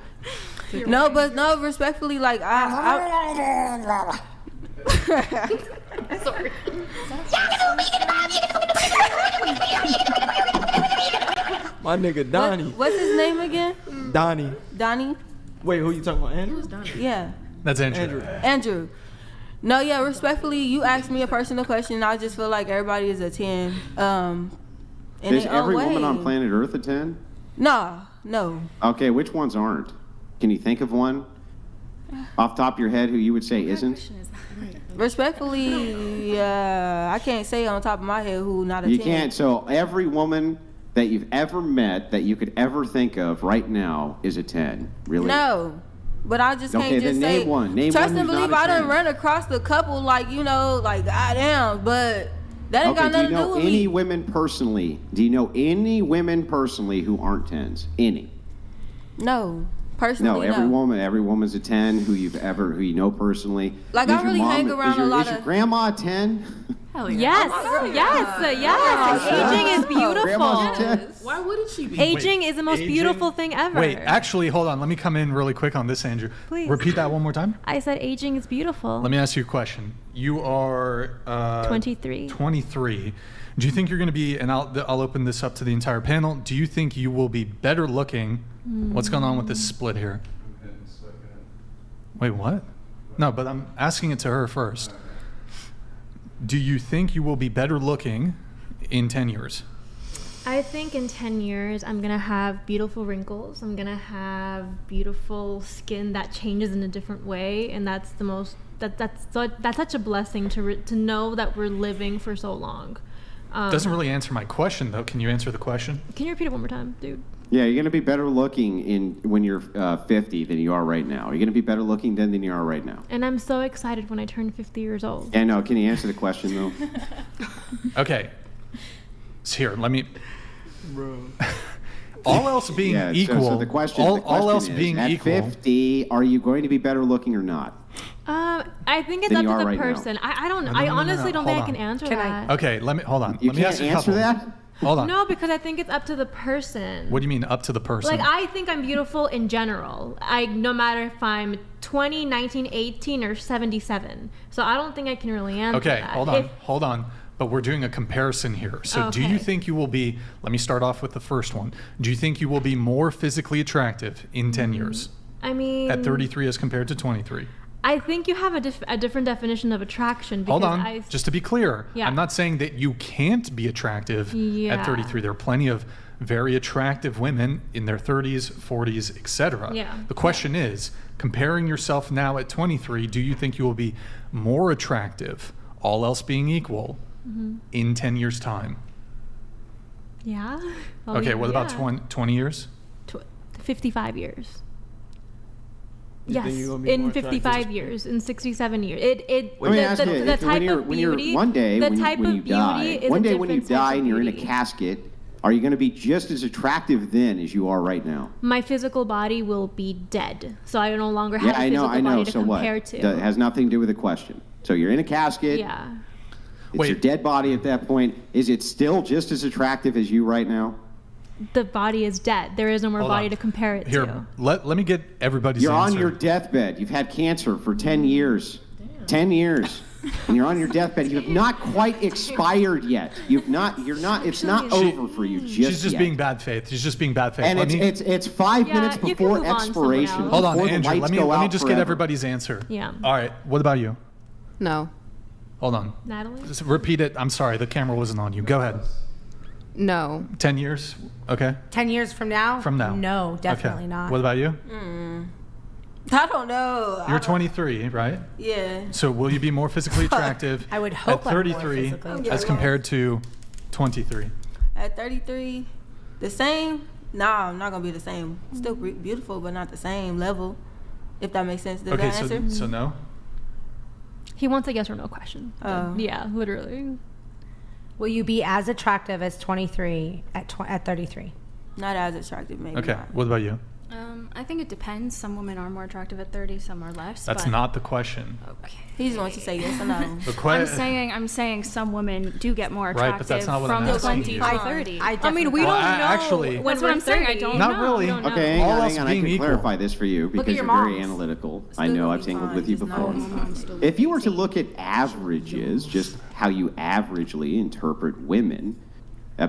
No, but no, respectfully, like, I Sorry. My nigga Donnie. What's his name again? Donnie. Donnie? Wait, who you talking about? Andrew? Yeah. That's Andrew. Andrew. No, yeah, respectfully, you asked me a personal question, and I just feel like everybody is a 10. In Is their own every woman way. on planet Earth a 10? No. Okay, which ones aren't? Can you think of one off the top of your head who you would say isn't? Respectfully, I can't say on top of my head who not a 10. You can't. So every woman that you've ever met that you could ever think of right now is a 10. Really? No. But I just Okay, can't then just name say. one. Name trust one and who's believe. not a I done 10. run across the couple, like, you know, like, goddamn, but that ain't got Okay, do you nothing to do know with any me. women personally? Do you know any women personally who aren't 10s? Any? No. Personally, No, every woman's a 10 who you know personally. Like, Is I your really hang around a lot Is your of- grandma a 10? Hell yes. Aging is Grandma's a 10? beautiful. Why wouldn't she be? Aging is the most aging- beautiful thing ever. Wait, actually, hold on. Let me come in really quick on this, Andrew. Please. Repeat that one more time. I said aging is beautiful. Let me ask you a question. You are 23. 23. Do you think you're going to be, and I'll open this up to the entire panel, do you think you will be better looking? What's going on with this split here? Wait, what? No, but I'm asking it to her first. Do you think you will be better looking in 10 years? I think in 10 years, I'm going to have beautiful wrinkles. I'm going to have beautiful skin that changes in a different way. And that's the most, that's such a blessing to know that we're living for so long. Doesn't really answer my question, though. Can you answer the question? Can you repeat it one more time, dude? Yeah, you're going to be better looking when you're 50 than you are right now. You're going to be better looking then than you are right now. And I'm so excited when I turn 50 years old. Yeah, no, can you answer the question, though? Okay. So here, let me... All else being equal, so the question all else is, being at equal, 50, are you going to be better looking or not? I think it's Than up you to are the right now. person. I don't. No, I no, no, honestly no, don't think I hold can on. answer that. Okay, hold on. You Let me ask can't you a answer couple. that? Hold on. No, because I think it's up to the person. What do you mean up to the person? Like, I think I'm beautiful in general. No matter if I'm 20, 19, 18, or 77. So I don't think I can really answer Okay, that. hold on. But we're doing a comparison here. So do you Okay. think you will be, let me start off with the first one. Do you think you will be more physically attractive in 10 years? I mean... At 33 as compared to 23? I think you have a different definition of attraction. Because Hold on, just to be clear, Yeah. I'm not saying that you can't be attractive Yeah. at 33. There are plenty of very attractive women in their 30s, 40s, etc. Yeah. The question is, comparing yourself now at 23, do you think you will be more attractive all else being equal, in 10 years' time. Yeah. Okay, what about 20 years? 55 years. You Yes, think you're gonna be in more 55 attractive? years, in 67 years. Let me ask you, the if type of when you're beauty, one day the when type you of beauty die, is one a day when you different type die of and you're in a beauty. casket, are you going to be just as attractive then as you are right now? My physical body will be dead, so I no longer have Yeah, a I physical know. body to So what? compare to. That has nothing to do with the question. So you're in a casket. Yeah. It's your dead body at that point. Is it still just as attractive as you right now? The body is dead. There is no more Hold body on. to compare it Here, to. let me get everybody's You're answer. on your deathbed. You've had cancer for 10 years. 10 years. And you're on your deathbed. You have not quite expired yet. You're not, it's not over for you just She's just yet. being bad faith. She's just being bad faith. And Let me- it's 5 minutes you can before move on to someone expiration. else. Hold on, before the Andrew. lights Let me go out just get forever. everybody's answer. Yeah. All right. What about you? No. Hold on. Natalie? Just repeat it. I'm sorry. The camera wasn't on you. Go ahead. No. 10 years? Okay. 10 years from now? From now. No, definitely Okay. not. What about you? I don't know. You're 23, right? Yeah. So will you be more physically attractive I would hope at I'm more 33 physically as compared to 23? At 33, the same? Nah, I'm not gonna be the same. Still beautiful, but not the same level. If that makes sense. Does Okay, that answer? so no? He wants a yes or no question. Oh. Yeah, literally. Will you be as attractive as 23 at 33? Not as attractive, maybe. Okay. Not. What about you? I think it depends. Some women are more attractive at 30, some are less. That's but not the question. He's going to say yes or no. I'm saying some women do get more attractive Right, but that's not what from I'm asking 20 you. to 30. I mean, we Well, don't I- know. actually- That's When what we're I'm saying. I 30. don't Not know. really. We don't know. Okay, hang All on, else hang on. I being can equal. clarify this for you because at you're your very moms. analytical. I know I've tangled with you before. If you were to look at averages, just how you averagely interpret women,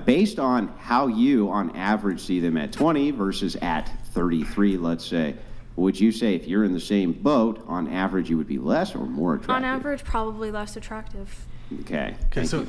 based on how you, on average, see them at 20 versus at 33, let's say, would you say if you're in the same boat, on average, you would be less or more attractive? On average, probably less attractive. Okay. Okay, so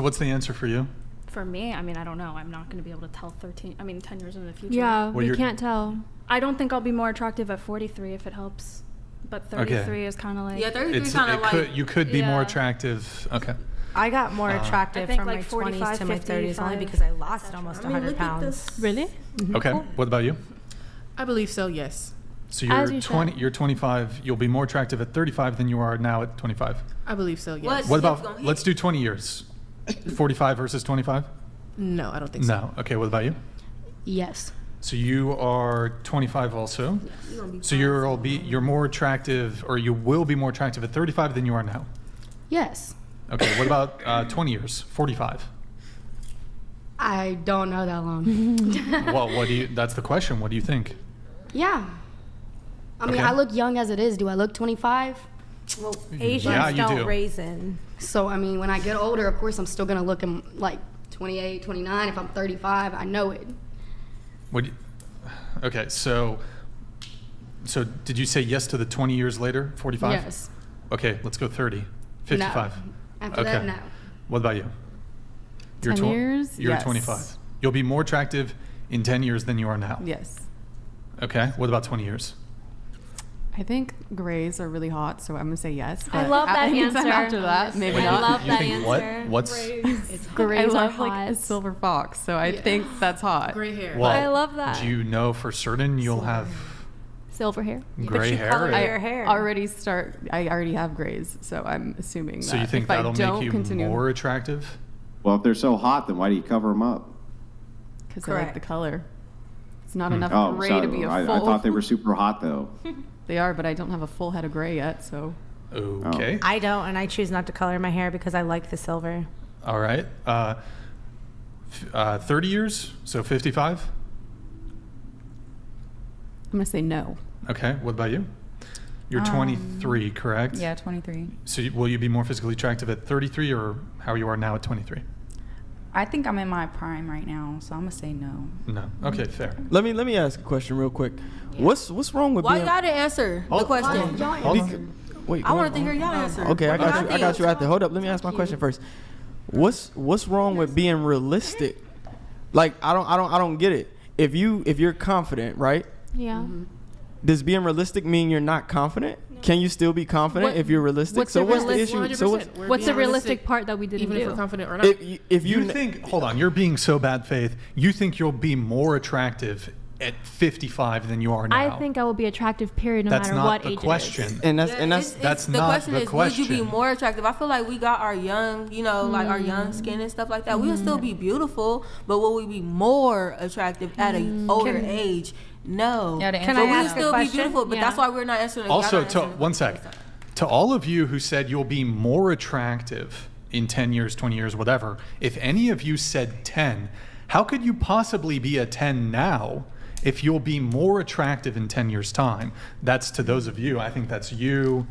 what's the answer for you? For me, I mean, I don't know. I'm not going to be able to tell 10 years in the future. Yeah, Well, we you're- can't tell. I don't think I'll be more attractive at 43 if it helps. But 33 is kind of like... Yeah, 33 is kind of like... You could be more Yeah. attractive. Okay. I got more attractive I think from like my 45, 20s to my 30s only 55, because I lost almost I mean, 100 look at pounds. this. Really? Okay. What about you? I believe so, yes. So As you're you 20. should. You're 25. You'll be more attractive at 35 than you are now at 25. I believe so, yes. What about? Let's do 20 years. 45 versus 25. No, I don't think so. No. Okay. What about you? Yes. So you are 25 also. So you're more attractive, or you will be more attractive at 35 than you are now. Yes. Okay. What about 20 years? 45. I don't know that long. Well, what do you? That's the question. What do you think? Yeah. I mean, Okay. I look young as it is. Do I look 25? Well, Asians Yeah, you don't do. raisin. So, I mean, when I get older, of course, I'm still going to look like 28, 29. If I'm 35, I know it. What? Okay. So did you say yes to the 20 years later? 45. Yes. Okay. Let's go 30. 55. No. After that, no. What about you? 10 years? You're Yes. 25. You'll be more attractive in 10 years than you are now. Yes. Okay. What about 20 years? I think grays are really hot, so I'm gonna say yes. I but love that anytime answer. After that, maybe Wait, not. I love you that think what? answer. What's It's I grays are love like a hot. silver fox, so I think that's hot. Gray hair. well, I love that. Do you know for certain you'll have Silver hair. gray hair? color or- your hair. I already have grays, so I'm assuming So that you think if I that'll don't make you continue, more attractive? Well, if they're so hot, then why do you cover them up? because I like Correct. the color. It's not enough Oh, gray sorry. to be a I full. thought they were super hot, though. They are, but I don't have a full head of gray yet, so. Okay. I don't, and I choose not to color my hair because I like the silver. All right. 30 years, so 55. I'm gonna say no. Okay. What about you? You're 23, correct? Yeah, 23. So will you be more physically attractive at 33 or how you are now at 23? I think I'm in my prime right now, so I'm gonna say no. No. Okay, fair. Let me ask a question real quick. What's wrong with Why being? you gotta answer the question? Hold on. Wait, I wanted to hear y'all answer. Okay, I What got you. I got you out there. Hold up. Let me ask my question first. What's wrong with being realistic? Like I don't get it. If you're confident, right? Yeah. does being realistic mean you're not confident? Can you still be confident if you're realistic? What's so the what's the issue? 100%. So what's the realistic part that we didn't even do? if we're confident or not? if You think, hold on, you're being so bad faith. You think you'll be more attractive at 55 than you are now? I think I will be attractive, period, no That's matter not what the age question. it is. And that's The not question the is, question. would you be more attractive? I feel like we got our young, you know, like our young skin and stuff like that. We'll still be beautiful, but will we be more attractive at an older age? No. Yeah, But we'll still be beautiful, but that's why we're not answering. Also, one sec. To all of you who said you'll be more attractive in 10 years, 20 years, whatever, if any of you said 10, how could you possibly be a 10 now if you'll be more attractive in 10 years' time? That's to those of you. I think that's you.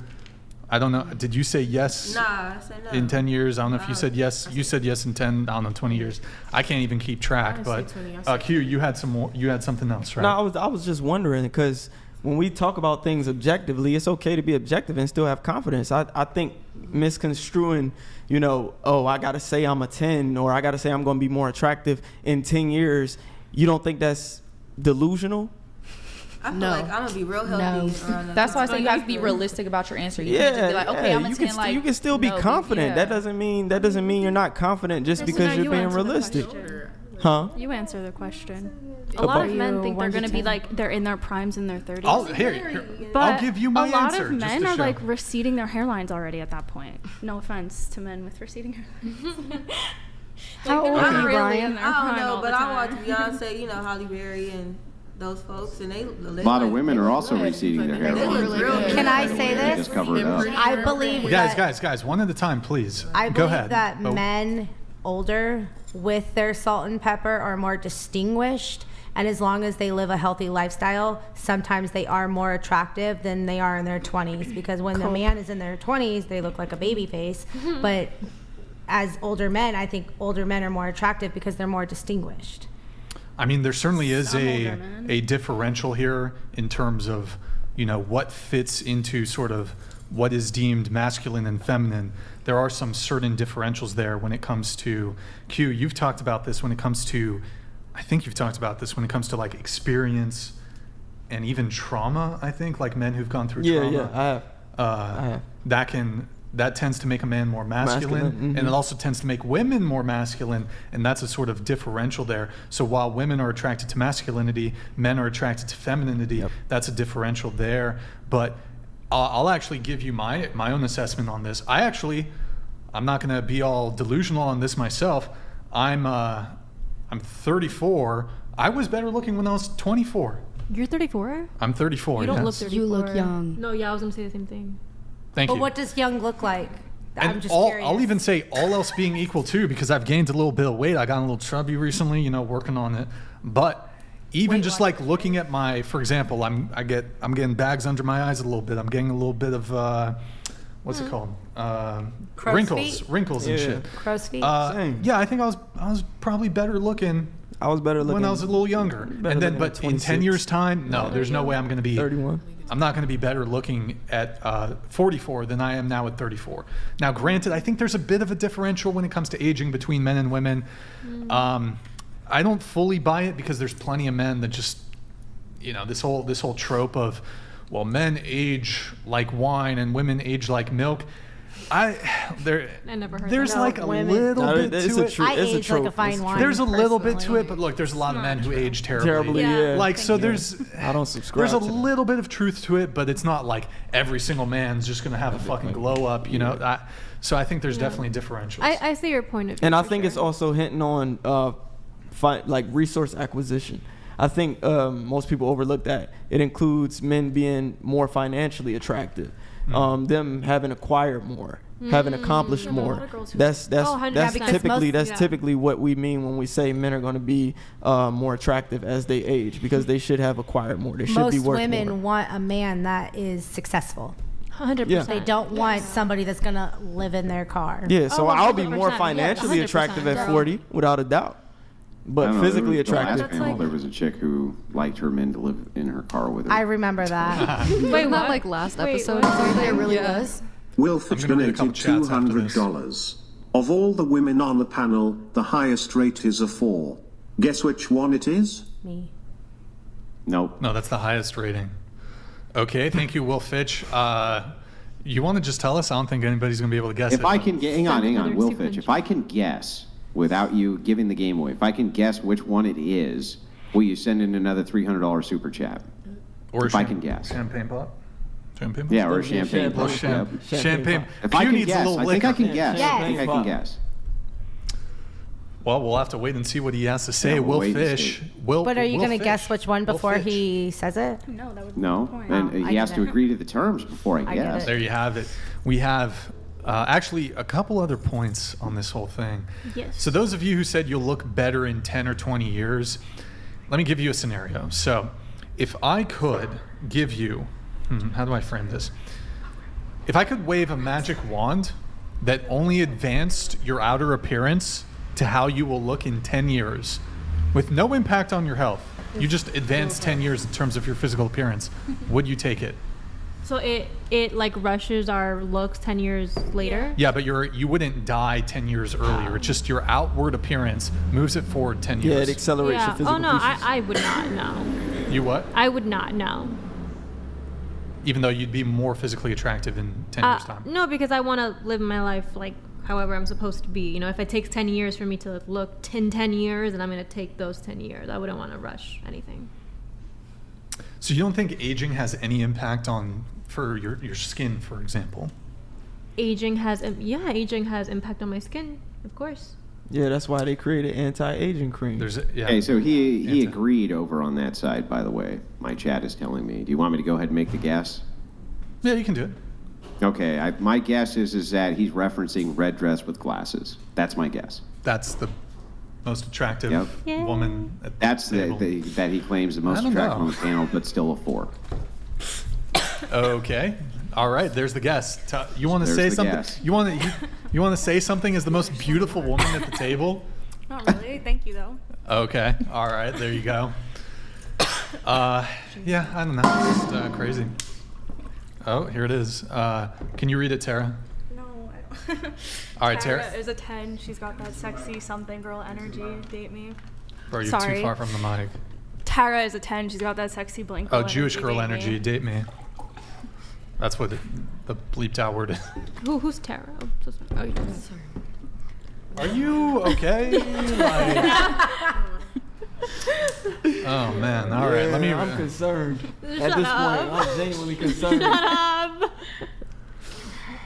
I don't know. Did you say yes? Nah, I said no. In 10 years? I don't know if you said yes. You said yes in 10, I don't know, 20 years. I can't even keep track. But Q, you had some more, you had something else, right? No, I was just wondering, because when we talk about things objectively, it's okay to be objective and still have confidence. I think misconstruing, you know, oh, I got to say I'm a 10 or I got to say I'm going to be more attractive in 10 years. You don't think that's delusional? I feel like I'm gonna be real healthy. That's why I say you have to be realistic about your answer. You can't just be like, okay, I'm a 10. Like, you can still be confident. That doesn't mean you're not confident just because you're being realistic. Huh? You answer the question. A lot of men think they're going to be like, they're in their primes in their 30s. Here, But I'll give you my a lot answer. of men just are to like show. receding their hairlines already at that point. No offense to men with receding hairlines. How old are you, Brian? I don't know, but I watch Beyonce, you know, Halle Berry and those folks, and they A lot of women are also receding their hair. Can I say They this? just cover it up. I believe Guys, one at a time, please. I Go believe ahead. that Oh. men older with their salt and pepper are more distinguished, and as long as they live a healthy lifestyle, sometimes they are more attractive than they are in their 20s, because when the man is in their 20s, they look like a baby face. But as older men, I think older men are more attractive because they're more distinguished. I mean, there certainly is a differential here in terms of, you know, what fits into sort of what is deemed masculine and feminine. There are some certain differentials there when it comes to Q. You've talked about this when it comes to, I think you've talked about this when it comes to like experience and even trauma. I think like men who've gone through trauma. I have. That tends to make a man more masculine, and it also tends to make women more masculine, and that's a sort of differential there. So while women are attracted to masculinity, men are attracted to femininity. That's a differential there. But I'll actually give you my own assessment on this. I'm not going to be all delusional on this myself. I'm 34. I was better looking when I was 24. You're 34? I'm 34. You don't yes. look 34. You look young. No, yeah, I was going to say the same thing. Thank But you. what does young look like? I'm And just curious. I'll even say all else being equal too, because I've gained a little bit of weight. I got a little chubby recently, you know, working on it. But even just like looking at my, for example, I'm getting bags under my eyes a little bit. I'm getting a little bit of what's it called? Wrinkles and shit. Crow's feet. Yeah, I think I was probably better looking. I was better looking when I was a little younger. And then, but in 10 years' time, no, there's no way I'm going to be 31. I'm not going to be better looking at 44 than I am now at 34. Now, granted, I think there's a bit of a differential when it comes to aging between men and women. I don't fully buy it because there's plenty of men that just, you know, this whole trope of, well, men age like wine and women age like milk. I never heard There's that. Like a little bit to it. I age like a fine wine. There's a little bit to it, but look, there's a lot of men who age terribly. Yeah. Like, so there's. I don't subscribe. There's a to that. little bit of truth to it, but it's not like every single man's just gonna have a fucking glow up, you know. So I think there's definitely differentials. I see your point of view. And I think it's also hinting on like resource acquisition. I think most people overlook that. It includes men being more financially attractive, them having acquired more, having accomplished more. That's typically what we mean when we say men are going to be more attractive as they age, because they should have acquired more. They should be worth more. Most women want a man that is successful. 100%. They don't want somebody that's gonna live in their car. Yeah, so I'll be more financially attractive at 40, without a doubt. But physically attractive. Last panel, there was a chick who liked her men to live in her car with her. I remember that. Wait, not like last episode. There really was. Wilford donated $200. Of all the women on the panel, the highest rate is a 4. Guess which one it is? Me. Nope. No, that's the highest rating. Okay, thank you, Will Fitch. You want to just tell us? I don't think anybody's going to be able to guess it. If I can get, hang on, Will Fitch. If I can guess without you giving the game away, if I can guess which one it is, will you send in another $300 super chat? Or if I can guess. Champagne pop? Champagne pop? Yeah, or a champagne pop. Champagne. If I can needs guess, a little I think liquor. I can guess. I think I can guess. Well, we'll have to wait and see what he has to say. Yeah, we'll Will wait and Fish. see. But are you Will going to Fish. guess which one Will before Fish. he says it? No, that would No, and he has to agree to the terms before I guess. There you have it. We have actually a couple other points on this whole thing. Yes. So those of you who said you'll look better in 10 or 20 years, let me give you a scenario. So if I could give you, how do I frame this? If I could wave a magic wand that only advanced your outer appearance to how you will look in 10 years with no impact on your health, you just advanced 10 years in terms of your physical appearance, would you take it? So it like rushes our looks 10 years later? Yeah, but you wouldn't die 10 years earlier. It's just your outward appearance moves it forward 10 years. Yeah, it accelerates your physical Oh no, features. I would not know. You what? I would not know. Even though you'd be more physically attractive in 10 years' time. No, because I want to live my life like however I'm supposed to be. You know, if it takes 10 years for me to look 10 years, then I'm going to take those 10 years. I wouldn't want to rush anything. So you don't think aging has any impact for your skin, for example? Aging has impact on my skin, of course. Yeah, that's why they created anti-aging cream. Okay, so he agreed over on that side, by the way. My chat is telling me. Do you want me to go ahead and make the guess? Yeah, you can do it. Okay, my guess is that he's referencing red dress with glasses. That's my guess. That's the most attractive woman at That's the table. that he claims the most I don't attractive know. on the panel, but still a 4. Okay. All right. There's the guess. You want to say There's the something? guess. You want to say something as the most beautiful woman at the table? Not really. Thank you, though. Okay. All right. There you go. Yeah. I don't know. It's just crazy. Oh, here it is. Can you read it, Tara? No, I don't. All right, Tara. is a 10. She's got that sexy something girl energy. Date me. Bro, you're Sorry. too far from the mic. Tara is a 10. She's got that sexy blink. Oh, Jewish girl date energy. Me. Date me. That's what the bleeped out word is. Who's Tara? Oh, so sorry. Oh, sorry. Are you okay? Oh man! All right, let me. I'm concerned. At Shut this up. point, I'm genuinely concerned. Shut up.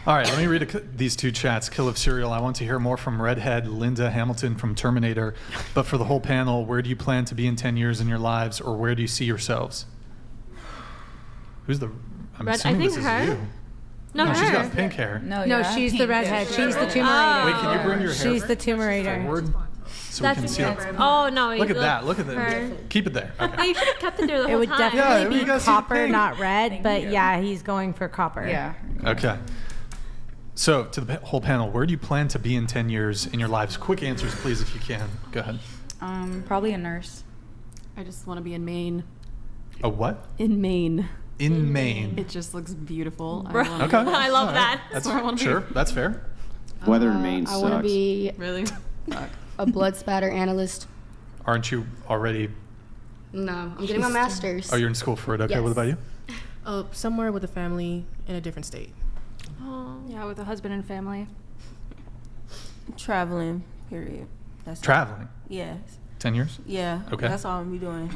All right, let me read these two chats. Kill of Cereal. I want to hear more from Redhead, Linda Hamilton from Terminator. But for the whole panel, where do you plan to be in 10 years in your lives, or where do you see yourselves? Who's the? I'm Red, assuming I think this her. is you. No, she's her. got pink hair. No, she's the redhead. She's the tumor. Wait, can you bring your hair She's the tumor. forward so we can see it? Oh no! Look at that! Look at her. that! Keep it there. Okay. No, you should have kept it there the It whole would time. definitely you be guys see the copper, pink. not red. But yeah, he's going for copper. Yeah. Okay. So, to the whole panel, where do you plan to be in 10 years in your lives? Quick answers, please, if you can. Go ahead. Probably a nurse. I just want to be in Maine. A what? In Maine. In Maine. It just looks beautiful. Okay. I love All right. that. That's where I wanna be. sure. That's fair. Weather in Maine I want to sucks. be Really? a blood spatter analyst. Aren't you already? No, I'm getting my master's. Oh, you're in school for it. Okay. Yes. What about you? Somewhere with a family in a different state. Oh, yeah, with a husband and family. Traveling, period. That's Traveling. Yes. 10 years? Yeah. Okay. That's all I'm be doing.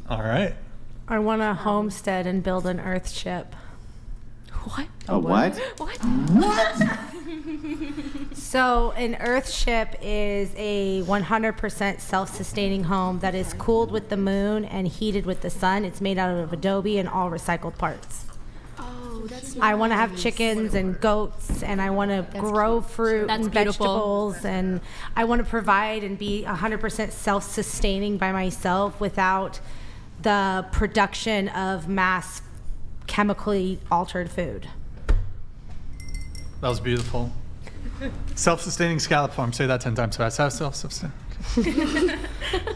All right. I want to homestead and build an Earth ship. What? A what? What? So an Earth ship is a 100% self-sustaining home that is cooled with the moon and heated with the sun. It's made out of adobe and all recycled parts. Oh, that's I want to have chickens and goats, and I want to grow fruit That's and beautiful. vegetables, and I want to provide and be 100% self-sustaining by myself without the production of mass chemically altered food. That was beautiful. Self-sustaining scallop farm. Say that 10 times fast.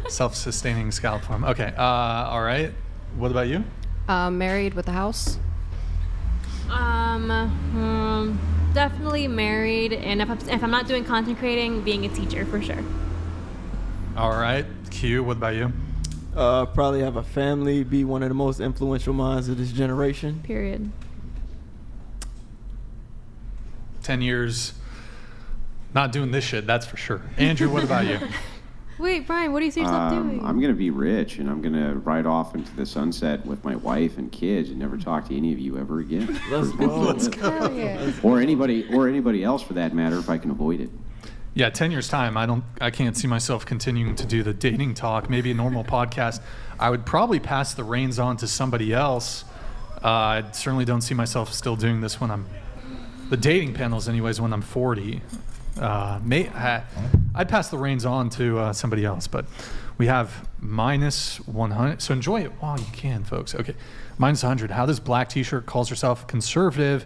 Self-sustaining scallop farm. Okay. All right. What about you? Married with a house. Definitely married, and if I'm not doing content creating, being a teacher for sure. All right. Q. What about you? Probably have a family, be one of the most influential minds of this generation. Period. 10 years not doing this shit, that's for sure. Andrew, what about you? Wait, Brian, what do you see yourself doing? I'm going to be rich, and I'm going to ride off into the sunset with my wife and kids and never talk to any of you ever again. Let's go. Let's go. Yeah. Or anybody else for that matter, if I can avoid it. Yeah, 10 years time, I can't see myself continuing to do the dating talk, maybe a normal podcast. I would probably pass the reins on to somebody else. I certainly don't see myself still doing this when I'm, the dating panels anyways, when I'm 40. I'd pass the reins on to somebody else, but we have minus 100. So enjoy it while you can, folks. Okay, minus 100. How this black t-shirt calls herself conservative,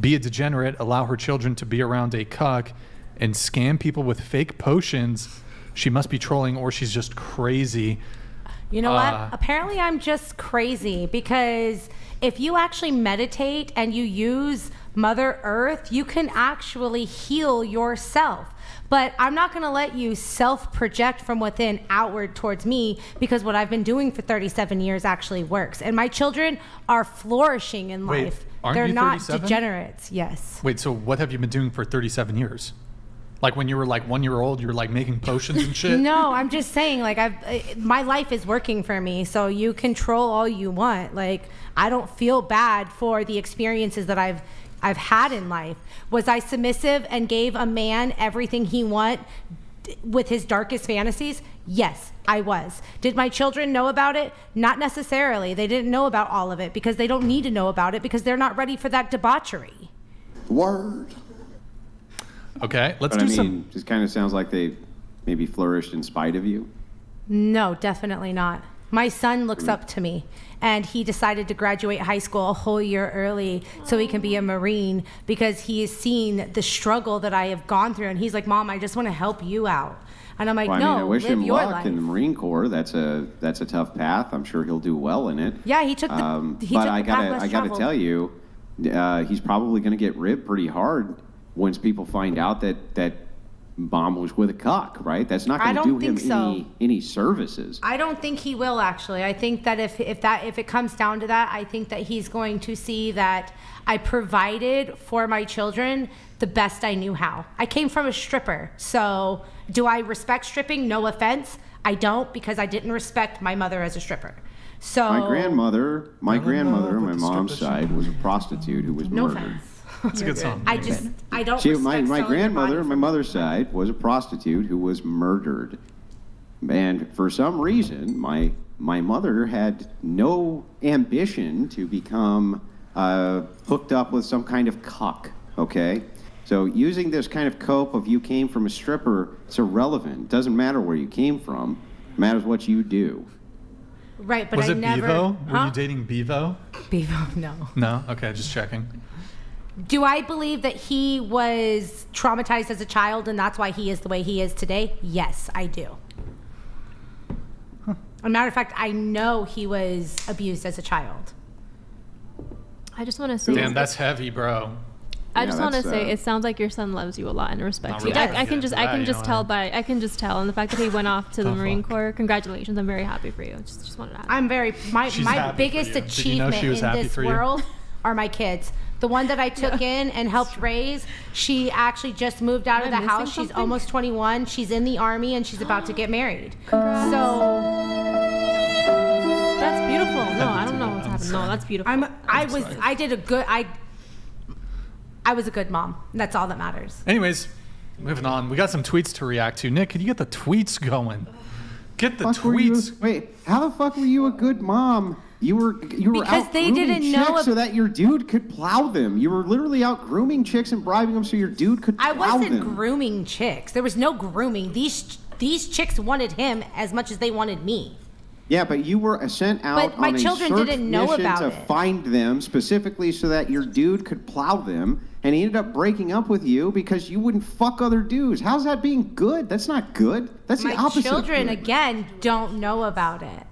be a degenerate, allow her children to be around a cuck, and scam people with fake potions. She must be trolling or she's just crazy. You know what? Apparently I'm just crazy, because if you actually meditate and you use Mother Earth, you can actually heal yourself. But I'm not going to let you self-project from within outward towards me, because what I've been doing for 37 years actually works. And my children are flourishing in life. Aren't They're you not 37? degenerates. Yes. Wait, so what have you been doing for 37 years? Like when you were like 1 year old, you were like making potions and shit? No, I'm just saying, like, my life is working for me, so you control all you want. Like, I don't feel bad for the experiences that I've had in life. Was I submissive and gave a man everything he wanted with his darkest fantasies? Yes, I was. Did my children know about it? Not necessarily. They didn't know about all of it, because they don't need to know about it, because they're not ready for that debauchery. Word. Okay, let's but do I mean, just kind of sounds like they maybe flourished in spite of you. No, definitely not. My son looks up to me, and he decided to graduate high school a whole year early so he can be a Marine, because he has seen the struggle that I have gone through, and he's like, Mom, I just want to help you out. And I'm like, well, no, I wish live him your luck life. in the Marine Corps. That's a tough path. I'm sure he'll do well in it. Yeah, he took the but I gotta tell you, he's probably gonna get ripped pretty hard once people find out that Mom was with a cuck, right? That's not going to do him any services. I don't think he will, actually. I think that if it comes down to that, I think that he's going to see that I provided for my children the best I knew how. I came from a stripper, so do I respect stripping? No offense. I don't, because I didn't respect my mother as a stripper. So my grandmother on my mom's side was a prostitute who was murdered. Offense. That's a good song. I don't respect my grandmother on my mother's side was a prostitute who was murdered. And for some reason, my mother had no ambition to become hooked up with some kind of cuck, okay? So using this kind of cope of you came from a stripper, it's irrelevant. It doesn't matter where you came from. It matters what you do. Right, but was it never... Bevo? Huh? Were you dating Bevo? Bevo, no. No? Okay, just checking. Do I believe that he was traumatized as a child and that's why he is the way he is today? Yes, I do. As a matter of fact, I know he was abused as a child. I just want to say... Damn, that's heavy, bro. I just want to say, it sounds like your son loves you a lot and respects you. Really. I can just tell, and the fact that he went off to the Marine Corps. Congratulations! I'm very happy for you. Just wanted to add. I'm very my biggest achievement in this world are my kids. The one that I took in and helped raise, she actually just moved out of the house. She's almost 21. She's in the Army and she's about to get married. Congrats. So that's beautiful. No, I don't know what's happening. No, that's beautiful. I was a good mom. That's all that matters. Anyways, moving on. We got some tweets to react to. Nick, could you get the tweets going? Get the tweets. Wait, how the fuck were you a good mom? You were because out they grooming didn't know chicks so that your dude could plow them. You were literally out grooming chicks and bribing them so your dude could plow them. I wasn't grooming chicks. There was no grooming. These chicks wanted him as much as they wanted me. Yeah, but you were sent out but my on a children search didn't know mission about to it. find them specifically so that your dude could plow them, and he ended up breaking up with you because you wouldn't fuck other dudes. How's that being good? That's not good. That's the opposite. My children, again, don't know about it.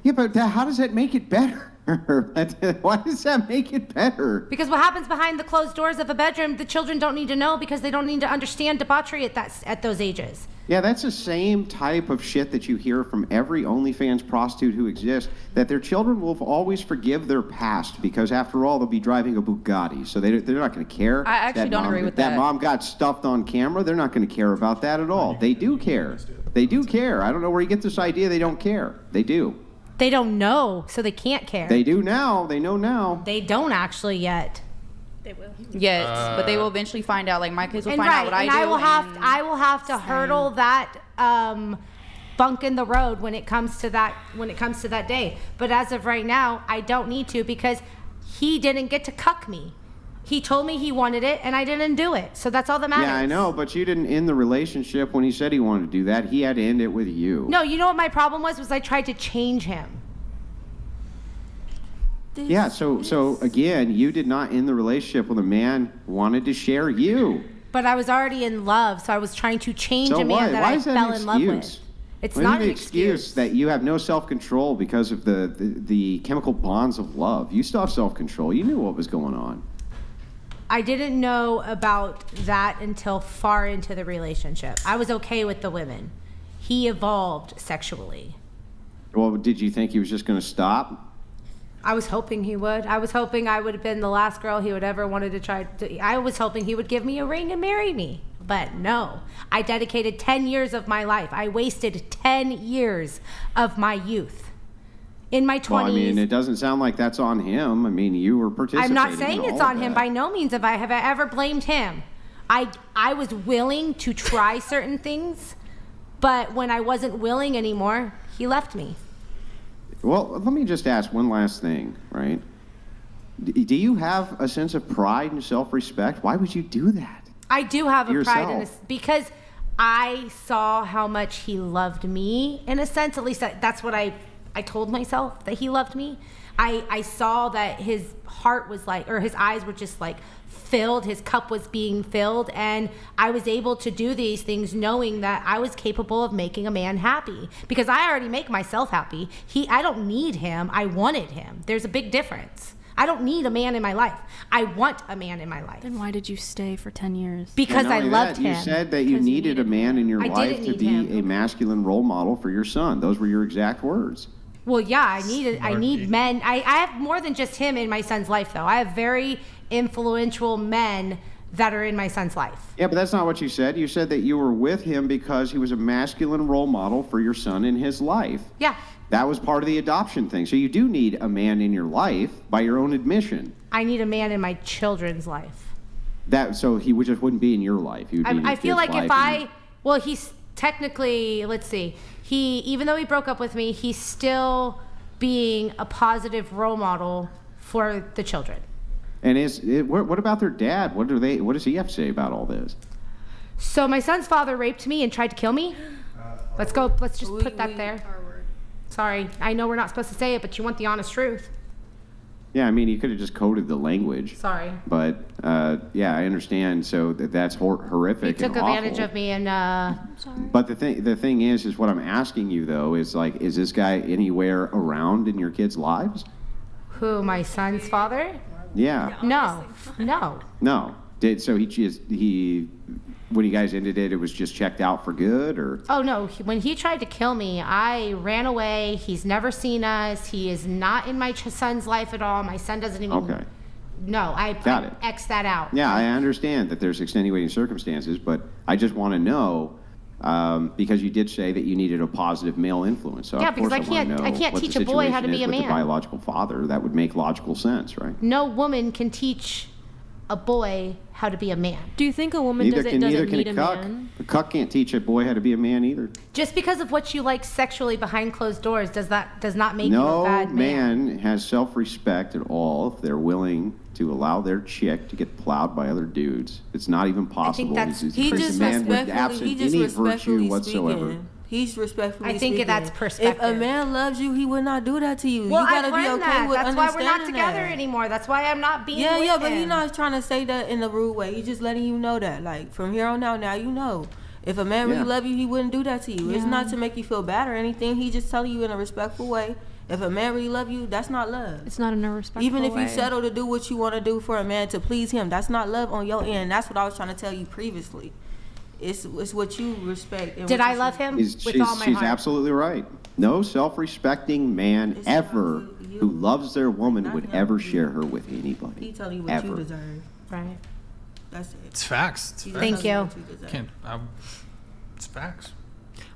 Yeah, but how does that make it better? Why does that make it better? Because what happens behind the closed doors of a bedroom, the children don't need to know because they don't need to understand debauchery at those ages. Yeah, that's the same type of shit that you hear from every OnlyFans prostitute who exists, that their children will always forgive their past because, after all, they'll be driving a Bugatti, so they're not going to care. I actually don't agree with that. That mom got stuffed on camera, they're not going to care about that at all. They do care. They do care. I don't know where you get this idea they don't care. They do. They don't know, so they can't care. They do now. They know now. They don't actually yet. They will. Yes, but they will eventually find out. Like my kids will find out what I do. I will have to hurdle that bunk in the road when it comes to that day. But as of right now, I don't need to because he didn't get to cuck me. He told me he wanted it, and I didn't do it. So that's all that matters. Yeah, I know, but you didn't end the relationship when he said he wanted to do that. He had to end it with you. No, you know what my problem was I tried to change him. Yeah, so again, you did not end the relationship when a man wanted to share you. But I was already in love, so I was trying to change a man why? that Why I is that fell an in love with. excuse? It's Why not is an it excuse that you have no self-control because of the chemical bonds of love. You still have self-control. You knew what was going on. I didn't know about that until far into the relationship. I was okay with the women. He evolved sexually. Well, did you think he was just going to stop? I was hoping he would. I was hoping I would have been the last girl he would ever wanted to try to. I was hoping he would give me a ring and marry me. But no. I dedicated 10 years of my life. I wasted 10 years of my youth. In my 20s. Well, I mean, it doesn't sound like that's on him. I mean, you were participating. I'm not saying it's on him by no means. Have I ever blamed him? I was willing to try certain things, but when I wasn't willing anymore, he left me. Well, let me just ask one last thing, right? Do you have a sense of pride and self-respect? Why would you do that? I do have a pride in yourself? this because I saw how much he loved me. In a sense, at least that's what I told myself, that he loved me. I saw that his heart was like, or his eyes were just like filled, his cup was being filled, and I was able to do these things knowing that I was capable of making a man happy because I already make myself happy. I don't need him, I wanted him. There's a big difference. I don't need a man in my life. I want a man in my life. Then why did you stay for 10 years? Because I loved him. You said that you needed a man in your life to be a masculine role model for your son. Those were your exact words. Well, yeah, I need men. I have more than just him in my son's life, though. I have very influential men that are in my son's life. Yeah, but that's not what you said. You said that you were with him because he was a masculine role model for your son in his life. Yeah. That was part of the adoption thing. So you do need a man in your life by your own admission. I need a man in my children's life. So he just wouldn't be in your life. I feel like well, he's technically, let's see, even though he broke up with me, he's still being a positive role model for the children. And what about their dad? What does he have to say about all this? So my son's father raped me and tried to kill me. Let's just put that there. Sorry, I know we're not supposed to say it, but you want the honest truth. Yeah, I mean, you could have just coded the language. Sorry. But, yeah, I understand. So that's horrific. He took advantage of me and, sorry. But the thing is what I'm asking you, though, is like, is this guy anywhere around in your kids' lives? Who, my son's father? Yeah. No. No. When you guys ended it, it was just checked out for good, or? Oh, no. When he tried to kill me, I ran away. He's never seen us. He is not in my son's life at all. My son doesn't even... Okay. No, I X that out. Yeah, I understand that there's extenuating circumstances, but I just want to know, because you did say that you needed a positive male influence. So yeah, of course because I can't teach a boy how to be a man. With a biological father, that would make logical sense, right? No woman can teach a boy how to be a man. Do you think a woman doesn't need a man? A cuck can't teach a boy how to be a man either. Just because of what you like sexually behind closed doors does not make you a bad man. No man has self-respect at all if they're willing to allow their chick to get plowed by other dudes. It's not even possible. I think he just respectfully speaking. He's respectfully I think speaking. That's perspective. If a man loves you, he would not do that to you. Well, you gotta I've learned be okay that. with That's why we're not understanding together that. anymore. That's why I'm not being with but him. he's not trying to say that in a rude way. He's just letting you know that. Like, from here on out, now you know. If a man really loved you, he wouldn't do that to you. It's not to make you feel bad or anything. He's just telling you in a respectful way, If a man really love you, that's not love. It's not in a respectful Even if way. you settle to do what you want to do for a man to please him, that's not love on your end. That's what I was trying to tell you previously. It's what you respect. And Did what I you love see. him with all my She's heart? absolutely right. No self-respecting man ever who loves their woman would ever share her with anybody. He telling you what ever. you deserve. Right. That's it. It's facts. It's He facts. Thank you. Can't. It's facts.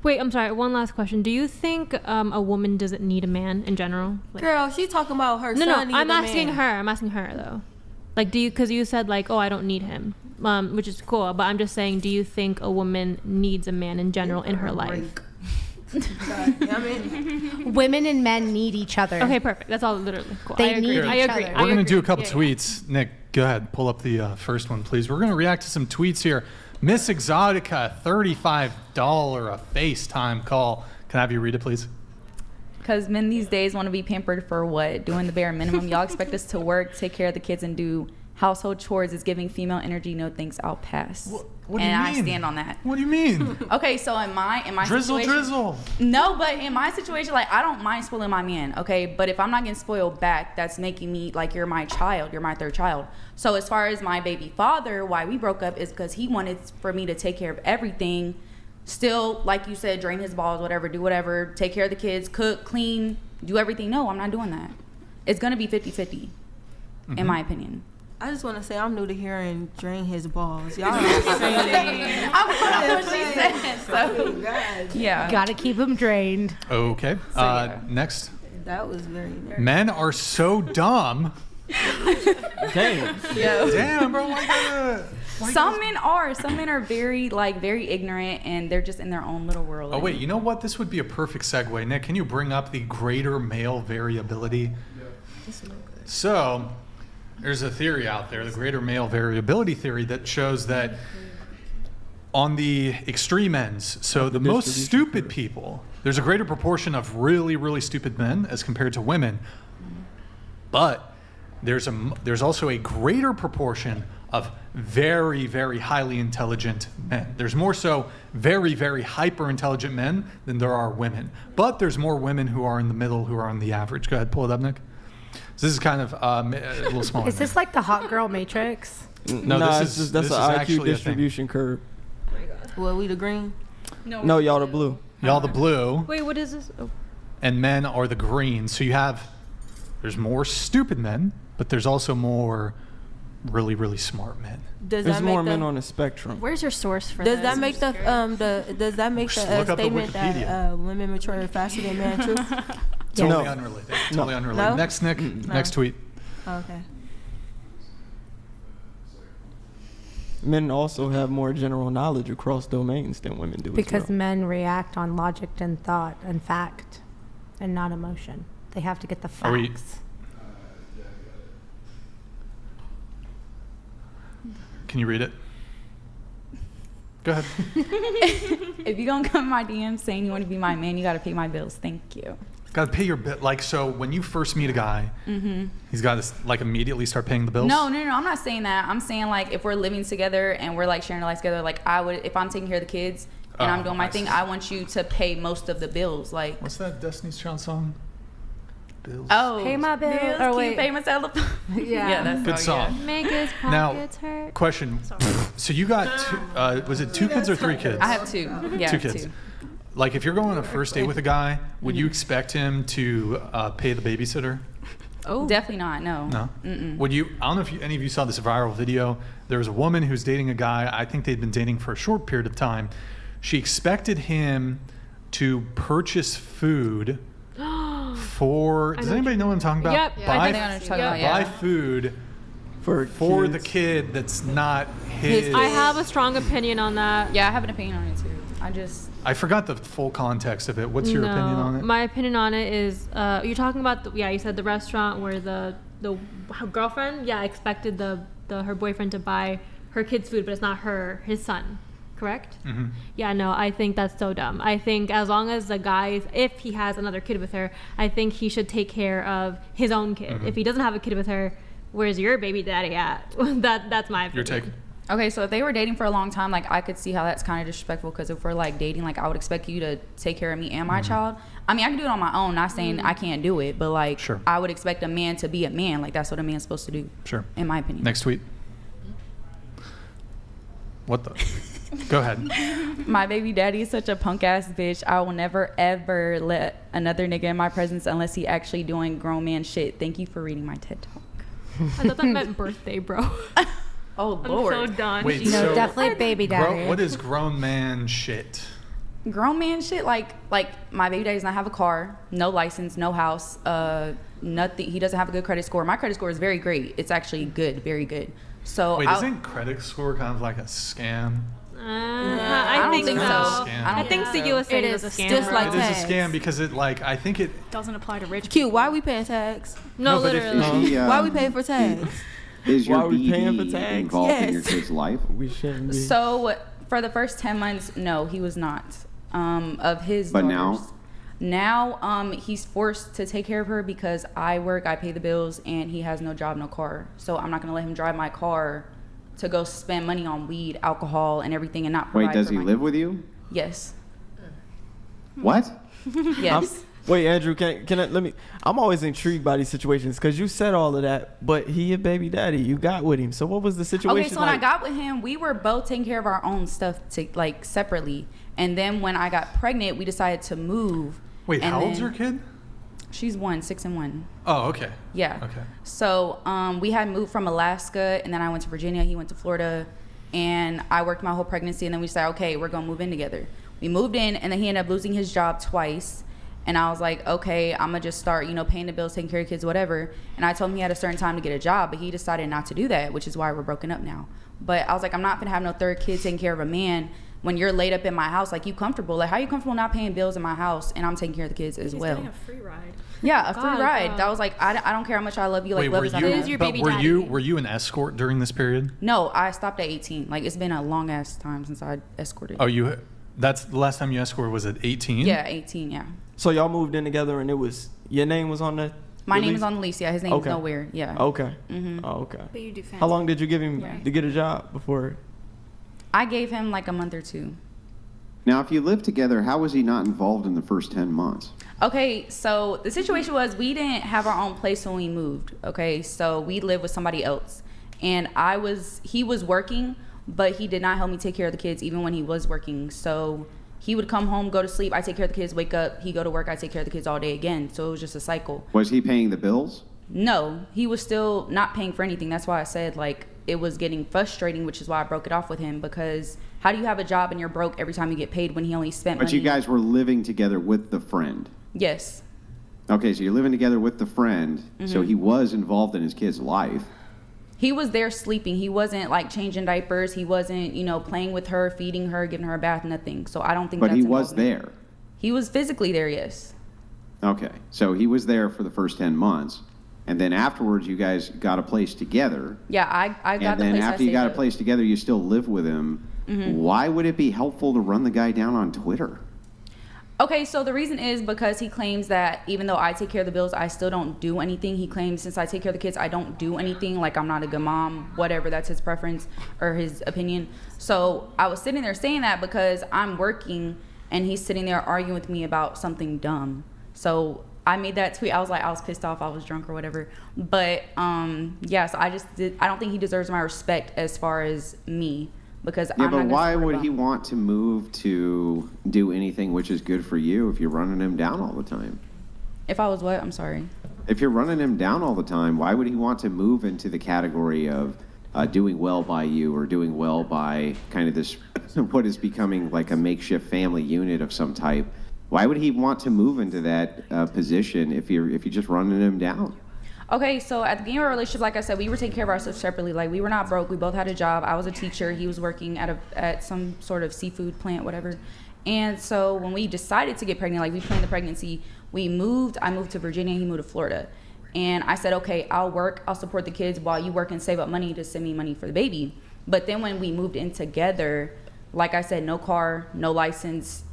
Wait, I'm sorry. One last question. Do you think a woman doesn't need a man in general? Like, Girl, she's talking about her no, son. no. I'm asking her. I'm asking her though. Like, do you? Because you said like, oh, I don't need him, which is cool. But I'm just saying, do you think a woman needs a man in general in her life? Women and men need each other. Okay, perfect. That's all. Literally cool. They I agree. need I each agree. other. We're going to do a couple tweets. Nick, go ahead. Pull up the first one, please. We're going to react to some tweets here. Miss Exotica, $35 a FaceTime call. Can I have you read it, please? Because men these days want to be pampered for what? Doing the bare minimum. Y'all expect us to work, take care of the kids, and do household chores. Is giving female energy. No thanks, I'll pass. What do you and mean? I stand on that. What do you mean? Okay, so in my Drizzle, situation, drizzle. No, but in my situation, like, I don't mind spoiling my man, okay? But if I'm not getting spoiled back, that's making me like, you're my child, you're my third child. So as far as my baby father, why we broke up is because he wanted for me to take care of everything. Still, like you said, drain his balls, whatever, do whatever, take care of the kids, cook, clean, do everything. No, I'm not doing that. It's gonna be 50-50, in my opinion. I just want to say I'm new to hearing drain his balls. Y'all I what she said, so yeah. Gotta keep them drained. Okay. Next. That was very nervous. Men are so dumb. Damn. Damn, bro. Why gotta... Some men are very ignorant, and they're just in their own little world. Oh, wait. You know what? This would be a perfect segue. Nick, can you bring up the greater male variability? So... there's a theory out there, the greater male variability theory, that shows that on the extreme ends, so the most stupid people, there's a greater proportion of really, really stupid men as compared to women. But there's also a greater proportion of very, very highly intelligent men. There's more so very, very hyper intelligent men than there are women. But there's more women who are in the middle, who are on the average. Go ahead, pull it up, Nick. So this is kind of a little smaller. Is this like the hot girl matrix? No, that's an IQ distribution curve. Well, we the green? No, y'all the blue. Y'all the blue. Wait, what is this? Oh. And men are the green. So there's more stupid men, but there's also more really, really smart men. There's more men on the spectrum. Where's your source for does this? That make does that make the statement that women mature faster than men true? Totally unrelated. Totally unrelated. No? Next, Nick. No. Next tweet. Okay. Men also have more general knowledge across domains than women do. Because as well. men react on logic and thought and fact and not emotion. They have to get the facts. Can you read it? Go ahead. If you're gonna come in my DMs saying you want to be my man, you gotta pay my bills. Thank you. Got to pay your bit. Like, so when you first meet a guy, he's got to like immediately start paying the bills? No, I'm not saying that. I'm saying, like, if we're living together and we're like sharing a life together, like, I would, if I'm taking care of the kids and I'm doing my thing, I want you to pay most of the bills. Like, what's that Destiny's Child song? Bills. Oh, pay my bills. Or Can wait, you pay my telephone. Yeah, that's good song. Yeah. Make his pockets hurt. Question. So you got was it 2 kids or 3 kids? I have 2. Yeah, 2 kids. 2. Like, if you're going on a first date with a guy, would you expect him to pay the babysitter? Oh, definitely not. No. No. Mm-mm. Would you? I don't know if any of you saw this viral video. There was a woman who's dating a guy. I think they'd been dating for a short period of time. She expected him to purchase food for. Does anybody know what I'm talking about? Yep. Yeah, I think I know what you're talking about. Yeah. Buy food for the kid that's not his. I have a strong opinion on that. Yeah, I have an opinion on it too. I forgot the full context of it. What's your opinion on it? My opinion on it is, you're talking about, you said the restaurant where the girlfriend, expected her boyfriend to buy her kid's food, but it's not his son, correct? Mm-hmm. Yeah, no, I think that's so dumb. I think as long as the guy, if he has another kid with her, I think he should take care of his own kid. Mm-hmm. If he doesn't have a kid with her, where's your baby daddy at? That's my opinion. Your take? Okay, so if they were dating for a long time, like I could see how that's kind of disrespectful, because if we're like dating, like I would expect you to take care of me and my child. I mean, I can do it on my own, not saying I can't do it, but like I would expect a man to be a man. Like that's what a man's supposed to do. Sure. In my opinion. Next tweet. What the? Go ahead. My baby daddy is such a punk ass bitch. I will never ever let another nigga in my presence unless he actually doing grown man shit. Thank you for reading my TED Talk. I thought that meant birthday, bro. Oh Lord. I'm so done. Wait, No, so definitely baby daddy. what is grown man shit? Grown man shit, like my baby daddy does not have a car, no license, no house, nothing. He doesn't have a good credit score. My credit score is very great. It's actually good, very good. So wait, isn't credit score kind of like a scam? I think so. I think the USA is a scam. Just like it is tax. a scam because it I think it doesn't apply to rich Q, why are we paying tax? No, but if literally. Why are we paying for tax? Is your Why are we paying BD for tax? involved in your kid's life? We shouldn't be. So for the first 10 months, no, he was not. Of his But daughters. Now he's forced to take care of her because I work, I pay the bills, and he has no job, no car. So I'm not gonna let him drive my car to go spend money on weed, alcohol, and everything, and not provide. Wait, does for he my live with you? Yes. What? Yes. Wait, Andrew, can I let me? I'm always intrigued by these situations because you said all of that, but he your baby daddy. You got with him. So what was the situation? Okay, so when I got with him, we were both taking care of our own stuff separately. And then when I got pregnant, we decided to move. Wait, how old's your kid? She's 6 and 1. Oh, okay. Yeah. Okay. So we had moved from Alaska, and then I went to Virginia. He went to Florida, and I worked my whole pregnancy. And then we decided, okay, we're gonna move in together. We moved in, and then he ended up losing his job twice. And I was like, okay, I'm gonna just start, paying the bills, taking care of kids, whatever. And I told him he had a certain time to get a job, but he decided not to do that, which is why we're broken up now. But I was like, I'm not gonna have no third kid taking care of a man when you're laid up in my house. Like, you comfortable? Like, how you comfortable not paying bills in my house and I'm taking care of the kids as well? Getting a free ride. Yeah, a free ride. That was like, I don't care how much I love you. Like, Wait, love is not enough. were you an escort during this period? No, I stopped at 18. Like, it's been a long ass time since I escorted. Oh, that's the last time you escorted was at 18? Yeah, 18. Yeah. So y'all moved in together, and your name was on the. My name is on the lease. Yeah, his name is nowhere. Yeah. Okay. Mm-hmm. Oh, okay. But you do fancy. How long did you give him to get a job before? I gave him like a month or two. Now, if you lived together, how was he not involved in the first 10 months? Okay, so the situation was we didn't have our own place when we moved. Okay, so we lived with somebody else, and he was working, but he did not help me take care of the kids even when he was working. So he would come home, go to sleep, I take care of the kids, wake up, he go to work, I take care of the kids all day again. So it was just a cycle. Was he paying the bills? No, he was still not paying for anything. That's why I said like it was getting frustrating, which is why I broke it off with him, because how do you have a job and you're broke every time you get paid when he only spent money? But you guys were living together with the friend. Yes. Okay, so you're living together with the friend, so he was involved in his kid's life. He was there sleeping. He wasn't like changing diapers. He wasn't, playing with her, feeding her, giving her a bath, nothing. So I don't think. But that's he was involvement. there. He was physically there, yes. Okay, so he was there for the first 10 months, and then afterwards you guys got a place together. Yeah, I got the place. And then after you got a place together, you still live with him. Why would it be helpful to run the guy down on Twitter? Okay, so the reason is because he claims that even though I take care of the bills, I still don't do anything. He claims since I take care of the kids, I don't do anything. Like, I'm not a good mom, whatever. That's his preference or his opinion. So I was sitting there saying that because I'm working and he's sitting there arguing with me about something dumb. So I made that tweet. I was pissed off. I was drunk or whatever. But yeah, so I don't think he deserves my respect as far as me. Because yeah, but why would he want to move to do anything which is good for you if you're running him down all the time? If I was what? I'm sorry. If you're running him down all the time, why would he want to move into the category of doing well by you or doing well by kind of this, what is becoming like a makeshift family unit of some type? Why would he want to move into that position if you're just running him down? Okay, so at the beginning of our relationship, like I said, we were taking care of ourselves separately. Like, we were not broke. We both had a job. I was a teacher. He was working at some sort of seafood plant, whatever. And so when we decided to get pregnant, like, we planned the pregnancy, I moved to Virginia, he moved to Florida. And I said, okay, I'll work, I'll support the kids while you work and save up money to send me money for the baby. But then when we moved in together, like I said, no car, no license,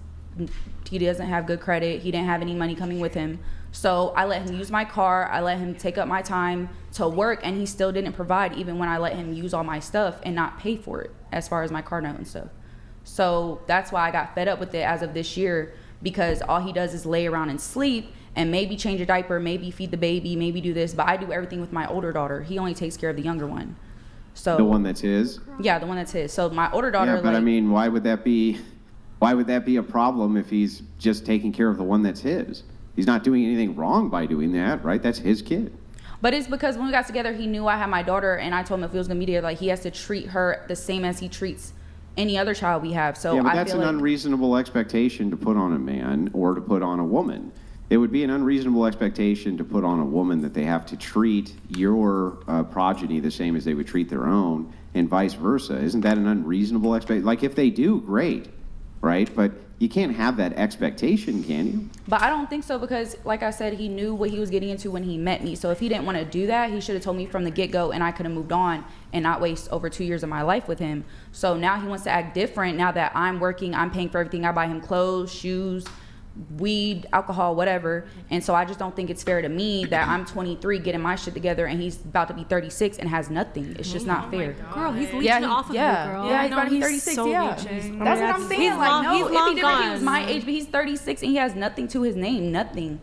he doesn't have good credit, he didn't have any money coming with him. So I let him use my car, I let him take up my time to work, and he still didn't provide even when I let him use all my stuff and not pay for it as far as my car note and stuff. So that's why I got fed up with it as of this year, because all he does is lay around and sleep and maybe change a diaper, maybe feed the baby, maybe do this, but I do everything with my older daughter. He only takes care of the younger one. So The one that's his? Yeah, the one that's his. So my older daughter, Yeah, but I mean, why would that be a problem if he's just taking care of the one that's his? He's not doing anything wrong by doing that, right? That's his kid. but it's because when we got together, he knew I had my daughter, and I told him if he was gonna be there, like, he has to treat her the same as he treats any other child we have. So Yeah, but I that's feel an like unreasonable expectation to put on a man or to put on a woman. It would be an unreasonable expectation to put on a woman that they have to treat your progeny the same as they would treat their own, and vice versa. Isn't that an unreasonable expectation? Like, if they do, great, right? But you can't have that expectation, can you? But I don't think so, because like I said, he knew what he was getting into when he met me. So if he didn't want to do that, he should have told me from the get-go, and I could have moved on and not waste over 2 years of my life with him. So now he wants to act different now that I'm working, I'm paying for everything. I buy him clothes, shoes, weed, alcohol, whatever. And so I just don't think it's fair to me that I'm 23 getting my shit together and he's about to be 36 and has nothing. It's just not fair. Girl, he's leeching off of you, girl. Yeah, he's about to be 36. So Yeah, leeching. that's what I'm saying. He's Like, long, no, he's if long he did, he gone. was my age, but he's 36 and he has nothing to his name, nothing.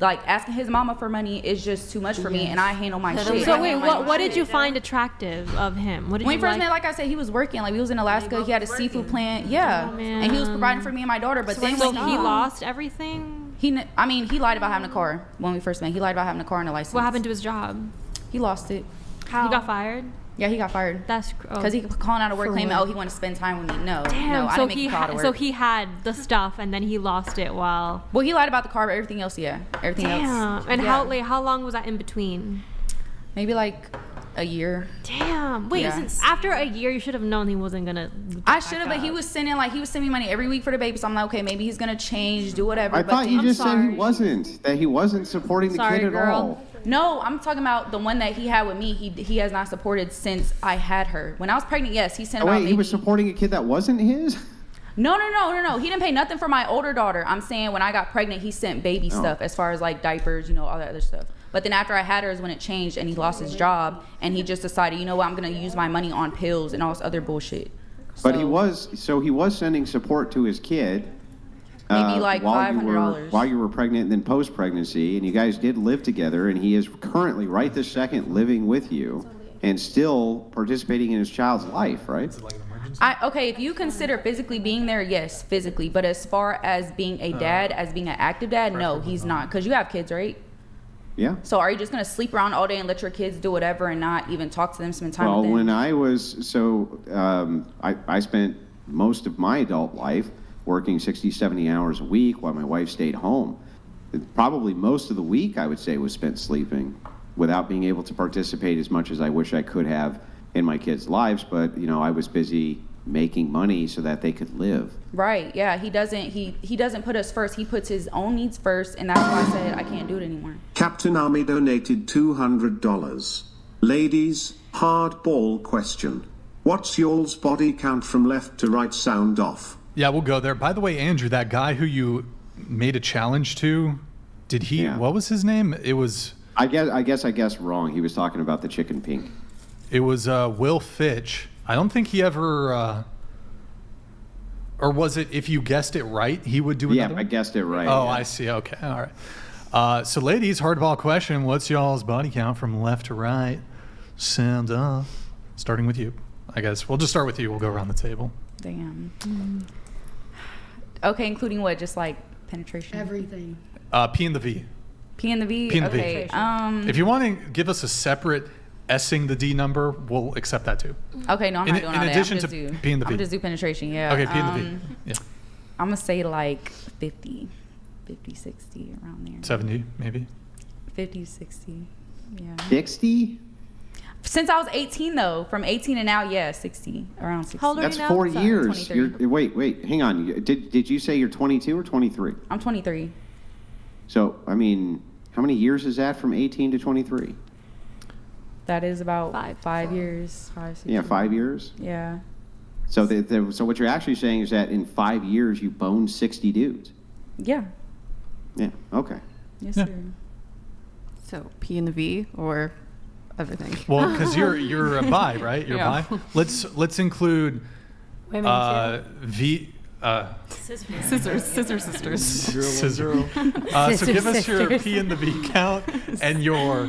Like, asking his mama for money is just too much for me, and I handle my shit. So wait, what did you find attractive of him? What did When you we first like? met, like I said, he was working. Like, we was in Alaska. He had a seafood plant. Yeah, and he was providing for me and my daughter. But then So when he lost everything? he lied about having a car when we first met. He lied about having a car and a license. What happened to his job? He lost it. How? He got fired? Yeah, he got fired. That's because he calling out of work For claiming, what? oh, he wanted to spend time with me. No, Damn, no, I so didn't make him call out of work. so he had the stuff and then he lost it while. Well, he lied about the car, but everything else, yeah, everything else. Damn. And yeah. how long was that in between? Maybe like a year. Damn. Wait, Yeah. after a year, you should have known he wasn't gonna. I should have, but he was sending me money every week for the baby. So I'm like, okay, maybe he's gonna change, do whatever. I but thought you then- just said he wasn't supporting the kid at all. No, I'm talking about the one that he had with me. He has not supported since I had her. When I was pregnant, yes, he sent Oh, about wait, he was supporting a kid that wasn't his? No. He didn't pay nothing for my older daughter. I'm saying when I got pregnant, he sent baby stuff as far as like diapers, all that other stuff. But then after I had her is when it changed and he lost his job and he just decided, you know what, I'm going to use my money on pills and all this other bullshit. But he was sending support to his kid. Maybe like $500 while you were pregnant and then post-pregnancy, and you guys did live together, and he is currently right this second living with you and still participating in his child's life, right? Okay, if you consider physically being there, yes, physically. But as far as being a dad, as being an active dad, no, he's not. Because you have kids, right? Yeah. So are you just going to sleep around all day and let your kids do whatever and not even talk to them, spend time Well, with them? when I was, I spent most of my adult life working 60, 70 hours a week while my wife stayed home. Probably most of the week, I would say, was spent sleeping without being able to participate as much as I wish I could have in my kids' lives. But, I was busy making money so that they could live. Right, yeah, he doesn't put us first. He puts his own needs first, and that's why I said I can't do it anymore. Captain Army donated $200. Ladies, hardball question. What's y'all's body count from left to right sound off? Yeah, we'll go there. By the way, Andrew, that guy who you made a challenge to, what was his name? It was... I guess wrong. He was talking about the chicken pink. It was Will Fitch. I don't think he ever... or was it if you guessed it right, he would do another one? I guessed it right. Oh, yeah. I see. Okay, all right. So ladies, hardball question. What's y'all's body count from left to right? Sound off. Starting with you. I guess we'll just start with you. We'll go around the table. Damn. Okay, including what? Just like penetration? Everything. P and the V. P and the V? P and the okay. V. If you want to give us a separate S-ing the D number, we'll accept that too. Okay, no, I'm not doing all that. In addition I'm to P and the V. I'm just do penetration, yeah. Okay, P and the V. Yeah. I'm going to say like 50, 60, around there. 70, maybe? 50, 60, yeah. 60? Since I was 18, though. From 18 and now, yeah, 60. Around 60. How old are That's you now? 4 Sorry, years. 23. Wait, hang on. Did you say you're 22 or 23? I'm 23. So, I mean, how many years is that from 18 to 23? That is about 5 years. 5, 6 Yeah, 5 years? Yeah. So so what you're actually saying is that in 5 years you boned 60 dudes? Yeah. Yeah, okay. Yes, Yeah. sir. So P and the V or everything. Well, because you're a bi, right? You're Yeah. bi. Let's include Scissors sisters. Scissor. So give us your P in the V count and your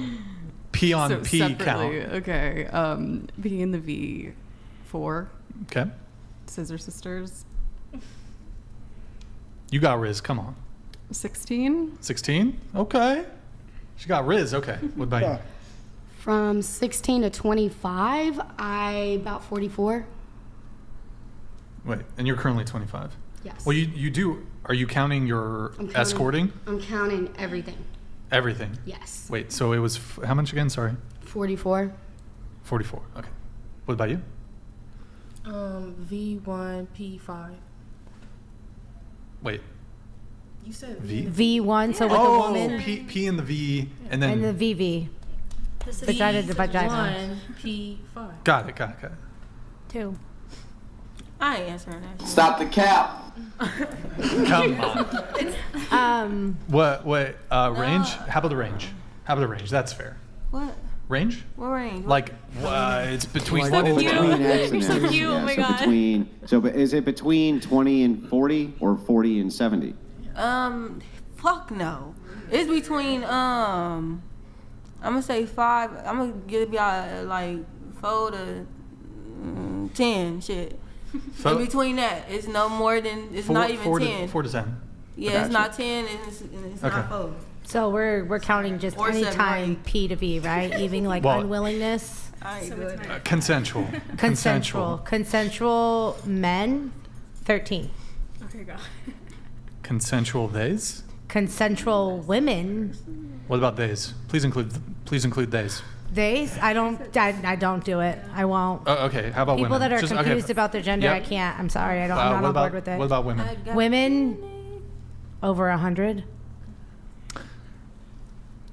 P on P separately, count. Okay. B in the V, 4. Okay. Scissor sisters, You got Riz. Come on. 16. 16. Okay. She got Riz. Okay. What about you? From 16 to 25, I about 44. Wait, and you're currently 25. Yes. Well, you do. Are you counting your escorting? I'm counting everything. Everything. Yes. Wait. So it was how much again? Sorry. 44. 44. Okay. What about you? V1 P5. Wait. You said V1, so with the woman. P in the V, and then. And the VV. Vagina to vagina. P5. Got it. 2. I ain't answering that. Stop the cap. Come on. What? Range? How about the range? That's fair. What? Range? What range? Like, it's between. Like what? between X and You're so X. cute, oh my so God. But is it between 20 and 40 or 40 and 70? Fuck no. It's between I'm gonna say 5. I'm gonna give y'all like 4 to 10. Shit. In between that, it's no more than it's not even 10. 4 to 10. Yeah, it's not 10 and it's Okay. not 4. So we're counting just Or any seven, time right? P to V, right? Even like Well- unwillingness. Consensual. Consensual men, 13. Okay, go. Consensual days. Consensual women, What about days? Please include days. days. I don't do it. I won't. Oh, okay. How about People women? that are Just- confused okay. about their gender, Yep. I can't. I'm sorry. I'm what not on about, board with it. What about women? Women, over 100.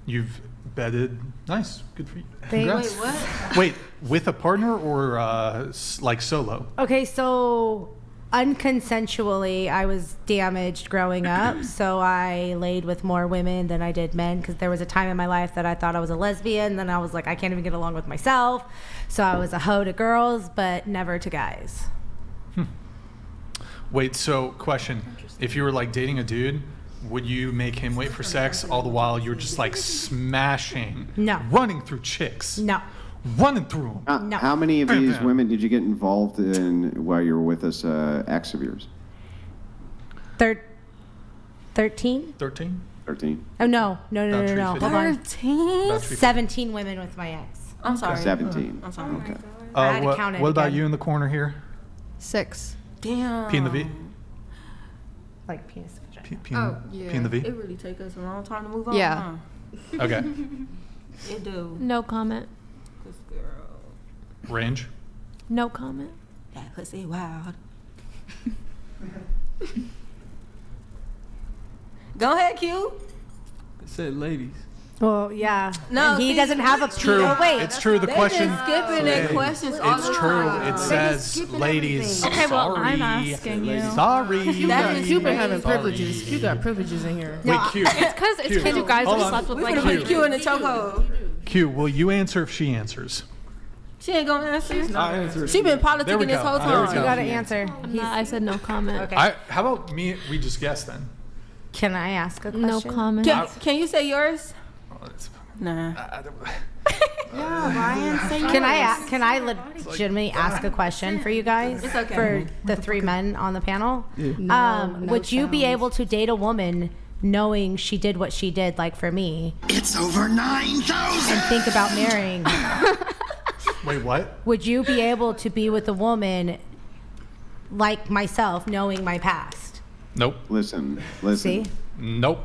You've bedded. Nice. Good for you. Thanks. Congrats. Wait, what? Wait, with a partner or like solo? Okay, so unconsensually, I was damaged growing up, so I laid with more women than I did men because there was a time in my life that I thought I was a lesbian. Then I was like, I can't even get along with myself. So I was a hoe to girls, but never to guys. Wait, so question. If you were like dating a dude, would you make him wait for sex all the while you're just like smashing? No. Running through chicks? No. Running through them? No. How many of these women did you get involved in while you were with this ex of yours? 13? 13? 13. Oh, no. No. Hold on. 13? 17 women with my ex. I'm sorry. 17. I'm sorry. Okay. I had to count it what about again. you in the corner here? 6. Damn. P in the V? Like penis. P in the V? It really take us a long time to move on. Yeah. Huh? Okay. It do. No comment. This girl. Range? No comment. That pussy wild. Go ahead, Q. It said ladies. Well, yeah. No, And he see, doesn't have a. It's true. Oh, wait. It's true. The They question. been skipping their questions all It's the true. time. It says ladies. Okay, well, I'm sorry. asking you. Sorry. You've been having privileges. You got privileges in here. Wait, Q. It's because you guys Hold have on. slept with We like finna put Q in the chokehold. Q, will you answer if she answers? She ain't gonna answer. I answered. She been There we politicking this go. whole There we time. go. You gotta answer. I'm not, I said no comment. Okay. How about me? We just guess then. Can I ask a question? No comment. Can you say yours? Oh, that's- Nah. Can I legitimately ask a question for you guys? It's okay. For the 3 men on the panel. No Would you be sounds. able to date a woman knowing she did what she did, like for me, It's over 9,000! and think about marrying? Wait, what? Would you be able to be with a woman like myself, knowing my past? Nope. Listen. See? Nope.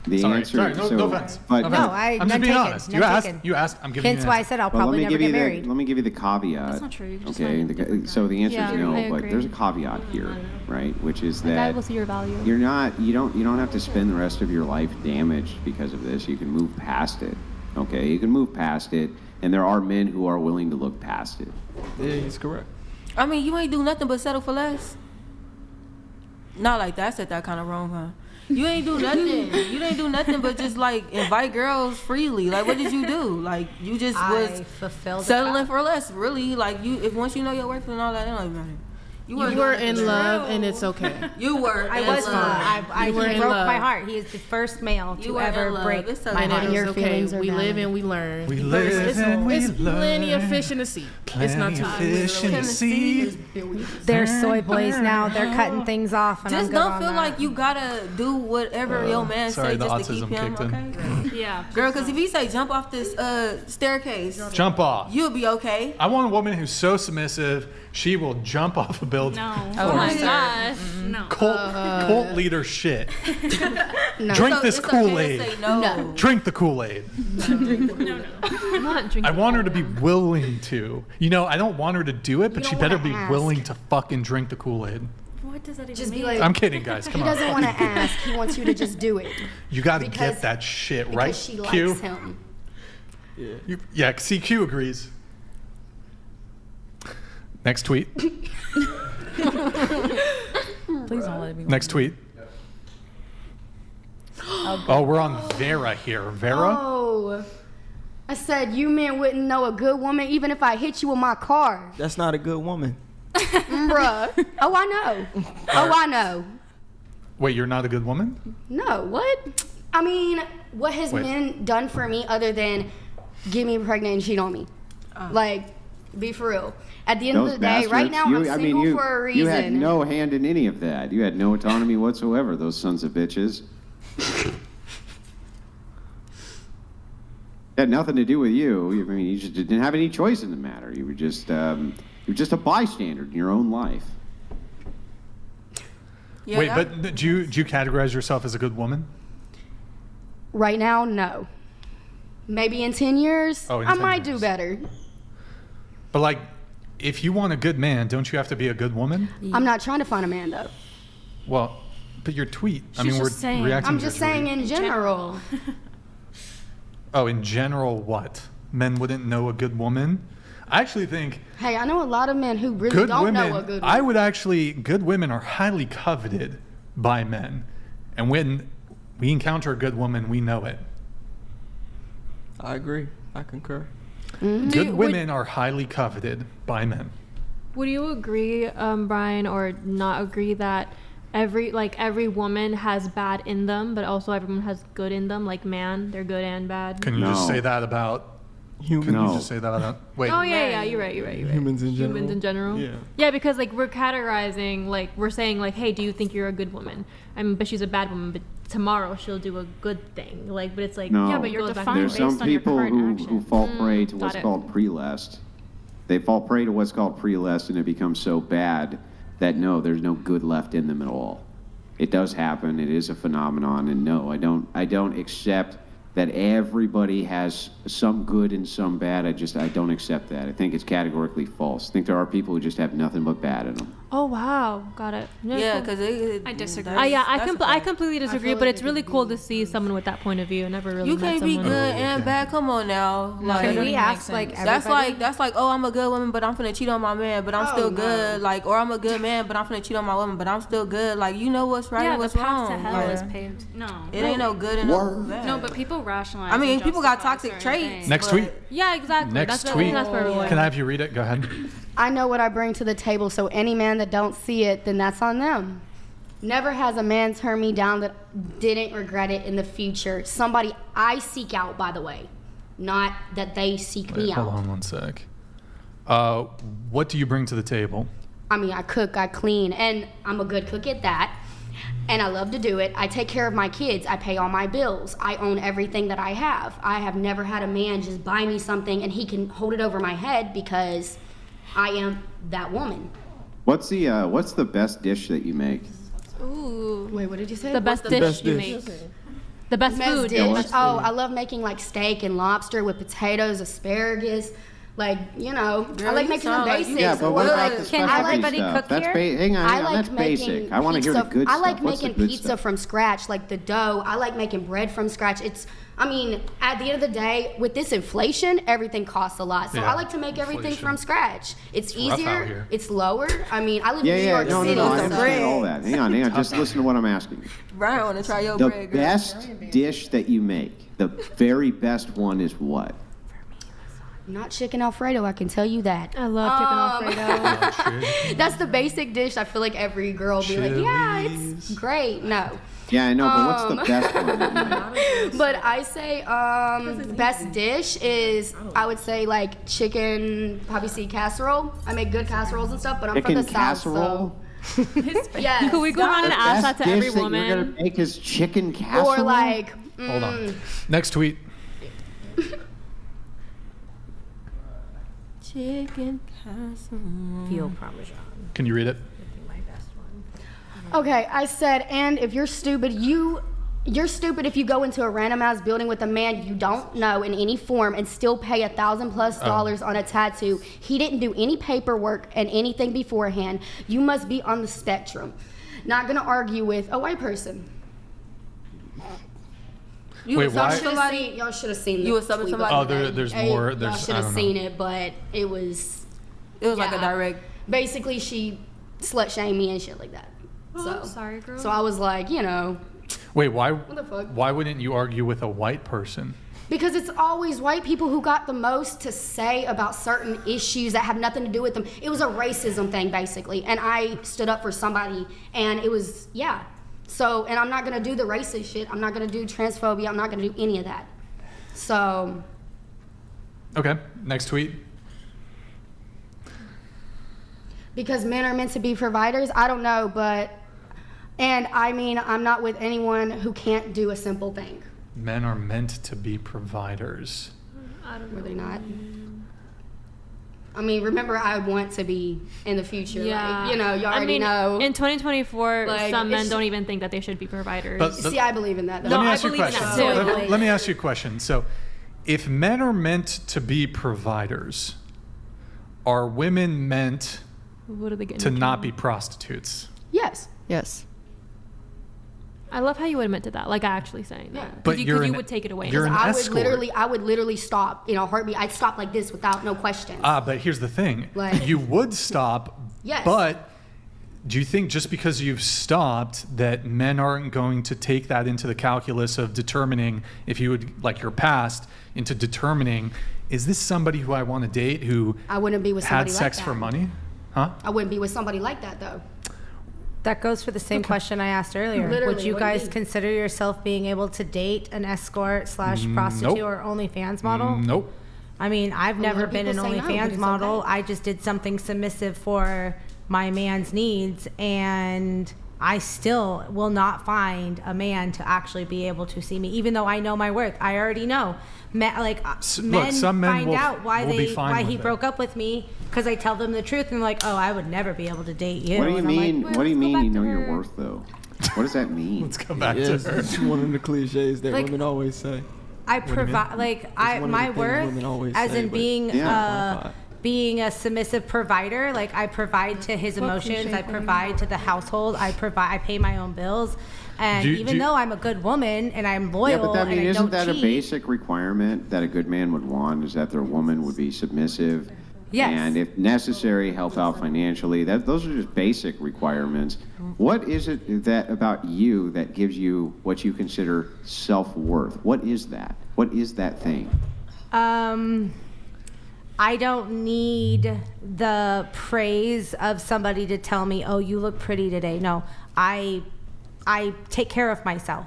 The Sorry. answer. Sorry. No, so, no offense. But, No No, offense. I'm just none being taken, honest. none You asked. taken. You asked. I'm giving Hence you why an I answer. said I'll Well, probably never get married. Let me give you the caveat. That's not true. You just Okay. So the answer Yeah, is no, I but agree. there's a caveat here, right? Which is A guy that will see your value. you don't have to spend the rest of your life damaged because of this. You can move past it. Okay, you can move past it, and there are men who are willing to look past it. Yeah, he's correct. I mean, you ain't do nothing but settle for less. Not like that. I said that kind of wrong, huh? You ain't do nothing. You didn't do nothing but just like invite girls freely. Like, what did you do? Like, you just was fulfilled settling for less. Really, like if once you know your worth and all that, it don't even matter. You were in love, and it's okay. You were. I was in love. You were he in broke love. my heart. He is the first male You to were ever in love. break It's my okay. heart. And Your it's okay. feelings are We valid. live and we learn. We live and we It's learn. plenty of fish in the sea. It's not too efficiency. They're soy boys now. They're cutting things off. And Just I'm good don't on feel that. like you gotta do whatever your man sorry, say the just to keep autism him. kicked in. Okay. Yeah. Girl, because if he say jump off this staircase, Jump off. you'll be okay. I want a woman who's so submissive she will jump off a building. No. Oh my gosh. No. Cult leader shit. No. Drink So this it's okay to Kool-Aid. say no. Drink the Kool-Aid. I'm not drinking. I want her to be willing to. You know, I don't want her to do it, but You she don't better wanna be ask. willing to fucking drink the Kool-Aid. What does that even Just be mean? like, I'm kidding, guys. Come he on. doesn't want to ask. He wants you to just do it. You got to Because- get that shit, right? Because she likes Q? him. Yeah, CQ agrees. Next tweet. Please don't let it be. Next tweet. Oh, we're on Vera here. Vera? Oh. I said, you men wouldn't know a good woman even if I hit you with my car. That's not a good woman. Bruh. Oh, I know. Oh, I know. Wait, you're not a good woman? No, what? I mean, what has Wait. men done for me other than get me pregnant and cheat on me? Like, be for real. At the end Those of the day, right now, bastards. I'm single for a reason. You had no hand in any of that. You had no autonomy whatsoever, those sons of bitches. It had nothing to do with you. I mean, you just didn't have any choice in the matter. You were just a bystander in your own life. Yeah, Wait, but do you categorize yourself as a good woman? Right now, no. Maybe in 10 years, Oh, in I 10 might years. do better. But like, if you want a good man, don't you have to be a good woman? I'm not trying to find a man, though. Well, but your tweet. I She's mean, we're just saying- reacting I'm to just your saying tweet. in general. Oh, in general, what? Men wouldn't know a good woman? I actually think Hey, I know a lot of men who really good don't women. know a good I woman. would actually. Good women are highly coveted by men, and when we encounter a good woman, we know it. I agree. I concur. Good women are highly coveted by men. Would you agree, Brian, or not agree that every woman has bad in them, but also everyone has good in them? Like man, they're good and bad. Can you just say that about humans? Can you No. just say that about? Wait. Oh yeah, you're right. Humans in general. Humans in general. Yeah. Yeah, because like we're categorizing, like we're saying, like, hey, do you think you're a good woman? I mean, but she's a bad woman, but tomorrow she'll do a good thing. Like, but it's like, No. yeah, but you're defined There's some based on your people current who action. fall prey to Got what's it. called pre-lust. They fall prey to what's called pre-lust, and it becomes so bad that no, there's no good left in them at all. It does happen. It is a phenomenon, and no, I don't accept that everybody has some good and some bad. I don't accept that. I think it's categorically false. I think there are people who just have nothing but bad in them. Oh wow, got it. Yeah, cool. because I disagree. I completely disagree, but it's really cool to see someone with that point of view. I never really you met can't be someone. good and bad. Come on now. Can we ask like everybody? that's like oh, I'm a good woman, but I'm finna cheat on my man, but I'm still good. Like, or I'm a good man, but I'm finna cheat on my woman, but I'm still good. Like, you know what's right Yeah, and what's the path wrong. to hell Like, is paved. No. it ain't no good and no bad. No, but people rationalize. I mean, and people got justify toxic certain traits. things. Next but- tweet. Yeah, exactly. Next that's tweet. That's for everyone. Can I have you read it? Go ahead. I know what I bring to the table, so any man that don't see it, then that's on them. Never has a man turned me down that didn't regret it in the future. Somebody I seek out, by the way, not that they seek me Hold out. on one sec. What do you bring to the table? I mean, I cook, I clean, and I'm a good cook at that. And I love to do it. I take care of my kids. I pay all my bills. I own everything that I have. I have never had a man just buy me something and he can hold it over my head because I am that woman. What's the best dish that you make? Ooh. Wait, what did you say? The best dish you make. The best food. dish. Yeah, what's Oh, I love making like steak and lobster with potatoes, asparagus. Like, you know, Girl, I like you making the sound like basics. Yeah, but what Or about like- the Can specialty everybody stuff? cook That's here? hang on, I like that's basic. making I want to hear the pizza. good I stuff. like What's the making good pizza stuff? from scratch, like the dough. I like making bread from scratch. It's I mean, at the end of the day, with this inflation, everything costs a lot. So I like to make everything from scratch. It's easier. It's lower. I mean, I live in New York City. I understand all that. Hang on. Just listen to what I'm asking. Right, I want to try your The bread, girl. best dish that you make, the very best one is what? Not chicken Alfredo, I can tell you that. I love chicken Alfredo. That's the basic dish. I feel like every girl will be like, yeah, it's great. No. Yeah, I know, but what's the best one that you make? But I say best dish is, I would say, like chicken poppy seed casserole. I make good casseroles and stuff, but I'm from the casserole? South, so. Yeah. Could we go around and ask that to every That woman? you're gonna make is chicken casserole? Or like, Hold on. Next tweet. Chicken casserole. Veal parmesan. Can you read it? okay, I said, and if you're stupid, you're stupid if you go into a random ass building with a man you don't know in any form and still pay $1,000+ on a tattoo. He didn't do any paperwork and anything beforehand. You must be on the spectrum. Not gonna argue with a white person. Wait, why? Y'all should have seen the You were subbing tweet somebody? before Oh, that. there's Hey, more. Y'all There's, should I have don't seen know. it, but it was. It was like a direct. Basically, she slut shamed me and shit like that. Oh, So I'm sorry, girl. So I was like, you know. Wait, why? What the fuck? Why wouldn't you argue with a white person? Because it's always white people who got the most to say about certain issues that have nothing to do with them. It was a racism thing, basically. And I stood up for somebody, and it was, yeah. So, and I'm not going to do the racist shit. I'm not going to do transphobia. I'm not going to do any of that. So. Okay, next tweet. Because men are meant to be providers? I don't know, but. And I mean, I'm not with anyone who can't do a simple thing. Men are meant to be providers. I don't know. Were they not? I mean, remember, I want to be in the future. Yeah. Like, you know, you already know. In 2024, Like, some men it's- don't even think that they should be providers. But- See, I believe in that, though. Let me I ask you a believe in question. that too. Let me ask you a question. So, if men are meant to be providers, are women meant What do they get to into? not be prostitutes? Yes. Yes. I love how you admit to that, like actually saying that. But you would take it away. You're an I escort. would literally stop in a heartbeat. I'd stop like this without no questions. But here's the thing. Like- You would stop, Yes. but do you think just because you've stopped that men aren't going to take that into the calculus of determining if you would, like your past, into determining, is this somebody who I want to date who I wouldn't be with somebody had like sex that. for money? Huh? I wouldn't be with somebody like that, though. That goes for the same question I asked earlier. Literally, Would you what do you guys mean? consider yourself being able to date an escort / prostitute Nope. or OnlyFans model? Nope. I mean, I've never lot of been an people say no, but OnlyFans it's model. okay. I just did something submissive for my man's needs, and I still will not find a man to actually be able to see me, even though I know my worth. I already know. Men some men find will- out why will be fine why with he it. broke up with me because I tell them the truth and they're like, oh, I would never be able to date you. What do you And I'm mean? like, What do you mean? You know her. your worth, though. What does that mean? Let's go back Yes, to her. it's one of the cliches that Like- women always say. I do you mean? provide like It's I one of my the things worth women always as say, in but being quantify it. being a submissive provider. Like I provide to his emotions, I provide to the household, I pay my own bills, and even though I'm a good woman and I'm loyal Yeah, but that, and I isn't don't that cheat, a basic requirement that a good man would want? Is that their woman would be submissive? Yes. And if necessary, help out financially. Those are just basic requirements. What is it that about you that gives you what you consider self-worth? What is that? What is that thing? I don't need the praise of somebody to tell me, oh, you look pretty today. No, I take care of myself.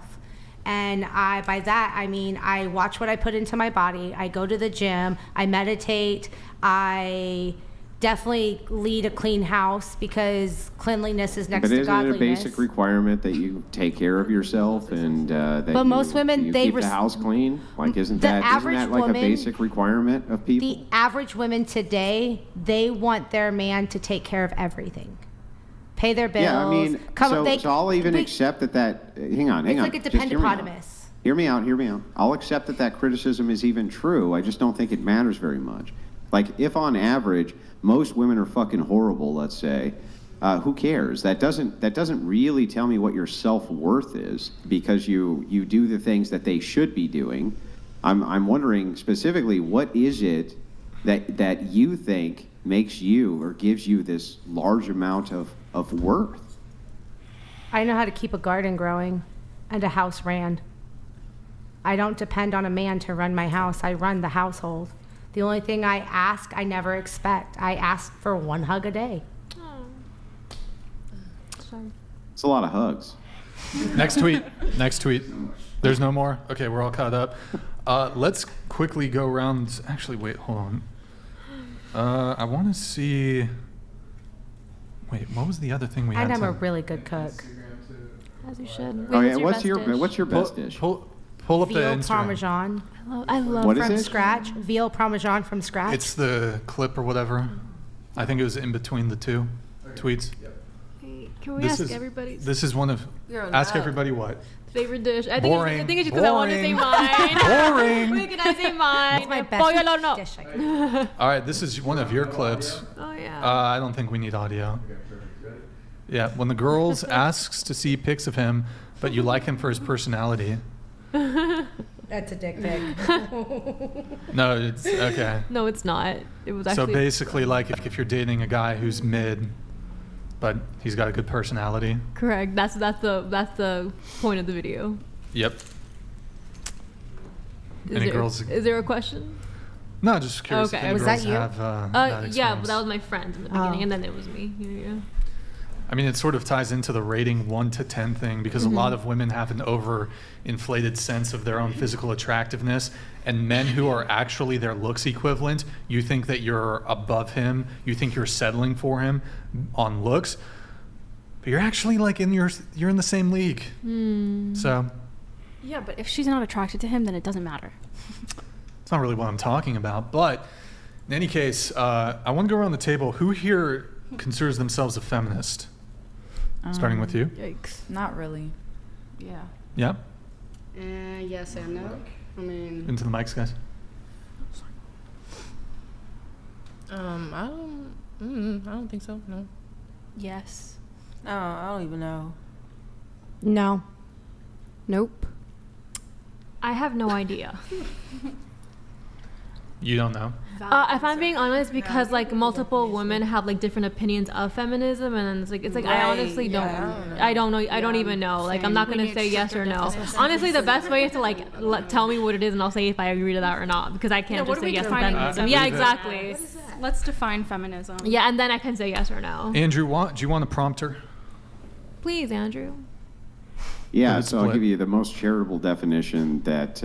And by that, I mean, I watch what I put into my body. I go to the gym. I meditate. I definitely lead a clean house because cleanliness is next But to isn't it a godliness. basic requirement that you take care of yourself and that But most women, you they keep the house clean? Like, isn't that like woman, a basic requirement of people? The average women today, they want their man to take care of everything. Pay their bills. Yeah, I mean, so I'll even accept that. Hang on. It's like a Just hear me out. dependopotamus. Hear me out. I'll accept that criticism is even true. I just don't think it matters very much. Like, if on average, most women are fucking horrible, let's say, who cares? That doesn't really tell me what your self-worth is, because you do the things that they should be doing. I'm wondering specifically, what is it that you think makes you or gives you this large amount of worth? I know how to keep a garden growing and a house ran. I don't depend on a man to run my house. I run the household. The only thing I ask, I never expect. I ask for one hug a day. It's a lot of hugs. Next tweet. Next tweet. There's no more? Okay, we're all caught up. Let's quickly go around. Actually, wait, hold on. I want to see. Wait, what was the other thing we had? And I'm a really good cook. As you should. Oh yeah, what's your best dish? Pull up the Veal Instagram. Parmesan. I love What is from it? scratch. Veal Parmesan from scratch. It's the clip or whatever. I think it was in between the two tweets. Can we This ask is- everybody? This is one of. Ask everybody what? Favorite dish. I Boring. think it's just because I want to say mine. Boring. Wait, can I say mine? It's my best Pollo al horno. dish. I cook. All right, this is one of your clips. Oh yeah. I don't think we need audio. Yeah, when the girls asks to see pics of him, but you like him for his personality. That's a dick pic. No, it's okay. No, it's not. It was actually. So basically, like if you're dating a guy who's mid, but he's got a good personality. Correct. That's the point of the video. Yep. Is there a question? No, just curious. Okay. If any Was girls that you? have, that Yeah, experience. but that was my friend in the beginning, and then it was me. Yeah. I mean, it sort of ties into the rating 1 to 10 thing, because a lot of women have an overinflated sense of their own physical attractiveness, and men who are actually their looks equivalent, you think that you're above him, you think you're settling for him on looks, but you're actually like you're in the same league. So Yeah, but if she's not attracted to him, then it doesn't matter. it's not really what I'm talking about. But in any case, I want to go around the table. Who here considers themselves a feminist? Starting with you. Yikes. Not really. Yeah. Yeah. Yes and no. I mean, Into the mics, guys. I don't think so. No. Yes. No, I don't even know. No. Nope. I have no idea. You don't know. If I'm being honest, because like multiple women have like different opinions of feminism, and it's like I honestly don't. I don't know. I don't even know. Like I'm not gonna say yes or no. Honestly, the best way is to like tell me what it is, and I'll say if I agree to that or not, because I can't just say yes to feminism. Yeah, exactly. Let's define feminism. Yeah, and then I can say yes or no. Andrew, do you want to prompt her? Please, Andrew. Yeah, It's so I'll split. give you the most charitable definition that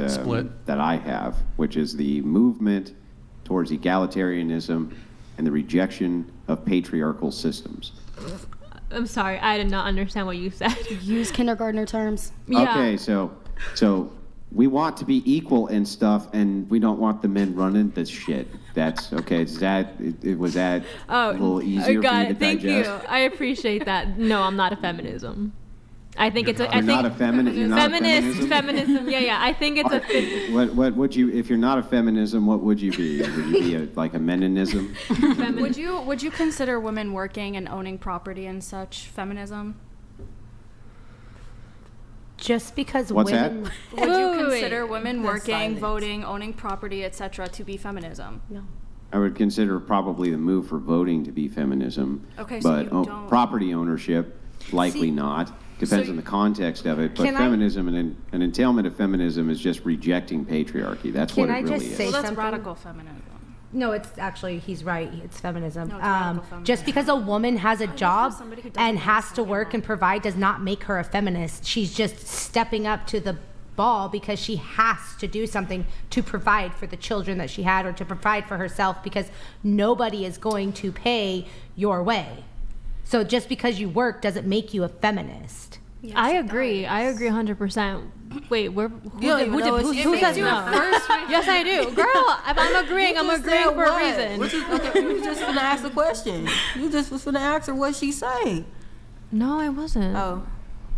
that I have, which is the movement towards egalitarianism and the rejection of patriarchal systems. I'm sorry, I did not understand what you said. use kindergartner terms. Yeah. Okay, so we want to be equal and stuff, and we don't want the men running this shit. That's okay. Is that it was that a little easier I got for you it. to Thank digest? you. I appreciate that. No, I'm not a feminism. I think it's a. You're not a feminist. You're not a Feminist, feminism? feminism. Yeah. I think it's a. What would you, if you're not a feminism, what would you be? Would you be like a meninism? Would you consider women working and owning property and such feminism? Just because What's women. that? Would you consider Wait. women That's working, silence. voting, owning property, etc., to be feminism? No. I would consider probably the move for voting to be feminism. Okay, so but you don't- property ownership, likely See, not. Depends so on the context of it. But Can I- feminism and an entailment of feminism is just rejecting patriarchy. That's Can what it I really just is. say Well, that's something? radical feminism. No, it's actually, he's right. It's feminism. No, it's radical feminism. Just because a woman has a job somebody who doesn't and has to understand work and provide does not make her a feminist. She's just stepping up to the ball because she has to do something to provide for the children that she had or to provide for herself, because nobody is going to pay your way. So just because you work doesn't make you a feminist. Yes, I it agree. does. I agree 100%. Wait, who even know who it's- says no? Yes, I do. Girl, if I'm agreeing, I'm agreeing for a reason. You was just finna ask the question. You just was finna ask her what she say. No, I wasn't. Oh.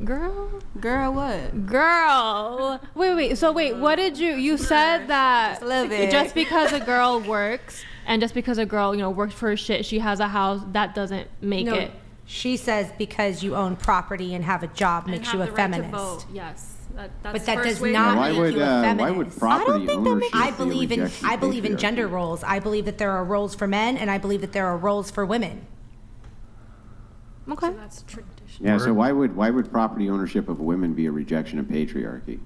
Girl, what? Girl. Wait. So what did you said that Just a little bit. just because a girl works and just because a girl, works for her shit, she has a house, that doesn't make No. it. She says because you own property and have a job makes you a feminist. Yes. But that does not make you a feminist. Why would property ownership I be a believe in rejection of patriarchy? gender roles. I believe that there are roles for men, and I believe that there are roles for women. Okay. So that's traditional. Yeah, so why would property ownership of women be a rejection of patriarchy?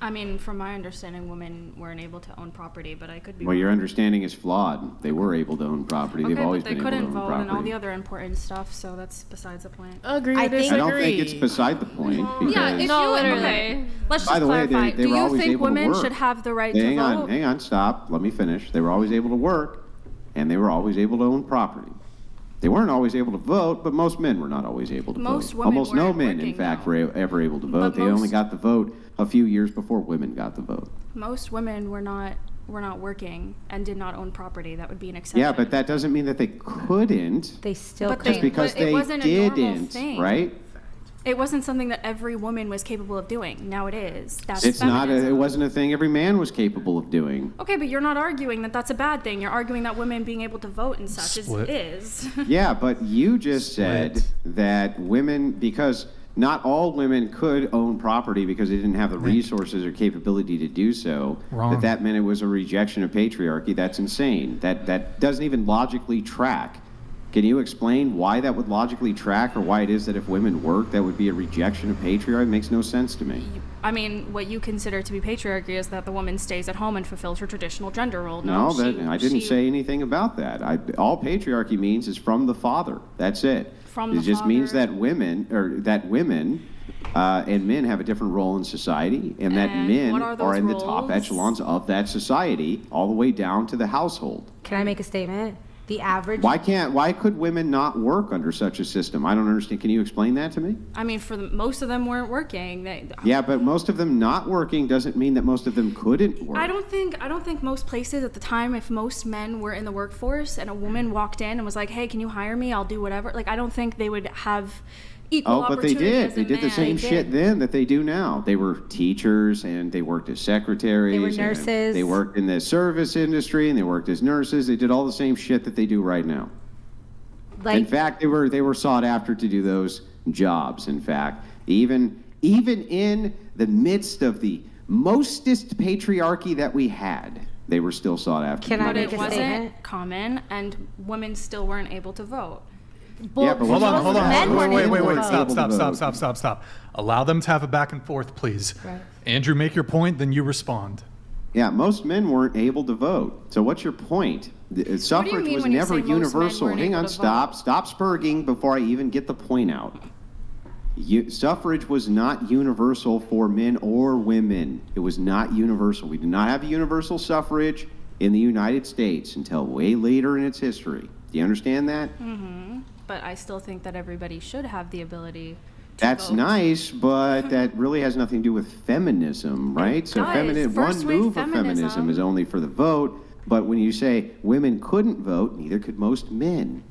I mean, from my understanding, women weren't able to own property, but I could be Well, wrong. your understanding is flawed. They were able to own property. They've always but they been able to couldn't own vote property. and all the other important stuff, so that's besides the point. Agree I to disagree. I don't think it's beside the point. Yeah, because- if you okay, let's By just the way, clarify. they Do were you always think able to women work. should have the right to vote? Hang on, stop. Let me finish. They were always able to work, and they were always able to own property. They weren't always able to vote, but most men were not always able to Most vote. women Almost no weren't men, in working, fact, though. were ever able to vote. But They only most- got the vote a few years before women got the vote. Most women were not working and did not own property. That would be an exception. Yeah, but that doesn't mean that they couldn't. They still But Just because but it they wasn't a normal didn't, thing. right? It wasn't something that every woman was capable of doing. Now it is. That's It's not. feminism. It wasn't a thing every man was capable of doing. Okay, but you're not arguing that that's a bad thing. You're arguing that women being able to vote and such Split. is. Yeah, but you just said that women, because not all women could own property because they didn't have the resources or capability to do so, Wrong. that meant it was a rejection of patriarchy. That's insane. That doesn't even logically track. Can you explain why that would logically track, or why it is that if women work, that would be a rejection of patriarchy? It makes no sense to me. I mean, what you consider to be patriarchy is that the woman stays at home and fulfills her traditional gender role. No, I didn't say anything about that. All patriarchy means is from the father. That's it. From it just means that women and men have a different role in society, and that men what are those are in the top roles? echelons of that society, all the way down to the household. Can I make a statement? The average. Why could women not work under such a system? I don't understand. Can you explain that to me? I mean, most of them weren't working. Yeah, but most of them not working doesn't mean that most of them couldn't work. I don't think most places at the time, if most men were in the workforce and a woman walked in and was like, "Hey, can you hire me? I'll do whatever." Like, I don't think they would have equal but they opportunity did. as a They did the man. same shit then that they do now. They were teachers, and they worked as secretaries. They were and nurses. They worked in the service industry, and they worked as nurses. They did all the same shit that they do right now. In fact, they were sought after to do those jobs. In fact, even in the midst of the mostest patriarchy that we had, they were still sought after. But it wasn't common, and women still weren't able to vote. Yeah, but hold on. Wait. Stop. Allow them to have a back and forth, please. Right. Andrew, make your point, then you respond. Yeah, most men weren't able to vote. So what's your point? Suffrage mean was when you never say most men universal. weren't Hang able on, to stop spurging before I even get the point out. Suffrage was not universal for men or women. It was not universal. We did not have a universal suffrage in the United States until way later in its history. Do you understand that? Mm-hmm. But I still think that everybody should have the ability to That's vote. nice, but that really has nothing to do with feminism, right? So does. one First-wave move of feminism feminism. is only for the vote, but when you say women couldn't vote, neither could most men.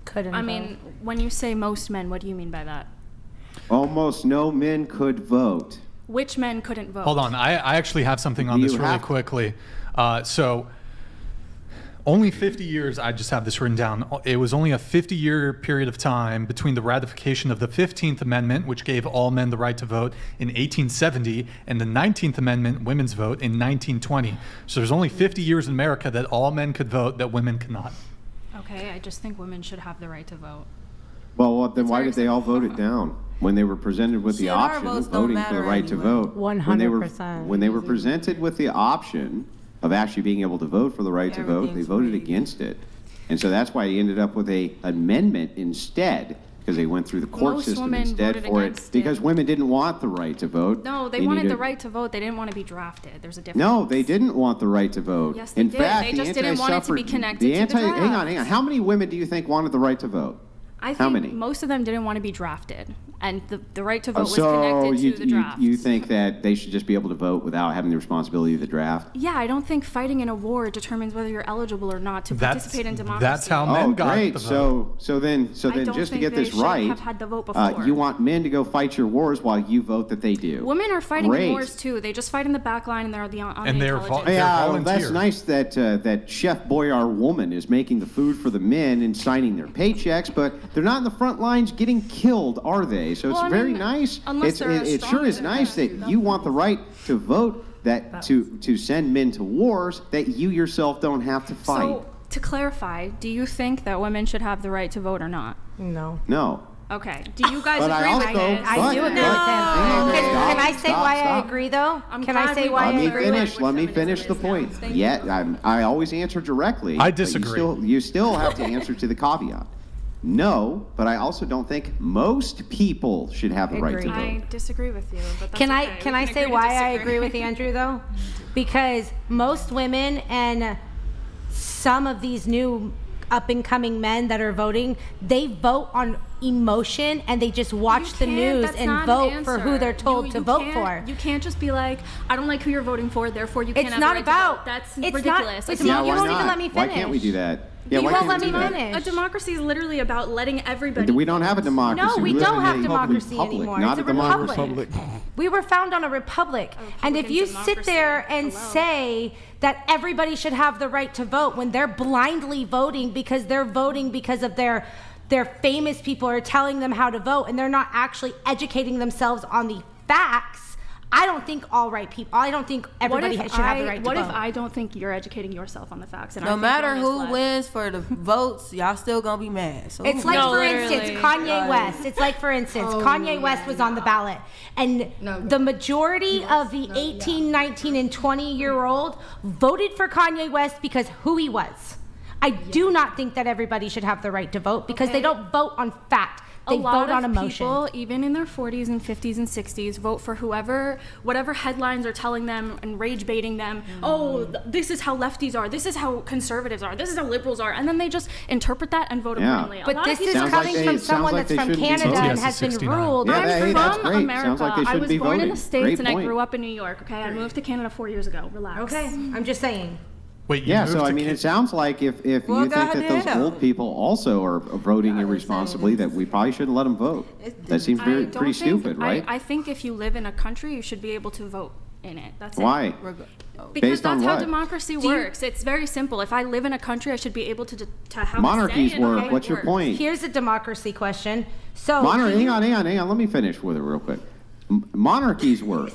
Couldn't. I mean, when you say most men, what do you mean by that? Almost no men could vote. Which men couldn't vote? Hold on. I actually have something on You this really have- quickly. So only 50 years, I just have this written down. It was only a 50-year period of time between the ratification of the 15th Amendment, which gave all men the right to vote in 1870, and the 19th Amendment, women's vote, in 1920. So there's only 50 years in America that all men could vote, that women cannot. Okay, I just think women should have the right to vote. Well, then why did they all vote it down when they were presented with the Shit, our option of votes don't voting for the matter right to anyway. vote? 100%. When they were presented with the option of actually being able to vote for the right to vote, they Everything's voted rigged. against it. And so that's why they ended up with a amendment instead, because they went through the court Most system women instead voted for it, against it. because women didn't want the right to vote. No, they wanted the right to vote. They didn't want to be drafted. There's a difference. No, they didn't want the right to vote. Yes, they In did. fact, They the just didn't want it to be anti-suffrage- connected the to the Hang on. draft. How many women do you think wanted the right to vote? I How think many? most of them didn't want to be drafted. and the right to vote was So connected to the draft. you think that they should just be able to vote without having the responsibility of the draft? Yeah, I don't think fighting in a war determines whether you're eligible or not to participate in democracy. That's how men got great. the vote. So then, just to get this they should right, have had the vote before. you want men to go fight your wars while you vote that they do. Women are fighting Great. in wars too. They just fight in the back line and they're on the intelligence. Yeah, that's nice that that Chef Boyar woman is making the food for the men and signing their paychecks, but they're not in the front lines getting killed, are they? So it's very nice. It sure is nice that you want the right to vote, that to send men to wars that you yourself don't have to fight. So, to clarify, do you think that women should have the right to vote or not? No. No. Okay. Do you guys But I agree also- with it? I do agree with him. Can I say why I agree, though? Can I say why I agree? Let me finish the point. I always answer directly. I but disagree. You still have to answer to the caveat. No, but I also don't think most people should have the right to vote. I disagree with you, but that's Can okay. I say why I agree with Andrew though? Because most women and some of these new up and coming men that are voting, they vote on emotion and they just watch the news and vote for who they're told to vote for. You can't just be like, I don't like who you're voting for, therefore you can't It's have not the right about. to vote. That's it's ridiculous. Not, It's you not- won't even let me Why finish. can't we do that? Yeah, You why won't can't let we me do that? finish. A democracy is literally about letting everybody. We don't have a democracy. No, we live don't in have a democracy republic, anymore. not It's a a democracy. republic. We were found on a republic. And if you sit there and say that everybody should have the right to vote when they're blindly voting because of their famous people are telling them how to vote and they're not actually educating themselves on the facts, I don't think I don't think everybody should have the right to vote. What if I don't think you're educating yourself on the facts? And I No think matter you're who misled? wins for the votes, y'all still gonna be mad. So It's like, for instance, Kanye West. It's like, for instance, Kanye West was on the ballot. And the majority of the 18, 19, and 20-year-old voted for Kanye West because who he was. I do not think that everybody should have the right to vote because they don't vote on fact. They vote on emotion. A lot of people, even in their 40s and 50s and 60s, vote for whatever headlines are telling them and rage baiting them. Oh, this is how lefties are. This is how conservatives are. This is how liberals are. And then they just interpret that and vote accordingly. A But lot this of is people- coming from someone that's from Canada and has been ruled. Yeah, I'm hey, that's from great. America. Sounds like they I shouldn't was be born in voting. the States Great and I point. grew up in New York. Okay, I moved to Canada 4 years ago. Relax. Okay, I'm just saying. Wait, Yeah, so I mean, it sounds like if you think that those goddamn. old people also are voting irresponsibly, that we probably shouldn't let them vote. That seems I don't pretty think- stupid, right? I think if you live in a country, you should be able to vote in it. That's Why? it. Because Based on that's how what? democracy works. It's very simple. If I live in a country, I should be able to have Monarchies a say in work. how it What's your works. point? Here's a democracy question. So Hang on. Let me finish with it real quick. Monarchies work.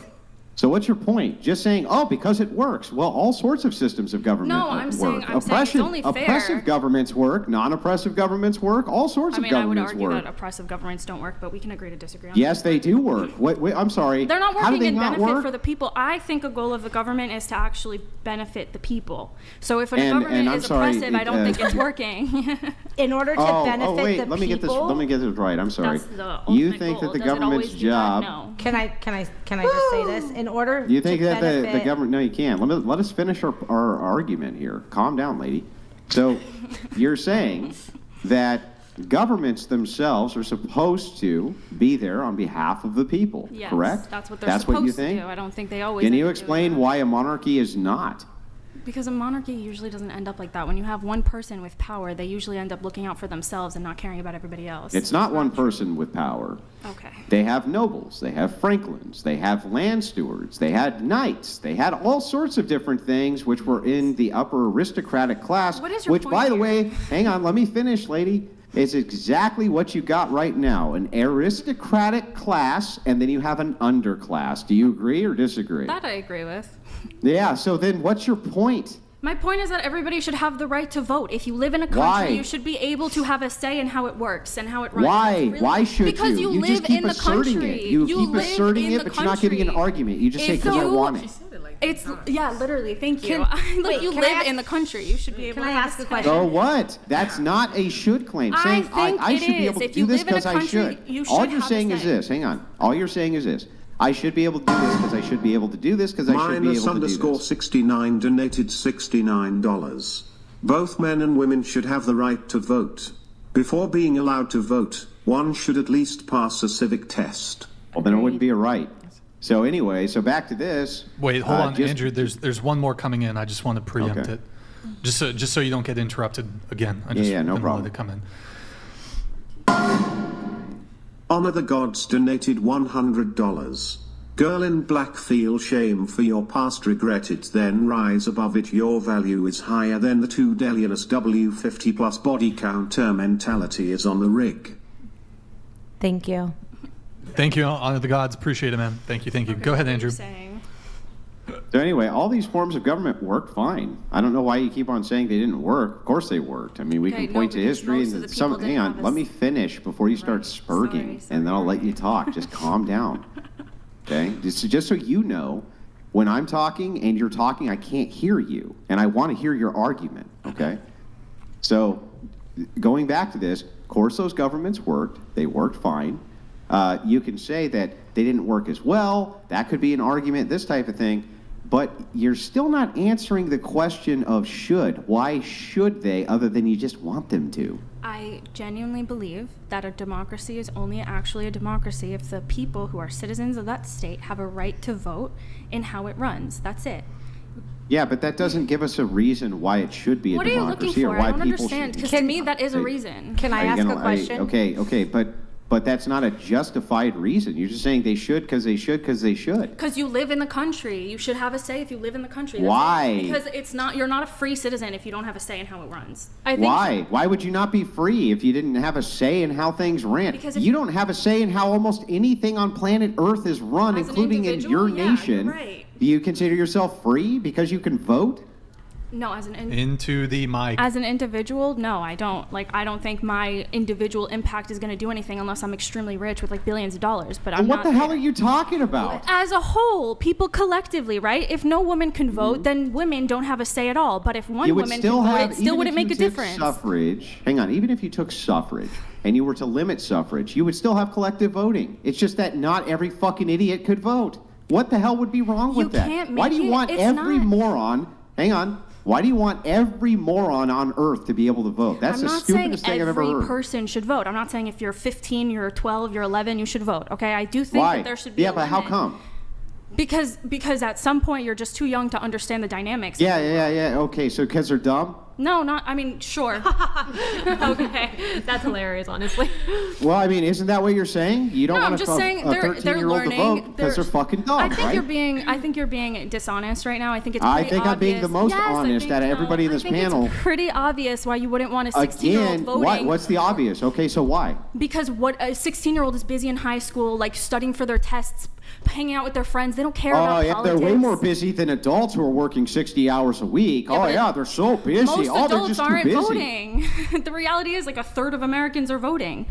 So what's your point? Just saying, oh, because it works. Well, all sorts of systems of government No, I'm saying- work. I'm saying it's only fair. Oppressive governments work. Non-oppressive governments work. All sorts I of mean, I would governments argue work. that oppressive governments don't work, but we can agree to disagree on Yes, they do work. Wait, I'm sorry. They're not How do working they in not benefit work? for the people. I think a goal of the government is to actually benefit the people. So if a And government I'm is sorry, oppressive, I don't think it's working. in order to benefit wait, the let me get this. people- Let me get this right. I'm sorry. That's the You ultimate think goal. that the Does it government's always do that? job? No. Can I just say this? In order You think to that the benefit, government? No, you can't. Let us finish our argument here. Calm down, lady. So, you're saying that governments themselves are supposed to be there on behalf of the people, Yes, correct? that's what they're That's supposed what you think? to do. I don't think they always. Can end you up explain why a monarchy is not? Because a monarchy usually doesn't end up like that. When you have one person with power, they usually end up looking out for themselves and not caring about everybody else. It's not one person with power. Okay. They have nobles, they have franklins, they have land stewards, they had knights, they had all sorts of different things which were in the upper aristocratic class, What is your which, point by the here? way, hang on, let me finish, lady. It's exactly what you got right now, an aristocratic class, and then you have an underclass. Do you agree or disagree? That I agree with. Yeah, so then what's your point? My point is that everybody should have the right to vote. If you live in a country, Why? you should be able to have a say in how it works and how it runs. Why? It's really- Why should because you? you just live keep in the asserting country. it. You keep live asserting in it, the but you're not giving an country. argument. You just say If because I you- want it. It's yeah, literally. Thank you. Can- like wait, you can I live ask- in the country. You should be able. Can to I have ask a say. question? So what? That's not a should claim. I Saying think I it should be is. able to If do you this live in a because I country, should. you All should you're have a saying is say. this. Hang on. All you're saying is this. I should be able to do this because I should be able to do this because I should be able to do this. Minus_69 donated $69. Both men and women should have the right to vote. Before being allowed to vote, one should at least pass a civic test. Well, then it wouldn't be a right. So anyway, so back to this. Wait, hold on, Andrew. There's one more coming in. I just want to preempt it, just so you don't get interrupted again. I just no problem. To come in. Honor the Gods donated $100. Girl in black, feel shame for your past, regret it, then rise above it. Your value is higher than the 2 Delius W50 plus body counter mentality is on the rig. Thank you. Thank you, Honor the Gods. Appreciate it, man. Thank you. Okay, Go ahead, Andrew. So anyway, all these forms of government work fine. I don't know why you keep on saying they didn't work. Of course they worked. I mean, we can point to history and some. Hang on, let me finish before you start spurging, and then I'll let you talk. Just calm down, okay? Just so you know, when I'm talking and you're talking, I can't hear you, and I want to hear your argument, okay? So, going back to this, of course those governments worked. They worked fine. You can say that they didn't work as well. That could be an argument, this type of thing. But you're still not answering the question of should. Why should they, other than you just want them to? I genuinely believe that a democracy is only actually a democracy if the people who are citizens of that state have a right to vote in how it runs. That's it. Yeah, but that doesn't give us a reason why it should be a democracy. What are you looking for? Or why I don't people understand, because should. to me that is a reason. Can I ask a question? Okay, but that's not a justified reason. You're just saying they should because they should because they should. Because you live in the country. You should have a say if you live in the country. That's Why? it. Because you're not a free citizen if you don't have a say in how it runs. Why? Why would you not be free if you didn't have a say in how things ran? Because you don't have a say in how almost anything on planet Earth is run, including in your nation. You're right. Do you consider yourself free because you can vote? No, into the mic. As an individual, no, I don't. I don't think my individual impact is going to do anything unless I'm extremely rich with billions of dollars. But what the hell are you talking about? As a whole, people collectively, right? If no woman can vote, then women don't have a say at all. But if one woman can vote, it still wouldn't make a difference. Suffrage. Hang on. Even if you took suffrage and you were to limit suffrage, you would still have collective voting. It's just that not every fucking idiot could vote. What the hell would be wrong with that? Can't make Why do you want every moron? Hang on. Why do you want every moron on earth to be able to vote? That's the stupidest thing I've ever heard. Every person should vote. I'm not saying if you're 15, you're 12, you're 11, you should vote. Okay, I do think that there should be. Yeah, but how come? Because at some point you're just too young to understand the dynamics. Yeah. Okay, so because they're dumb? No, sure. Okay, that's hilarious, honestly. Well, I mean, isn't that what you're saying? You don't want a 13-year-old to vote because they're fucking dumb, I think you're being dishonest right now. I think it's pretty obvious. I'm being the most honest out of everybody in this panel. It's pretty obvious why you wouldn't want a 16-year-old voting. What's the obvious? Okay, so why? Because what a 16-year-old is busy in high school, studying for their tests, hanging out with their friends. They don't care about politics. They're way more busy than adults who are working 60 hours a week. They're so busy. Most they're adults just aren't too busy. voting. The reality is a third of Americans are voting.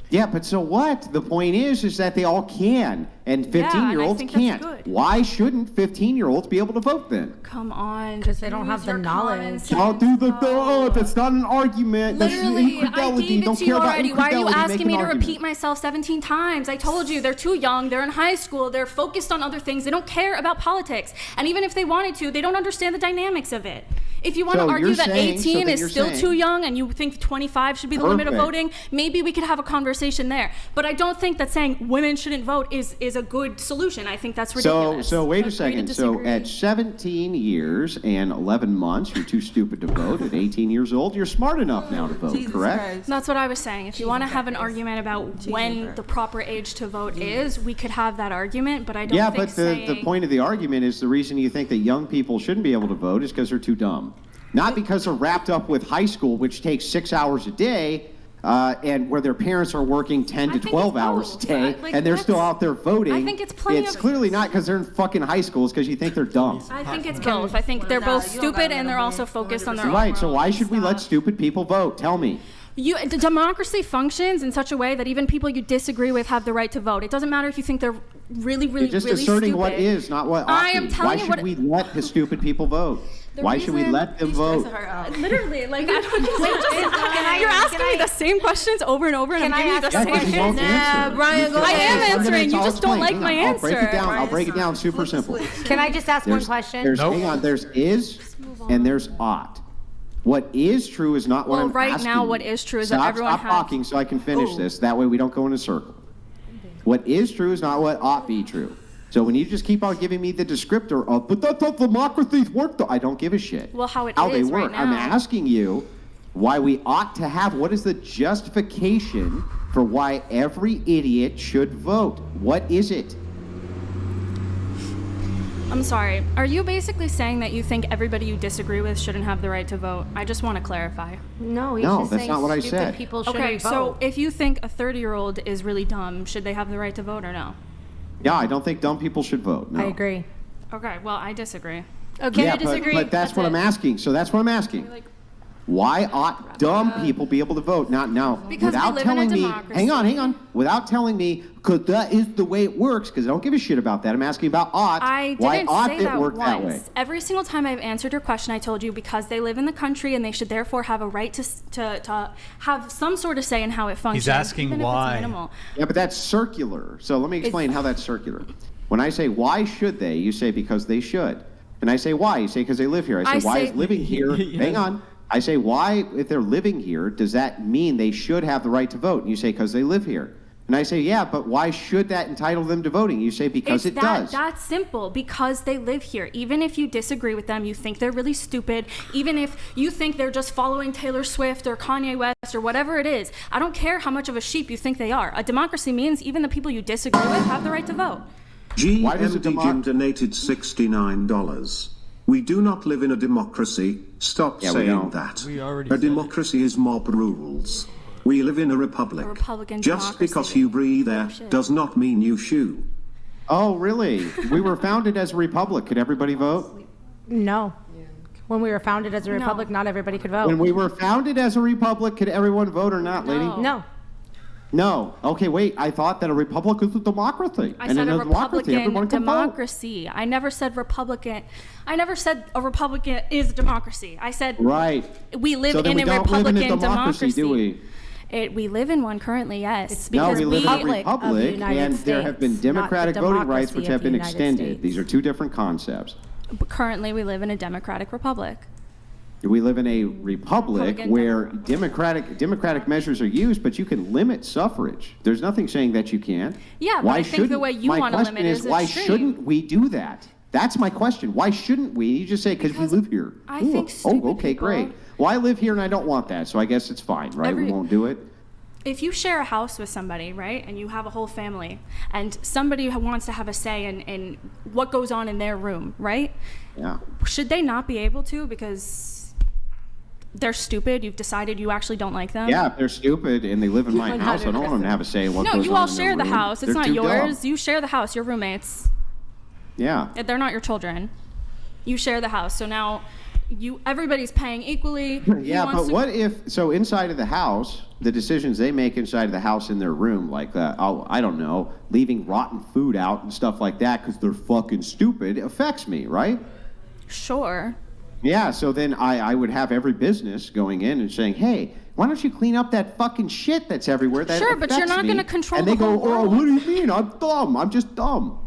Yeah, but so what? The point is that they all can, and 15-year-olds can't. Why shouldn't 15-year-olds be able to vote then? Come on. Because they don't have the knowledge. That's not an argument. Literally, that's I gave it to you already. Why are you asking me to argument. repeat myself 17 times? I told you, they're too young. They're in high school. They're focused on other things. They don't care about politics. And even if they wanted to, they don't understand the dynamics of it. If you want to argue that 18 is still too young and you think 25 should be the limit of voting, maybe we could have a conversation there. But I don't think that saying women shouldn't vote is a good solution. I think that's ridiculous. So wait a second. So at 17 years and 11 months, you're too stupid to vote. At 18 years old, you're smart enough now to vote, correct? That's what I was saying. If you want to have an argument about when the proper age to vote is, we could have that argument, but I don't think the point of the argument is the reason you think that young people shouldn't be able to vote is because they're too dumb. Not because they're wrapped up with high school, which takes 6 hours a day, and where their parents are working 10 to 12 hours a day, and they're still out there voting. I think it's plenty It's clearly not because they're in fucking high school. It's because you think they're dumb. I think it's both. I think they're both stupid and they're also focused on their own. Right, so why should we let stupid people vote? Tell me. Democracy functions in such a way that even people you disagree with have the right to vote. It doesn't matter if you think they're really just asserting stupid. What is, not what ought I am telling Why you should we let the stupid people vote? Why should we let them vote? Literally, I don't you're asking me the same questions over and over, and I'm giving you the same answer. Brian, I am answering. You just don't like my answer. I'll break it down super simple. Can I just ask one question? Hang on. There's is and there's ought. What is true is not what I'm right asking now, you. what is true is that everyone Stop has. talking so I can finish this. That way we don't go in a circle. What is true is not what ought be true. So when you just keep on giving me the descriptor of, but that's how democracies work, though, I don't give a shit. Well, how it how is they work. right now. I'm asking you why we ought to have, what is the justification for why every idiot should vote? What is it? I'm sorry. Are you basically saying that you think everybody you disagree with shouldn't have the right to vote? I just want to clarify. No, that's not what I said. People shouldn't Okay, vote. so if you think a 30-year-old is really dumb, should they have the right to vote or no? Yeah, I don't think dumb people should vote. No. I agree. Okay, well, I disagree. Okay, Yeah, I disagree. but that's what I'm asking. So that's what I'm asking. Why ought dumb people be able to vote? Now, Because we without live in a telling me, democracy. hang on, without telling me, because that is the way it works, because I don't give a shit about that. I'm asking about ought. I Why didn't ought say it that work that way? once. Every single time I've answered your question, I told you because they live in the country and they should therefore have a right to have some sort of say in how it functions. asking even why. If it's minimal. Yeah, but that's circular. So let me explain how that's circular. When I say, why should they? You say, because they should. And I say, why? You say, because they live here. I say, why is living here? Hang on. I say, why, if they're living here, does that mean they should have the right to vote? And you say, because they live here. And I say, yeah, but why should that entitle them to voting? You say, because it does. That's simple. Because they live here. Even if you disagree with them, you think they're really stupid, even if you think they're just following Taylor Swift or Kanye West or whatever it is, I don't care how much of a sheep you think they are. A democracy means even the people you disagree with have the right to vote. GMD Jim donated $69. We do not live in a democracy. Stop Yeah, we saying don't. that. We already A said democracy is mob rules. We live in a republic. A Republican Just democracy. because you breathe air does not mean you shoe. Oh, really? We were founded as a republic. Could everybody vote? No. When we were founded as a republic, not everybody could vote. When we were founded as a republic, could everyone vote or not, lady? No. No. Okay, wait. I thought that a republic was a democracy. I and said in a democracy, everyone Republican can vote. democracy. I never said Republican. I never said a Republican is a democracy. I said Right. we live So then in we a don't live Republican in a democracy, do we? We live in one currently, yes. No, because we live in a Republic of the republic, United and there have been States, not the democratic voting rights democracy which of have the been United extended. States. These are two different concepts. But currently, we live in a democratic republic. We live in a republic Republican where democratic measures are used, but you can limit suffrage. There's nothing saying that you can't. Yeah, but I think the way you my want to question limit is is why extreme. shouldn't we do that? That's my question. Why shouldn't we? You just say because we live here. I think Oh, stupid okay, people- great. Well, I live here and I don't want that, so I guess it's fine, right? We won't do it. If you share a house with somebody, right, and you have a whole family, and somebody wants to have a say in what goes on in their room, right? Yeah. Should they not be able to because they're stupid? You've decided you actually don't like them? Yeah, if they're stupid and they live in my house, I don't want them to have a say in what No, goes you on all in share their the room. house. It's They're not too yours. dumb. You share the house. Your roommates. Yeah. They're not your children. You share the house. So now everybody's paying equally. Yeah, but what if, so inside of the house, the decisions they make inside of the house in their room, like, I don't know, leaving rotten food out and stuff like that because they're fucking stupid, affects me, right? Sure. Yeah, so then I would have every business going in and saying, hey, why don't you clean up that fucking shit that's everywhere that Sure, but you're affects not me?" gonna control And they the whole go, oh, world. what do you mean? I'm dumb. I'm just dumb.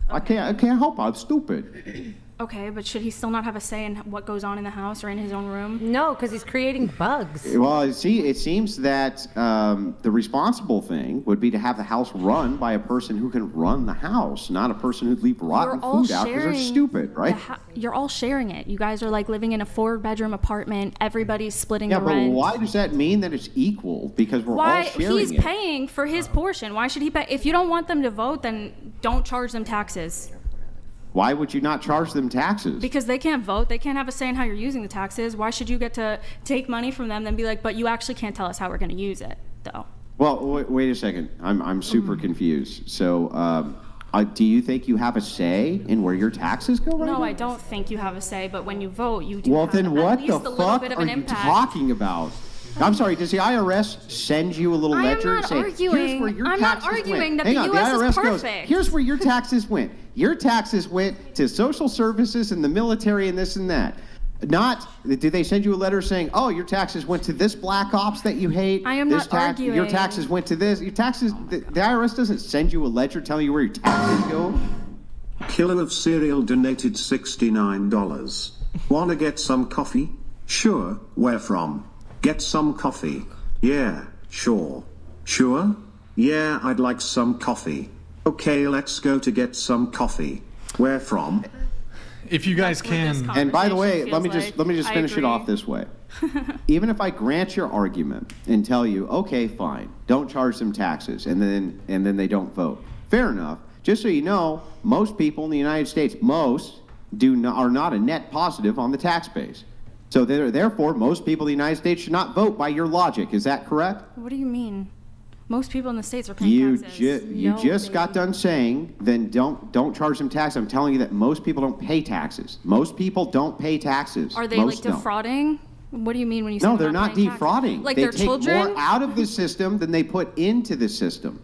I can't help. I'm stupid. Okay, but should he still not have a say in what goes on in the house or in his own room? No, because he's creating bugs. Well, see, it seems that the responsible thing would be to have the house run by a person who can run the house, not a person who'd leave rotten food out because they're stupid, right? You're all sharing it. You guys are like living in a 4-bedroom apartment. Everybody's splitting Yeah, the but rent. why does that mean that it's equal? Because we're Why all sharing he's it. paying for his portion? Why should he pay? If you don't want them to vote, then don't charge them taxes. Why would you not charge them taxes? Because they can't vote. They can't have a say in how you're using the taxes. Why should you get to take money from them and be like, but you actually can't tell us how we're going to use it, though? Well, wait a second. I'm super Mm-hmm. confused. So, do you think you have a say in where your taxes go right No, now? I don't think you have a say, but when you vote, you do Well, have then at what least the a little fuck bit of are an you impact. talking about? I'm sorry, does the IRS send you a little I am ledger and not say, here's arguing. where your I'm not taxes arguing went? that Hang the on, US is IRS goes, perfect. here's where your taxes went. Your taxes went to social services and the military and this and that. Not, do they send you a letter saying, oh, your taxes went to this black ops that you hate? I am this not arguing. Your taxes went to this. Your taxes, the IRS doesn't send you a ledger telling you where your taxes go. Killer of Cereal donated $69. Wanna get some coffee? Sure, where from? Get some coffee. Yeah, sure. Sure? Yeah, I'd like some coffee. Okay, let's go to get some coffee. Where from? If you guys can. And by the way, let me just finish it off this way. Even if I grant your argument and tell you, okay, fine, don't charge them taxes, and then they don't vote. Fair enough. Just so you know, most people in the United States, are not a net positive on the tax base. So therefore, most people in the United States should not vote by your logic. Is that correct? What do you mean? Most people in the States are paying taxes. You just got done saying, then don't charge them taxes. I'm telling you that most people don't pay taxes. Most people don't pay taxes. Are they like defrauding? What do you mean when you say No, they're not defrauding. Like they their take children? more out of the system than they put into the system.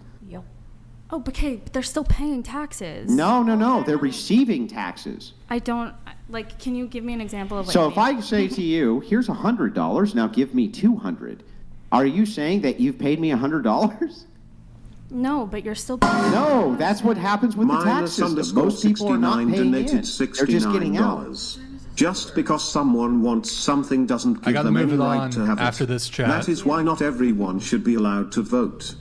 Oh, but they're still paying taxes. No. They're receiving taxes. I don't, like, can you give me an example of what So you if I say to you, here's $100, now give me $200, are you saying that you've paid me $100? No, but you're still paying. No, that's what happens with the tax system. Most people are not paying in. They're just getting out. Just because someone wants something doesn't give them any right to have it. After this chat. That is why not everyone should be allowed to vote.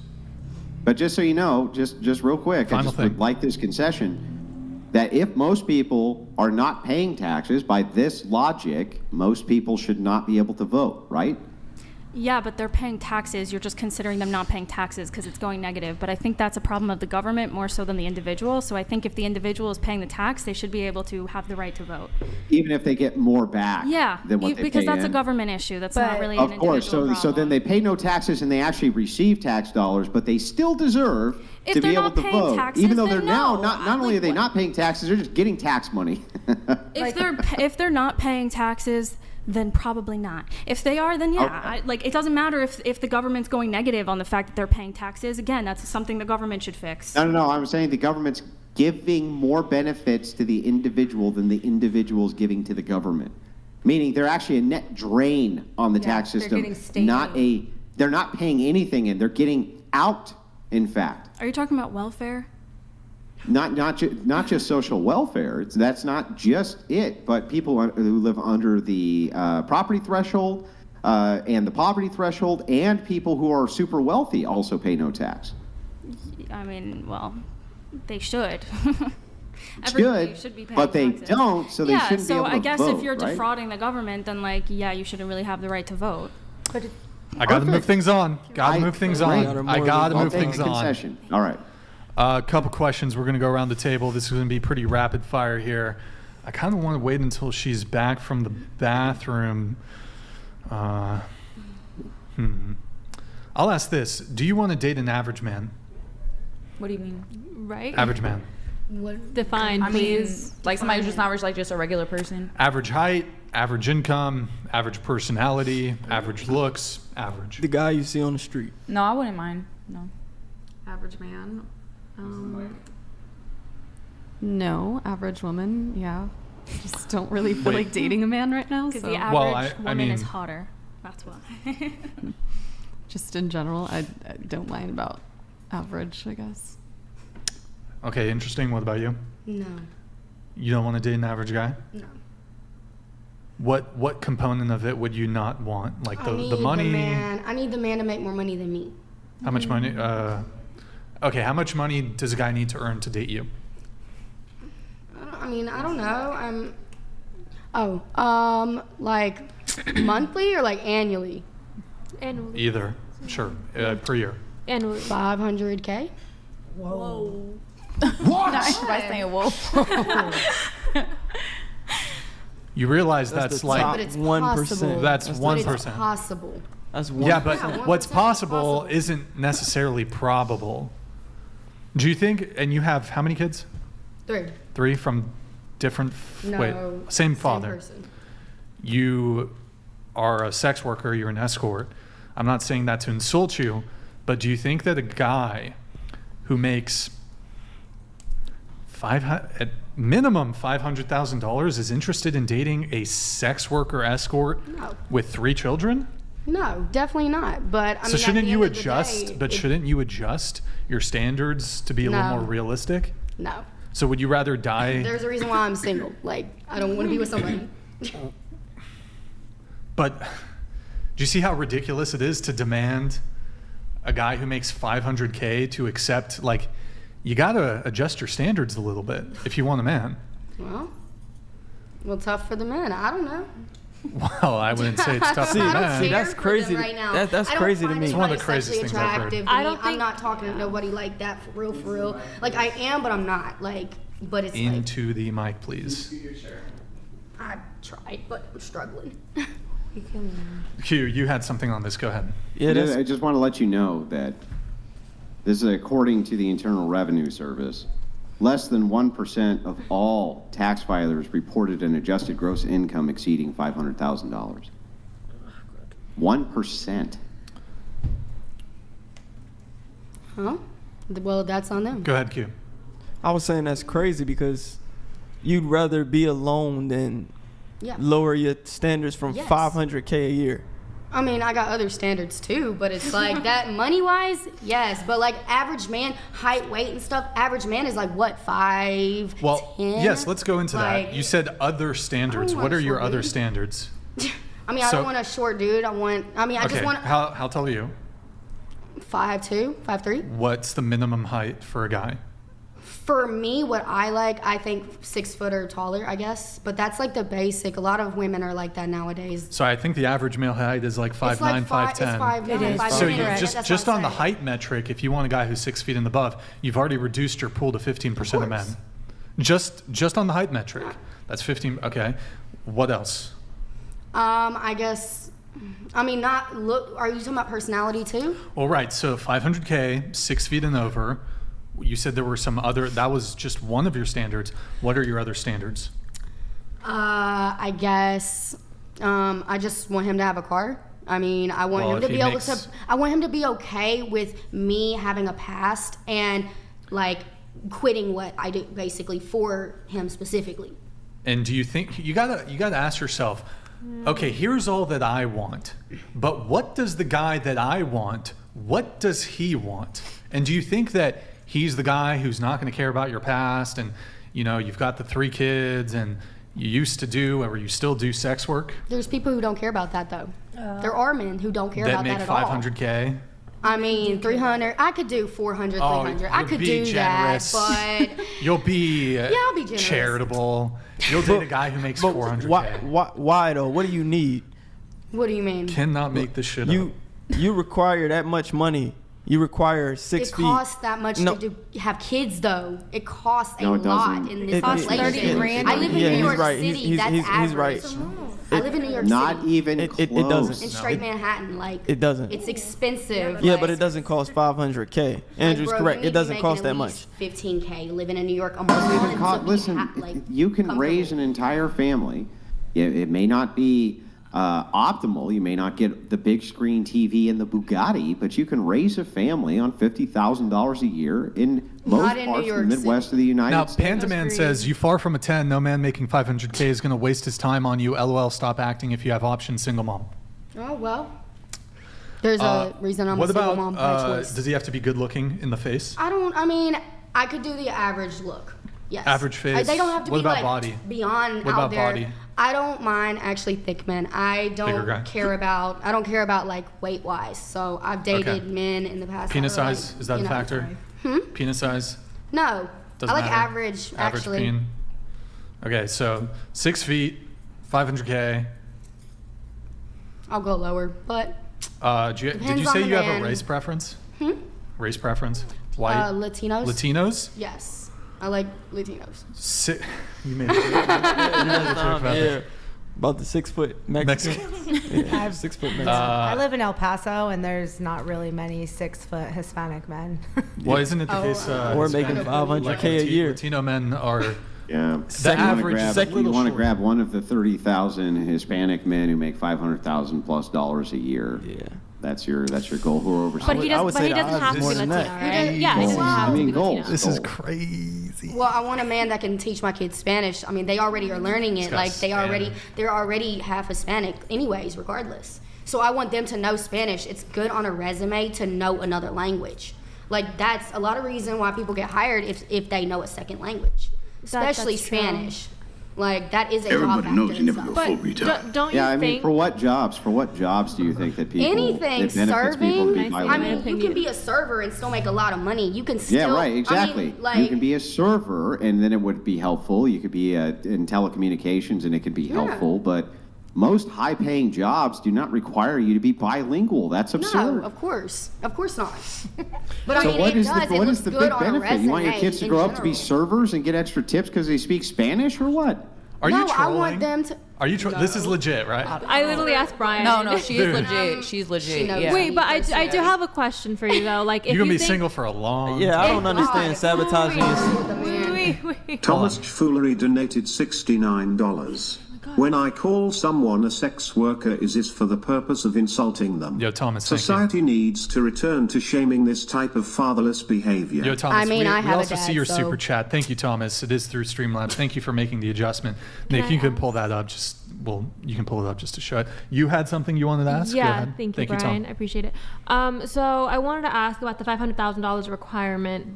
But just so you know, just real quick, I just would like this concession, that if most people are not paying taxes, by this logic, most people should not be able to vote, right? Yeah, but they're paying taxes. You're just considering them not paying taxes because it's going negative. But I think that's a problem of the government more so than the individual. So I think if the individual is paying the tax, they should be able to have the right to vote. Even if they get more back than what they pay because that's in. a government issue. That's not really an Of course. individual So then they pay no taxes and they actually receive tax dollars, but they still deserve If to they're be able not to paying vote. taxes, Even though then they're now no. not only are they not paying taxes, they're just getting tax money. If they're not paying taxes, then probably not. If they are, then yeah. It doesn't matter if the government's going negative on the fact that they're paying taxes. Again, that's something the government should fix. No. I'm saying the government's giving more benefits to the individual than the individual's giving to the government. Meaning they're actually a net drain on the tax system. They're not paying anything in. They're getting out, in fact. Are you talking about welfare? Not just social welfare. That's not just it, but people who live under the property threshold and the poverty threshold, and people who are super wealthy also pay no tax. I mean, well, they should. Good, should be paying but they taxes. don't, so they shouldn't be able to vote. So I guess if you're right? defrauding the government, then you shouldn't really have the right to vote. I got to move things on. Got to move things on. I got to move things on. Concession. All right. A couple questions. We're going to go around the table. This is going to be pretty rapid fire here. I kind of want to wait until she's back from the bathroom. I'll ask this. Do you want to date an average man? What do you mean? Right? Average man. What? Define, please. Like somebody who's just average, like just a regular person. Average height, average income, average personality, average looks, average. The guy you see on the street. No, I wouldn't mind. No. Average man. No, average woman. Yeah, just don't really feel like dating a man right now. Because So. the average woman is hotter. That's why. Just in general, I don't mind about average, I guess. Okay, interesting. What about you? No. You don't want to date an average guy? No. What component of it would you not want? Like the money? I need the man to make more money than me. How much money? Okay, how much money does a guy need to earn to date you? I don't know. Like monthly or like annually? Annually. Either. Sure. Per year. Annually. 500K? Whoa. What? Nice by saying whoa. You realize that's like 1%. That's 1%. It's possible. That's 1%. Yeah, but what's possible isn't necessarily probable. Do you think? And you have how many kids? 3. 3 from different. Same father. Person. You are a sex worker. You're an escort. I'm not saying that to insult you, but do you think that a guy who makes at minimum $500,000 is interested in dating a sex worker escort with 3 children? No, definitely not. But so shouldn't you adjust? Shouldn't you adjust your standards to be a little more realistic? No. So would you rather die? There's a reason why I'm single. Like I don't want to be with somebody. But do you see how ridiculous it is to demand a guy who makes $500K to accept, like, you got to adjust your standards a little bit if you want a man. Well, tough for the men. I don't know. Well, I wouldn't say it's tough for the men. See, that's crazy. Right now. That's crazy to me. It's one of the craziest things I've heard. I'm not talking to nobody like that for real. Like, I am, but I'm not. Like, but it's Into the mic, please. I tried, but I'm struggling. Q, you had something on this. Go ahead. I just want to let you know that this is according to the Internal Revenue Service. Less than 1% of all tax filers reported an adjusted gross income exceeding $500,000. 1%. Huh? Well, that's on them. Go ahead, Q. I was saying that's crazy because you'd rather be alone than lower your standards from $500K a year. I mean, I got other standards too, but it's like that money-wise, yes. But like average man, height, weight, and stuff, average man is like what, 5'10"? Well, yes, let's go into that. You said other standards. What are your other standards? I mean, I don't want a short dude. I just want. How tall are you? 5'2", 5'3". What's the minimum height for a guy? For me, what I like, I think 6 foot or taller, I guess. But that's like the basic. A lot of women are like that nowadays. So I think the average male height is like 5'9", 5'10". It is. So you just on the height metric, if you want a guy who's 6 feet and above, you've already reduced your pool to 15% of men. Just on the height metric, that's 15. Okay, what else? I guess. I mean, not look. Are you talking about personality too? All right. So 500K, 6 feet and over. You said there were some other, that was just one of your standards. What are your other standards? I guess I just want him to have a car. I mean, I want him to be able to, I want him to be okay with me having a past and like quitting what I do basically for him specifically. And do you think, you gotta ask yourself, okay, here's all that I want, but what does the guy that I want, what does he want? And do you think that he's the guy who's not going to care about your past and, you know, you've got the 3 kids and you used to do or you still do sex work? There's people who don't care about that though. There are men who don't care about that at all. That make $500K? I mean, 300. I could do 400, 300. I could do generous. That, but I'll be generous. Charitable. You'll date a guy who makes $400K. Why though? What do you need? What do you mean? Cannot make this shit up. You require that much money. You require 6 feet. It costs that much to have kids, though. It costs a lot in this costs inflation. I live in New York City. That's average. He's right. I live in New York City. Not even close. It doesn't. In straight Manhattan, like it doesn't. It's expensive. Yeah, but it doesn't cost $500K. Andrew's correct. It doesn't cost that much. $15K living in New York almost. Listen, you can raise an entire family. It may not be optimal. You may not get the big screen TV and the Bugatti, but you can raise a family on $50,000 a year in most parts of the Midwest of the United States. Now, Panda Man says, you far from a 10. No man making $500K is going to waste his time on you. LOL, stop acting if you have options, single mom. Oh, well. There's a reason I'm a single mom by choice. Does he have to be good looking in the face? I mean, I could do the average look. Yes. Average face. They don't have to what be about like body? Beyond what out about there. Body? I don't mind actually thick men. I don't care about like weight wise. So I've dated men in the past. Penis size, is that a factor? Penis size? No. Doesn't I like matter. average Average actually. Okay, so 6 feet, $500K. I'll go lower, but did you say you have a race preference? Race preference? White? Latinos. Latinos? Yes. I like Latinos. You made it. About the 6 foot Mexican. 6 foot Mexican. I live in El Paso, and there's not really many 6 foot Hispanic men. Well, isn't it the case? We're making $500K a year. Latino men are. Yeah, the average you want to grab one of the 30,000 Hispanic men who make $500,000 plus a year. Yeah, that's your goal. Whoever. But he doesn't have to be Latino, right? Yeah, he doesn't have to be Latino. This is crazy. Well, I want a man that can teach my kids Spanish. I mean, they already are learning it. Like they're already half Hispanic, anyways, regardless. So I want them to know Spanish. It's good on a resume to know another language. Like that's a lot of reason why people get hired if they know a second language. Especially Spanish. Like, that is a Everybody job knows factor you never in go itself. full retard. Don't you Yeah, I mean, think? for what jobs? For what jobs do you think that people Anything, it benefits people to be serving. I bilingual? mean, you can be a server and still make a lot of money. You can still. Yeah, right, exactly. I mean, like, you can be a server, and then it would be helpful. You could be in telecommunications, and it could be helpful. But most high-paying jobs do not require you to be bilingual. That's absurd. No, of course not. But So I mean, what it is does. the, It what looks is the good big on a benefit? You want your resume kids to in grow up to be general. servers and get extra tips because they speak Spanish, or what? Are you No, I trolling? want them to. Are you? This is legit, right? I literally asked Brian. No, she is Dude. legit. She's legit. knows. Yeah. Wait, but I do have a question for you though. Like, if You're gonna be think, single for a long Yeah, I time. don't understand sabotaging his. Wait. Thomas Foolery donated $69. When I call someone a sex worker, is this for the purpose of insulting them? Yo, Thomas, thank you. Society needs to return to shaming this type of fatherless behavior. Yo, Thomas, I mean, we, I we have a also dad, see your so- super chat. Thank you, Thomas. It is through Streamlabs. Thank you for making the adjustment. Nick, you can pull that up. You can pull it up just to show it. You had something you wanted to ask? Go Yeah, ahead. thank you, Brian. Tom. I appreciate it. So I wanted to ask about the $500,000 requirement.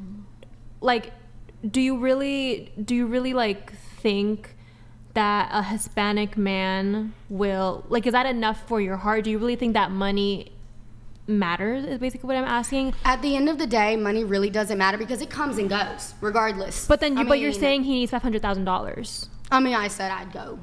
Like, do you really like think that a Hispanic man will, like, is that enough for your heart? Do you really think that money matters, is basically what I'm asking? At the end of the day, money really doesn't matter because it comes and goes, regardless. But then, but you're mean, saying he needs $500,000. I mean, I said I'd go.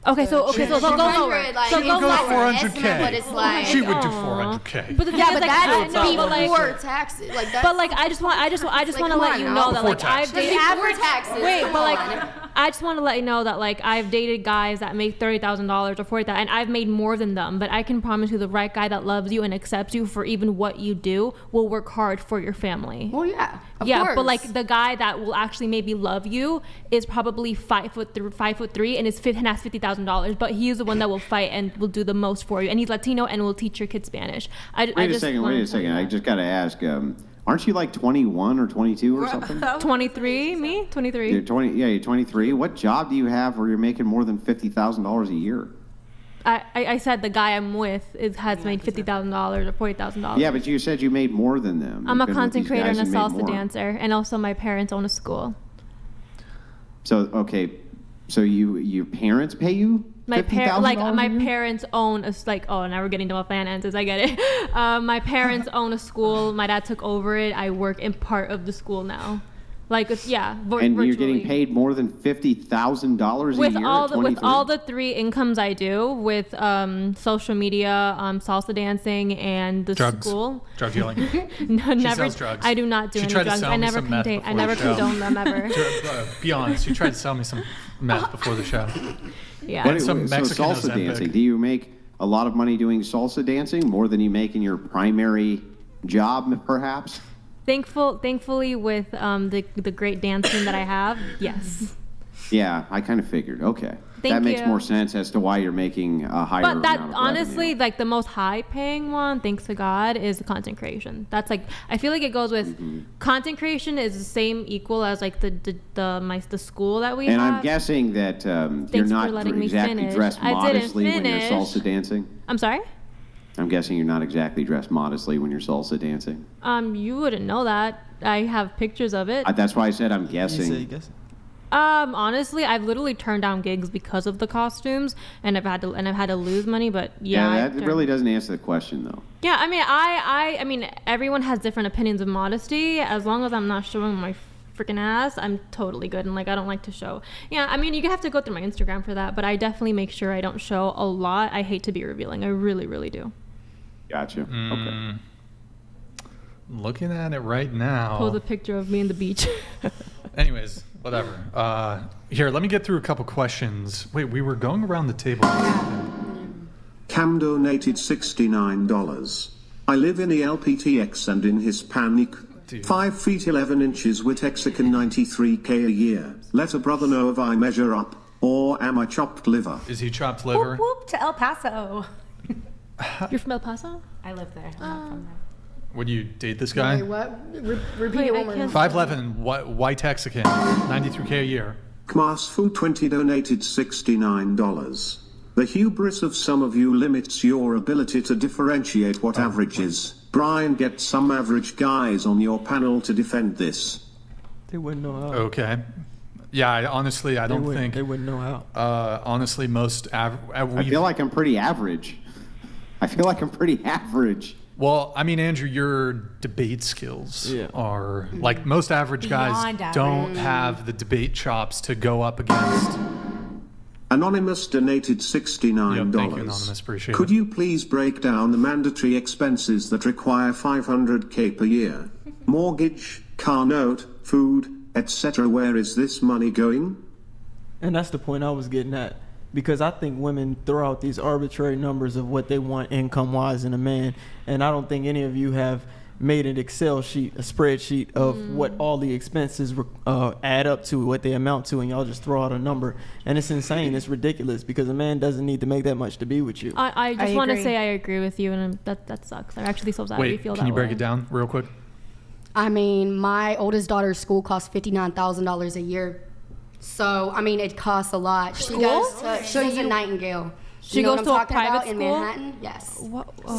Okay, so go lower. 400, like, So it go goes lower. 400K. But it's like, She would do 400K. But the thing yeah, is, but like, that's I know, but, like, before taxes. Like, that's, but like, I just want to come let on you now. know that, Before like, I've taxes. dated Before taxes. Wait, Come but like, on. I just want to let you know that, like, I've dated guys that make $30,000 or $40,000, and I've made more than them. But I can promise you, the right guy that loves you and accepts you for even what you do will work hard for your family. Well, yeah, of Yeah, course. but like the guy that will actually maybe love you is probably 5'3" and has $50,000, but he is the one that will fight and will do the most for you, and he's Latino and will teach your kid Spanish. Wait a second. I just got to ask. Aren't you like 21 or 22 or something? 23, me? 23. You're 20. Yeah, you're 23. What job do you have where you're making more than $50,000 a year? I said the guy I'm with has made $50,000 or $40,000. Yeah, but you said you made more than them. I'm a You've been with content these creator guys and a made salsa more. dancer, and also my parents own a school. So so your parents pay you? My $50,000 my a year? parents own a now we're getting to my finances. I get it. My parents own a school. My dad took over it. I work in part of the school now. Like, yeah, And virtually. you're getting paid more than $50,000 a with year all at the with 23? all the three incomes I do with social media, salsa dancing, and the Drugs. school. Drug dealing. No, She never. sells drugs. I do not do She any tried to drugs. sell I me never some meth condone. I before never the show. condone them ever. Be honest. You tried to sell me some meth before the show. Yeah. And some so Mexican salsa Ozempic. dancing. Do you make a lot of money doing salsa dancing, more than you make in your primary job, perhaps? Thankfully, with the great dance team that I have, yes. Yeah, I kind of figured. Okay. Thank that makes you. more sense as to why you're making a higher But that amount of honestly, revenue. like the most high paying one, thanks to God, is the content creation. That's like, I feel like it goes with content creation is the same equal as like the school that we And have. I'm guessing that you're Thanks for not letting me exactly finish. dressed I didn't modestly when you're finish. salsa dancing. I'm sorry? I'm guessing you're not exactly dressed modestly when you're salsa dancing. You wouldn't know that. I have pictures of it. That's why I said I'm guessing. Honestly, I've literally turned down gigs because of the costumes, and I've had to lose money. But yeah, that really doesn't answer the question though. Yeah, I mean, I mean, everyone has different opinions of modesty. As long as I'm not showing my freaking ass, I'm totally good. And like, I don't like to show. Yeah, I mean, you have to go through my Instagram for that, but I definitely make sure I don't show a lot. I hate to be revealing. I really, really do. Gotcha. Okay. Looking at it right now. Pose a picture of me in the beach. Anyways, whatever. Here, let me get through a couple questions. Wait, we were going around the table. Cam donated $69. I live in the LPTX and in Hispanic. 5 feet 11 inches with Texican 93K a year. Let a brother know if I measure up, or am I chopped liver? Is he chopped liver? Whoop, whoop to El Paso. You're from El Paso? I live there. I'm not from there. Would you date this guy? Wait, what? Repeat it one more time. 5'11", white Texican, 93K a year. Kmasfu20 donated $69. The hubris of some of you limits your ability to differentiate what average is. Brian, get some average guys on your panel to defend this. They wouldn't know how. Okay. Yeah, honestly, I don't think they wouldn't know how. Honestly, most I feel like I'm pretty average. Well, I mean, Andrew, your debate skills are Mm-hmm. like most average guys Beyond don't average. have the debate chops to go up against. Anonymous donated $69. Yep, thank you, Anonymous. Appreciate Could it. you please break down the mandatory expenses that require $500K per year? Mortgage, car note, food, etc. Where is this money going? And that's the point I was getting at. Because I think women throw out these arbitrary numbers of what they want income-wise in a man. And I don't think any of you have made an Excel sheet, a spreadsheet of what all the expenses add up to, what they amount to, and y'all just throw out a number. And it's insane. It's ridiculous because a man doesn't need to make that much to be with you. I just want to say I agree with you, and that sucks. I'm actually so sad you Wait, feel that can you break way. it down real quick? I mean, my oldest daughter's school costs $59,000 a year. So, I mean, it costs a lot. She goes to Nightingale. She You know goes what I'm to a talking about private in school? Manhattan? Yes.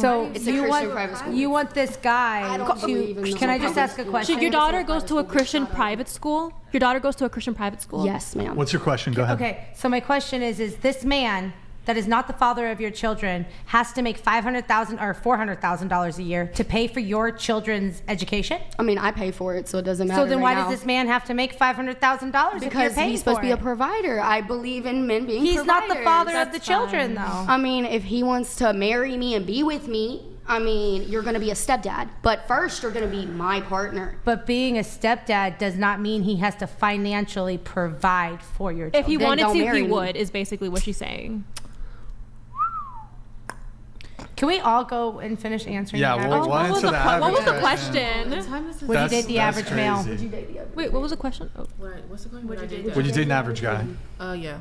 So It's a you Christian want private school. you want this guy I don't believe in to? no Can I just private ask a school. question? Your daughter goes to a Christian private school? Your daughter goes to a Christian private school? Yes, ma'am. What's your question? Go ahead. Okay, so my question is this man that is not the father of your children has to make $500,000 or $400,000 a year to pay for your children's education? I mean, I pay for it, so it doesn't matter. So then right why now. does this man have to make $500,000 if you're Because paying he's supposed for to be a it? provider. I believe in men being He's not the providers. father of the That's children, fine. though. I mean, if he wants to marry me and be with me, I mean, you're going to be a stepdad. But first, you're going to be my partner. But being a stepdad does not mean he has to financially provide for your children. If he wanted don't to, marry he me. would, is basically what she's saying. Can we all go and finish answering? Yeah, the we'll average? answer the average What was the question. question? Would you date the average male? crazy. Wait, what was the question? Oh. Right, what's the question? Would you date Would you date an average guy? Yeah.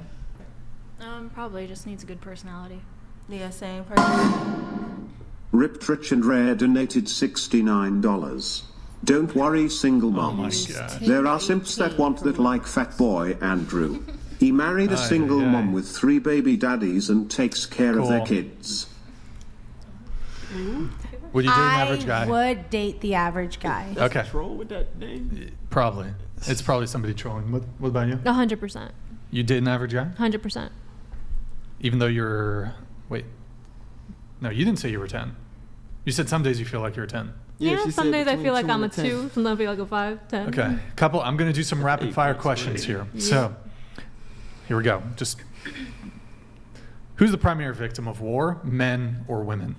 Probably just needs a good personality. Yeah, same person. Ripped Rich and Rare donated $69. Don't worry, single moms. God. There are simps that want that like Fat Boy Andrew. He married a single mom with 3 baby daddies and takes care of their Cool. kids. Would you date an average I guy? would date the average guy. Okay. Troll with that name? Probably. It's probably somebody trolling. What about you? 100%. You date an average guy? 100%. Even though you're... Wait. No, you didn't say you were 10. You said some days you feel like you're a 10. Yeah, she some said days I between feel like 2 I'm a and 10. 2, sometimes I feel like a 5, 10. Okay. I'm going to do some rapid fire questions here. So, here we go. Just... Who's the primary victim of war, men or women?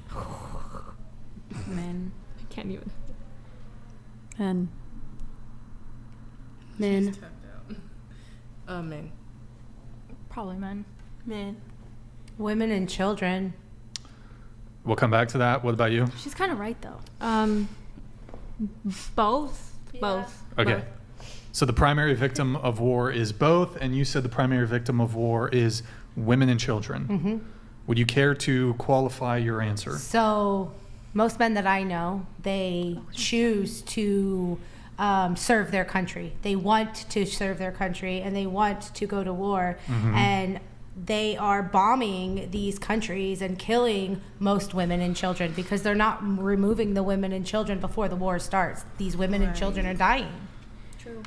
Men. I can't even. Men. Men. Men. Probably men. Men. Women and children. We'll come back to that. What about you? She's kind of right though. Both. Both. Okay. Both. So the primary victim of war is both, and you said the primary victim of war is women and children. Mm-hmm. Would you care to qualify your answer? So most men that I know, they choose to serve their country. They want to serve their country and they want to go to war. Mhm. And they are bombing these countries and killing most women and children because they're not removing the women and children before the war starts. These women and children are dying. True.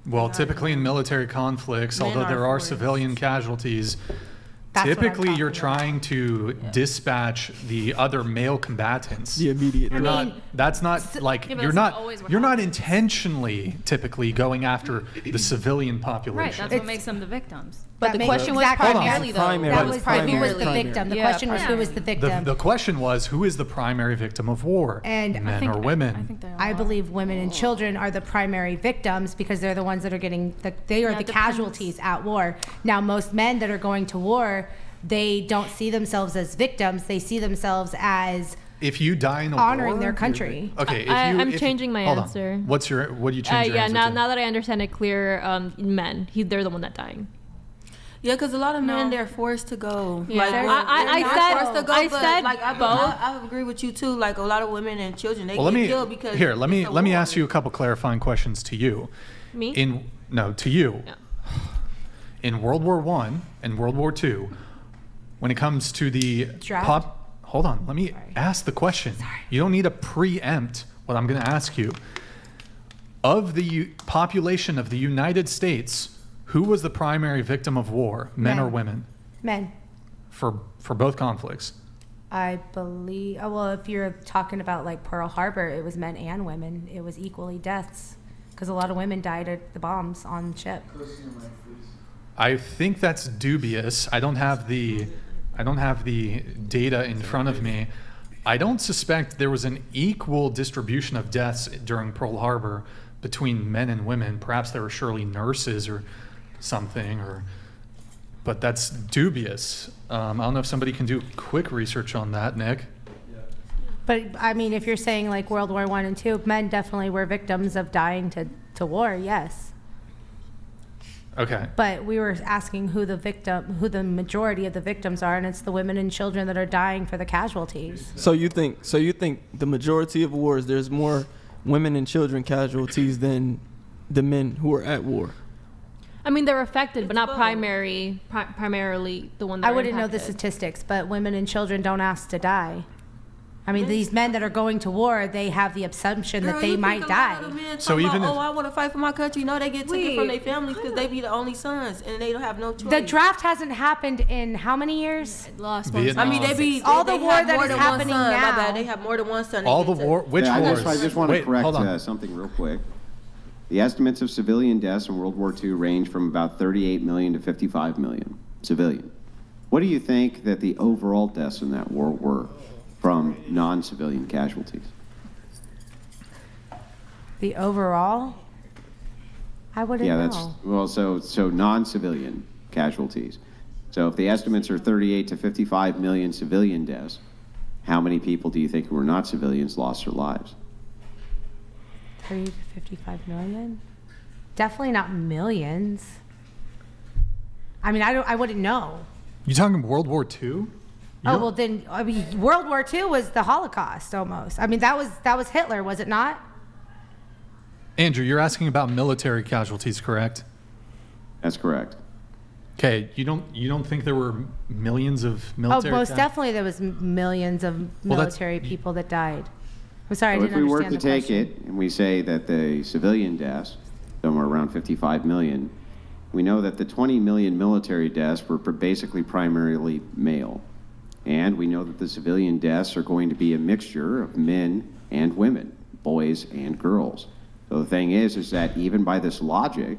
Well, typically in military conflicts, Men although are there are for it. civilian casualties, That's what I'm typically you're talking about. trying to dispatch the other male combatants. The immediate. You're I not. mean, That's not like Yeah, but you're that's not. not always what You're not intentionally typically going after the civilian Right. population. That's what makes them the victims. But That the makes- question was exactly. primarily though. Primary. That Right. was Primary. who was the Primary. victim. The Yeah, question was who was the victim. The question was, who is the primary victim of war? And I men think- or women? I think they all I are. believe women and children are the primary victims because they're the ones that are getting they are Yeah, the it depends. casualties at war. Now most men that are going to war, they don't see themselves as victims. They see themselves as If you die in a honoring war, their country. Okay, if I'm if- changing my hold on. answer. What do you change your Yeah, answer now to? now that I understand it clear, men. They're the one that dying. Yeah, because a lot of men, No. they're forced to go. Yeah. Like, I they're not said- forced to go, I but, said like, both. I agree with you too. Like a lot of women and children, they Well, get killed because let me it's a let me war. ask you a couple clarifying questions to you. Me? To you. Yeah. In World War I and World War II, when it comes to the Draft? hold on, let me ask the question. You don't need to preempt what I'm going to ask you. Of the population of the United States, who was the primary victim of war, men or women? Men. For both conflicts. I believe, well, if you're talking about like Pearl Harbor, it was men and women. It was equally deaths because a lot of women died at the bombs on ship. I think that's dubious. I don't have the data in front of me. I don't suspect there was an equal distribution of deaths during Pearl Harbor between men and women. Perhaps there were surely nurses or something, but that's dubious. I don't know if somebody can do quick research on that, Nick. But I mean, if you're saying like World War I and II, men definitely were victims of dying to war, yes. Okay. But we were asking who the majority of the victims are, and it's the women and children that are dying for the casualties. So you think the majority of wars, there's more women and children casualties than the men who are at war? I mean, they're affected, but not primarily the one that I wouldn't know the statistics, but women and children don't ask to die. I mean, these men that are going to war, they have the assumption that they might die. So even if, I want to fight for my country, no, they get taken from their families because they be the only sons and they don't have no choice. The draft hasn't happened in how many years? I mean, they all the they war have that more is than happening one son. now. My bad, they have more than one son. All the war, which wars? I just want to Wait, hold on. correct something real quick. The estimates of civilian deaths in World War II range from about 38 million to 55 million civilian. What do you think that the overall deaths in that war were from non-civilian casualties? The overall? I wouldn't know. Yeah, that's, well, so non-civilian casualties. So if the estimates are 38 to 55 million civilian deaths, how many people do you think who were not civilians lost their lives? 30 to 55 million? Definitely not millions. I mean, I wouldn't know. You talking World War II? Oh, well then, I mean, World War II was the Holocaust almost. I mean, that was Hitler, was it not? Andrew, you're asking about military casualties, correct? That's correct. Okay, you don't think there were millions of military? Oh, most definitely there was millions of military people that died. I'm sorry, I didn't understand the question. If we were to take it and we say that the civilian deaths, somewhere around 55 million, we know that the 20 million military deaths were basically primarily male. And we know that the civilian deaths are going to be a mixture of men and women, boys and girls. So the thing is that even by this logic,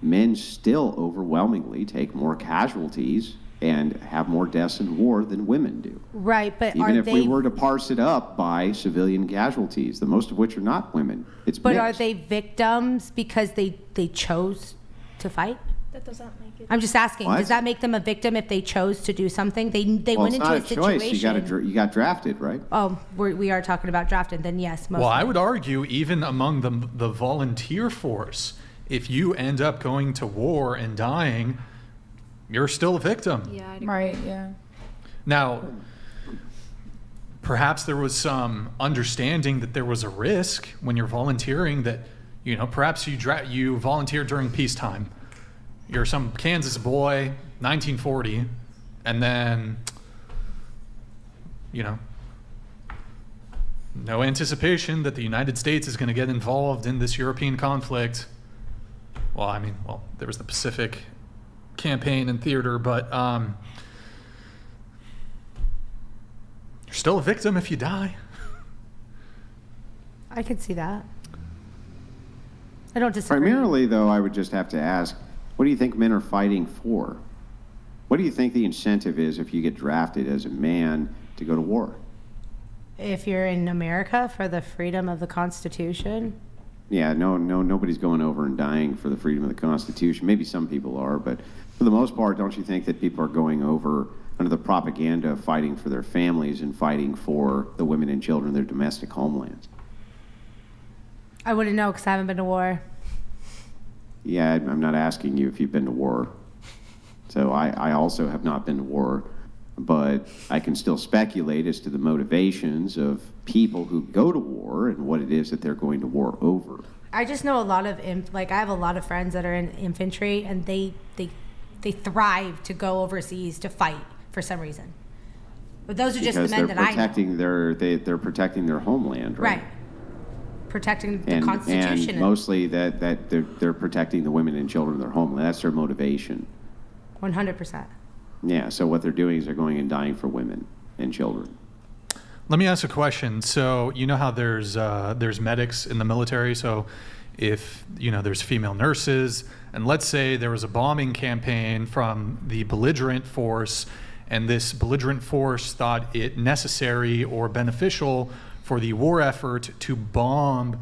men still overwhelmingly take more casualties and have more deaths in war than women do. Right, but even if we were to parse it up by civilian casualties, the most of which are not women, it's But mixed. are they victims because they chose to fight? That doesn't make it. I'm just asking. What? Does that make them a victim if they chose to do something? They well, went it's into not a a situation. choice. You got drafted, right? Oh, we are talking about drafted. Then yes, most. Well, I would argue even among the volunteer force, if you end up going to war and dying, you're still a victim. Yeah. Right. Yeah. Now, perhaps there was some understanding that there was a risk when you're volunteering that, perhaps you volunteered during peacetime. You're some Kansas boy, 1940, and then, no anticipation that the United States is going to get involved in this European conflict. Well, there was the Pacific campaign and theater, but you're still a victim if you die. I could see that. I don't disagree. Primarily, though, I would just have to ask, what do you think men are fighting for? What do you think the incentive is if you get drafted as a man to go to war? If you're in America for the freedom of the Constitution. Yeah, nobody's going over and dying for the freedom of the Constitution. Maybe some people are, but for the most part, don't you think that people are going over under the propaganda of fighting for their families and fighting for the women and children in their domestic homelands? I wouldn't know because I haven't been to war. Yeah, I'm not asking you if you've been to war. So I also have not been to war, but I can still speculate as to the motivations of people who go to war and what it is that they're going to war over. I just know a lot of, I have a lot of friends that are in infantry, and they thrive to go overseas to fight for some reason. But those are just the men that I know. They're protecting their homeland, right? Right. protecting the and Constitution. And mostly that they're protecting the women and children in their homeland. That's their motivation. 100%. Yeah, so what they're doing is they're going and dying for women and children. Let me ask a question. So you know how there's medics in the military. So if there's female nurses, and let's say there was a bombing campaign from the belligerent force, and this belligerent force thought it necessary or beneficial for the war effort to bomb.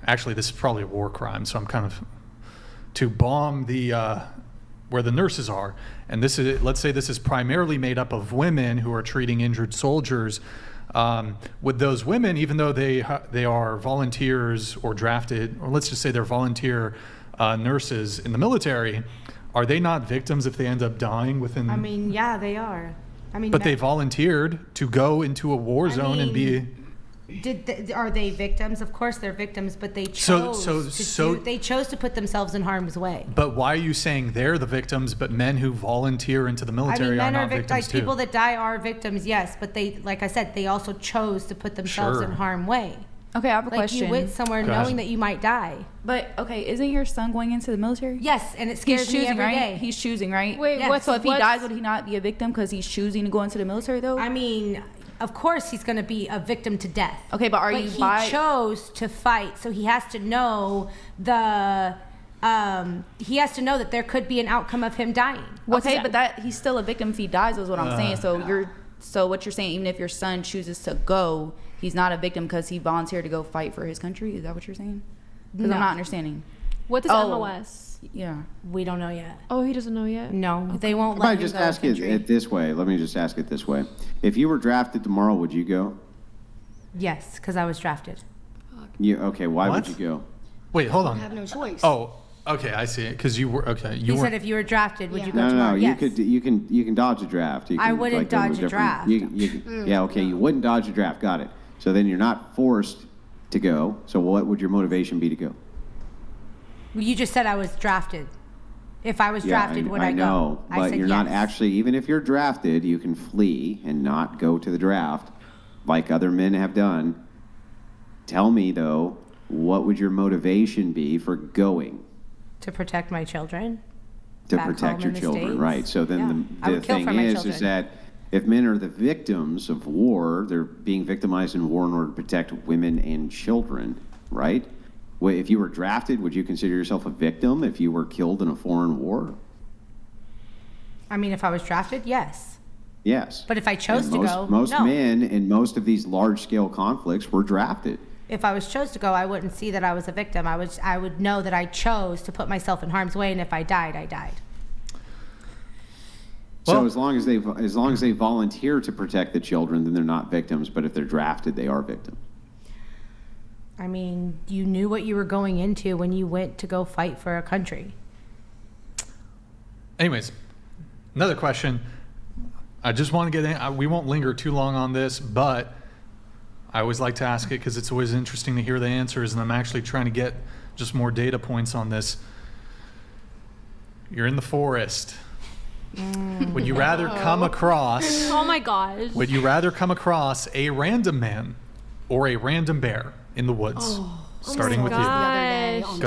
Actually, this is probably a war crime. So I'm kind of to bomb the where the nurses are, and let's say this is primarily made up of women who are treating injured soldiers. Would those women, even though they are volunteers or drafted, or let's just say they're volunteer nurses in the military, are they not victims if they end up dying within? I mean, yeah, they are. I mean, but they volunteered to go into a war zone and be. Are they victims? Of course they're victims, but they chose they chose to put themselves in harm's way. But why are you saying they're the victims, but men who volunteer into the military are not victims too? People that die are victims, yes, but they, like I said, they also chose to put themselves in harm's way. Okay, I have a question. You went somewhere knowing that you might die. But okay, isn't your son going into the military? Yes, and it scares me every day. He's choosing, right? Wait, yes. So if he dies, would he not be a victim because he's choosing to go into the military, though? I mean, of course he's going to be a victim to death. Okay, but he chose to fight, so he has to know that there could be an outcome of him dying. Okay, but he's still a victim if he dies, is what I'm saying. So what you're saying, even if your son chooses to go, he's not a victim because he volunteered to go fight for his country? Is that what you're saying? Because I'm not understanding. What does MOS? Yeah. We don't know yet. Oh, he doesn't know yet? No, they won't let him go. Just ask it this way. Let me just ask it this way. If you were drafted tomorrow, would you go? Yes, because I was drafted. Why would you go? Wait, hold on. I have no choice. Oh, okay, I see it. Because you were He said if you were drafted, would you go tomorrow? No. Yes. You can dodge a draft. I wouldn't dodge a draft. Yeah, okay. You wouldn't dodge a draft. Got it. So then you're not forced to go. So what would your motivation be to go? You just said I was drafted. If I was drafted, would I go? I know, but you're not actually. Even if you're drafted, you can flee and not go to the draft, like other men have done. Tell me though, what would your motivation be for going? To protect my children. To protect your children, right? So then the thing is that if men are the victims of war, they're being victimized in war in order to protect women and children, right? If you were drafted, would you consider yourself a victim if you were killed in a foreign war? I mean, if I was drafted, yes. Yes. But if I chose to go, most men in most of these large-scale conflicts were drafted. If I was chose to go, I wouldn't see that I was a victim. I would know that I chose to put myself in harm's way, and if I died, I died. So as long as they volunteer to protect the children, then they're not victims. But if they're drafted, they are victims. I mean, you knew what you were going into when you went to go fight for a country. Anyways, another question. I just want to get in. We won't linger too long on this, but I always like to ask it because it's always interesting to hear the answers, and I'm actually trying to get just more data points on this. You're in the forest. Would you rather come across... Oh my gosh. Would you rather come across a random man or a random bear in the woods? Starting with you. Go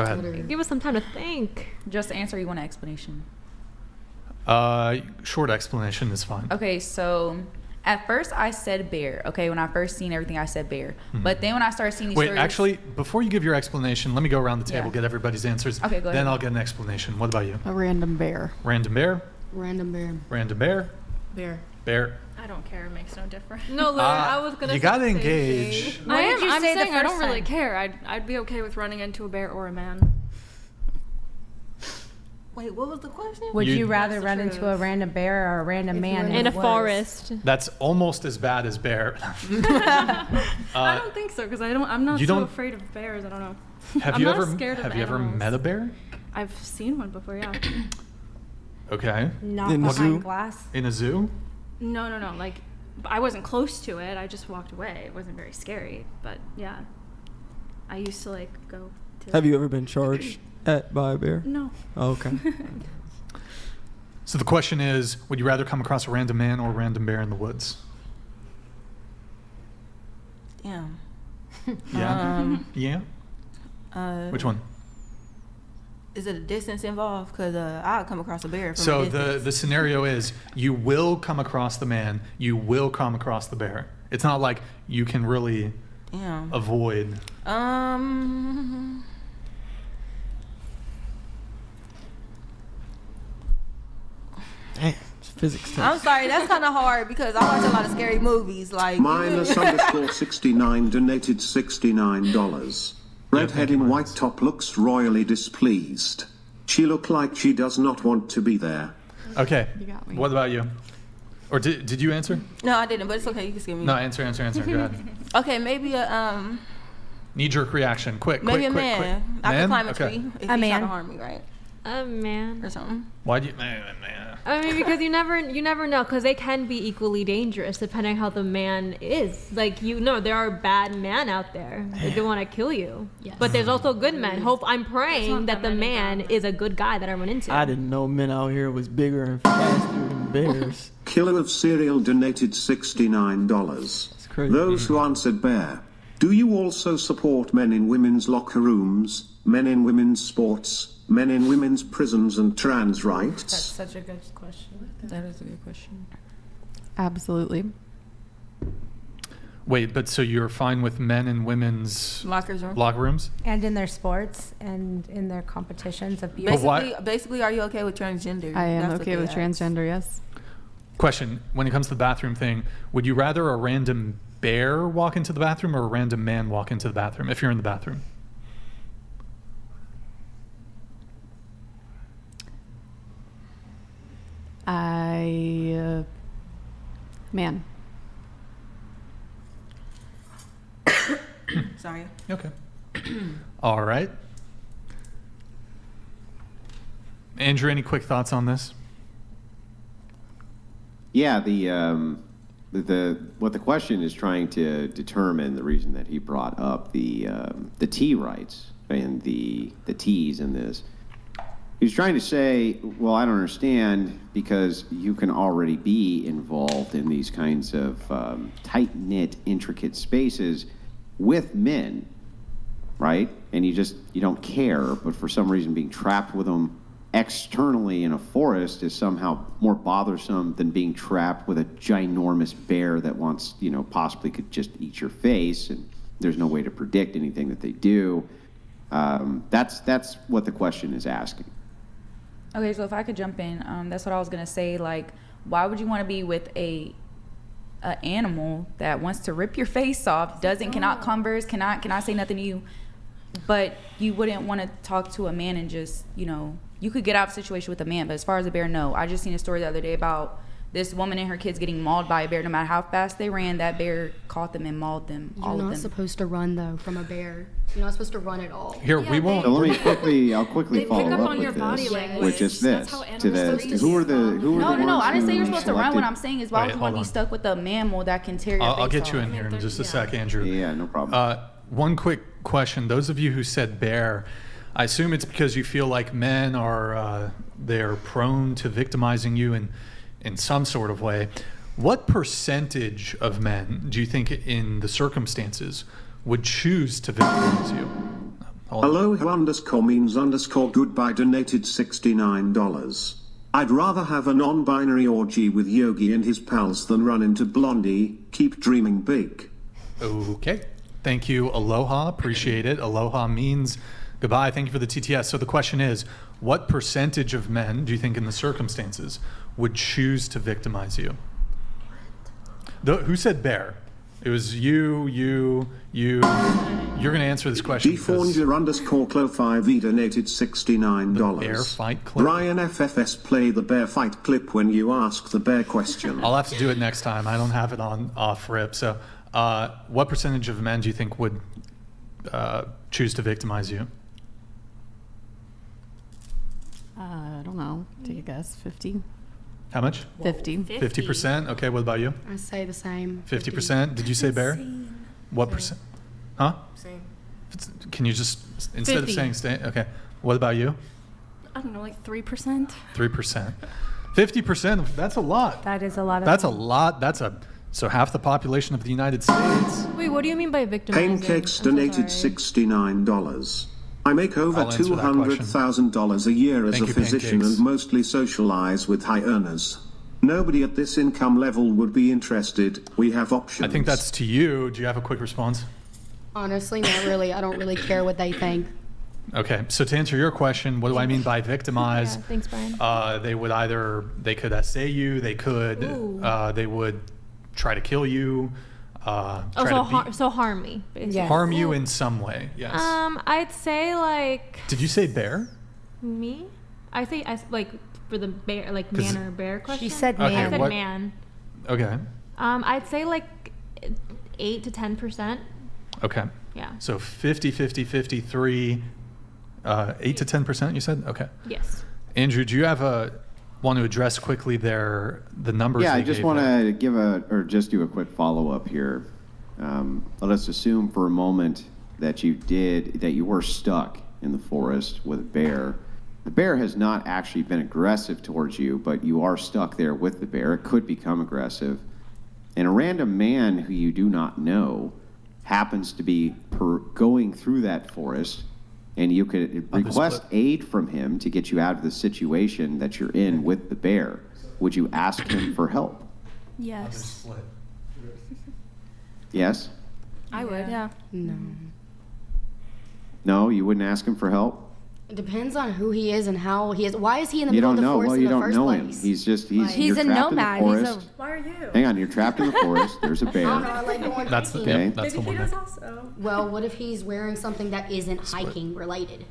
ahead. Give us some time to think. Just answer. You want an explanation? Short explanation is fine. Okay, so at first I said bear. Okay, when I first seen everything, I said bear. Mm-hmm. But then when I started seeing these stories... actually, before you give your explanation, let me go around the table, get everybody's answers. Okay, go ahead. Then I'll get an explanation. What about you? A random bear. Random bear? Random bear. Random bear? Bear. Bear. I don't care. It makes no difference. No, literally, I was gonna. You gotta engage. I'm saying I don't really care. I'd be okay with running into a bear or a man. Wait, what was the question? Would you rather run into a random bear or a random man in a forest? That's almost as bad as bear. I don't think so because I'm not so afraid of bears. I don't know. Have you ever met a bear? I've seen one before. Yeah. Okay. Not behind glass. In a zoo? No. Like, I wasn't close to it. I just walked away. It wasn't very scary. But yeah, I used to go. Have you ever been charged by a bear? No. Oh, okay. So the question is, would you rather come across a random man or a random bear in the woods? Yeah. Yeah. Yeah. Which one? Is it a distance involved? Because I'll come across a bear from a So distance. the scenario is you will come across the man, you will come across the bear. It's not like you can really avoid. Damn, it's physics test. I'm sorry, that's kind of hard because I watch a lot of scary movies. Like Minus_69 donated $69. Redhead in white top looks royally displeased. She look like she does not want to be there. Okay. What about you? Or did you answer? No, I didn't, but it's okay. You can skip me. No, answer. Go ahead. Okay, maybe a Knee-jerk reaction. Quick. maybe a man. I can climb a tree if A he man. try to harm me, right? A man or something. Why do you? I mean, because you never know, because they can be equally dangerous depending how the man is. Like, there are bad men out there that do want to kill you. Yes. But there's also good men. I'm praying that the man is a good guy that I run into. I didn't know men out here was bigger and faster than bears. Killer of Cereal donated $69. Crazy. Those who answered bear. Do you also support men in women's locker rooms, men in women's sports, men in women's prisons and trans rights? That's such a good question. That is a good question. Absolutely. Wait, but so you're fine with men in women's locker rooms? And in their sports and in their competitions of beauty. Basically, are you okay with transgender? I am That's okay with transgender, yes. Question, when it comes to the bathroom thing, would you rather a random bear walk into the bathroom or a random man walk into the bathroom if you're in the bathroom? Man. Sorry. Okay. All right. Andrew, any quick thoughts on this? Yeah, what the question is trying to determine, the reason that he brought up the T rights and the T's in this. He's trying to say, well, I don't understand, because you can already be involved in these kinds of tight-knit, intricate spaces with men, right? And you don't care, but for some reason being trapped with them externally in a forest is somehow more bothersome than being trapped with a ginormous bear that wants, possibly could just eat your face, and there's no way to predict anything that they do. That's what the question is asking. Okay, so if I could jump in, that's what I was gonna say. Like, why would you want to be with a animal that wants to rip your face off, cannot converse, cannot say nothing to you, but you wouldn't want to talk to a man and just, you could get out of a situation with a man, but as far as a bear, no. I just seen a story the other day about this woman and her kids getting mauled by a bear. No matter how fast they ran, that bear caught them and mauled them. You're not supposed to run though from a bear. You're not supposed to run at all. Here, we won't. So I'll quickly follow pick up up on with your body this, language. which is That's this. how To animals the who are the No, I didn't say you're supposed to run. What selected- I'm saying is, why would you want to be stuck with a mammal that can tear your face I'll get off? you in here in just a sec, Andrew. Yeah, no problem. One quick question. Those of you who said bear, I assume it's because you feel like men are they're prone to victimizing you in some sort of way. What percentage of men do you think in the circumstances would choose to victimize you? Hello _means_goodbye donated $69. I'd rather have a non-binary orgy with Yogi and his pals than run into Blondie. Keep dreaming big. Okay. Thank you. Aloha. Appreciate it. Aloha means goodbye. Thank you for the TTS. So the question is, what percentage of men do you think in the circumstances would choose to victimize you? Who said bear? It was you. You're going to answer this question. Defornger_Clo5E donated $69. Bear fight clip. Brian FFS, play the bear fight clip when you ask the bear question. I'll have to do it next time. I don't have it on off rip. So what percentage of men do you think would choose to victimize you? I don't know. Take a guess. 50. How much? 50. 50%? Okay, what about you? I say the same. 50%? Did you say bear? What percent? Huh? Same. Can you just, instead 50. of saying stay, okay. What about you? I don't know, like 3%. 3%. 50%, that's a lot. That is a lot of That's a lot. That's a So half the population of the United States. Wait, what do you mean by victimizing? Pancakes donated $69. I make over I'll answer that $200,000 a year as Thank a you, physician Pancakes. and mostly socialize with high earners. Nobody at this income level would be interested. We have options. I think that's to you. Do you have a quick response? Honestly, not really. I don't really care what they think. Okay, so to answer your question, what do I mean by victimize? Yeah, thanks, Brian. They could essay you, they would try to kill you, So harm me, basically. Yes. harm you in some way. Yes. I'd say like Did you say bear? me. I say like for the bear, like 'Cause man or bear question. She said Okay, I said what- man. Okay. I'd say like 8 to 10%. Okay. Yeah. So 50, 53, 8 to 10%, you said? Okay. Yes. Andrew, do you want to address quickly the numbers? Yeah, I they just gave want there? to just do a quick follow-up here. Let us assume for a moment that you were stuck in the forest with a bear. The bear has not actually been aggressive towards you, but you are stuck there with the bear. It could become aggressive. And a random man who you do not know happens to be going through that forest, and you could request aid from him to get you out of the situation that you're in with the bear. Would you ask him for help? Yes. Yes? I would, yeah. No. No, you wouldn't ask him for help? It depends on who he is and how he is. Why is he in the You middle don't of the know. forest Well, in you the don't first know him. place? He's He's you're a trapped nomad. in the He's forest. Why are you? Hang on, you're trapped in the forest. There's a bear. I like going That's the, hiking. yep, that's the Maybe one. he does Nick. also. Well, what if he's wearing something that isn't hiking related?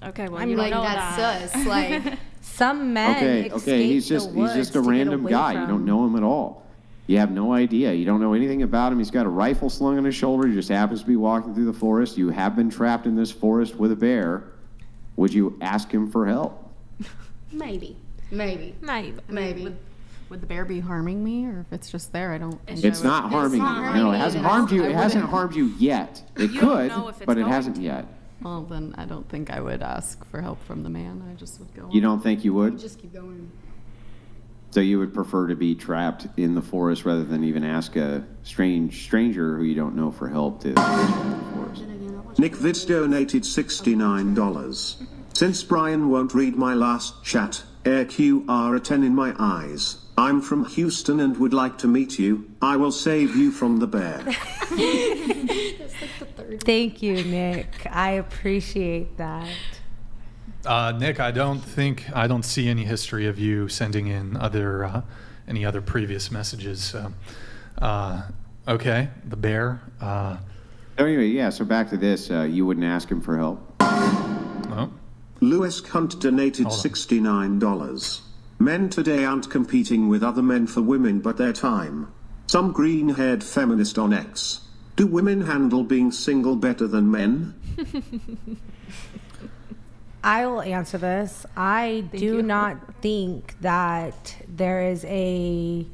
Okay, well, I'm you like, don't know that's that. sus. Like, Some men Okay, he's just a random guy. You don't know him at all. You have no idea. You don't know anything about him. He's got a rifle slung on his shoulder. He just happens to be walking through the forest. You have been trapped in this forest with a bear. Would you ask him for help? maybe. Would the bear be harming me, or if it's just there, I don't. It's not harming you. No, it hasn't harmed you. It hasn't harmed you yet. It You don't could, know if it's but it going hasn't yet. Well, then I don't think I would ask for help from the man. I just would go. You don't think you would? Just keep going. So you would prefer to be trapped in the forest rather than even ask a stranger who you don't know for help to the forest. Nick Vids donated $69. Since Brian won't read my last chat, AirQR a 10 in my eyes. I'm from Houston and would like to meet you. I will save you from the bear. Thank you, Nick. I appreciate that. Nick, I don't see any history of you sending in any other previous messages. So, okay, the bear. Anyway, yeah. So back to this. You wouldn't ask him for help. Oh. Lewis Cunt donated $69. Men today aren't competing with other men for women but their time. Some green-haired feminist on X. Do women handle being single better than men? I will answer this. I do not think that there is I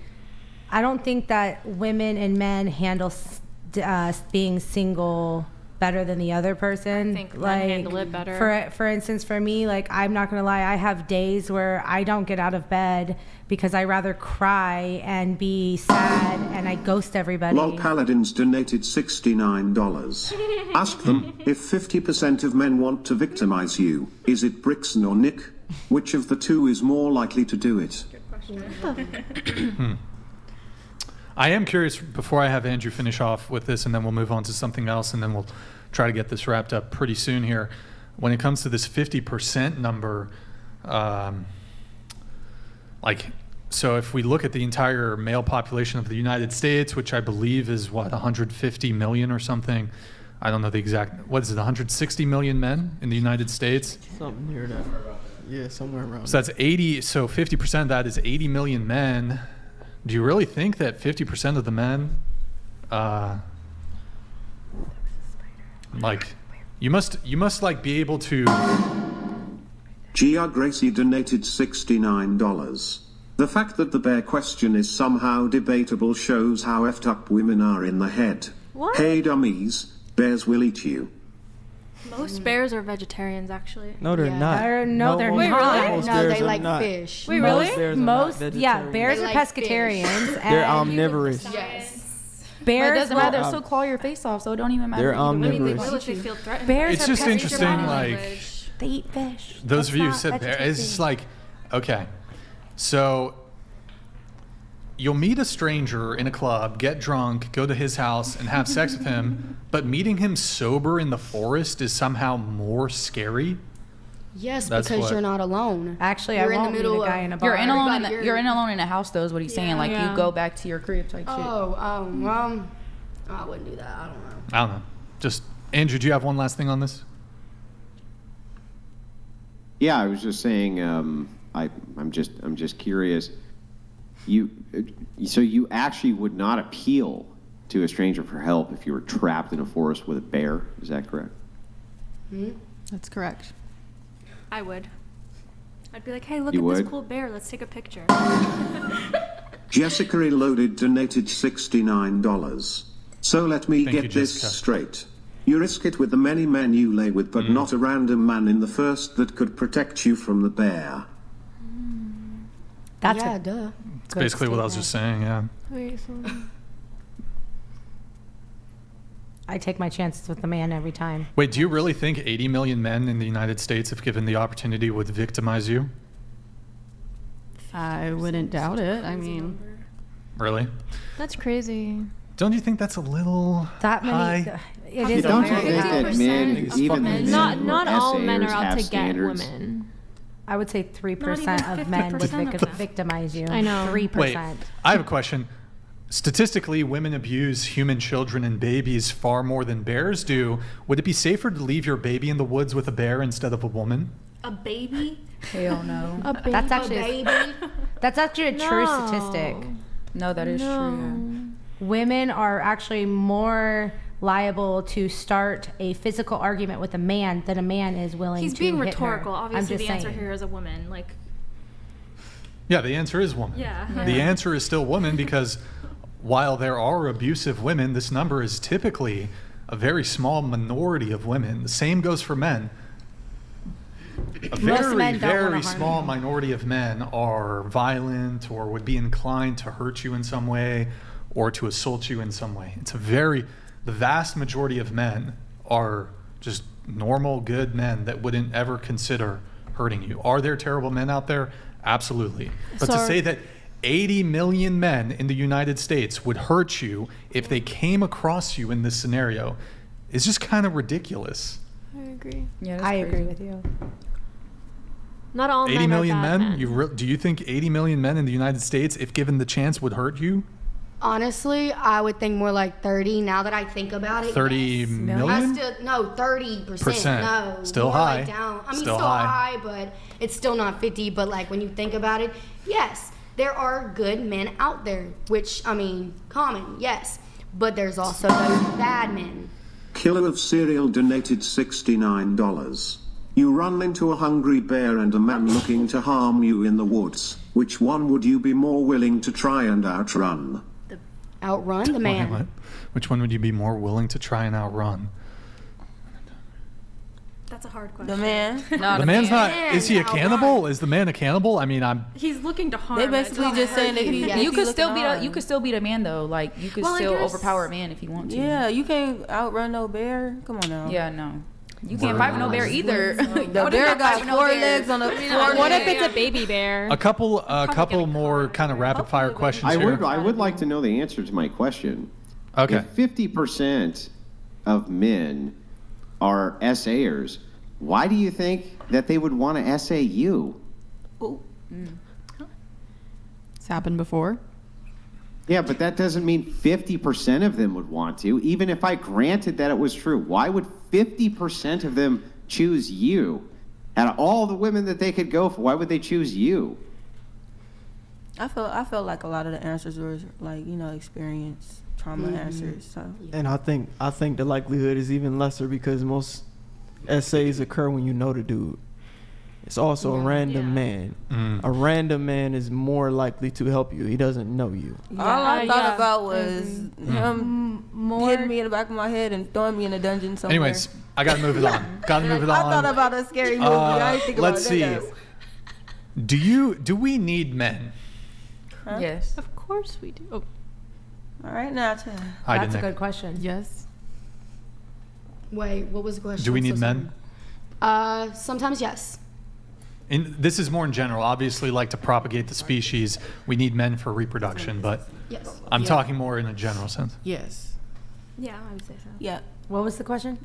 don't think that women and men handle being single better than the other person. I think men handle it better. For instance, for me, like, I'm not gonna lie, I have days where I don't get out of bed because I rather cry and be sad and I ghost everybody. Lol Paladins donated $69. Ask them, if 50% of men want to victimize you, is it Brixan or Nick? Which of the two is more likely to do it? I am curious, before I have Andrew finish off with this, and then we'll move on to something else, and then we'll try to get this wrapped up pretty soon here. When it comes to this 50% number, so if we look at the entire male population of the United States, which I believe is, 150 million or something. I don't know the exact, what is it, 160 million men in the United States? Something near that. Yeah, somewhere around. So that's 80, so 50% of that is 80 million men. Do you really think that 50% of the men, you must like be able to... Gia Gracie donated $69. The fact that the bear question is somehow debatable shows how effed up women are in the head. What? Hey dummies, bears will eat you. Most bears are vegetarians, actually. No, they're not. No, they're Wait, not. really? No, they like fish. Wait, really? Most bears are not Most, yeah, vegetarian. bears They are like pescatarians. They're and omnivorous. Yes. But Bears it doesn't matter. They'll still claw your face off, so it don't even matter. They're either way. omnivorous. They will if they feel threatened. Bears It's are just pests. interesting, like They eat fish. those of you who That's said not bear. vegetarian. It's just like, okay, so you'll meet a stranger in a club, get drunk, go to his house, and have sex with him, but meeting him sober in the forest is somehow more scary. Yes, That's because what- you're not alone. Actually, You're I in won't the middle meet a guy of- in a bar. You're in alone. In Everybody- you're in alone in a house, though. Is what he's saying. Like Yeah. you go back to your crib type shit. I wouldn't do that. I don't know. I don't know. Just Andrew, do you have one last thing on this? Yeah, I was just saying. I'm just curious. So you actually would not appeal to a stranger for help if you were trapped in a forest with a bear? Is that correct? That's correct. I would. I'd be like, hey, look You at this would? cool bear. Let's take a picture. Jessica Reloaded donated $69. So let me Thank you, get this Jessica. straight. You risk it with the many men you lay with, but not a random man in the first that could protect you from the bear. That's yeah, a duh. It's basically what I was just saying, yeah. Wait, so I take my chances with the man every time. Wait, do you really think 80 million men in the United States, if given the opportunity, would victimize you? I wouldn't doubt it. I mean, Really? that's crazy. Don't you think that's a little That many. high? It is Don't a you very think high. that men, It's even fucking- men Not who not are all men are essayers out have to standards? get women. I would say 3% Not even of men would 50% of them. victimize you. I know. 3%. Wait, I have a question. Statistically, women abuse human children and babies far more than bears do. Would it be safer to leave your baby in the woods with a bear instead of a woman? A baby? Hell no. A baby? That's actually that's actually a true No. statistic. No, that is true. Women are actually more liable to start a physical argument with a man than a man is willing He's to being hit rhetorical. her. Obviously, I'm the just answer saying. here is a woman. Like, Yeah, the answer is woman. Yeah. The answer is still woman because while there are abusive women, this number is typically a very small minority of women. The same goes for men. A very, men don't wanna very harm small you. minority of men are violent or would be inclined to hurt you in some way or to assault you in some way. The vast majority of men are just normal, good men that wouldn't ever consider hurting you. Are there terrible men out there? Absolutely. But to say that 80 million men in the United States would hurt you if they came across you in this scenario is just kind of ridiculous. I agree. Yeah, that's I crazy. agree with you. Not all 80 men million are bad men? men. Do you think 80 million men in the United States, if given the chance, would hurt you? Honestly, I would think more like 30 now that I think about it. 30 yes. million? No, 30%. Percent. No. Still more high. Like down. I mean, Still still high. high, but it's still not 50. But like when you think about it, yes, there are good men out there, which, I mean, common, yes. But there's also those bad men. Killer of Cereal donated $69. You run into a hungry bear and a man looking to harm you in the woods. Which one would you be more willing to try and outrun? Outrun the man. What? Which one would you be more willing to try and outrun? That's a hard question. The man. The man's not. Is he a cannibal? Is the man a cannibal? I mean, He's looking to harm. They it. basically just saying if he, You could still beat a man though. Like you could Well, I still guess- overpower a man if you want to. Yeah, you can't outrun no bear. Come on now. Yeah, no. You can't fight with no bear either. The bear got 4 legs on the floor. What if it's a baby bear? a couple more kind of rapid fire questions I here. would like to know the answer to my question. Okay. If 50% of men are essayers, why do you think that they would want to essay you? it's happened before. Yeah, but that doesn't mean 50% of them would want to. Even if I granted that it was true, why would 50% of them choose you? Out of all the women that they could go for, why would they choose you? I felt like a lot of the answers were like, experience, trauma answers. So And I think the likelihood is even lesser because most essays occur when you know the dude. It's also a random man. A random man is more likely to help you. He doesn't know you. all I thought about was him hitting me in the back of my head and throwing me in a dungeon somewhere. Anyways, I gotta move it on. Gotta move it on. I thought about a scary movie. I didn't think about Let's that. see. Guys. Do we need men? Yes. Of course we do. Oh. All right, now 10. That's a good question. Yes. Wait, what was the question? Do we need men? Sometimes yes. This is more in general. Obviously, like to propagate the species, we need men for reproduction, but yes. I'm talking more in a general sense. Yes. Yeah, I would say so. Yeah. What was the question?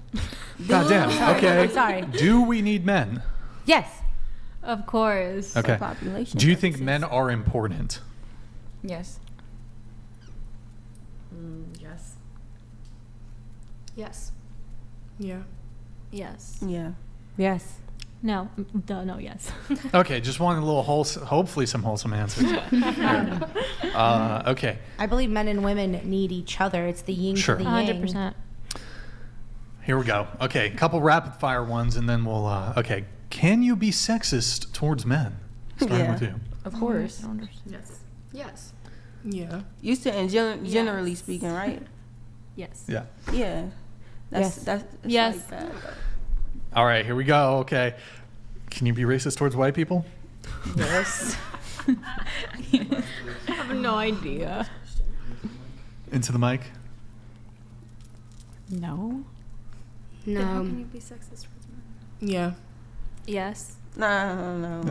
God damn. Okay. I'm sorry. Do we need men? Yes. Of course. Okay. Population Do you think men are important? Yes. Yes. Yes. Yeah. Yes. Yeah. Yes. No. Duh, no, yes. Okay, just wanted a little hopefully some wholesome answers. Okay. I believe men and women need each other. It's the yin Sure. to the yang. 100%. Here we go. Okay, couple rapid fire ones, and then we'll. Okay, can you be sexist towards men? Starting with you. Of course. Yes. Yes. Yeah. You said generally speaking, right? Yes. Yeah. Yeah. That's Yes. like that. All right, here we go. Okay, can you be racist towards white people? Yes. I have no idea. Into the mic. No. No. How can you be sexist towards men? Yeah. Yes. No.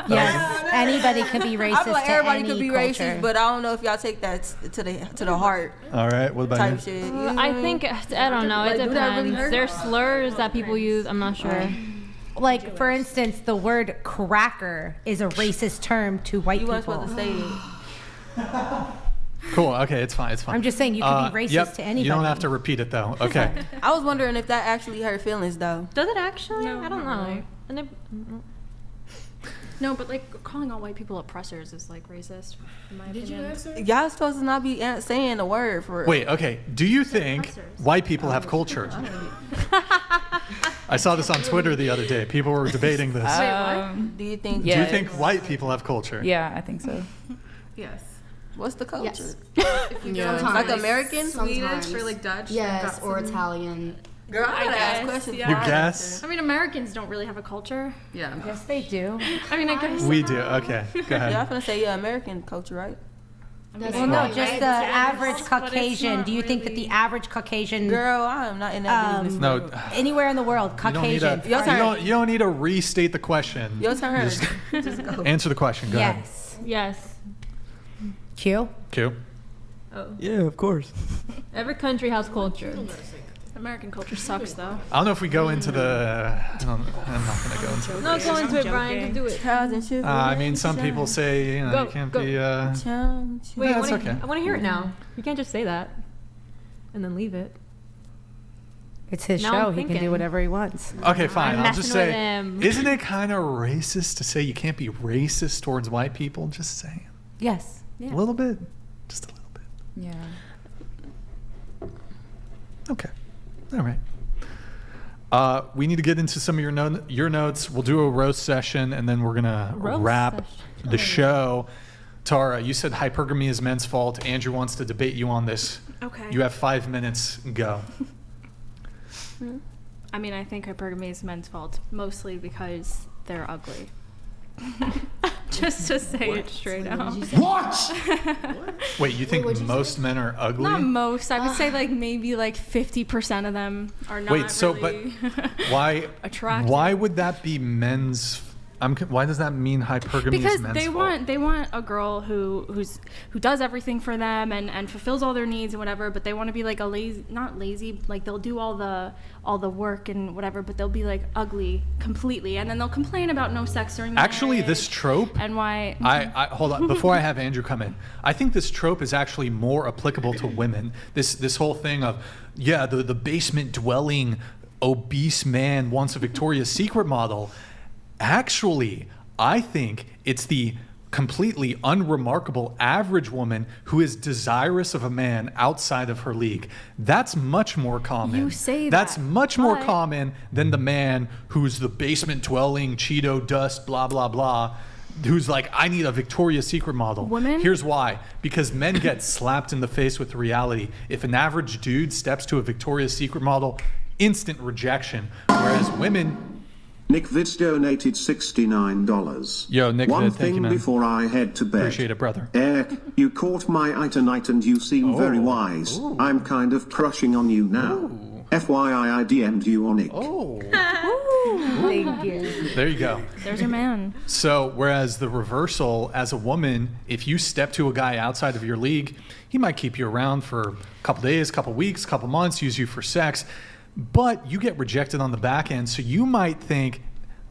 Yes. Anybody can be racist. I feel like to everybody any could be culture. racist, but I don't know if y'all take that to the heart All right, what about type you? shit. You know what I think, I don't know. It Like, do that really depends. hurt? There's slurs that people use. I'm not sure. Like, for instance, the word cracker is a racist term to white You weren't people. supposed to say it. Cool. Okay, it's fine. It's fine. I'm just saying you can be racist yep, to anybody. You don't have to repeat it though. Okay. I was wondering if that actually hurt feelings though. Does it actually? No, I don't not know. really. And it, No, but like calling all white people oppressors is like racist, in my opinion. Y'all supposed to not be saying the word for real. Wait. Okay. Do you think white people have culture? I saw this on Twitter the other day. People were debating this. Do you think? Do you think white people have culture? Yeah, I think so. Yes. What's the culture? Yes. If you Yeah. go Like Sometimes. American? Sometimes. Swedish or like Dutch? Yes, or something. Italian. Girl, I gotta ask guess, questions. yeah. You guess? I mean, Americans don't really have a culture. Yeah. Yes, they do. I mean, I guess. We do. Okay. Go ahead. Y'all finna say American culture, right? That's Well, no, right. just the Yes, average but it's Caucasian. not Do you think that the really- average Caucasian, Girl, I am not in that business. No. anywhere in the world, You don't need Caucasian? to. Your turn. You don't need to restate the question. Your turn. Just Just go. answer the question. Go ahead. Yes. yes. Q. Q. Oh. Yeah, of course. Every country has culture. American culture sucks, though. I don't know if we go into the. I'm not gonna go into it. No, go into it, Brian. Just do it. Trials and tribulations. I mean, some people say you Go, you can't go. be. Wait, That's okay. I want to hear it now. You can't just say that and then leave it. It's his Now show. I'm He can thinking. do whatever he wants. Okay, fine. I'm I'll just messing with say, him. isn't it kind of racist to say you can't be racist towards white people? Just saying. Yes. A little bit. Just a little bit. Yeah. Okay. All right. We need to get into some of your notes. We'll do a roast session, and then we're gonna Roast wrap session. the show. Tara, you said hypergamy is men's fault. Andrew wants to debate you on this. Okay. You have 5 minutes. Go. I mean, I think hypergamy is men's fault, mostly because they're ugly. Just to say it straight out. Wait, you think most men are ugly? Not most. I would say like maybe like 50% of them are not. Wait, so really why? attractive. Why would that be men's? Why does that mean hypergamy Because is men's they fault? want a girl who does everything for them and fulfills all their needs and whatever, but they want to be like not lazy, like they'll do all the work and whatever, but they'll be like ugly completely, and then they'll complain about no sex during the Actually, marriage this trope. and why. I hold on before I have Andrew come in. I think this trope is actually more applicable to women. This whole thing of the basement dwelling obese man wants a Victoria's Secret model. Actually, I think it's the completely unremarkable average woman who is desirous of a man outside of her league. That's much more common. You say That's that, much more but- common than the man who's the basement dwelling, Cheeto dust, blah, blah, blah, who's like, I need a Victoria's Secret model. Women? Here's why. Because men get slapped in the face with reality. If an average dude steps to a Victoria's Secret model, instant rejection. Whereas women Nick Vids donated $69. Yo, Nick One Vid, thank thing you, man. before I head to bed. Appreciate it, brother. Eric, you caught my eye tonight and you seem very wise. I'm kind of crushing on you now. FYI, I DM'd you on it. Thank you. There you go. There's your man. So, whereas the reversal, as a woman, if you step to a guy outside of your league, he might keep you around for a couple days, couple weeks, couple months, use you for sex, but you get rejected on the back end. So you might think,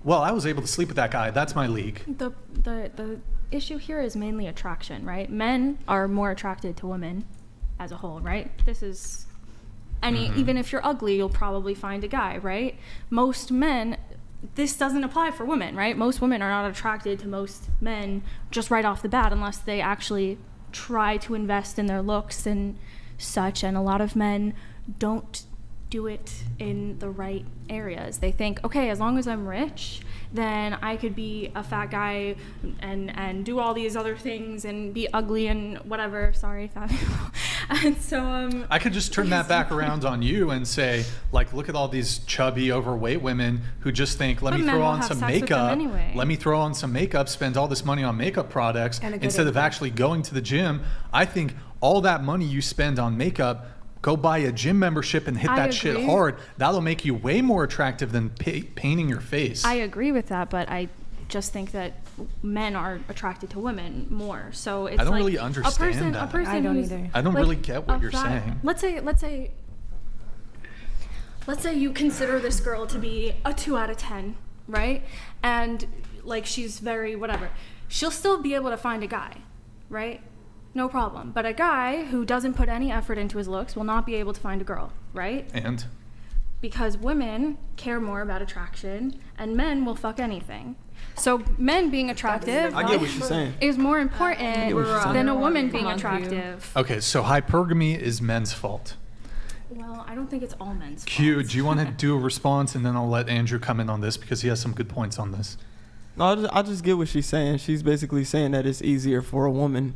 well, I was able to sleep with that guy. That's my league. The issue here is mainly attraction, right? Men are more attracted to women as a whole, right? This is even if you're ugly, you'll probably find a guy, right? Most men, this doesn't apply for women, right? Most women are not attracted to most men just right off the bat unless they actually try to invest in their looks and such. And a lot of men don't do it in the right areas. They think, okay, as long as I'm rich, then I could be a fat guy and do all these other things and be ugly and whatever. Sorry, fat people. And so I could just turn that back around on you and say, like, look at all these chubby, overweight women who just think, let But me men throw will on have some sex with them makeup. anyway. Let me throw on some makeup, spend all this money on makeup products And a good instead of income. actually going to the gym. I think all that money you spend on makeup, go buy a gym membership and hit I that shit agree. hard. That'll make you way more attractive than painting your face. I agree with that, but I just think that men are attracted to women more. So it's I don't like really understand a that. person I don't who's, either. I don't like, really get what a you're saying. Let's say you consider this girl to be a 2 out of 10, right? And like she's very whatever. She'll still be able to find a guy, right? No problem. But a guy who doesn't put any effort into his looks will not be able to find a girl, right? And Because women care more about attraction and men will fuck anything. So men being attractive I get what you're saying. is more important get what you're saying. than a woman being Among you. attractive. okay, so hypergamy is men's fault. Well, I don't think it's all men's fault. Q, do you want to do a response, and then I'll let Andrew come in on this because he has some good points on this. No, I just get what she's saying. She's basically saying that it's easier for a woman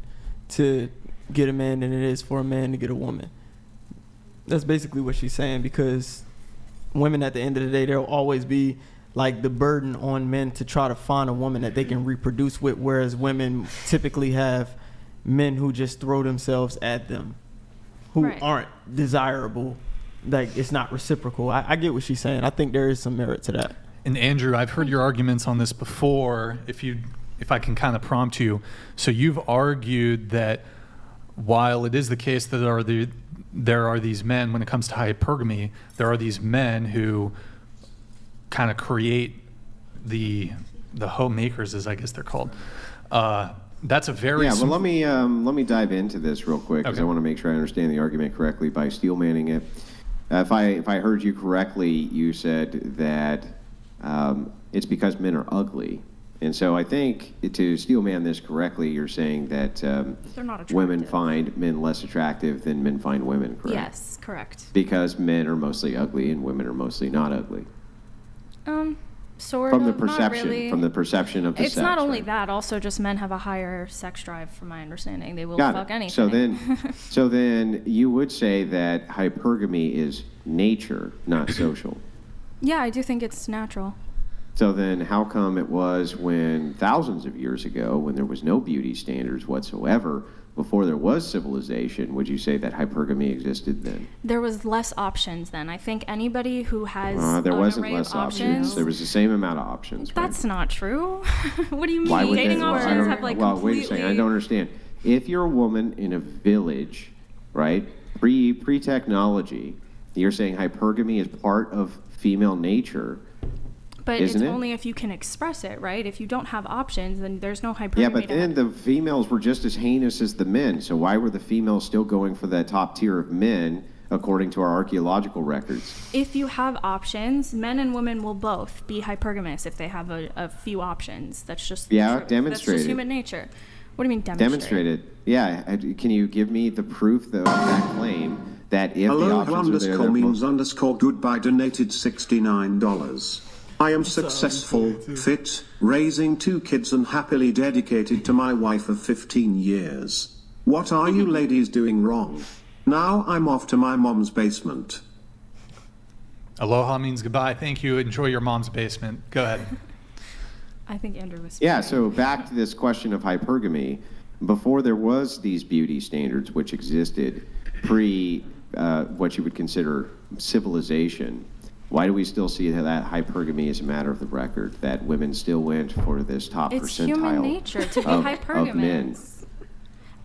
to get a man than it is for a man to get a woman. That's basically what she's saying, because women at the end of the day, there'll always be like the burden on men to try to find a woman that they can reproduce with, whereas women typically have men who just throw themselves at them who Right. aren't desirable. Like, it's not reciprocal. I get what she's saying. I think there is some merit to that. And Andrew, I've heard your arguments on this before. If I can kind of prompt you, so you've argued that while it is the case that there are these men, when it comes to hypergamy, there are these men who kind of create the homemakers, as I guess they're called. That's a very well, let me dive into this real quick because I want to make sure I understand the argument correctly by steelmanning it. If I heard you correctly, you said that it's because men are ugly. And so I think to steelman this correctly, you're saying that They're not attractive. women find men less attractive than men find women, correct? Yes, correct. Because men are mostly ugly and women are mostly not ugly. Sort From the of, not perception, really. from the perception of the It's sex. not only right? that, also just men have a higher sex drive, from my understanding. They will Got fuck it. anything. So then you would say that hypergamy is nature, not social. Yeah, I do think it's natural. So then how come it was when thousands of years ago, when there was no beauty standards whatsoever, before there was civilization, would you say that hypergamy existed then? There was less options then. I think anybody who has There an wasn't array less of options. There was the same amount of options. Right? That's not true. What do you mean? Why would Dating they? Well, I options don't- have like well, completely... wait a second. I don't understand. If you're a woman in a village, right, pre-technology, you're saying hypergamy is part of female nature. But Isn't it's it? only if you can express it, right? If you don't have options, then there's no hypergamy. Yeah, but to then the females were just as heinous as the men. So why were the females still going for that top tier of men, according to our archaeological records? If you have options, men and women will both be hypergamous if they have a few options. That's just the truth. demonstrate That's just it. human nature. What do you mean demonstrate? Demonstrate it. Yeah. Can you give me the proof though, of that claim that if the Hello options are there, they're means underscore goodbye donated $69. I am successful, fit, raising 2 kids and happily dedicated to my wife of 15 years. What are you ladies doing wrong? Now I'm off to my mom's basement. Aloha means goodbye. Thank you. Enjoy your mom's basement. Go ahead. I think Andrew was. Yeah, so back to this question of hypergamy. Before there was these beauty standards which existed pre what you would consider civilization, why do we still see that hypergamy is a matter of the record, that women still went for this top It's percentile human nature to be of hypergamous. men?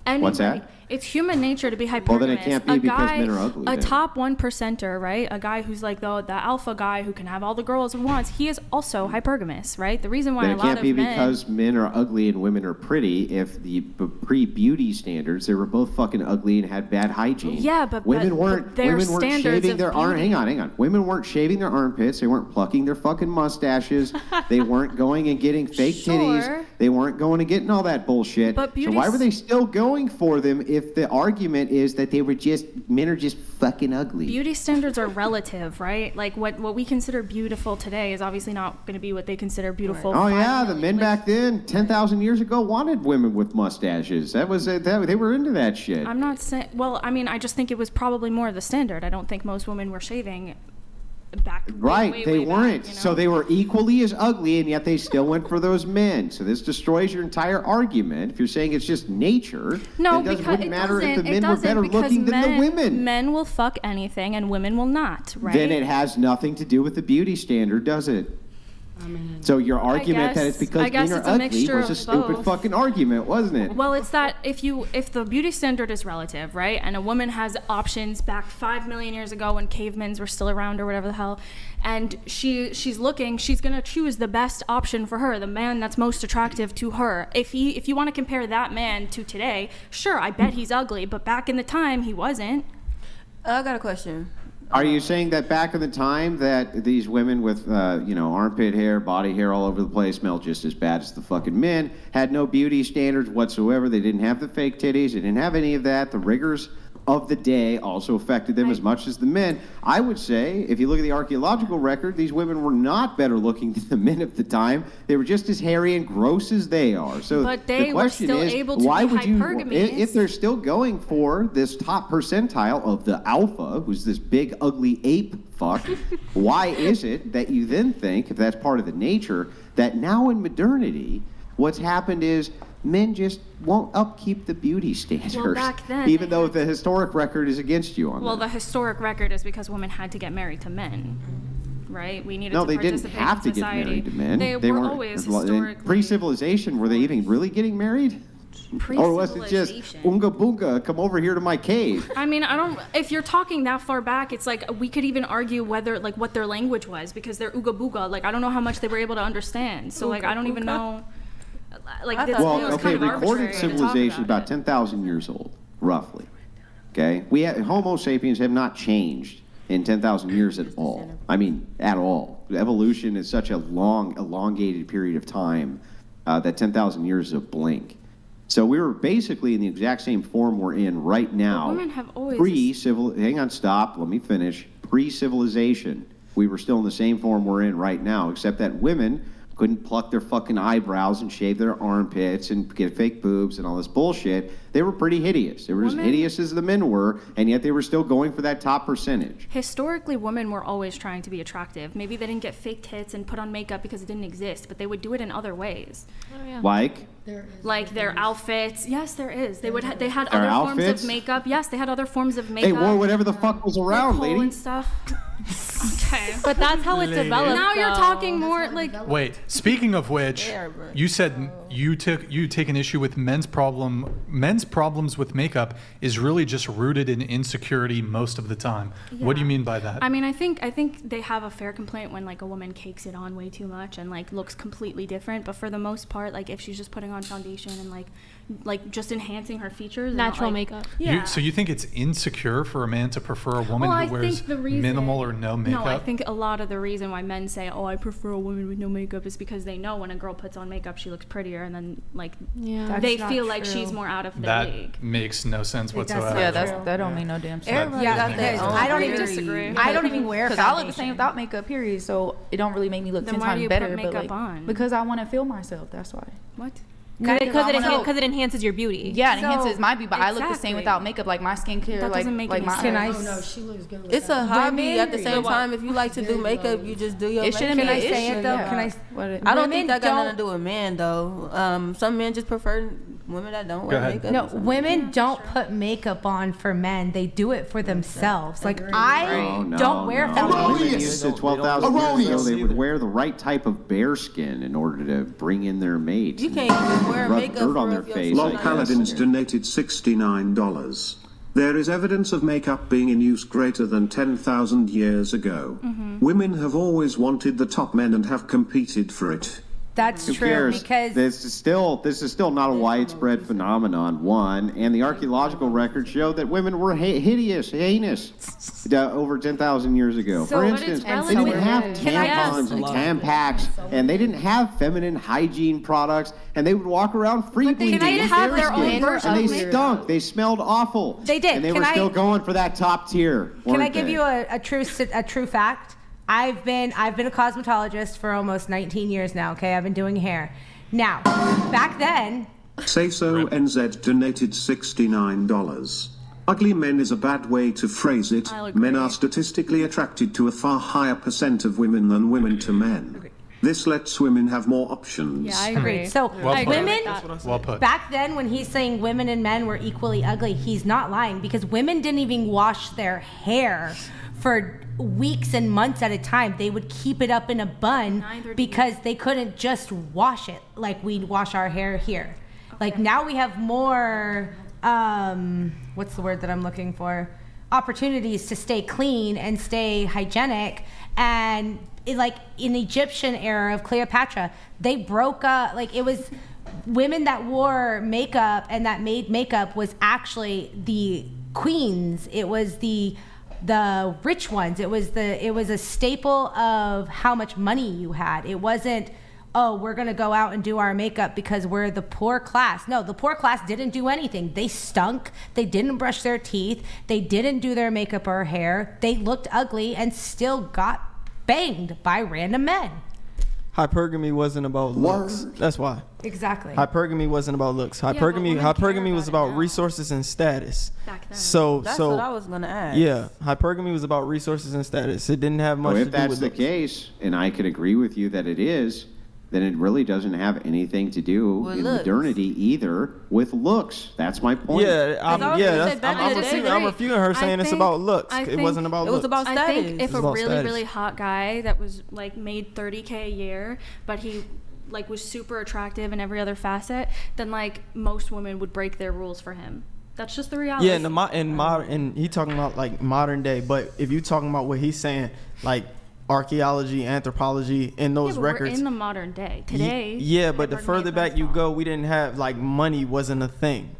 Anybody. What's that? It's human nature to be hypergamous. Well, then it can't be because men are ugly, A then. top 1%er, right? A guy who's like the alpha guy who can have all the girls he wants. He is also hypergamous, right? The reason why Then a it lot can't of be men because men are ugly and women are pretty. If the pre-beauty standards, they were both fucking ugly and had bad hygiene. Yeah, but women weren't their women weren't standards shaving of their arm. beauty- Hang on. Women weren't shaving their armpits. They weren't plucking their fucking mustaches. They weren't going and getting fake titties. They weren't going and getting all that bullshit. But So beauty why s- were they still going for them if the argument is that they were men are just fucking ugly? Beauty standards are relative, right? Like what we consider beautiful today is obviously not going to be what they consider beautiful. Oh yeah, the men back then, 10,000 years ago, wanted women with mustaches. That was they were into that shit. I'm not saying. Well, I mean, I just think it was probably more the standard. I don't think most women were shaving back. Right, way they back, weren't. you know? So they were equally as ugly, and yet they still went for those men. So this destroys your entire argument. If you're saying it's just nature, No, then because wouldn't it matter if the doesn't. It men were doesn't better because looking than the women. Men will fuck anything, and women will not, right? Then it has nothing to do with the beauty standard, does it? So your argument that it's because guess men are it's a ugly mixture was a of stupid both. fucking argument, wasn't it? Well, it's that if the beauty standard is relative, right? And a woman has options back 5 million years ago when cavemans were still around or whatever the hell, and she's gonna choose the best option for her, the man that's most attractive to her. If you want to compare that man to today, sure, I bet he's ugly, but back in the time he wasn't. I got a question. Are you saying that back in the time that these women with, armpit hair, body hair all over the place smelled just as bad as the fucking men, had no beauty standards whatsoever, they didn't have the fake titties, they didn't have any of that, the rigors of the day also affected them as much as the men? I would say, if you look at the archaeological record, these women were not better looking than the men of the time. They were just as hairy and gross as they are. So But the they were question still is, able to why be would you, hypergamous. if they're still going for this top percentile of the alpha, who's this big ugly ape fuck, why is it that you then think, if that's part of the nature, that now in modernity, what's happened is men just won't upkeep the beauty standards, back then even though the historic record is against you on Well, that. the historic record is because women had to get married to men, right? We needed No, to they didn't participate have in to get society. married to men. They were always historically. Pre-civilization, were they even really getting married? Or was it just, unga boonga, come over here to my cave? I mean, if you're talking that far back, it's like we could even argue whether, like, what their language was, because they're ooga booga. Like, I don't know how much they were able to understand. So, like, I don't even know. Like, this Well, was okay, kind of recorded arbitrary to talk civilization about about 10,000 years old, roughly. Okay, Homo sapiens have not changed in 10,000 years at all. I mean, at all. Evolution is such a long, elongated period of time that 10,000 years is a blink. So we were basically in the exact same form we're in right now. Women have always. Hang on, stop. Let me finish. Pre-civilization, we were still in the same form we're in right now, except that women couldn't pluck their fucking eyebrows and shave their armpits and get fake boobs and all this bullshit. They were pretty hideous. They were as hideous as the men were, and yet they were still going for that top percentage. Historically, women were always trying to be attractive. Maybe they didn't get fake tits and put on makeup because it didn't exist, but they would do it in other ways. Oh, yeah. Like their outfits. Yes, there is. They had Their other outfits? forms of makeup. Yes, they had other forms of They makeup. wore whatever the fuck was around, Nicole lady. and stuff. Okay, but that's how it developed. Now you're though. talking more like. Wait, speaking of which, you said you take an issue with men's problems with makeup is really just rooted in insecurity most of the time. What do you mean by that? I mean, I think they have a fair complaint when like a woman cakes it on way too much and like looks completely different. But for the most part, like if she's just putting on foundation and like just enhancing her features, and Natural not, makeup. Yeah. So you think it's insecure for a man to prefer a woman Well, who wears minimal or no makeup? No, I think a lot of the reason why men say, "Oh, I prefer a woman with no makeup," is because they know when a girl puts on makeup, she looks prettier, and then like they feel like she's more out of the league. That makes no sense whatsoever. Yeah, that don't make no damn sense. Everybody got their own I don't even theory. disagree. I don't even wear because I look the foundation. same without makeup. Period. So it don't really make me look Then 10 why do times you better. put but makeup like on? because I want to feel myself. That's why. What? Because it enhances your beauty. Yeah, it enhances my beauty, but I look the same without makeup. Like my skincare, That doesn't make any my sense. eyes. No, she looks good. It's a hobby. At the same what? time, if you like to do makeup, you just do your It makeup. shouldn't be Can I an say issue, it though? yeah. Can I? I don't Women think that got don't- nothing to do with men though. Some men just prefer women that don't wear makeup. No, women don't put makeup on for men. They do it for themselves. Like I don't wear foundation. Women used to 12,000 years ago, they would wear the right type of bear skin in order to bring in their mate. You can't even wear Rub makeup dirt on for their if your face. skin Log not Paladins donated $69. There is evidence of makeup being in use greater than 10,000 years ago. Women have always wanted the top men and have competed for it. That's Who true cares? because this is still not a widespread phenomenon. One, and the archaeological records show that women were heinous over 10,000 years ago. So- For But it's instance, they relative. didn't have Can I ask- tampons and Tampax, and they didn't have feminine hygiene products, and they would walk around freely. Can I naked have bare their own skin, version and of they it? stunk. They smelled awful. They did. and they Can were I- still going for that top tier. Can I weren't give they? you a true fact? I've been a cosmetologist for almost 19 years now. Okay, I've been doing hair. Now, back then, Say so NZ donated $69. Ugly men is a bad way to phrase it. Men are statistically attracted to a far higher percent of women than women to men. This lets women have more options. yeah, I agree. So Well put. women, Well put. back then when he's saying women and men were equally ugly, he's not lying because women didn't even wash their hair for weeks and months at a time. They would keep it up in a bun because they couldn't just wash it like we wash our hair here. Like now we have more, what's the word that I'm looking for? Opportunities to stay clean and stay hygienic. And like in Egyptian era of Cleopatra, they broke up, like it was women that wore makeup and that made makeup was actually the queens. It was the rich ones. It was a staple of how much money you had. It wasn't, oh, we're gonna go out and do our makeup because we're the poor class. No, the poor class didn't do anything. They stunk. They didn't brush their teeth. They didn't do their makeup or hair. They looked ugly and still got banged by random men. Hypergamy wasn't about looks. That's why. Exactly. Hypergamy wasn't about looks. Hypergamy was about resources and status. Back then. That's what I was gonna ask. Yeah, hypergamy was about resources and status. It didn't have much Well, to if do that's with the looks. case, and I could agree with you that it is, then it really doesn't have anything to do With in looks. modernity either with looks. That's my point. Yeah, I'm I disagree. refuting her saying it's about looks. It wasn't about looks. I think if It's a about really, status. really hot guy that was like made $30K a year, but he like was super attractive in every other facet, then like most women would break their rules for him. That's just the reality. Yeah, and he talking about like modern day, but if you talking about what he's saying, like archaeology, anthropology, in those but records. we're in the modern day today. Yeah, but the further back you go, we didn't have like money wasn't a thing,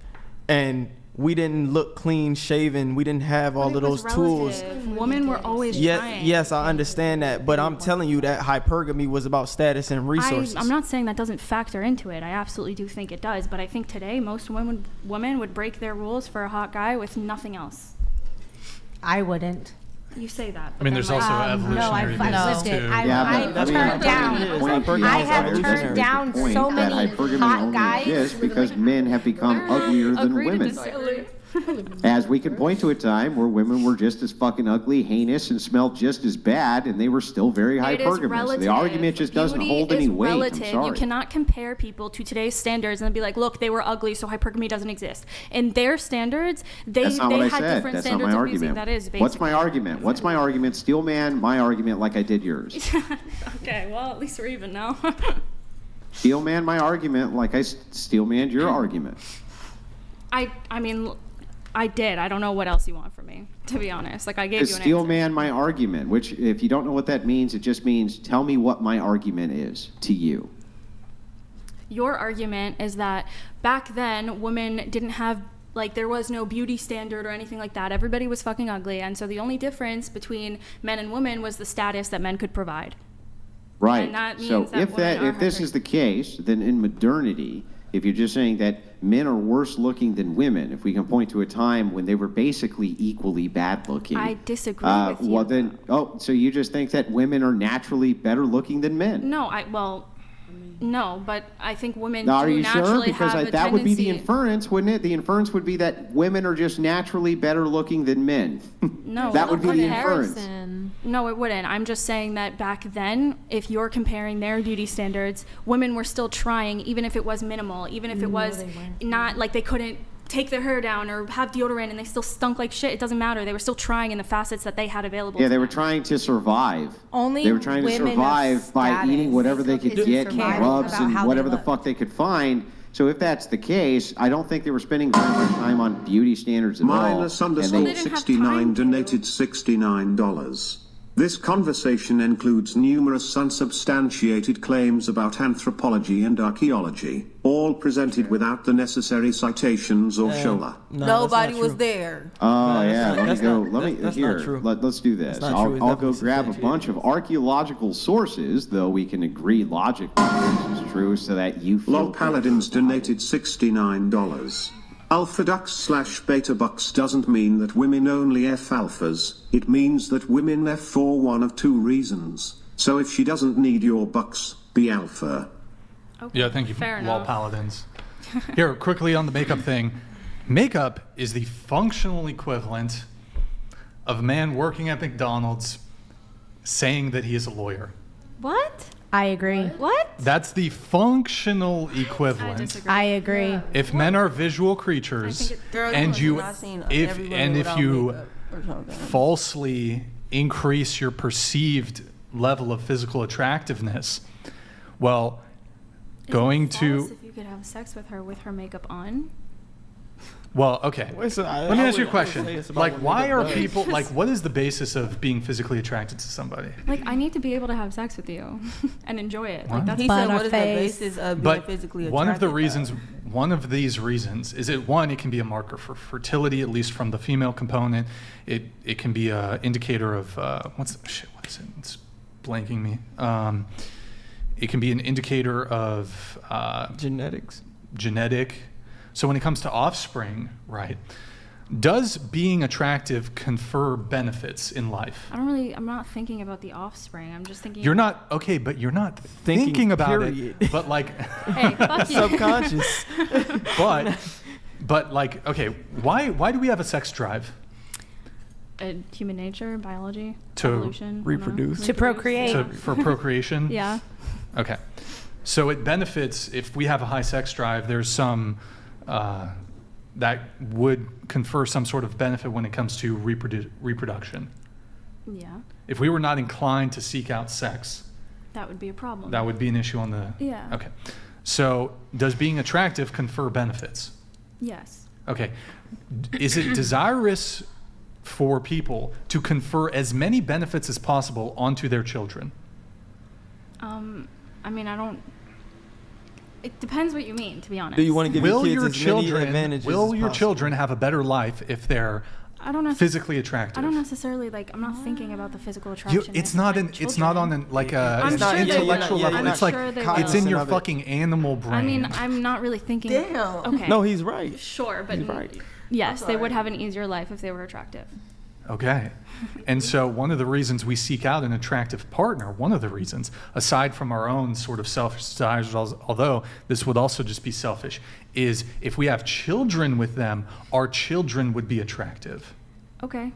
and we didn't look clean shaven. We didn't have all of those tools. Women were always trying. Yes, I understand that, but I'm telling you that hypergamy was about status and resources. I'm not saying that doesn't factor into it. I absolutely do think it does, but I think today most women would break their rules for a hot guy with nothing else. I wouldn't. You say that. I mean, there's also evolutionary basis too. I've turned down. I have turned down so many hypergamy hot only guys. exists because men have become uglier than women. As we can point to a time where women were just as fucking ugly, heinous, and smelled just as bad, and they were still very It is hypergamous. relative. The argument just doesn't Beauty hold is any weight. relative. I'm sorry. You cannot compare people to today's standards and be like, look, they were ugly, so hypergamy doesn't exist. In their standards, they That's not what I had said. different That's not standards my of music. argument. That is basically. What's my argument? What's my argument? Steelman, my argument, like I did yours. Okay, well, at least we're even now. Steelman, my argument, like I steelmaned your argument. I mean, I did. I don't know what else you want from me, to be honest. Like, I gave you an answer. Steelman, my argument, which if you don't know what that means, it just means tell me what my argument is to you. Your argument is that back then, women didn't have, like, there was no beauty standard or anything like that. Everybody was fucking ugly. And so the only difference between men and women was the status that men could provide. Right. And that means So that if women are if this is the case, then in modernity, if you're just saying that men are worse looking than women, if we can point to a time when they were basically equally bad looking. I disagree with you. Well then, so you just think that women are naturally better looking than men? No, No, but I think women Now, do are you sure? naturally Because have a that would be the tendency- inference, wouldn't it? The inference would be that women are just naturally better looking than men. No, that it would be the wouldn't. inference. No, it wouldn't. I'm just saying that back then, if you're comparing their duty standards, women were still trying, even if it was minimal, even if it was not like they couldn't take their hair down or have deodorant and they still stunk like shit. It doesn't matter. They were still trying in the facets that they had available. Yeah, to they were them. trying to survive. Only they were trying to women of survive by status eating whatever they could is get, surviving rubs about and how they whatever the look. fuck they could find. So if that's the case, I don't think they were spending very much time on beauty standards at all. Minus And underscore they- 69 donated $69. This conversation includes numerous unsubstantiated claims about anthropology and archaeology, all presented without the necessary citations or shola. Nobody was there. Oh yeah, let me that's go. not- Let me that's here. not true. Let's do this. That's not true. It's I'll go definitely grab a bunch of archaeological sources, though we can agree logically this is true, so that you feel. Lol Paladins donated $69. Alpha ducks / beta bucks doesn't mean that women only F alphas, it means that women F for one of two reasons. So if she doesn't need your bucks, be alpha. Yeah, thank you, Fair Wall enough. Paladins. Here, quickly on the makeup thing. Makeup is the functional equivalent of a man working at McDonald's saying that he is a lawyer. What? I agree. What? That's the functional equivalent. I agree. If men are visual creatures, Girl, and must you, have not seen if everybody and if without you makeup or something. falsely increase your perceived level of physical attractiveness, well, going to False if you could have sex with her makeup on. well, okay. So Let me ask you a I would question. say it's about Like, what why makeup are does. people like? What is the basis of being physically attracted to somebody? Like, I need to be able to have sex with you and enjoy it. What? Like, that's He fun. said, what is the basis of being But physically attracted? one of the reasons, one of these reasons, is it one? It can be a marker for fertility, at least from the female component. It can be an indicator of what is it? It's blanking me. It can be an indicator of genetics. Genetic. So when it comes to offspring, right? Does being attractive confer benefits in life? I'm not thinking about the offspring. I'm just thinking. You're not okay, but you're not thinking about period. it. But like, Hey, fuck you. Subconscious. but like, okay, why do we have a sex drive? Human nature, biology, To evolution, I don't know. reproduce. To procreate. So for procreation? Yeah. Okay. So it benefits if we have a high sex drive. There's some that would confer some sort of benefit when it comes to reproduction. Yeah. If we were not inclined to seek out sex, That would be a problem. that would be an issue on the. Yeah. Okay. So does being attractive confer benefits? Yes. Okay. Is it desirous for people to confer as many benefits as possible onto their children? I mean, I don't. It depends what you mean, to be honest. Do you want to give Will your your kids as many children advantages will as your possible? children have a better life if they're I don't necess- physically attractive? I don't necessarily like. I'm not thinking about the physical You, attraction. it's of not my an. It's not on children. an like a I'm an sure they will. intellectual Yeah, level. I'm It's like sure they it's in will. your of it. fucking animal brain. I mean, I'm not really thinking. Damn. Okay. No, he's right. Sure, but He's right. yes, I'm they would sorry. have an easier life if they were attractive. Okay. And so one of the reasons we seek out an attractive partner, one of the reasons, aside from our own sort of selfish desires, although this would also just be selfish, is if we have children with them, our children would be attractive. Okay.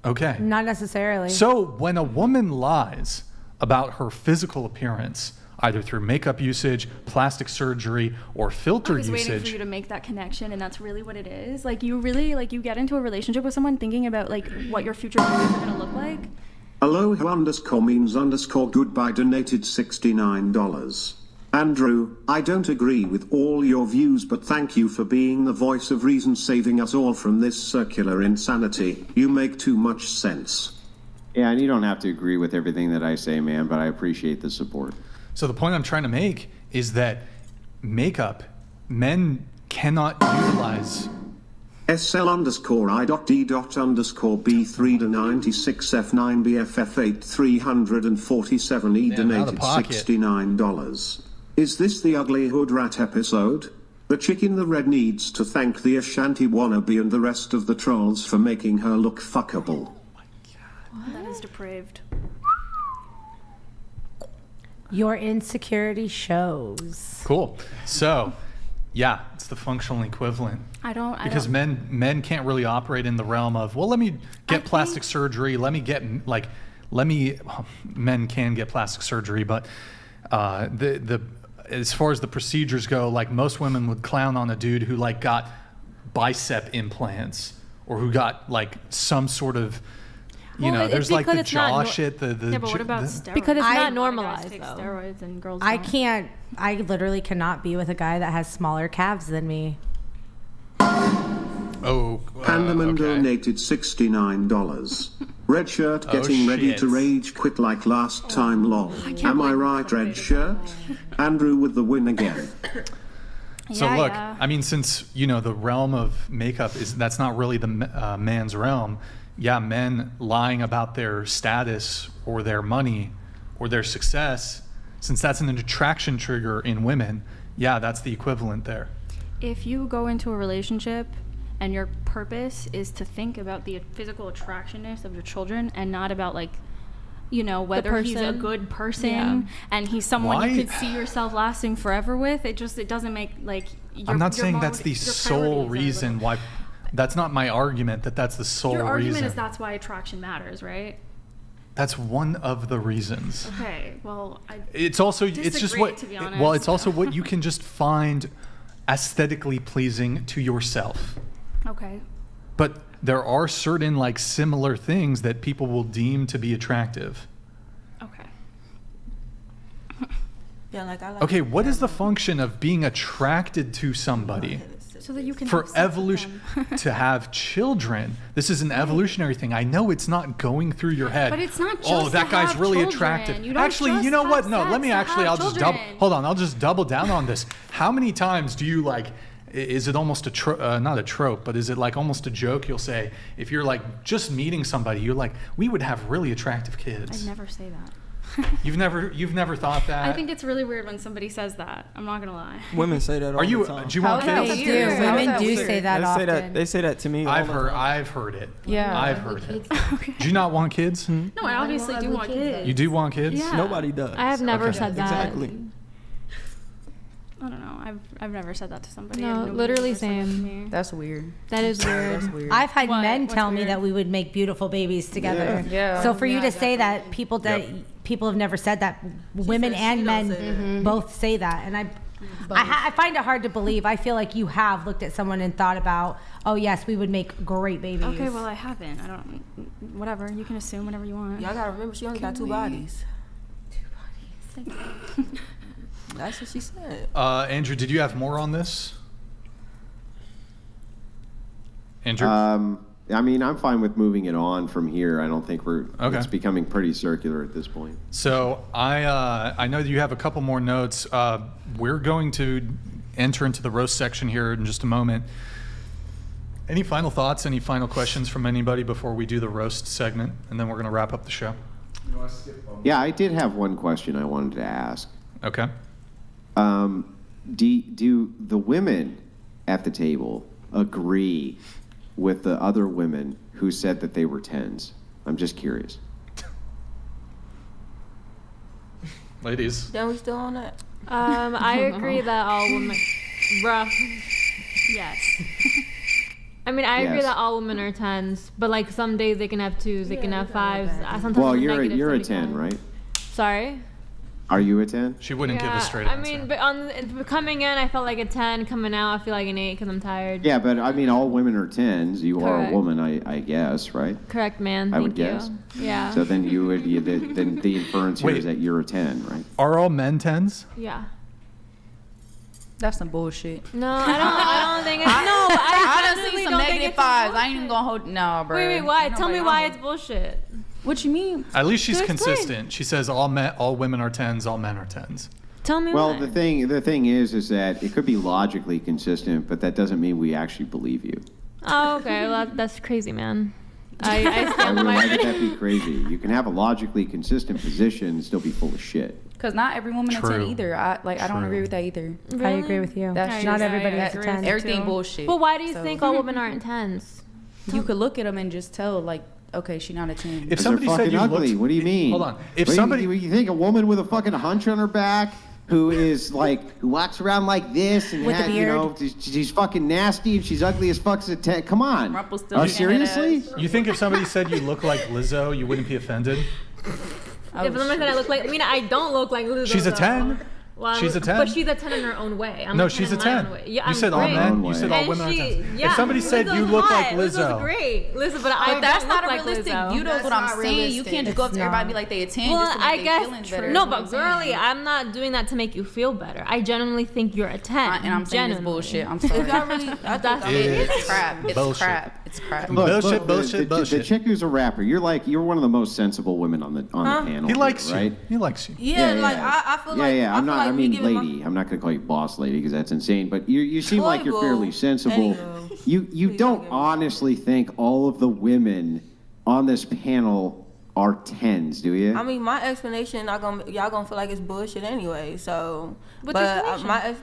Okay. Not necessarily. So when a woman lies about her physical appearance, either through makeup usage, plastic surgery, or filter I was waiting for usage, you to make that connection, and that's really what it is. Like, you really, like, you get into a relationship with someone thinking about, like, what your future babies are going to look like. Aloha underscore means underscore goodbye donated $69. Andrew, I don't agree with all your views, but thank you for being the voice of reason, saving us all from this circular insanity. You make too much sense. Yeah, and you don't have to agree with everything that I say, man, but I appreciate the support. so the point I'm trying to make is that makeup, men cannot utilize. SL underscore I.D. underscore B3 to 96 F9 BFF 8 347 E Damn, out of donated pocket. $69. Is this the ugly hood rat episode? The chick in the red needs to thank the Ashanti wannabe and the rest of the trolls for making her look fuckable. That is depraved. Your insecurity shows. Cool. So, yeah, it's the functional equivalent. Because men can't really operate in the realm of, well, let me get plastic surgery. Men can get plastic surgery, but as far as the procedures go, like most women would clown on a dude who like got bicep implants or who got like some sort of, there's like the jaw shit. But what about steroids? Because it's not normalized, Take though. steroids and girls. I literally cannot be with a guy that has smaller calves than me. Pandaman donated $69. Red shirt getting ready to rage quit like last time lol. Am I right, red shirt? Andrew with the win again. So look, I mean, since the realm of makeup that's not really the man's realm. Yeah, men lying about their status or their money or their success, since that's an attraction trigger in women. Yeah, that's the equivalent there. If you go into a relationship and your purpose is to think about the physical attractionness of your children and not about whether he's a good person and he's someone you could see yourself lasting forever with, it doesn't make I'm not saying that's the sole reason why. That's not my argument that that's the sole reason. Your argument is that's why attraction matters, right? That's one of the reasons. Okay, well, it's just what, to be honest. well, it's also what you can just find aesthetically pleasing to yourself. Okay. But there are certain like similar things that people will deem to be attractive. Okay. Okay, what is the function of being attracted to somebody? So that you can for evolution to have children. This is an evolutionary thing. I know it's not going through your head. But it's not just oh, that to guy's have really children. attractive. You don't Actually, just you know what? have No, sex let me to actually. have I'll just children. Hold on. I'll just double down on this. How many times do you like? Is it almost not a trope, but is it like almost a joke? You'll say if you're like just meeting somebody, you're like, we would have really attractive kids. I never say that. You've never thought that? I think it's really weird when somebody says that. I'm not gonna lie. Women say that all the time. Do you want kids? Women do say that often. They say that to me. I've heard it. Yeah. I've heard it. Do you not want kids? No, I obviously do want kids. You do want kids? Yeah. Nobody does. I have never said that. Exactly. I don't know. I've never said that to somebody. No, and literally nobody's ever said that to same. me. That's weird. That is weird. That's weird. I've had men What's tell me weird? that we would make beautiful babies together. Yeah. So for you to say that people have never said that, women and men both say that, and I find it hard to believe. I feel like you have looked at someone and thought about, oh yes, we would make great babies. Okay, well I haven't. I don't. Whatever. You can assume whatever you want. Y'all gotta remember she only got two bodies. Two bodies. That's what she said. Andrew, did you have more on this? Andrew? I mean, I'm fine with moving it on from here. I don't think it's becoming pretty circular at this point. So I know that you have a couple more notes. We're going to enter into the roast section here in just a moment. Any final thoughts, any final questions from anybody before we do the roast segment? And then we're going to wrap up the show. Yeah, I did have one question I wanted to ask. Okay. Do the women at the table agree with the other women who said that they were 10s? I'm just curious. Ladies. Then we still on that? I agree that all women. Bruh. Yes. I mean, I agree Yes. that all women are 10s, but like some days they can have 2s, they can have 5s. Sometimes Well, I'm you're a negative 10, 75. right? Sorry? Are you a 10? She wouldn't give a straight I answer. mean, but coming in, I felt like a 10. Coming out, I feel like an 8 because I'm tired. Yeah, but I mean, all women are 10s. You are Correct. a woman, I guess, right? Correct, man. I would Thank guess. you. Yeah. So then then the inference here is that you're a 10, right? Are all men 10s? Yeah. That's some bullshit. No, I don't think it's. No, but I done honestly seen some don't think negative it's fives. I ain't even gonna hold. No, bro. Wait, why? Tell me why it's bullshit. What you mean? At least she's Explain. consistent. She says all women are 10s, all men are 10s. Tell me Well, why. the thing is that it could be logically consistent, but that doesn't mean we actually believe you. Oh, okay. Well, that's crazy, man. I stand on Why my. would that be crazy? You can have a logically consistent position and still be full of shit. Because not every woman is a 10 True. either. I don't True. agree with that either. I agree with you. That's Not just- everybody that- is a 10. Everything too. bullshit. But why do you So- think all women aren't 10s? You could look at them and just tell, like, okay, she's not a 10. If somebody said you ugly, what do you mean? Hold on. If What do somebody, you think a woman with a fucking hunch on her back, who walks around like this and With a beard. she's fucking nasty and she's ugly as fuck as a 10. Come on. Oh, seriously? you think if somebody said you look like Lizzo, you wouldn't be offended? If somebody said I look like, I mean, I don't look like Lizzo. She's a 10. Well, She's a 10. But she's a 10 in her own way. I'm No, a 10 she's a in my 10. own way. You Yeah, I'm said all great. men. You said all And women are 10s. yeah, If somebody said Lizzo's you look hot. like Lizzo's Lizzo. great. Listen, but I That's don't not look a like realistic Lizzo. view, though, is what I'm saying. You can't just go up to everybody and be like they a 10 Well, just to make I their guess feelings better. no, That's but what I'm girly, saying. I'm not doing that to make you feel better. I genuinely think you're a 10. And I'm saying it's bullshit. I'm sorry. It's crap. It's bullshit. crap. It's crap. Look, Bullshit. The chick who's a rapper, you're one of the most sensible women on the panel. He likes here, right? you. He likes you. Yeah, like I feel like Yeah. I feel like I me mean, giving my- lady. I'm not gonna call you boss lady because that's insane. But you seem like you're fairly Anywho. sensible. You don't honestly think all of the women on this panel are 10s, do you? I mean, my explanation y'all gonna feel like it's bullshit anyway. So, What's your explanation?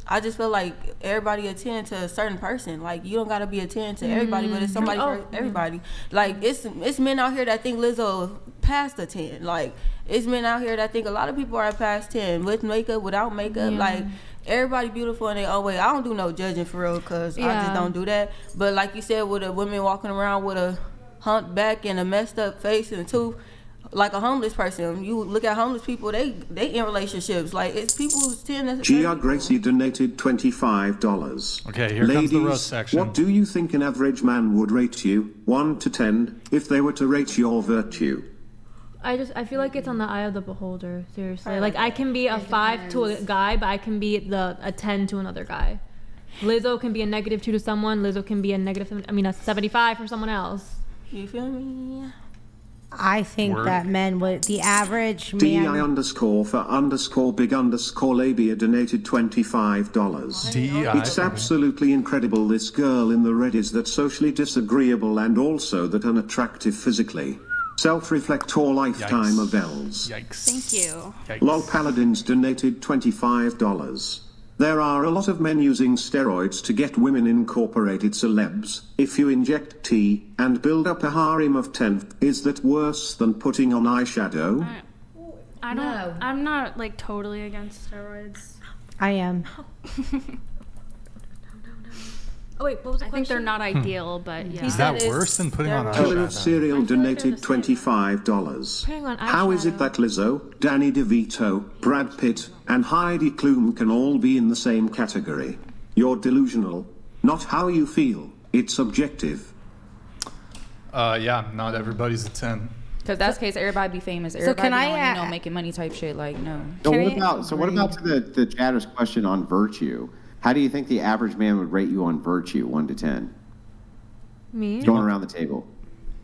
I just feel like everybody a 10 to a certain person. Like you don't gotta be a 10 to everybody, but it's somebody for everybody. Like it's men out here that think Lizzo past a 10. Like it's men out here that think a lot of people are past 10 with makeup, without makeup. Like everybody beautiful in their own way. I don't do no judging for real, cause I just don't do that. But like you said, with a woman walking around with a humped back and a messed up face and tooth, like a homeless person, you look at homeless people, they in relationships. Like it's people who's 10. Gia Gracie donated $25. Okay, here Ladies, comes the roast section. what do you think an average man would rate you, 1 to 10, if they were to rate your virtue? I feel like it's on the eye of the beholder. Seriously, like I can be a 5 to a guy, but I can be a 10 to another guy. Lizzo can be a -2 to someone. Lizzo can be a 75 for someone else. You feel me? I think that men would, the average DI man. _for_big_labia donated $25. DEI. It's absolutely incredible this girl in the red is that socially disagreeable and also that unattractive physically. Self-reflect or lifetime of L's. Yikes. Thank you. LOL Paladins donated $25. There are a lot of men using steroids to get women incorporated celebs. If you inject tea and build up a harem of 10, is that worse than putting on eyeshadow? I don't. I'm not like totally against steroids. I am. Oh wait, what was the I think they're not ideal, but yeah. Is that worse than putting on Killer of eyeshadow? Cereal donated $25. Putting on How is it eyeshadow. that Lizzo, Danny DeVito, Brad Pitt, and Heidi Klum can all be in the same category? You're delusional. Not how you feel. It's subjective. Yeah, not everybody's a 10. Because that's the case, everybody be famous. So Everybody can I, be on, making money type shit. Like, no. So what about to the chatter's question on virtue? How do you think the average man would rate you on virtue, 1 to 10? Me? Going around the table.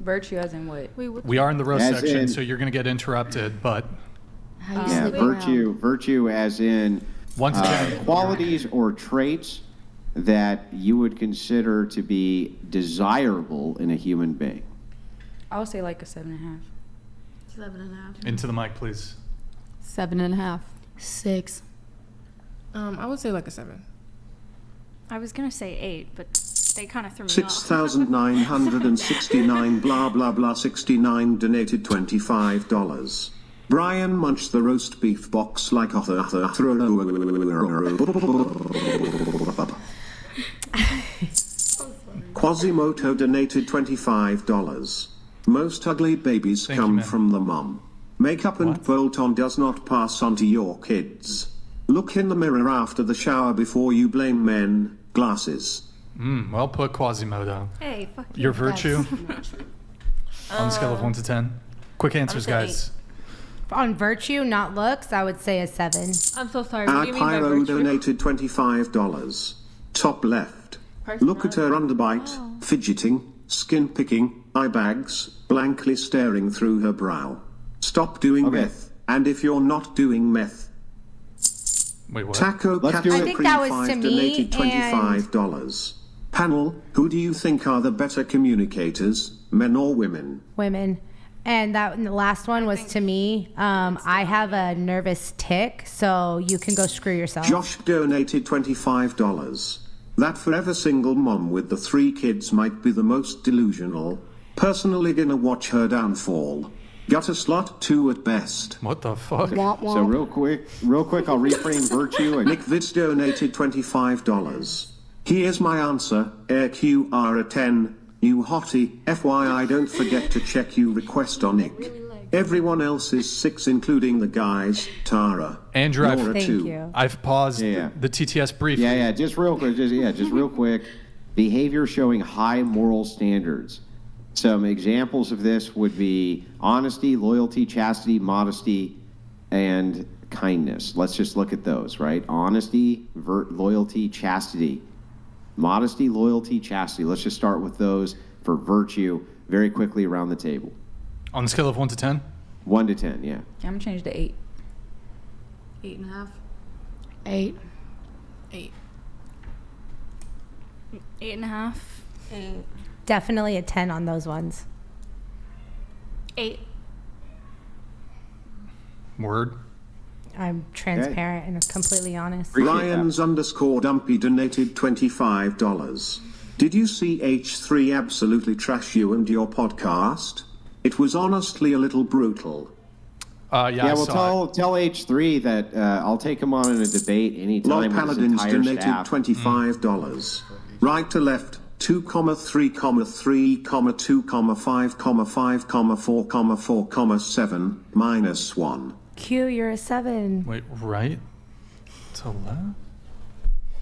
Virtue as in what? We are in the roast As section, in- so you're going to get interrupted, but Yeah, virtue as in 1 to 10. qualities or traits that you would consider to be desirable in a human being. I would say like a 7.5. 7.5. Into the mic, please. 7.5. 6. I would say like a 7. I was gonna say 8, but they kind of threw me off. 6,969 blah blah blah 69 donated $25. Brian munched the roast beef box like a Quasimodo donated $25. Most ugly babies come from the mom. Makeup and bolt-on does not pass on to your kids. Look in the mirror after the shower before you blame men. Glasses. Well put, Quasimodo. Hey, fuck you. Your virtue? On a scale of 1 to 10. Quick answers, saying guys. On virtue, not looks, I would say a 7. I'm so sorry. What do you mean by Pyro virtue? donated $25. Top left. Look at her underbite, fidgeting, skin picking, eye bags, blankly staring through her brow. Stop doing meth, and if you're not doing meth. Wait, what? Taco Let's Cat do it. I think that was 5 to me, donated $25. Panel, who do you think are the better communicators, men or women? Women. And the last one was to me. I have a nervous tick, so you can go screw yourself. Josh donated $25. That forever single mom with the 3 kids might be the most delusional. Personally gonna watch her downfall. Got a slot 2 at best. What the fuck? So real quick, I'll reframe virtue. Nick Vids donated $25. Here's my answer. AirQR a 10. You hottie. FYI, don't forget to check you request on Nick. Everyone else is 6, including the guys. Tara. Andrew, Laura, I've paused the TTS brief. Yeah, just real quick. Just real quick. Behavior showing high moral standards. Some examples of this would be honesty, loyalty, chastity, modesty, and kindness. Let's just look at those, right? Honesty, loyalty, chastity. Modesty, loyalty, chastity. Let's just start with those for virtue very quickly around the table. On the scale of 1 to 10? 1 to 10, yeah. I'm gonna change to 8. 8.5. 8. 8. 8.5. 8. Definitely a 10 on those ones. 8. Word. I'm transparent and completely honest. Ryans_Dumpy donated $25. Did you see H3 absolutely trash you and your podcast? It was honestly a little brutal. Yeah, well, tell H3 that I'll take him on in a debate anytime. Lord with his Paladins entire donated staff. $25. Right to left, 2, 3, 3, 2, 5, 5, 4, 4, 7, -1. Q, you're a 7. Wait, right to left?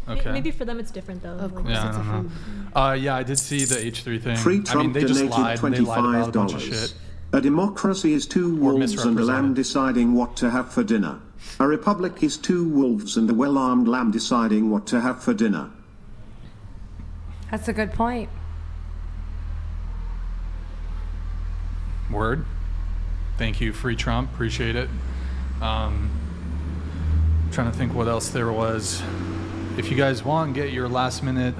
Okay. Maybe for them it's different though. Of course, Yeah, it's I a don't know. Yeah, I did see the H3 thing. Free I mean, Trump they just donated lied. They lied about a bunch of shit. A democracy is 2 wolves and a lamb misrepresented. deciding what to have for dinner. A republic is 2 wolves and a well-armed lamb deciding what to have for dinner. That's a good point. Word. Thank you, Free Trump. Appreciate it. Trying to think what else there was. If you guys want, get your last minute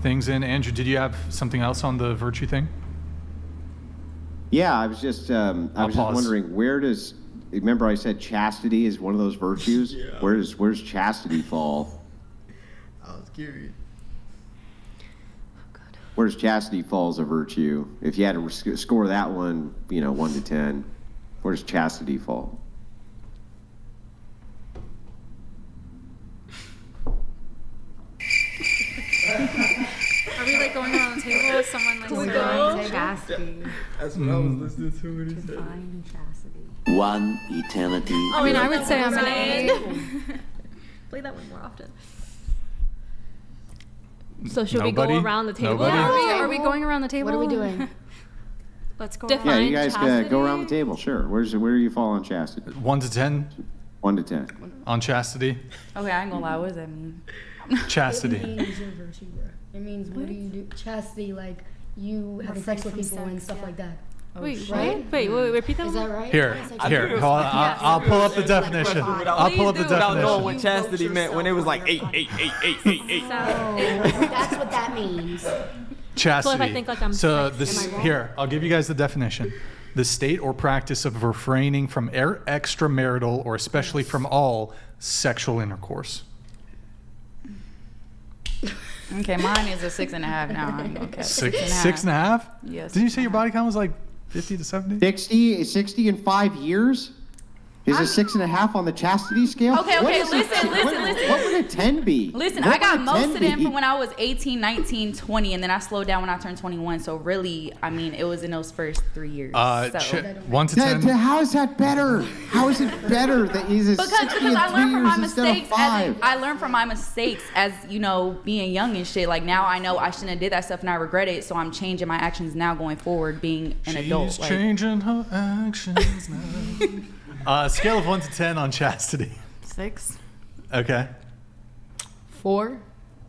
things in. Andrew, did you have something else on the virtue thing? Yeah, I was just wondering, where does, remember I said chastity is one of those virtues? Yeah. Where's chastity fall? I was curious. Where's chastity fall as a virtue? If you had to score that one, 1 to 10, where does chastity fall? Are we like going around the table with someone like Chastity. That's what I was listening to when he said it. Define chastity. One eternity. I mean, I would say I'm an 8. Play that one more often. So should we Nobody? go around the table? Nobody? Are we going around the table? What are we doing? Let's go. Define Yeah, you guys chastity. go around the table, sure. Where do you fall on chastity? 1 to 10 1 to 10. on chastity. Okay, I ain't gonna lie. What does that mean? Chastity. It means your virtue, bro. It means what do you do? Chastity, like you having sex with people and stuff like that. Wait, right? Wait, repeat that Is one? that right? Here, hold on. I'll pull up the definition. I'll pull up the Without knowing definition. what chastity meant when it was like 8. That's what that means. Chastity. So if I think like I'm So sex, this am I wrong? here, I'll give you guys the definition. The state or practice of refraining from extramarital or especially from all sexual intercourse. Okay, mine is a 6.5 now. I'm okay. 6.5? Yes. Didn't you say your body count was like 50 to 70? 60 in 5 years? Is a 6.5 on the chastity scale? Okay, What okay, is listen. What would a 10 be? Listen, What I got would a 10 most of them be? from when I was 18, 19, 20, and then I slowed down when I turned 21. So really, I mean, it was in those first 3 years. 1 to 10. How is that better? How is it better that he's a 60 Because in I 3 learned from my years instead of mistakes. 5? I learned from my mistakes as being young and shit. Like now, I know I shouldn't have did that stuff, and I regret it. So I'm changing my actions now, going forward, being an adult. She's changing her actions now. Scale of 1 to 10 on chastity. 6. Okay. 4.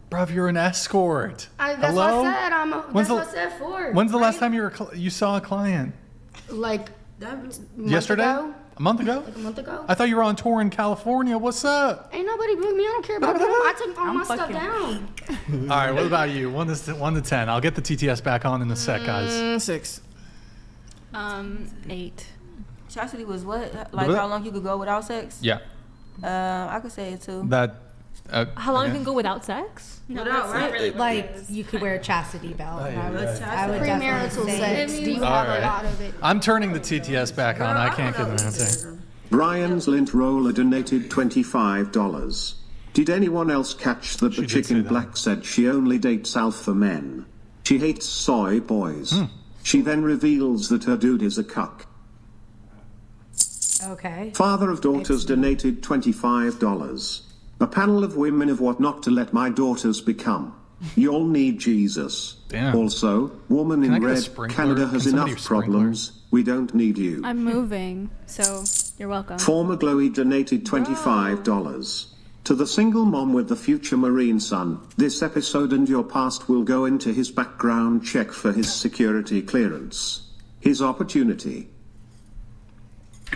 Bruv, you're an escort. That's Hello? what I said. That's what I said 4. When's the last time you saw a client? Like Yesterday? Ago? A month ago? Like a month ago. I thought you were on tour in California. What's up? Ain't nobody booked me. I don't care about them. I took all my stuff down. All right, what about you? 1 to 10. I'll get the TTS back on in a sec, guys. 6. 8. Chastity was what? Like how long you could go without sex? Yeah. I could say it too. That How long you can go without sex? No, Without, that's not right? really like you could wear a chastity belt. I would Premarital definitely sex. say. Do you All have a right. lot of it? I'm turning the TTS back on. I can't give an answer. Brian's lint roller donated $25. Did anyone else catch that the chicken black said she only dates alpha men? She hates soy boys. She then reveals that her dude is a cuck. Okay. Father of daughters donated $25. A panel of women of what not to let my daughters become. You'll need Jesus. Damn. Also, woman Can I in get a red, sprinkler? Canada has Can somebody enough problems. We don't need you. I'm moving, so you're welcome. Former Glowy donated $25. To the single mom with the future Marine son, this episode and your past will go into his background check for his security clearance. His opportunity.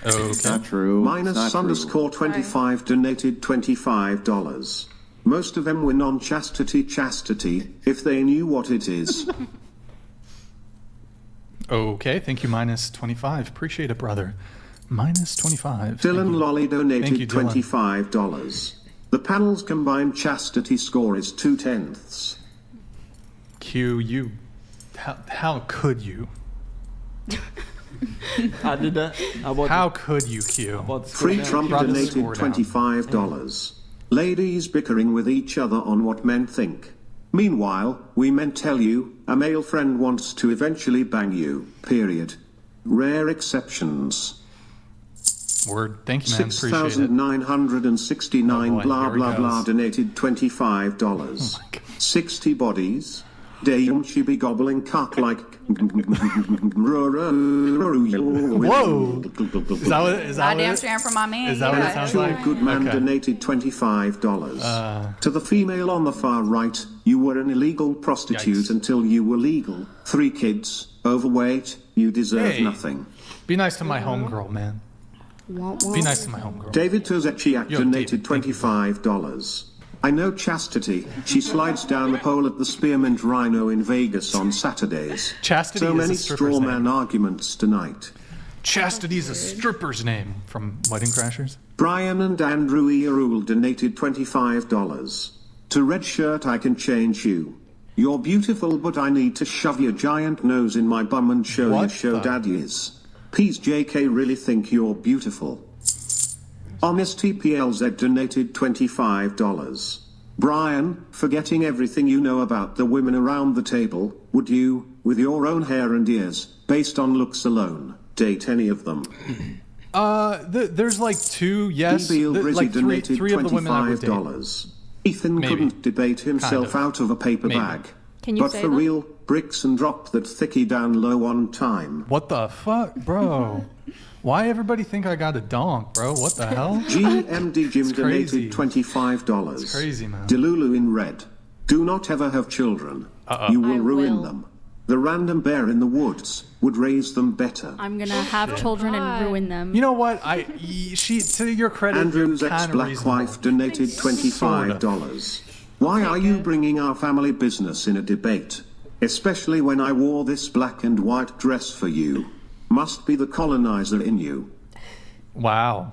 It's not true. Minus It's not underscore 25 donated $25. Most of them were non-chastity chastity, if they knew what it is. Okay, thank you, minus 25. Appreciate it, brother. Minus 25. Dylan Lolly donated Thank you, Dylan. $25. The panel's combined chastity score is 2/10. Q, you. How could you? I did that. How could you, Q? Free Trump Brought the donated score down. $25. Ladies bickering with each other on what men think. Meanwhile, we men tell you, a male friend wants to eventually bang you, period. Rare exceptions. Word. Thank you, man. Appreciate it. 6,969 Oh boy, blah here he blah blah goes. donated $25. 60 bodies. Damn, she be gobbling cock like. Whoa! Is that what? Is that Goddamn what? strand from my man. Is that what it sounds like? Goodman Okay. donated $25. To the female on the far right, you were an illegal prostitute until you were legal. 3 kids, overweight, you deserve Hey. nothing. Be nice to my homegirl, man. Be nice to my homegirl. David Tozechiak Yo, donated $25. I know Chastity. She slides down the pole at the Spearmint Rhino in Vegas on Saturdays. Chastity so is a many stripper's straw man arguments tonight. Chastity's a stripper's name from Wedding Crashers. Brian and Andrew Earul donated $25. To Red Shirt I can change you. You're beautiful but I need to shove your giant nose in my bum and show you show daddy is. Please JK really think you're beautiful. Honest TPLZ donated $25. Brian, forgetting everything you know about the women around the table, would you, with your own hair and ears, based on looks alone, date any of them? There's like 2, yes. Brizzy Like donated three of the women I would date. $25. Ethan Maybe. couldn't debate himself Kind of. out of a paper Maybe. bag. Can you but say for them? real, Brixan dropped that thickie down low on time. What the fuck, bro? Why everybody think I got a donk, bro? What the hell? GMD Jim It's crazy. donated $25. It's crazy, man. Delulu in red. Do not ever have children. You will ruin them. The random bear in the woods would raise them better. I'm gonna have children and ruin them. You know what? She to your credit, Andrew's you're kinda ex-black reasonable. wife donated $25. Why are you bringing our family business in a debate? Especially when I wore this black and white dress for you. Must be the colonizer in you. Wow.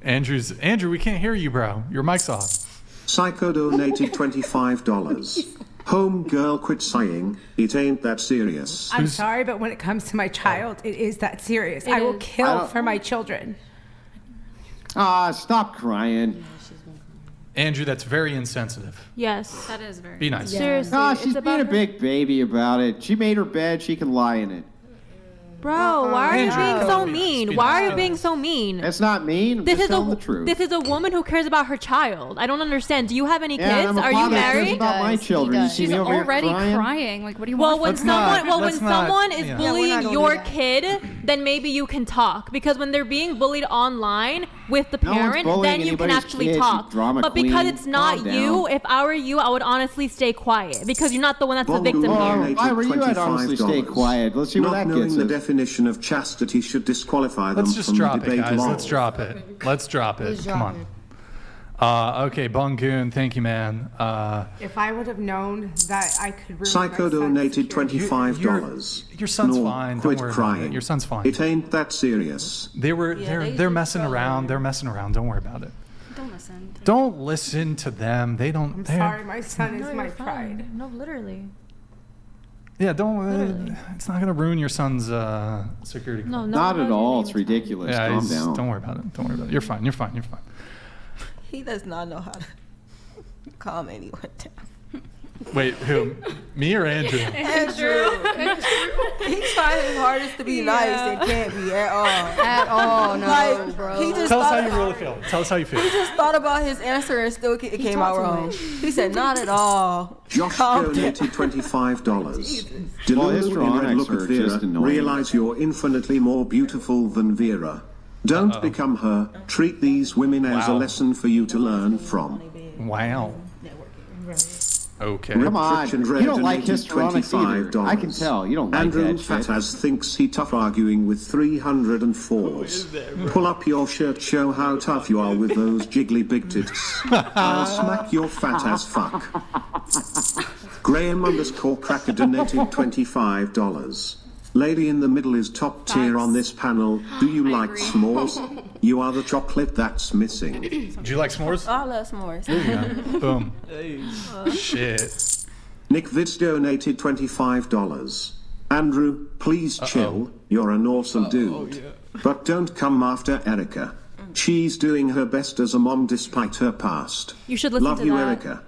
Andrew, we can't hear you, bro. Your mic's off. Psycho donated $25. Home girl quit sighing. It ain't that serious. I'm sorry, but when it comes to my child, it is that serious. I will kill for my children. Stop crying. Andrew, that's very insensitive. Yes. That is very. Be nice. Seriously. She's being a big baby about it. She made her bed. She can lie in it. Bro, why are you Andrew, being so be nice. mean? Be Why nice. are you being so mean? That's not mean. I'm just telling the truth. This is a woman who cares about her child. I don't understand. Do you have any Yeah, kids? I'm a are you father who cares married? about my children. You see She's me over here already crying? crying. Like, what do you Well, want? when from her? someone is yeah. bullying Yeah, we're not your gonna do kid, then maybe you can talk. Because when they're being bullied online with the No one's parent, bullying then you can anybody's actually kid, you talk. drama But because queen. it's not Calm you, down. if I were you, I would honestly stay quiet because you're not the one that's the Bongo victim here. donated If I were you, I'd honestly stay $25. quiet. Let's see where Not that knowing gets the us. definition of chastity should disqualify them Let's just from drop the it, debate guys. long. Let's drop it. Let's drop it. Let's Come drop on. Okay, Bungoon, thank you, man. If I would have known that I could ruin Psycho my son's donated security. $25. Your son's No, fine. Don't quit worry about crying. it. Your son's fine. It ain't that serious. They're messing around. They're messing around. Don't worry about it. Don't listen. Don't listen to them. They don't. I'm sorry, my son is my pride. No, literally. Yeah, don't. It's not gonna ruin your son's security. No, Not at all. It's ridiculous. Yeah, Calm down. Don't worry about it. Don't worry about it. You're fine. You're fine. You're fine. He does not know how to calm anyone down. Wait, who? Me or Andrew? Andrew. He's trying his hardest to be nice and can't be at all. At all, no, like, bro. He just Tell us how thought you really feel. Tell us how you feel. He just thought about his answer and still it came out wrong. He said, "Not at all." Josh donated $25. Well, his Delulu in strong Red Look at excerpt is Vera. just annoying. Realize you're infinitely more beautiful than Vera. Don't become her. Treat these women as a Wow. lesson for you to learn from. Wow. Okay. Come on. Fridge and You Red don't like donated histrionics either. $25. I can tell. You don't like Andrew that shit. Fataz thinks he tough arguing with 304s. Pull up your shirt, show how tough you are with those jiggly big tits. I'll smack your fat ass fuck. Graham_Cracker donated $25. Lady in the middle is top tier on this panel. Do you like s'mores? You are the chocolate that's missing. Do you like s'mores? I love s'mores. There you go. Boom. Shit. Nick Vids donated $25. Andrew, please chill. You're an awesome dude. But don't come after Erica. She's doing her best as a mom despite her past. You should listen Love to you, that. Erica.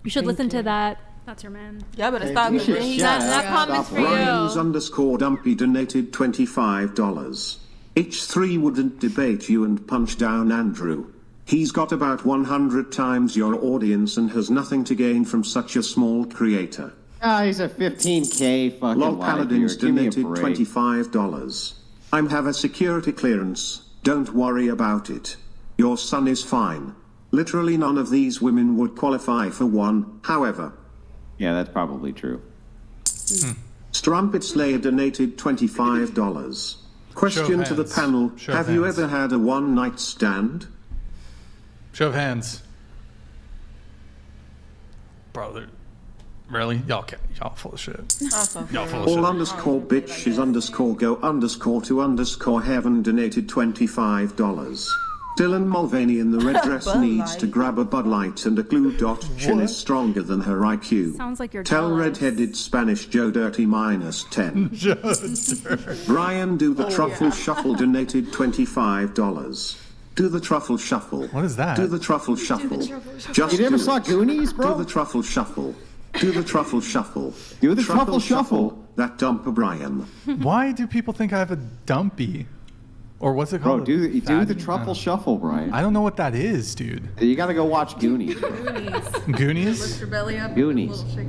You should listen to that. That's your man. Y'all better stop. That comment's for you. Ryan's_Dumpy donated $25. H3 wouldn't debate you and punch down Andrew. He's got about 100 times your audience and has nothing to gain from such a small creator. Ah, he's a 15K fucking Lol life Paladins here. Give me a donated break. $25. I have a security clearance. Don't worry about it. Your son is fine. Literally none of these women would qualify for one, however. Yeah, that's probably true. Strumpet Slayer donated $25. Question to the hands. panel, Show of have you hands. ever had a one-night stand? Show of hands. Brother. Really? Y'all full of shit. Y'all full of shit. All_bitch is _go_to_heaven donated $25. Dylan Mulvaney in the red dress Bud needs Light. to grab a Bud Light and a glue dot. Chin is stronger than her IQ. Sounds like you're Tell jealous. red-headed Spanish Joe Dirty -10. Brian do the truffle shuffle donated $25. Do the truffle shuffle. What is that? Do the truffle shuffle. Just You never do saw it. Goonies, bro? Do the truffle shuffle. Do the truffle shuffle. Do the truffle shuffle. That dumper Brian. Why do people think I have a dumpy? Or what's it Bro, called? do the Fatty? truffle shuffle, Brian. I don't know what that is, dude. You gotta go watch Goonies. Goonies? Lift your belly up. Goonies. You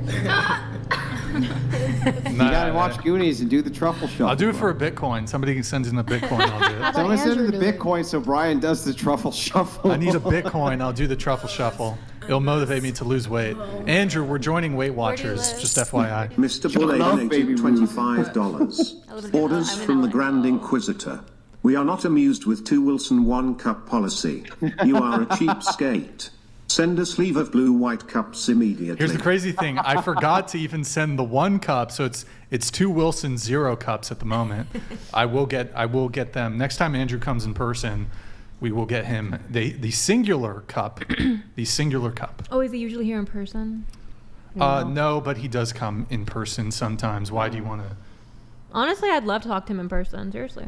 gotta watch Goonies and do the truffle shuffle. I'll do it for a Bitcoin. Somebody sends in a Bitcoin, I'll do it. Someone send in the Bitcoin so Brian does the truffle shuffle. I need a Bitcoin. I'll do the truffle shuffle. It'll motivate me to lose weight. Andrew, we're joining Weight Watchers, just FYI. Mr. Bulle donated $25. Orders from the Grand Inquisitor. We are not amused with 2 Wilson 1 cup policy. You are a cheapskate. Send a sleeve of blue white cups immediately. Here's the crazy thing. I forgot to even send the 1 cup, so it's 2 Wilson 0 cups at the moment. I will get them. Next time Andrew comes in person, we will get him the singular cup. The singular cup. Oh, is he usually here in person? No, but he does come in person sometimes. Why do you want to? Honestly, I'd love to talk to him in person. Seriously.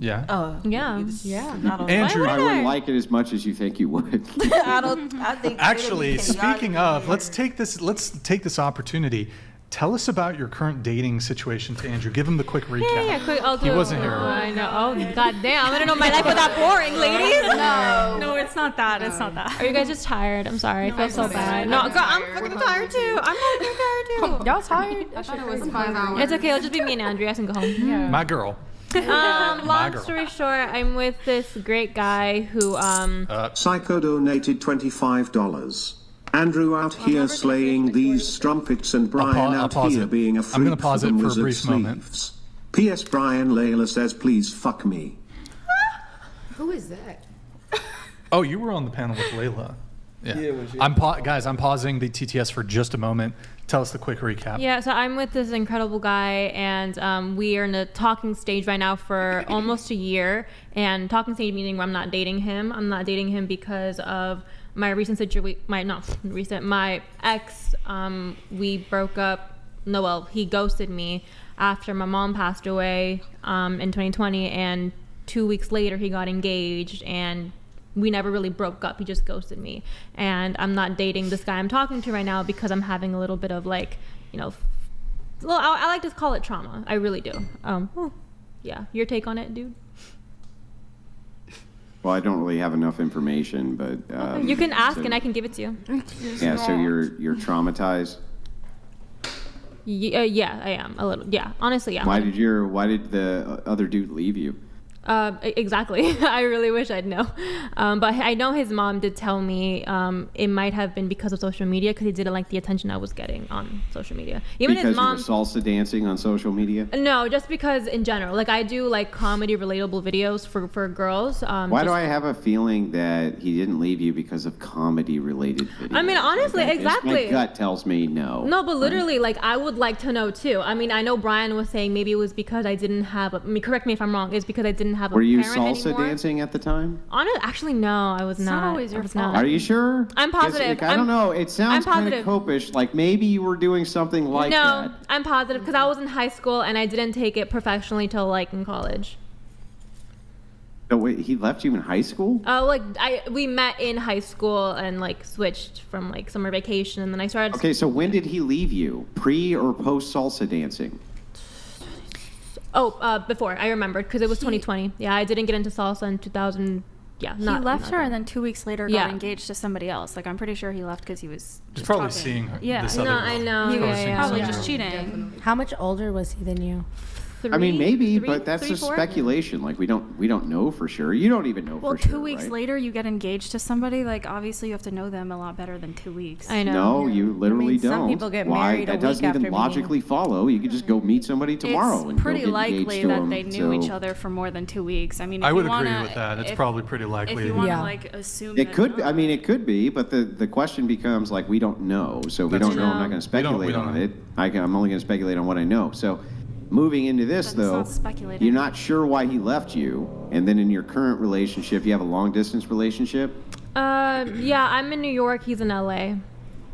Yeah. Yeah. Andrew, I wouldn't like it as much as you think you would. I think Actually, speaking of, let's take this opportunity. Tell us about your current dating situation to Andrew. Give him the quick recap. Yeah, quick. I'll do He wasn't here. I know. Oh, goddamn. I don't know my life without boring, ladies. No, it's not that. It's not that. Are you guys just tired? I'm sorry. I feel so bad. No, girl, I'm fucking tired too. I'm fucking tired too. Y'all tired? I thought it was 5 hours. It's okay. It'll just be me and Andrew. I can go home. Yeah. My girl. Long story short, I'm with this great guy who Psycho donated $25. Andrew out here slaying these strumpets and Brian I'll out pause here it. being a I'm freak gonna pause for it the for a wizard brief moment. sleeves. P.S. Brian Layla says, please fuck me. Who is that? Oh, you were on the panel with Layla. Yeah. Guys, I'm pausing the TTS for just a moment. Tell us the quick recap. Yeah, so I'm with this incredible guy, and we are in the talking stage right now for almost a year. And talking stage meaning where I'm not dating him. I'm not dating him because of my recent situation. My ex. We broke up. No, well, he ghosted me after my mom passed away in 2020, and 2 weeks later he got engaged, and we never really broke up. He just ghosted me. And I'm not dating this guy I'm talking to right now because I'm having a little bit of I like to call it trauma. I really do. Yeah. Your take on it, dude? Well, I don't really have enough information, but... you can ask and I can give it to you. Yeah, so you're traumatized? Yeah, I am. A little. Yeah, honestly, yeah. Why did the other dude leave you? Exactly. I really wish I'd know. But I know his mom did tell me it might have been because of social media, because he didn't like the attention I was getting on social media. Even because his mom. You were salsa dancing on social media? No, just because in general. I do comedy relatable videos for girls. Why do I have a feeling that he didn't leave you because of comedy related videos? I mean, honestly, exactly. My gut tells me no. No, but literally, I would like to know too. I mean, I know Brian was saying maybe it was because I didn't have correct me if I'm wrong, it's because I didn't have a Were you parent salsa anymore. Dancing at the time? Actually, no, I was not. Not always your fault. Are you sure? I'm positive. I don't know. It sounds kind of copish. Maybe you were doing something like that. No, I'm positive because I was in high school and I didn't take it professionally till in college. So wait, he left you in high school? We met in high school and switched from summer vacation, and then I started. Okay, so when did he leave you? Pre or post salsa dancing? Before. I remembered because it was 2020. Yeah, I didn't get into salsa in 2000. Yeah, he left her and then 2 weeks later got engaged to somebody else. I'm pretty sure he left because he was just probably talking. Seeing her. Yeah, this other I know. He was probably Yeah. just cheating. How much older was he than you? I mean, maybe, but that's just speculation. We don't know for sure. You don't even know for sure. Well, 2 weeks later, you get engaged to somebody. Obviously, you have to know them a lot better than 2 weeks. I know. No, you literally don't. Some people get Why? married a That week doesn't even after logically follow. You could just go meet somebody tomorrow and go pretty get likely engaged to that them, they knew each other for more than 2 weeks. I mean, I would agree with that. It's probably pretty likely. If you want to assume it could. I mean, it could be, but the question becomes we don't know. So we don't know. I'm not going to speculate on it. I'm only going to speculate on what I know. So. Moving into this, though, you're not sure why he left you, and then in your current relationship, you have a long-distance relationship? Yeah, I'm in New York, he's in LA.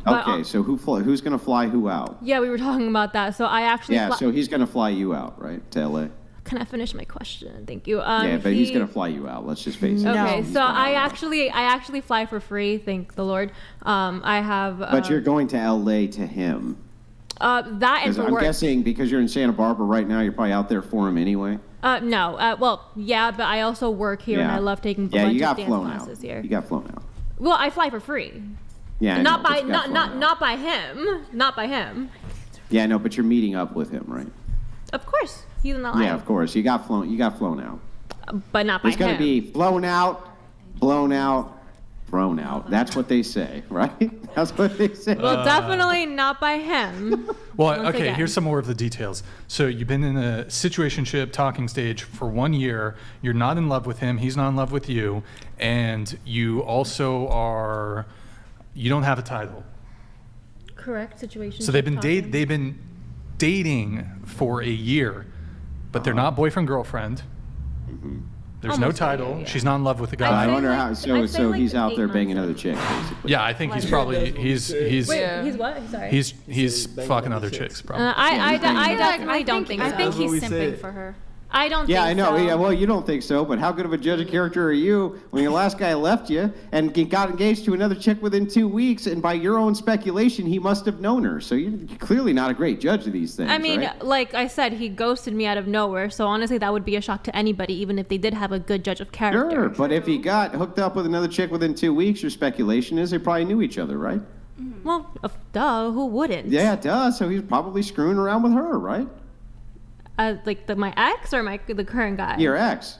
Okay, so who's going to fly who out? Yeah, we were talking about that. So I actually... Yeah, so he's going to fly you out, right, to LA? Can I finish my question? Thank you. Yeah, but he's going to fly you out, let's just face it. Okay, so I actually fly for free, thank the Lord. I have... But you're going to LA to him. That and for I'm work. guessing because you're in Santa Barbara right now, you're probably out there for him anyway. No. Well, yeah, but I also work here and I love taking a bunch of dance classes here. You got flown out. Well, I fly for free. Yeah, not by him. Not by him. Yeah, I know, but you're meeting up with him, right? Of course, he's in LA. Yeah, of course. You got flown out. But not by him. It's going to be flown out, thrown out. That's what they say, right? That's what they say. Well, definitely not by him. Well, okay, here's some more of the details. So you've been in a situationship talking stage for 1 year. You're not in love with him. He's not in love with you. And you also you don't have a title. Correct. Situation. So they've been dating for a year, but they're not boyfriend, girlfriend. Mm-hmm. There's no title. She's not in love with the guy. I wonder how. So he's out there banging other chicks, basically. Yeah, I think he's probably he's. Wait, he's what? Sorry. He's fucking other chicks, probably. I definitely don't think so. I think he's simping for her. I don't think so. so. Yeah, I know. Yeah, well, you don't think so, but how good of a judge of character are you when your last guy left you and got engaged to another chick within 2 weeks, and by your own speculation, he must have known her. So you're clearly not a great judge of these things, I mean, right? like I said, he ghosted me out of nowhere, so honestly, that would be a shock to anybody, even if they did have a good judge of character. Sure, but if he got hooked up with another chick within 2 weeks, your speculation is they probably knew each other, right? Well, duh, who wouldn't? Yeah, it does. So he's probably screwing around with her, right? My ex or the current guy? Your ex.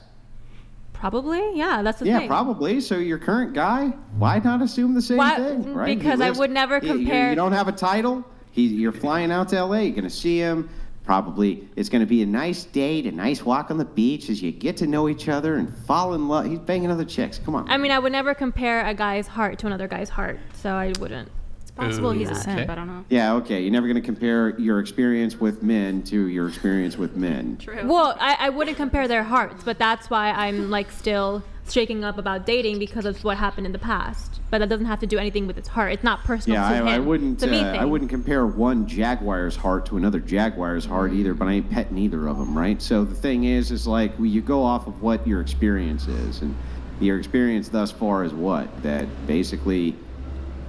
Probably, yeah, that's the thing. Yeah, probably. So your current guy, why not assume the same thing, right? Because I would never compare. You don't have a title. You're flying out to LA. You're going to see him. Probably it's going to be a nice date, a nice walk on the beach as you get to know each other and fall in love. He's banging other chicks. Come on. I mean, I would never compare a guy's heart to another guy's heart, so I wouldn't. It's possible he's a simp. I don't know. Yeah, okay. You're never going to compare your experience with men to your experience with men. True. Well, I wouldn't compare their hearts, but that's why I'm like still shaking up about dating because of what happened in the past. But that doesn't have to do anything with his heart. It's not personal to him. I wouldn't. It's a me thing. I wouldn't compare one Jaguar's heart to another Jaguar's heart either. But I ain't petting either of them, right? So the thing is like you go off of what your experience is, and your experience thus far is what? That basically,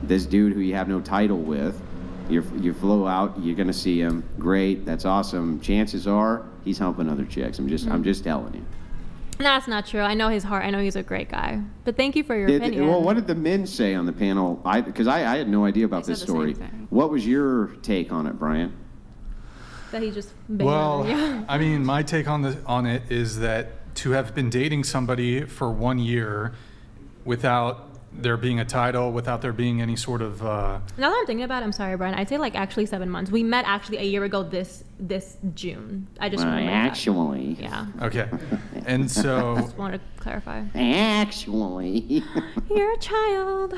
this dude who you have no title with, you flow out, you're gonna see him. Great, that's awesome. Chances are he's humping other chicks. I'm just telling you. That's not true. I know his heart. I know he's a great guy. But thank you for your opinion. Well, what did the men say on the panel? Because I had no idea about this story. What was your take on it, Brian? That he just I mean, my take on it is that to have been dating somebody for 1 year without there being a title, without there being any sort of now that I'm thinking about it, I'm sorry, Brian, I'd say like actually 7 months. We met actually a year ago this June. I just remember actually that. Yeah. Okay. And so I just wanted to clarify. Actually you're a child.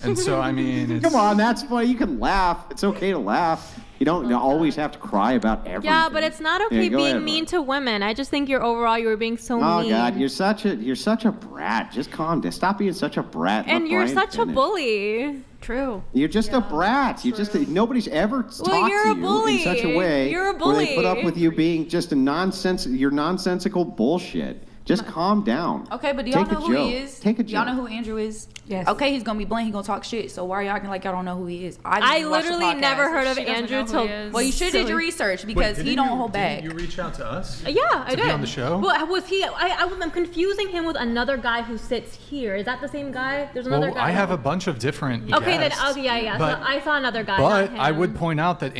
And so I mean come on, that's funny. You can laugh. It's okay to laugh. You don't always have to cry about everything. Yeah, but it's not okay being mean to women. I just think you were being so mean. Oh God, you're such a brat. Just calm down. Stop being such a brat. And you're such a bully. True. You're just a brat. You're just nobody's ever talked to you in such a way You're a bully. where they put up with you being just a nonsensical bullshit. Just calm down. Okay, but do y'all know who he is? Take a joke. Y'all know who Andrew is? Yes. Okay, he's gonna be blank. He's gonna talk shit. So why are y'all acting like y'all don't know who he is? I literally never heard of Andrew till. Well, you should did your research because he don't hold back. Didn't you reach out to us? Yeah, I did. Be on the show? Well, was he? I'm confusing him with another guy who sits here. Is that the same guy? There's another guy. I have a bunch of different. Okay, guests, then yeah. But, so I saw another guy. But not him. I would point out that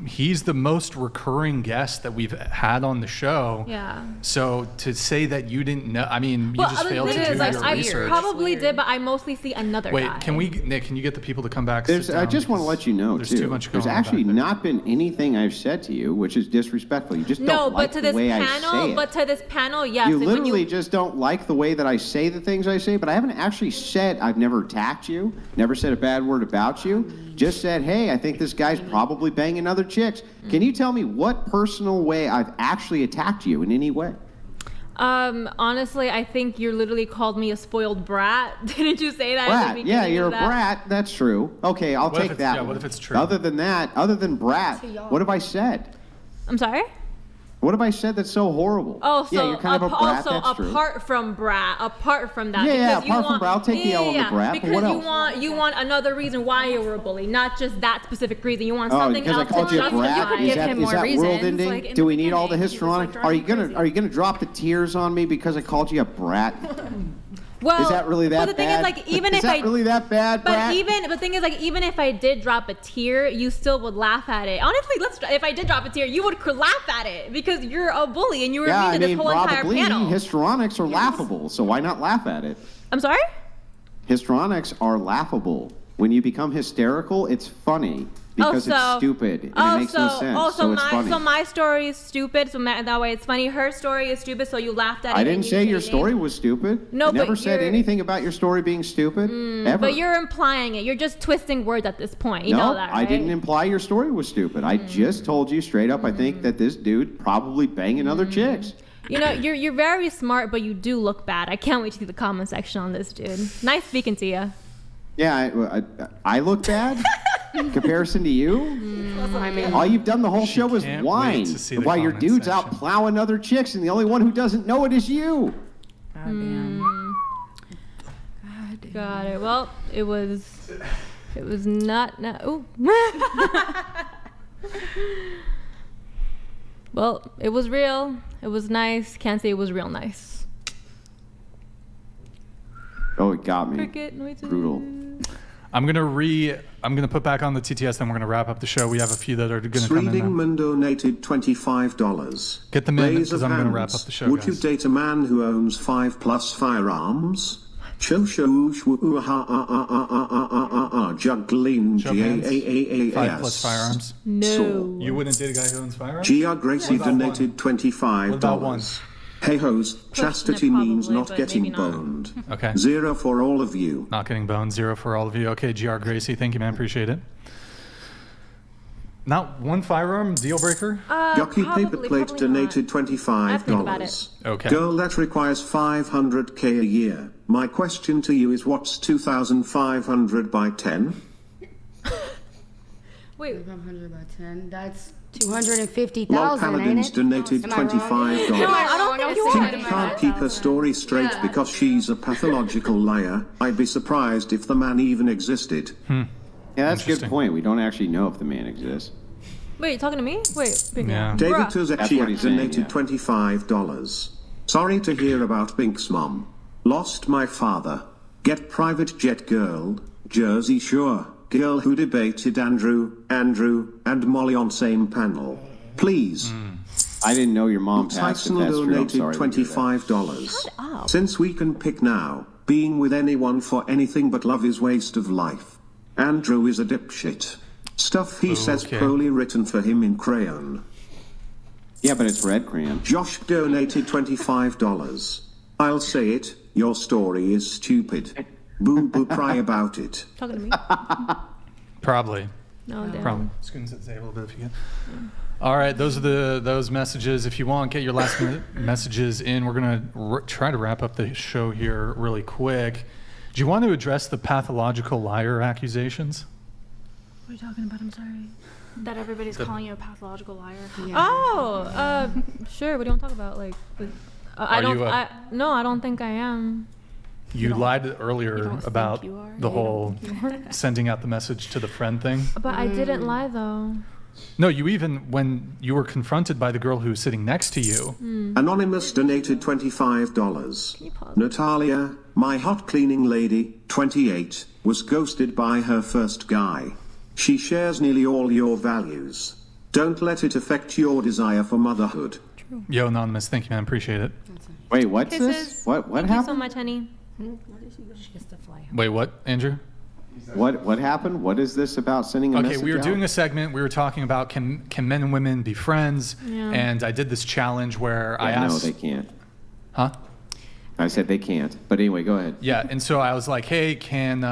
he's the most recurring guest that we've had on the show. Yeah. So to say that you didn't know, I mean, you just failed to do your research. I probably did, but I mostly see another guy. Wait, Nick, can you get the people to come back? I just want to let you know, there's too much going on. There's actually not been anything I've said to you which is disrespectful. You just don't like the way I say it. But to this panel, yes. You literally just don't like the way that I say the things I say, but I haven't actually said I've never attacked you, never said a bad word about you. Just said, hey, I think this guy's probably banging other chicks. Can you tell me what personal way I've actually attacked you in any way? Honestly, I think you literally called me a spoiled brat. Didn't you say that? Brat. Yeah, you're a brat. That's true. Okay, I'll take that. Yeah, what if it's true? Other than brat, what have I said? I'm sorry? What have I said that's so horrible? Oh, so yeah, you're kind of a brat. Also, that's true. apart from that. Apart from brat, I'll take the L on the brat. Because but what else? you want another reason why you were a bully, not just that specific reason. You want something because else I called to you a brat. You could Is give him more that reasons. world ending? Like, Do we need all the histrionic? Are you gonna drop the tears on me because I called you a brat? Well, is that really that bad? But the thing is, like, even is if that really that bad, but the thing is, like, even if I did drop a tear, you still would laugh at it. Honestly, if I did drop a tear, you would laugh at it because you're a bully and you were mean to this whole entire panel. Histrionics are laughable, so why not laugh at it? I'm sorry? Histrionics are laughable. When you become hysterical, it's funny. Because it's stupid and it makes no sense. So it's funny. So my story is stupid. So that way it's funny. Her story is stupid. So you laughed at it. I didn't say your story was stupid. No, I never said anything about your story being stupid. Ever. But you're implying it. You're just twisting words at this point. You know that, right? I didn't imply your story was stupid. I just told you straight up. I think that this dude probably banging other chicks. You know, you're very smart, but you do look bad. I can't wait to see the comment section on this, dude. Nice speaking to you. Yeah, I look bad. In comparison to you, all you've done the whole show is whine while your dude's out plowing other chicks, and the only one who doesn't know it is you. Got it. Well, it was not. Ooh. Well, it was real. It was nice. Can't say it was real nice. Oh, it got me. Cricket noises. Brutal. I'm gonna put back on the TTS, then we're gonna wrap up the show. We have a few that are gonna come in now. Sreedingman donated $25. Get them in because I'm gonna wrap up the show. Would you date a man who owns 5+ firearms? juggling Show of hands. 5 plus GAAAAS. firearms. No. You wouldn't date a guy who owns firearms? Gia Gracie What about donated $25. What about one? Hey hoes, chastity means probably, not but getting maybe not. boned. Okay. 0 for all of you. Not getting boned. 0 for all of you. Okay, GR Gracie. Thank you, man. Appreciate it. Not one firearm deal breaker? Yucky Paper Plate donated $25. Okay. Girl, that requires $500K a year. My question to you is what's 2,500 by 10? Wait. 500 by 10. That's Lol 250,000, Paladins ain't it? donated Am I wrong? $25. No, I don't think you Pink can't keep her story straight because she's a pathological liar. I'd be surprised if the man even existed. Yeah, that's a good point. We don't actually know if the man exists. Wait, you talking to me? Wait. Yeah. David Bruh. Tuzachiak donated $25. Sorry to hear about Bink's mom. Lost my father. Get private jet girl. Jersey Shore. Girl who debated Andrew, and Molly on same panel. Please. I didn't know your mom passed. If Tyson that's true, I'm donated sorry to hear that. $25. Since we can pick now, being with anyone for anything but love is waste of life. Andrew is a dipshit. Stuff he says poorly written for him in crayon. Yeah, but it's red crayon. Josh donated $25. I'll say it, your story is stupid. Boo boo cry about it. Talking to me? Probably. No, damn. Probably. Scoons at the table a bit if you can. All right, those are those messages. If you want, get your last minute messages in. We're going to try to wrap up the show here really quick. Do you want to address the pathological liar accusations? What are you talking about? I'm sorry. That everybody's calling you a pathological liar. Oh, sure. What do you want to talk about? Like, I Are don't. you No, I don't think I am. You lied earlier about the whole you are. sending out the message to the friend thing. But I didn't lie though. No, you even, when you were confronted by the girl who was sitting next to you. Anonymous donated $25. Natalia, my hot cleaning lady, 28, was ghosted by her first guy. She shares nearly all your values. Don't let it affect your desire for motherhood. Yo, Anonymous, thank you, man. Appreciate it. Wait, what's Kisses. this? What Thank happened? you so much, honey. She gets to fly. Wait, what, Andrew? What happened? What is this about sending a message Okay, we were out? doing a segment. We were talking about can men and women be friends? Yeah. And I did this challenge where I Yeah, asked. no, they can't. Huh? I said they can't. But anyway, go ahead. Yeah, and so I was like, hey, can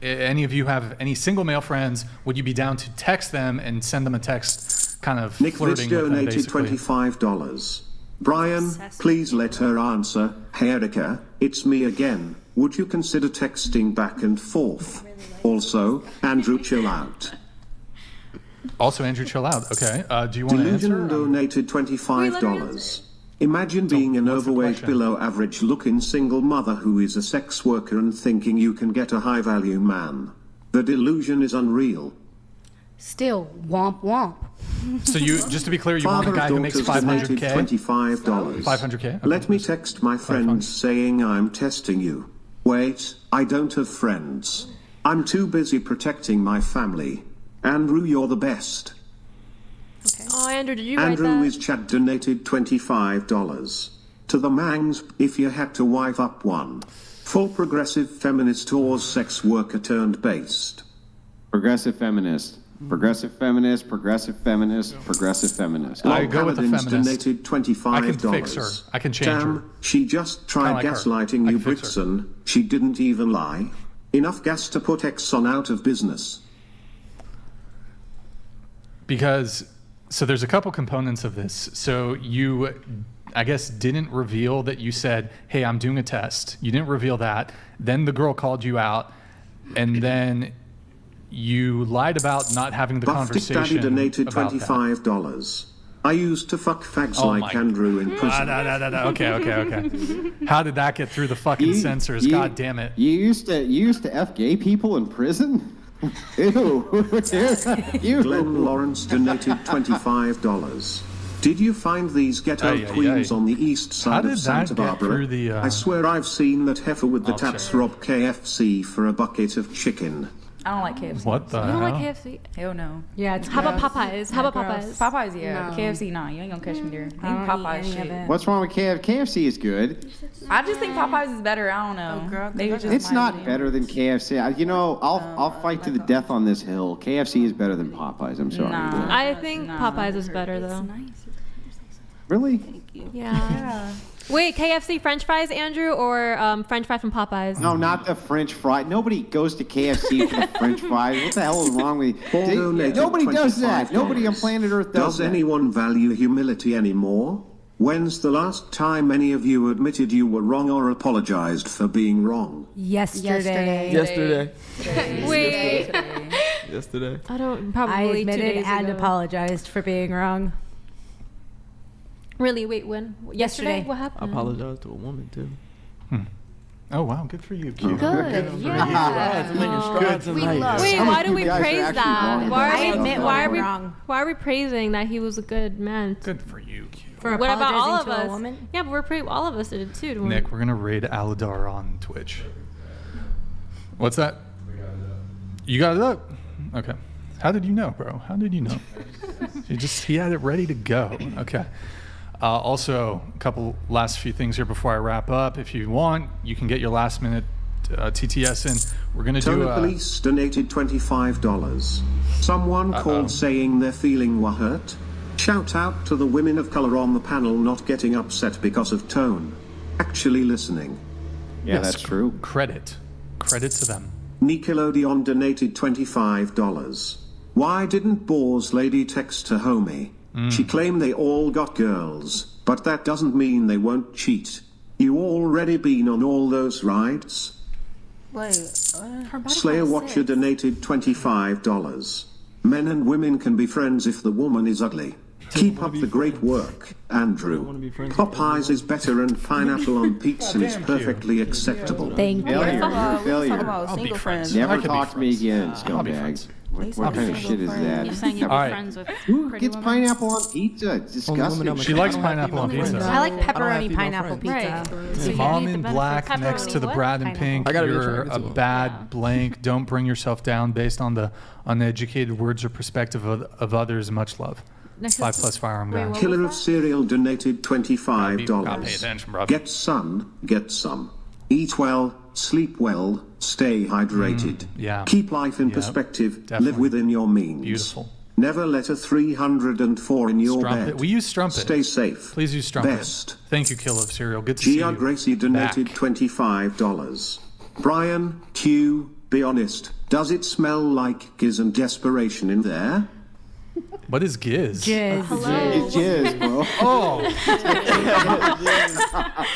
any of you have any single male friends? Would you be down to text them and send them a text kind of Nick Litz flirting with them, donated basically? $25. Brian, please let her answer. Hey Erica, it's me again. Would you consider texting back and forth? Also, Andrew, chill out. Also, Andrew, chill out. Okay. Do you want to answer? Delusion donated $25. Imagine being an overweight, below average looking single mother who is a sex worker and thinking you can get a high value man. The delusion is unreal. Still, womp womp. So you, just to be clear, you want a Father guy of who makes daughters donated $500K? $25. 500K? Let me text my friends saying I'm testing you. Wait, I don't have friends. I'm too busy protecting my family. Andrew, you're the best. Oh, Andrew, did you write Andrew that? is Chad donated $25. To the mangs, if you had to wife up one. Full progressive feminist or sex worker turned based. Progressive feminist. Progressive feminist, progressive feminist, progressive feminist. I go with the Paladins feminist. donated $25. I can fix her. I can change her. Damn, she just tried Kinda like her. gaslighting I you, can fix her. Brixan. She didn't even lie. Enough gas to put Exxon out of business. Because, so there's a couple components of this. So you, I guess, didn't reveal that you said, hey, I'm doing a test. You didn't reveal that. Then the girl called you out. And then you lied about not having the Buff Dick Daddy conversation donated about that. $25. I used to fuck fags Oh like my- Andrew in prison. Okay. How did that get through the fucking censors? God damn it. You used to F gay people in prison? Ew. Ew. Glenn Lawrence donated $25. Did you find these ghetto Ay, ay, queens ay. on the east How side did of Santa that get Barbara? through the, I swear I've seen that heifer with the I'll tats check. rob KFC for a bucket of chicken. I don't like KFC. What the You don't like hell? KFC? Hell no. Yeah, it's How about gross. Popeyes? How about Popeyes? Popeyes, yeah. No. KFC, nah. You ain't gonna catch me there. I don't Popeyes eat any shit. of it. What's wrong with KFC? KFC is good. I just think Popeyes is better. I don't know. Maybe it's just It's my not opinion. better than KFC. I'll fight to the death on this hill. KFC is better than Popeyes. I'm sorry. Nah. I think Popeyes is better though. Really? Yeah. Wait, KFC French fries, Andrew, or French fries from Popeyes? No, not the French fry. Nobody goes to KFC for the French fries. What the hell is wrong with you? Nobody does that. Nobody on planet Earth does that. anyone value humility anymore? When's the last time any of you admitted you were wrong or apologized for being wrong? Yesterday. Wait. Yesterday. I don't I probably 2 admitted days and ago. apologized for being wrong. Really? Wait, when? Yesterday. What I happened? apologize to a woman too. Oh wow, good for you, Q. Good. Yeah. Strides in life. Wait, why do we you guys are praise actually that? wrong Why about are we? that. admit Why when are we? we're wrong. Why are we praising that he was a good man? Good for you, Q. For What about all of apologizing to a us? woman? Yeah, but all of us did it too. didn't we? Nick, we're gonna raid Aladar on Twitch. What's that? You got it up? Okay. How did you know, bro? How did you know? He had it ready to go. Okay. Also, a couple last few things here before I wrap up. If you want, you can get your last minute TTS in. We're gonna do Tona Police donated $25. Someone called saying their feeling were hurt. Shout out to the women of color on the panel not getting upset because of tone. Actually listening. Yeah, that's true. Credit to them. Nickelodeon donated $25. Why didn't Boar's lady text her homie? She claimed they all got girls, but that doesn't mean they won't cheat. You already been on all those rides? Wait. Slayer Watcher donated $25. Men and women can be friends if the woman is ugly. Keep up the great work, Andrew. Popeyes is better and pineapple on pizza is perfectly acceptable. Thank you. Failure. You're a failure. About single friends. Never talk to me again, scumbag. What kind of shit is that? You're saying you'd be All right. friends with Who pretty gets women? pineapple on pizza? It's disgusting. She likes pineapple on pizza. I like I don't have pepperoni female pineapple friends. pizza. So you Mom need the in benefits. black next to the Pepperoni Brad and what? Pink. I gotta be You're attracted a to it. bad blank. Don't bring yourself down based on the uneducated words or perspective of others. Much love. Next 5+ firearm guy. Killer of Cereal donated Gotta pay $25. attention, bruv. Get sun, get some. Eat well, sleep well, stay hydrated. yeah. Keep life in Yep, perspective, live definitely. within your means. Beautiful. Never let a 304 in your Strumpet. bed. We use Strumpet. Stay safe. Please use Strumpet. Best. Thank you, Kill of Cereal. Good to see Gia you. Gracie donated back. $25. Brian, Q, be honest, does it smell like giz and desperation in there? What is Giz? It's jizz, bro. Oh,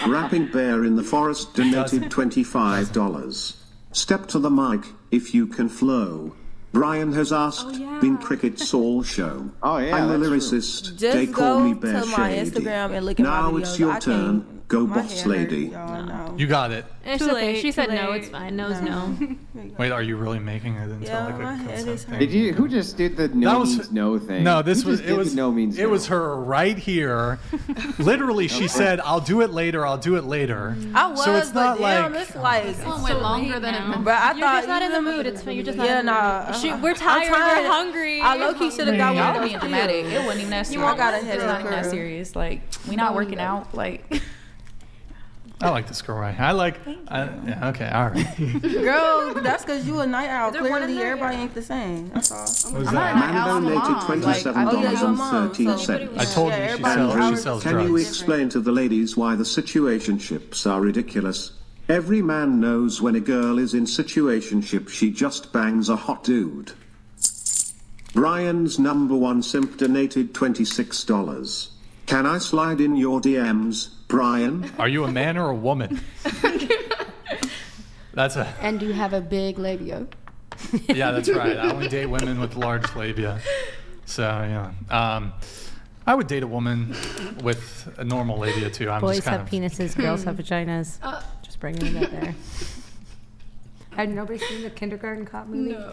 Rapping Bear in the Forest donated $25. Step to the mic if you can flow. Brian has asked, been Cricket's all show. Oh, yeah, I'm a that's true. lyricist. Just they call go me Bear to my Shady. Instagram and look at Now my videos. it's your I turn. can't- Go my boss hair hurt, lady. y'all know. you got it. It's Too okay. late, She said too no. late. It's fine. No's no. Wait, are you really making it into Yeah, like my a head consent is thing? Did you? Who just did the no That was- means no thing? No, this Who was just did the no means it no? was her right here. Literally, she said, "I'll do it later. I'll do it later." I was, so it's but not damn, like it's like It's way longer than it. But I You're thought just not in the even- mood. It's fine. You're just not Yeah, in the nah. mood. We're tired. We're hungry. I low key should have got one Y'all of being those dramatic. pills. It wasn't even that serious. I got a It's not headache. even that girl. serious. Like, we not working out. Like, I like this girl right here. Yeah, okay, all right. Girl, that's because you a night owl. there one in Clearly, there? everybody ain't the same. That's all. What was that? Man donated $27.13. I told you she sells Can you drugs. explain to the ladies why the situationships are ridiculous? Every man knows when a girl is in situationship, she just bangs a hot dude. Brian's #1 simp donated $26. Can I slide in your DMs, Brian? Are you a man or a woman? That's a And do you have a big labia? yeah. That's right. I only date women with large labia. So yeah. I would date a woman with a normal labia too. I'm Boys just kind have of penises, girls have vaginas. Just bringing it up there. Had nobody seen the Kindergarten Cop movie? No.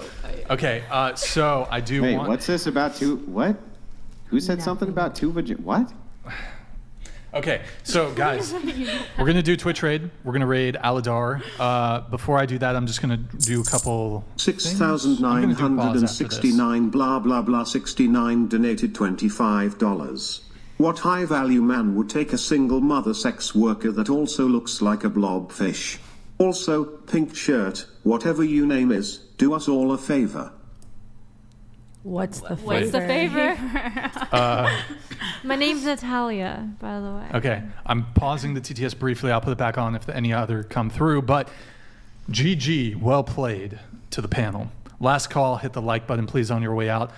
okay. So I do Wait, want. what's this about two? What? Who said something about two vagina? What? Okay, so guys, we're going to do Twitch raid. We're going to raid Aladar. Before I do that, I'm just going to do a couple 6,969 blah blah blah 69 donated $25. What high value man would take a single mother sex worker that also looks like a blobfish? Also, pink shirt, whatever you name is, do us all a favor. What's the favor? What's the favor? My name's Natalia, by the way. Okay, I'm pausing the TTS briefly. I'll put it back on if any other come through. But GG, well played to the panel. Last call, hit the like button, please, on your way out.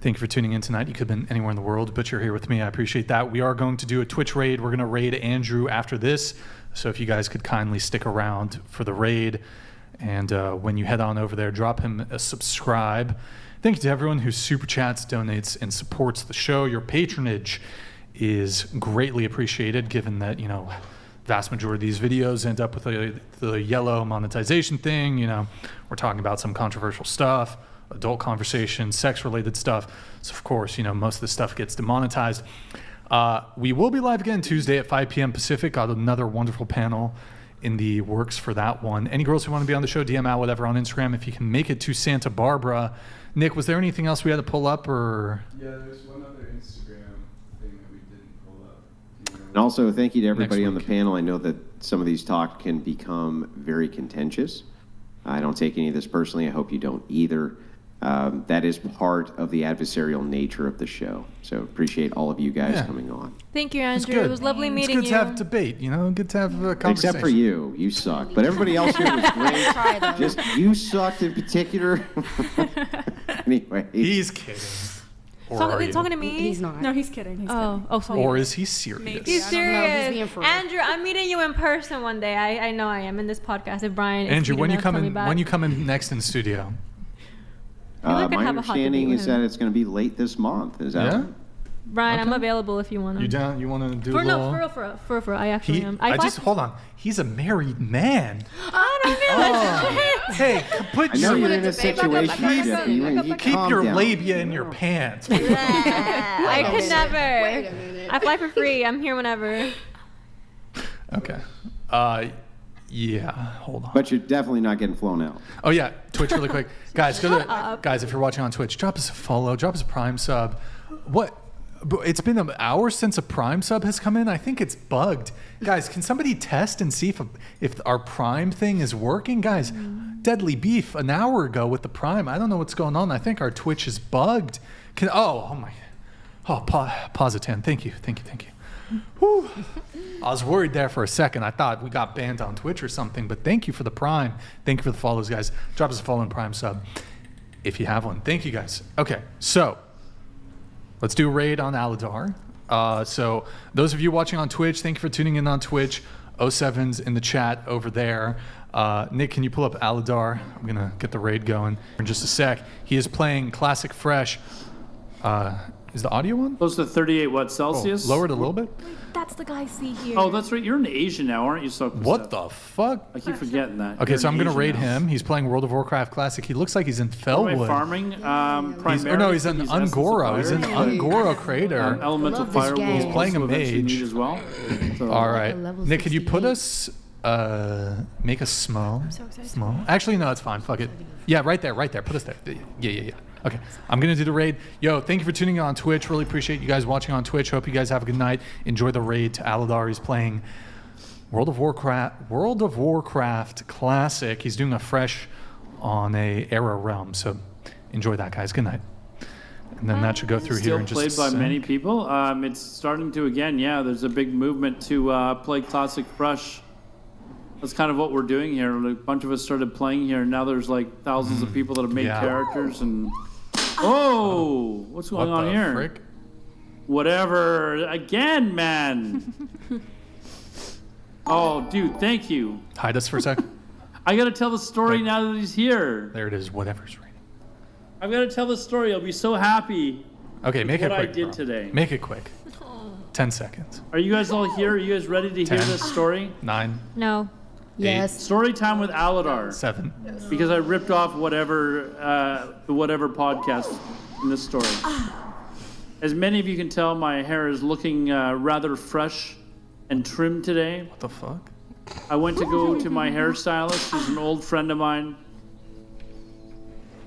Thank you for tuning in tonight. You could have been anywhere in the world, but you're here with me. I appreciate that. We are going to do a Twitch raid. We're going to raid Andrew after this. So if you guys could kindly stick around for the raid. And when you head on over there, drop him a subscribe. Thank you to everyone who super chats, donates, and supports the show. Your patronage is greatly appreciated, given that, you know, vast majority of these videos end up with the yellow monetization thing. You know, we're talking about some controversial stuff, adult conversation, sex-related stuff. So, of course, you know, most of the stuff gets demonetized. We will be live again Tuesday at 5 p.m. Pacific. Got another wonderful panel in the works for that one. Any girls who want to be on the show, DM out, whatever, on Instagram. If you can make it to Santa Barbara. Nick, was there anything else we had to pull up, or? Yeah, there's one other Instagram thing that we didn't pull up. And also, thank you to everybody on the panel. I know that some of these talks can become very contentious. I don't take any of this personally. I hope you don't either. That is part of the adversarial nature of the show. So appreciate all of you guys coming on. Thank you, Andrew. It was lovely meeting you. It's good to have debate, you know, good to have a conversation. Except for you. You suck. But everybody else here was great. Just you sucked in particular. Anyway. He's kidding. Talking to me? He's not. No, he's kidding. He's kidding. Oh, sorry. Or is he serious? Maybe. He's serious. Andrew, I'm meeting you in person one day. I know I am in this podcast. If Brian is Andrew, when you come in next in the studio? My understanding is that it's going to be late this month. Is that right? Brian, I'm available if you want to. You down? You want to do for a little? No, for real. I actually am. Hold on. He's a married man. I don't know. Hey, put I know you're in a situation. You keep your labia in your pants. I could never. Wait a minute. I fly for free. I'm here whenever. Okay. Yeah, hold on. But you're definitely not getting flown out. Oh yeah, Twitch really quick. Guys, guys, if you're watching on Twitch, drop us a follow, drop us a Prime sub. It's been an hour since a Prime sub has come in. I think it's bugged. Guys, can somebody test and see if our Prime thing is working? Guys, Deadly Beef an hour ago with the Prime. I don't know what's going on. I think our Twitch is bugged. Pause it 10. Thank you. Whew. I was worried there for a second. I thought we got banned on Twitch or something, but thank you for the Prime. Thank you for the follows, guys. Drop us a follow and Prime sub if you have one. Thank you, guys. Okay, so let's do a raid on Aladar. So those of you watching on Twitch, thank you for tuning in on Twitch. 07's in the chat over there. Nick, can you pull up Aladar? I'm going to get the raid going in just a sec. He is playing Classic Fresh. Is the audio on? Close to 38 what Celsius? Lower it a little bit. That's the guy I see here. Oh, that's right. You're in Asia now, aren't you? So what the fuck? I keep forgetting that. Okay, so I'm gonna raid him. He's playing World of Warcraft Classic. He looks like he's in Felwood. Farming. Primarily. He's in Ungoro. He's an Ungoro crader. Elemental Fire. He's playing a mage as well. So. All right, Nick, could you put us? Make us small. I'm so excited. Small. Actually, no, it's fine. Fuck it. Yeah, right there. Put us there. Yeah. Okay, I'm going to do the raid. Yo, thank you for tuning in on Twitch. Really appreciate you guys watching on Twitch. Hope you guys have a good night. Enjoy the raid to Aladar. He's playing World of Warcraft Classic. He's doing a fresh on a Era realm. So enjoy that, guys. Good night. And then that should go through here in just a Still played sec. by many people. It's starting to again. Yeah, there's a big movement to play Classic Fresh. That's kind of what we're doing here. A bunch of us started playing here, and now there's like thousands of people that have made characters and. Oh, what's going on here? Frick? Whatever. Again, man. Oh, dude, thank you. Hide us for a sec. I got to tell the story now that he's here. There it is. Whatever's raining. I've got to tell the story. I'll be so happy. Okay, make it quick. What I did today. Make it quick. 10 seconds. Are you guys all here? Are you guys ready to hear this story? 9. No. Yes. Story time with Aladar. 7. Because I ripped off whatever podcast in this story. As many of you can tell, my hair is looking rather fresh and trimmed today. What the fuck? I went to go to my hairstylist. She's an old friend of mine.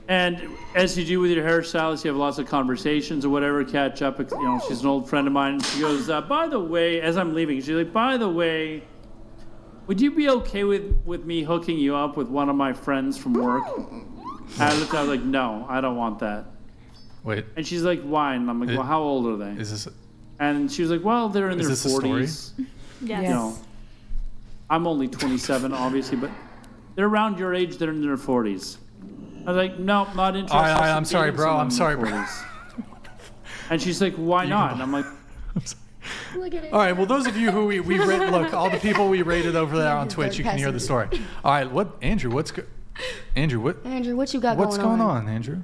And as you do with your hairstylist, you have lots of conversations or whatever, catch up. You know, she's an old friend of mine. She goes, by the way, as I'm leaving, she's like, by the way, would you be okay with me hooking you up with one of my friends from work? I was like, no, I don't want that. Wait. And she's like, why? And I'm like, well, how old are they? Is this? And she was like, well, they're in their this 40s. Yes. You know, I'm only 27, obviously, but they're around your age. They're in their 40s. I was like, no, not interested. All right, I'm sorry, bro. I'm sorry, bro. And she's like, why not? And I'm like, all right, well, those of you who we look, all the people we rated over there on Twitch, you can hear the story. All right, Andrew, Andrew, what you got what's going on, Andrew?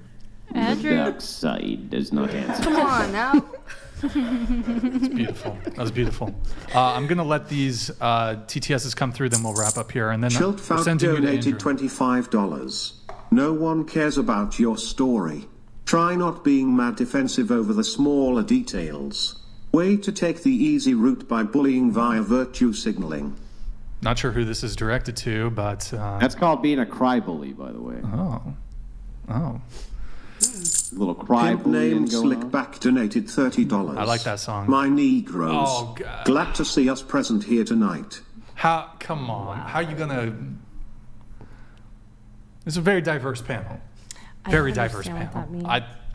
The dark side does not answer. Come on now. It's beautiful. That was beautiful. I'm going to let these TTSs come through, then we'll wrap up here. And then we're Chiltfout sending you to Andrew. donated $25. No one cares about your story. Try not being mad defensive over the smaller details. Way to take the easy route by bullying via virtue signaling. Not sure who this is directed to, but... That's called being a cry-bully, by the way. Oh. Little cry Pimp bullying named going on. Slickback donated $30. I like that song. My Negroes. Oh, God. Glad to see us present here tonight. Come on. How are you going to... It's a very diverse panel. Very diverse panel.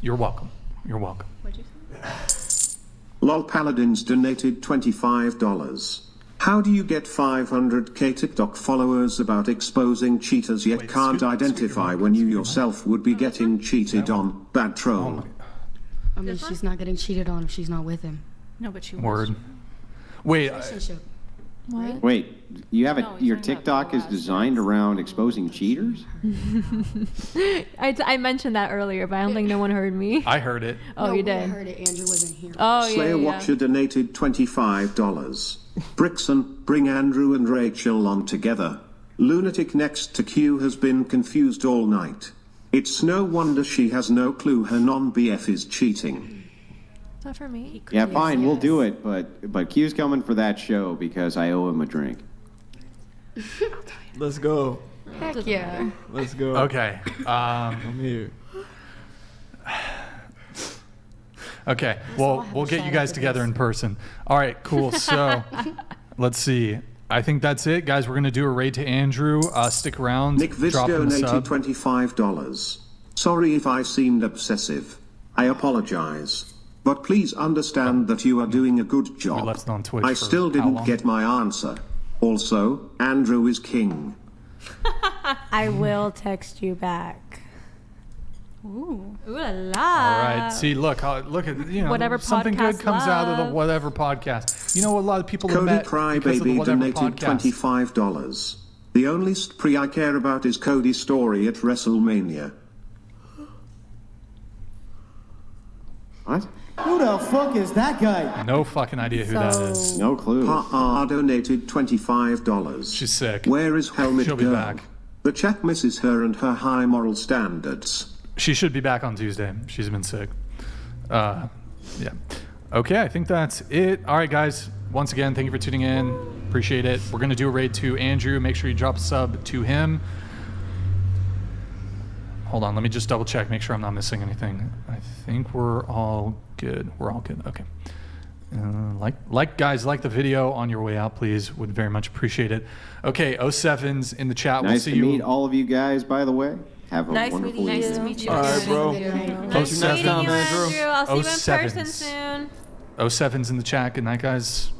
You're welcome. You're welcome. What'd you say? Lol Paladins donated $25. How do you get 500k TikTok followers about exposing cheaters yet can't identify when you yourself would be getting cheated on? Bad troll. I mean, she's not getting cheated on if she's not with him. No, but she Word. Wait. Relationship. What? Wait, you have your TikTok is designed around exposing cheaters? I mentioned that earlier, but I don't think no one heard me. I heard it. Oh, you did? I heard it. Andrew wasn't here. Oh, Slayer Watcher donated $25. Brixan, bring Andrew and Rachel on together. Lunatic next to Q has been confused all night. It's no wonder she has no clue her non-BF is cheating. Is that for me? Yeah, fine, we'll do it, but Q's coming for that show because I owe him a drink. Let's go. Heck yeah. Let's go. Okay. I'm here. Okay. Well, we'll get you guys together in person. All right, cool. So let's see. I think that's it, guys. We're going to do a raid to Andrew. Stick around. Nick Viz drop him a donated sub. $25. Sorry if I seemed obsessive. I apologize. But please understand that you are doing a good job. We left it on Twitch I for still how didn't long? get my answer. Also, Andrew is king. I will text you back. Ooh la la. All right. See, look at Whatever something good podcast comes out of the love. whatever podcast. You know what? A lot of people have Cody met because of the Crybaby whatever donated podcast. $25. The only spree I care about is Cody's story at WrestleMania. What? Who the fuck is that guy? No fucking idea who that is. No clue. Ha donated $25. She's sick. Where is Helmet She'll be Girl? back. The chat misses her and her high moral standards. She should be back on Tuesday. She's been sick. Yeah. Okay, I think that's it. All right, guys. Once again, thank you for tuning in. Appreciate it. We're going to do a raid to Andrew. Make sure you drop a sub to him. Hold on. Let me just double check. Make sure I'm not missing anything. I think we're all good. We're all good. Okay. Guys, like the video on your way out, please. Would very much appreciate it. Okay, 07's in the chat. We'll Nice see to you. meet all of you guys, by the way. Have a Nice wonderful meeting you. evening. Nice to meet you. All right, bro. Nice meeting you, Andrew. I'll see you in person 07's. soon. 07's in the chat. Good night, guys.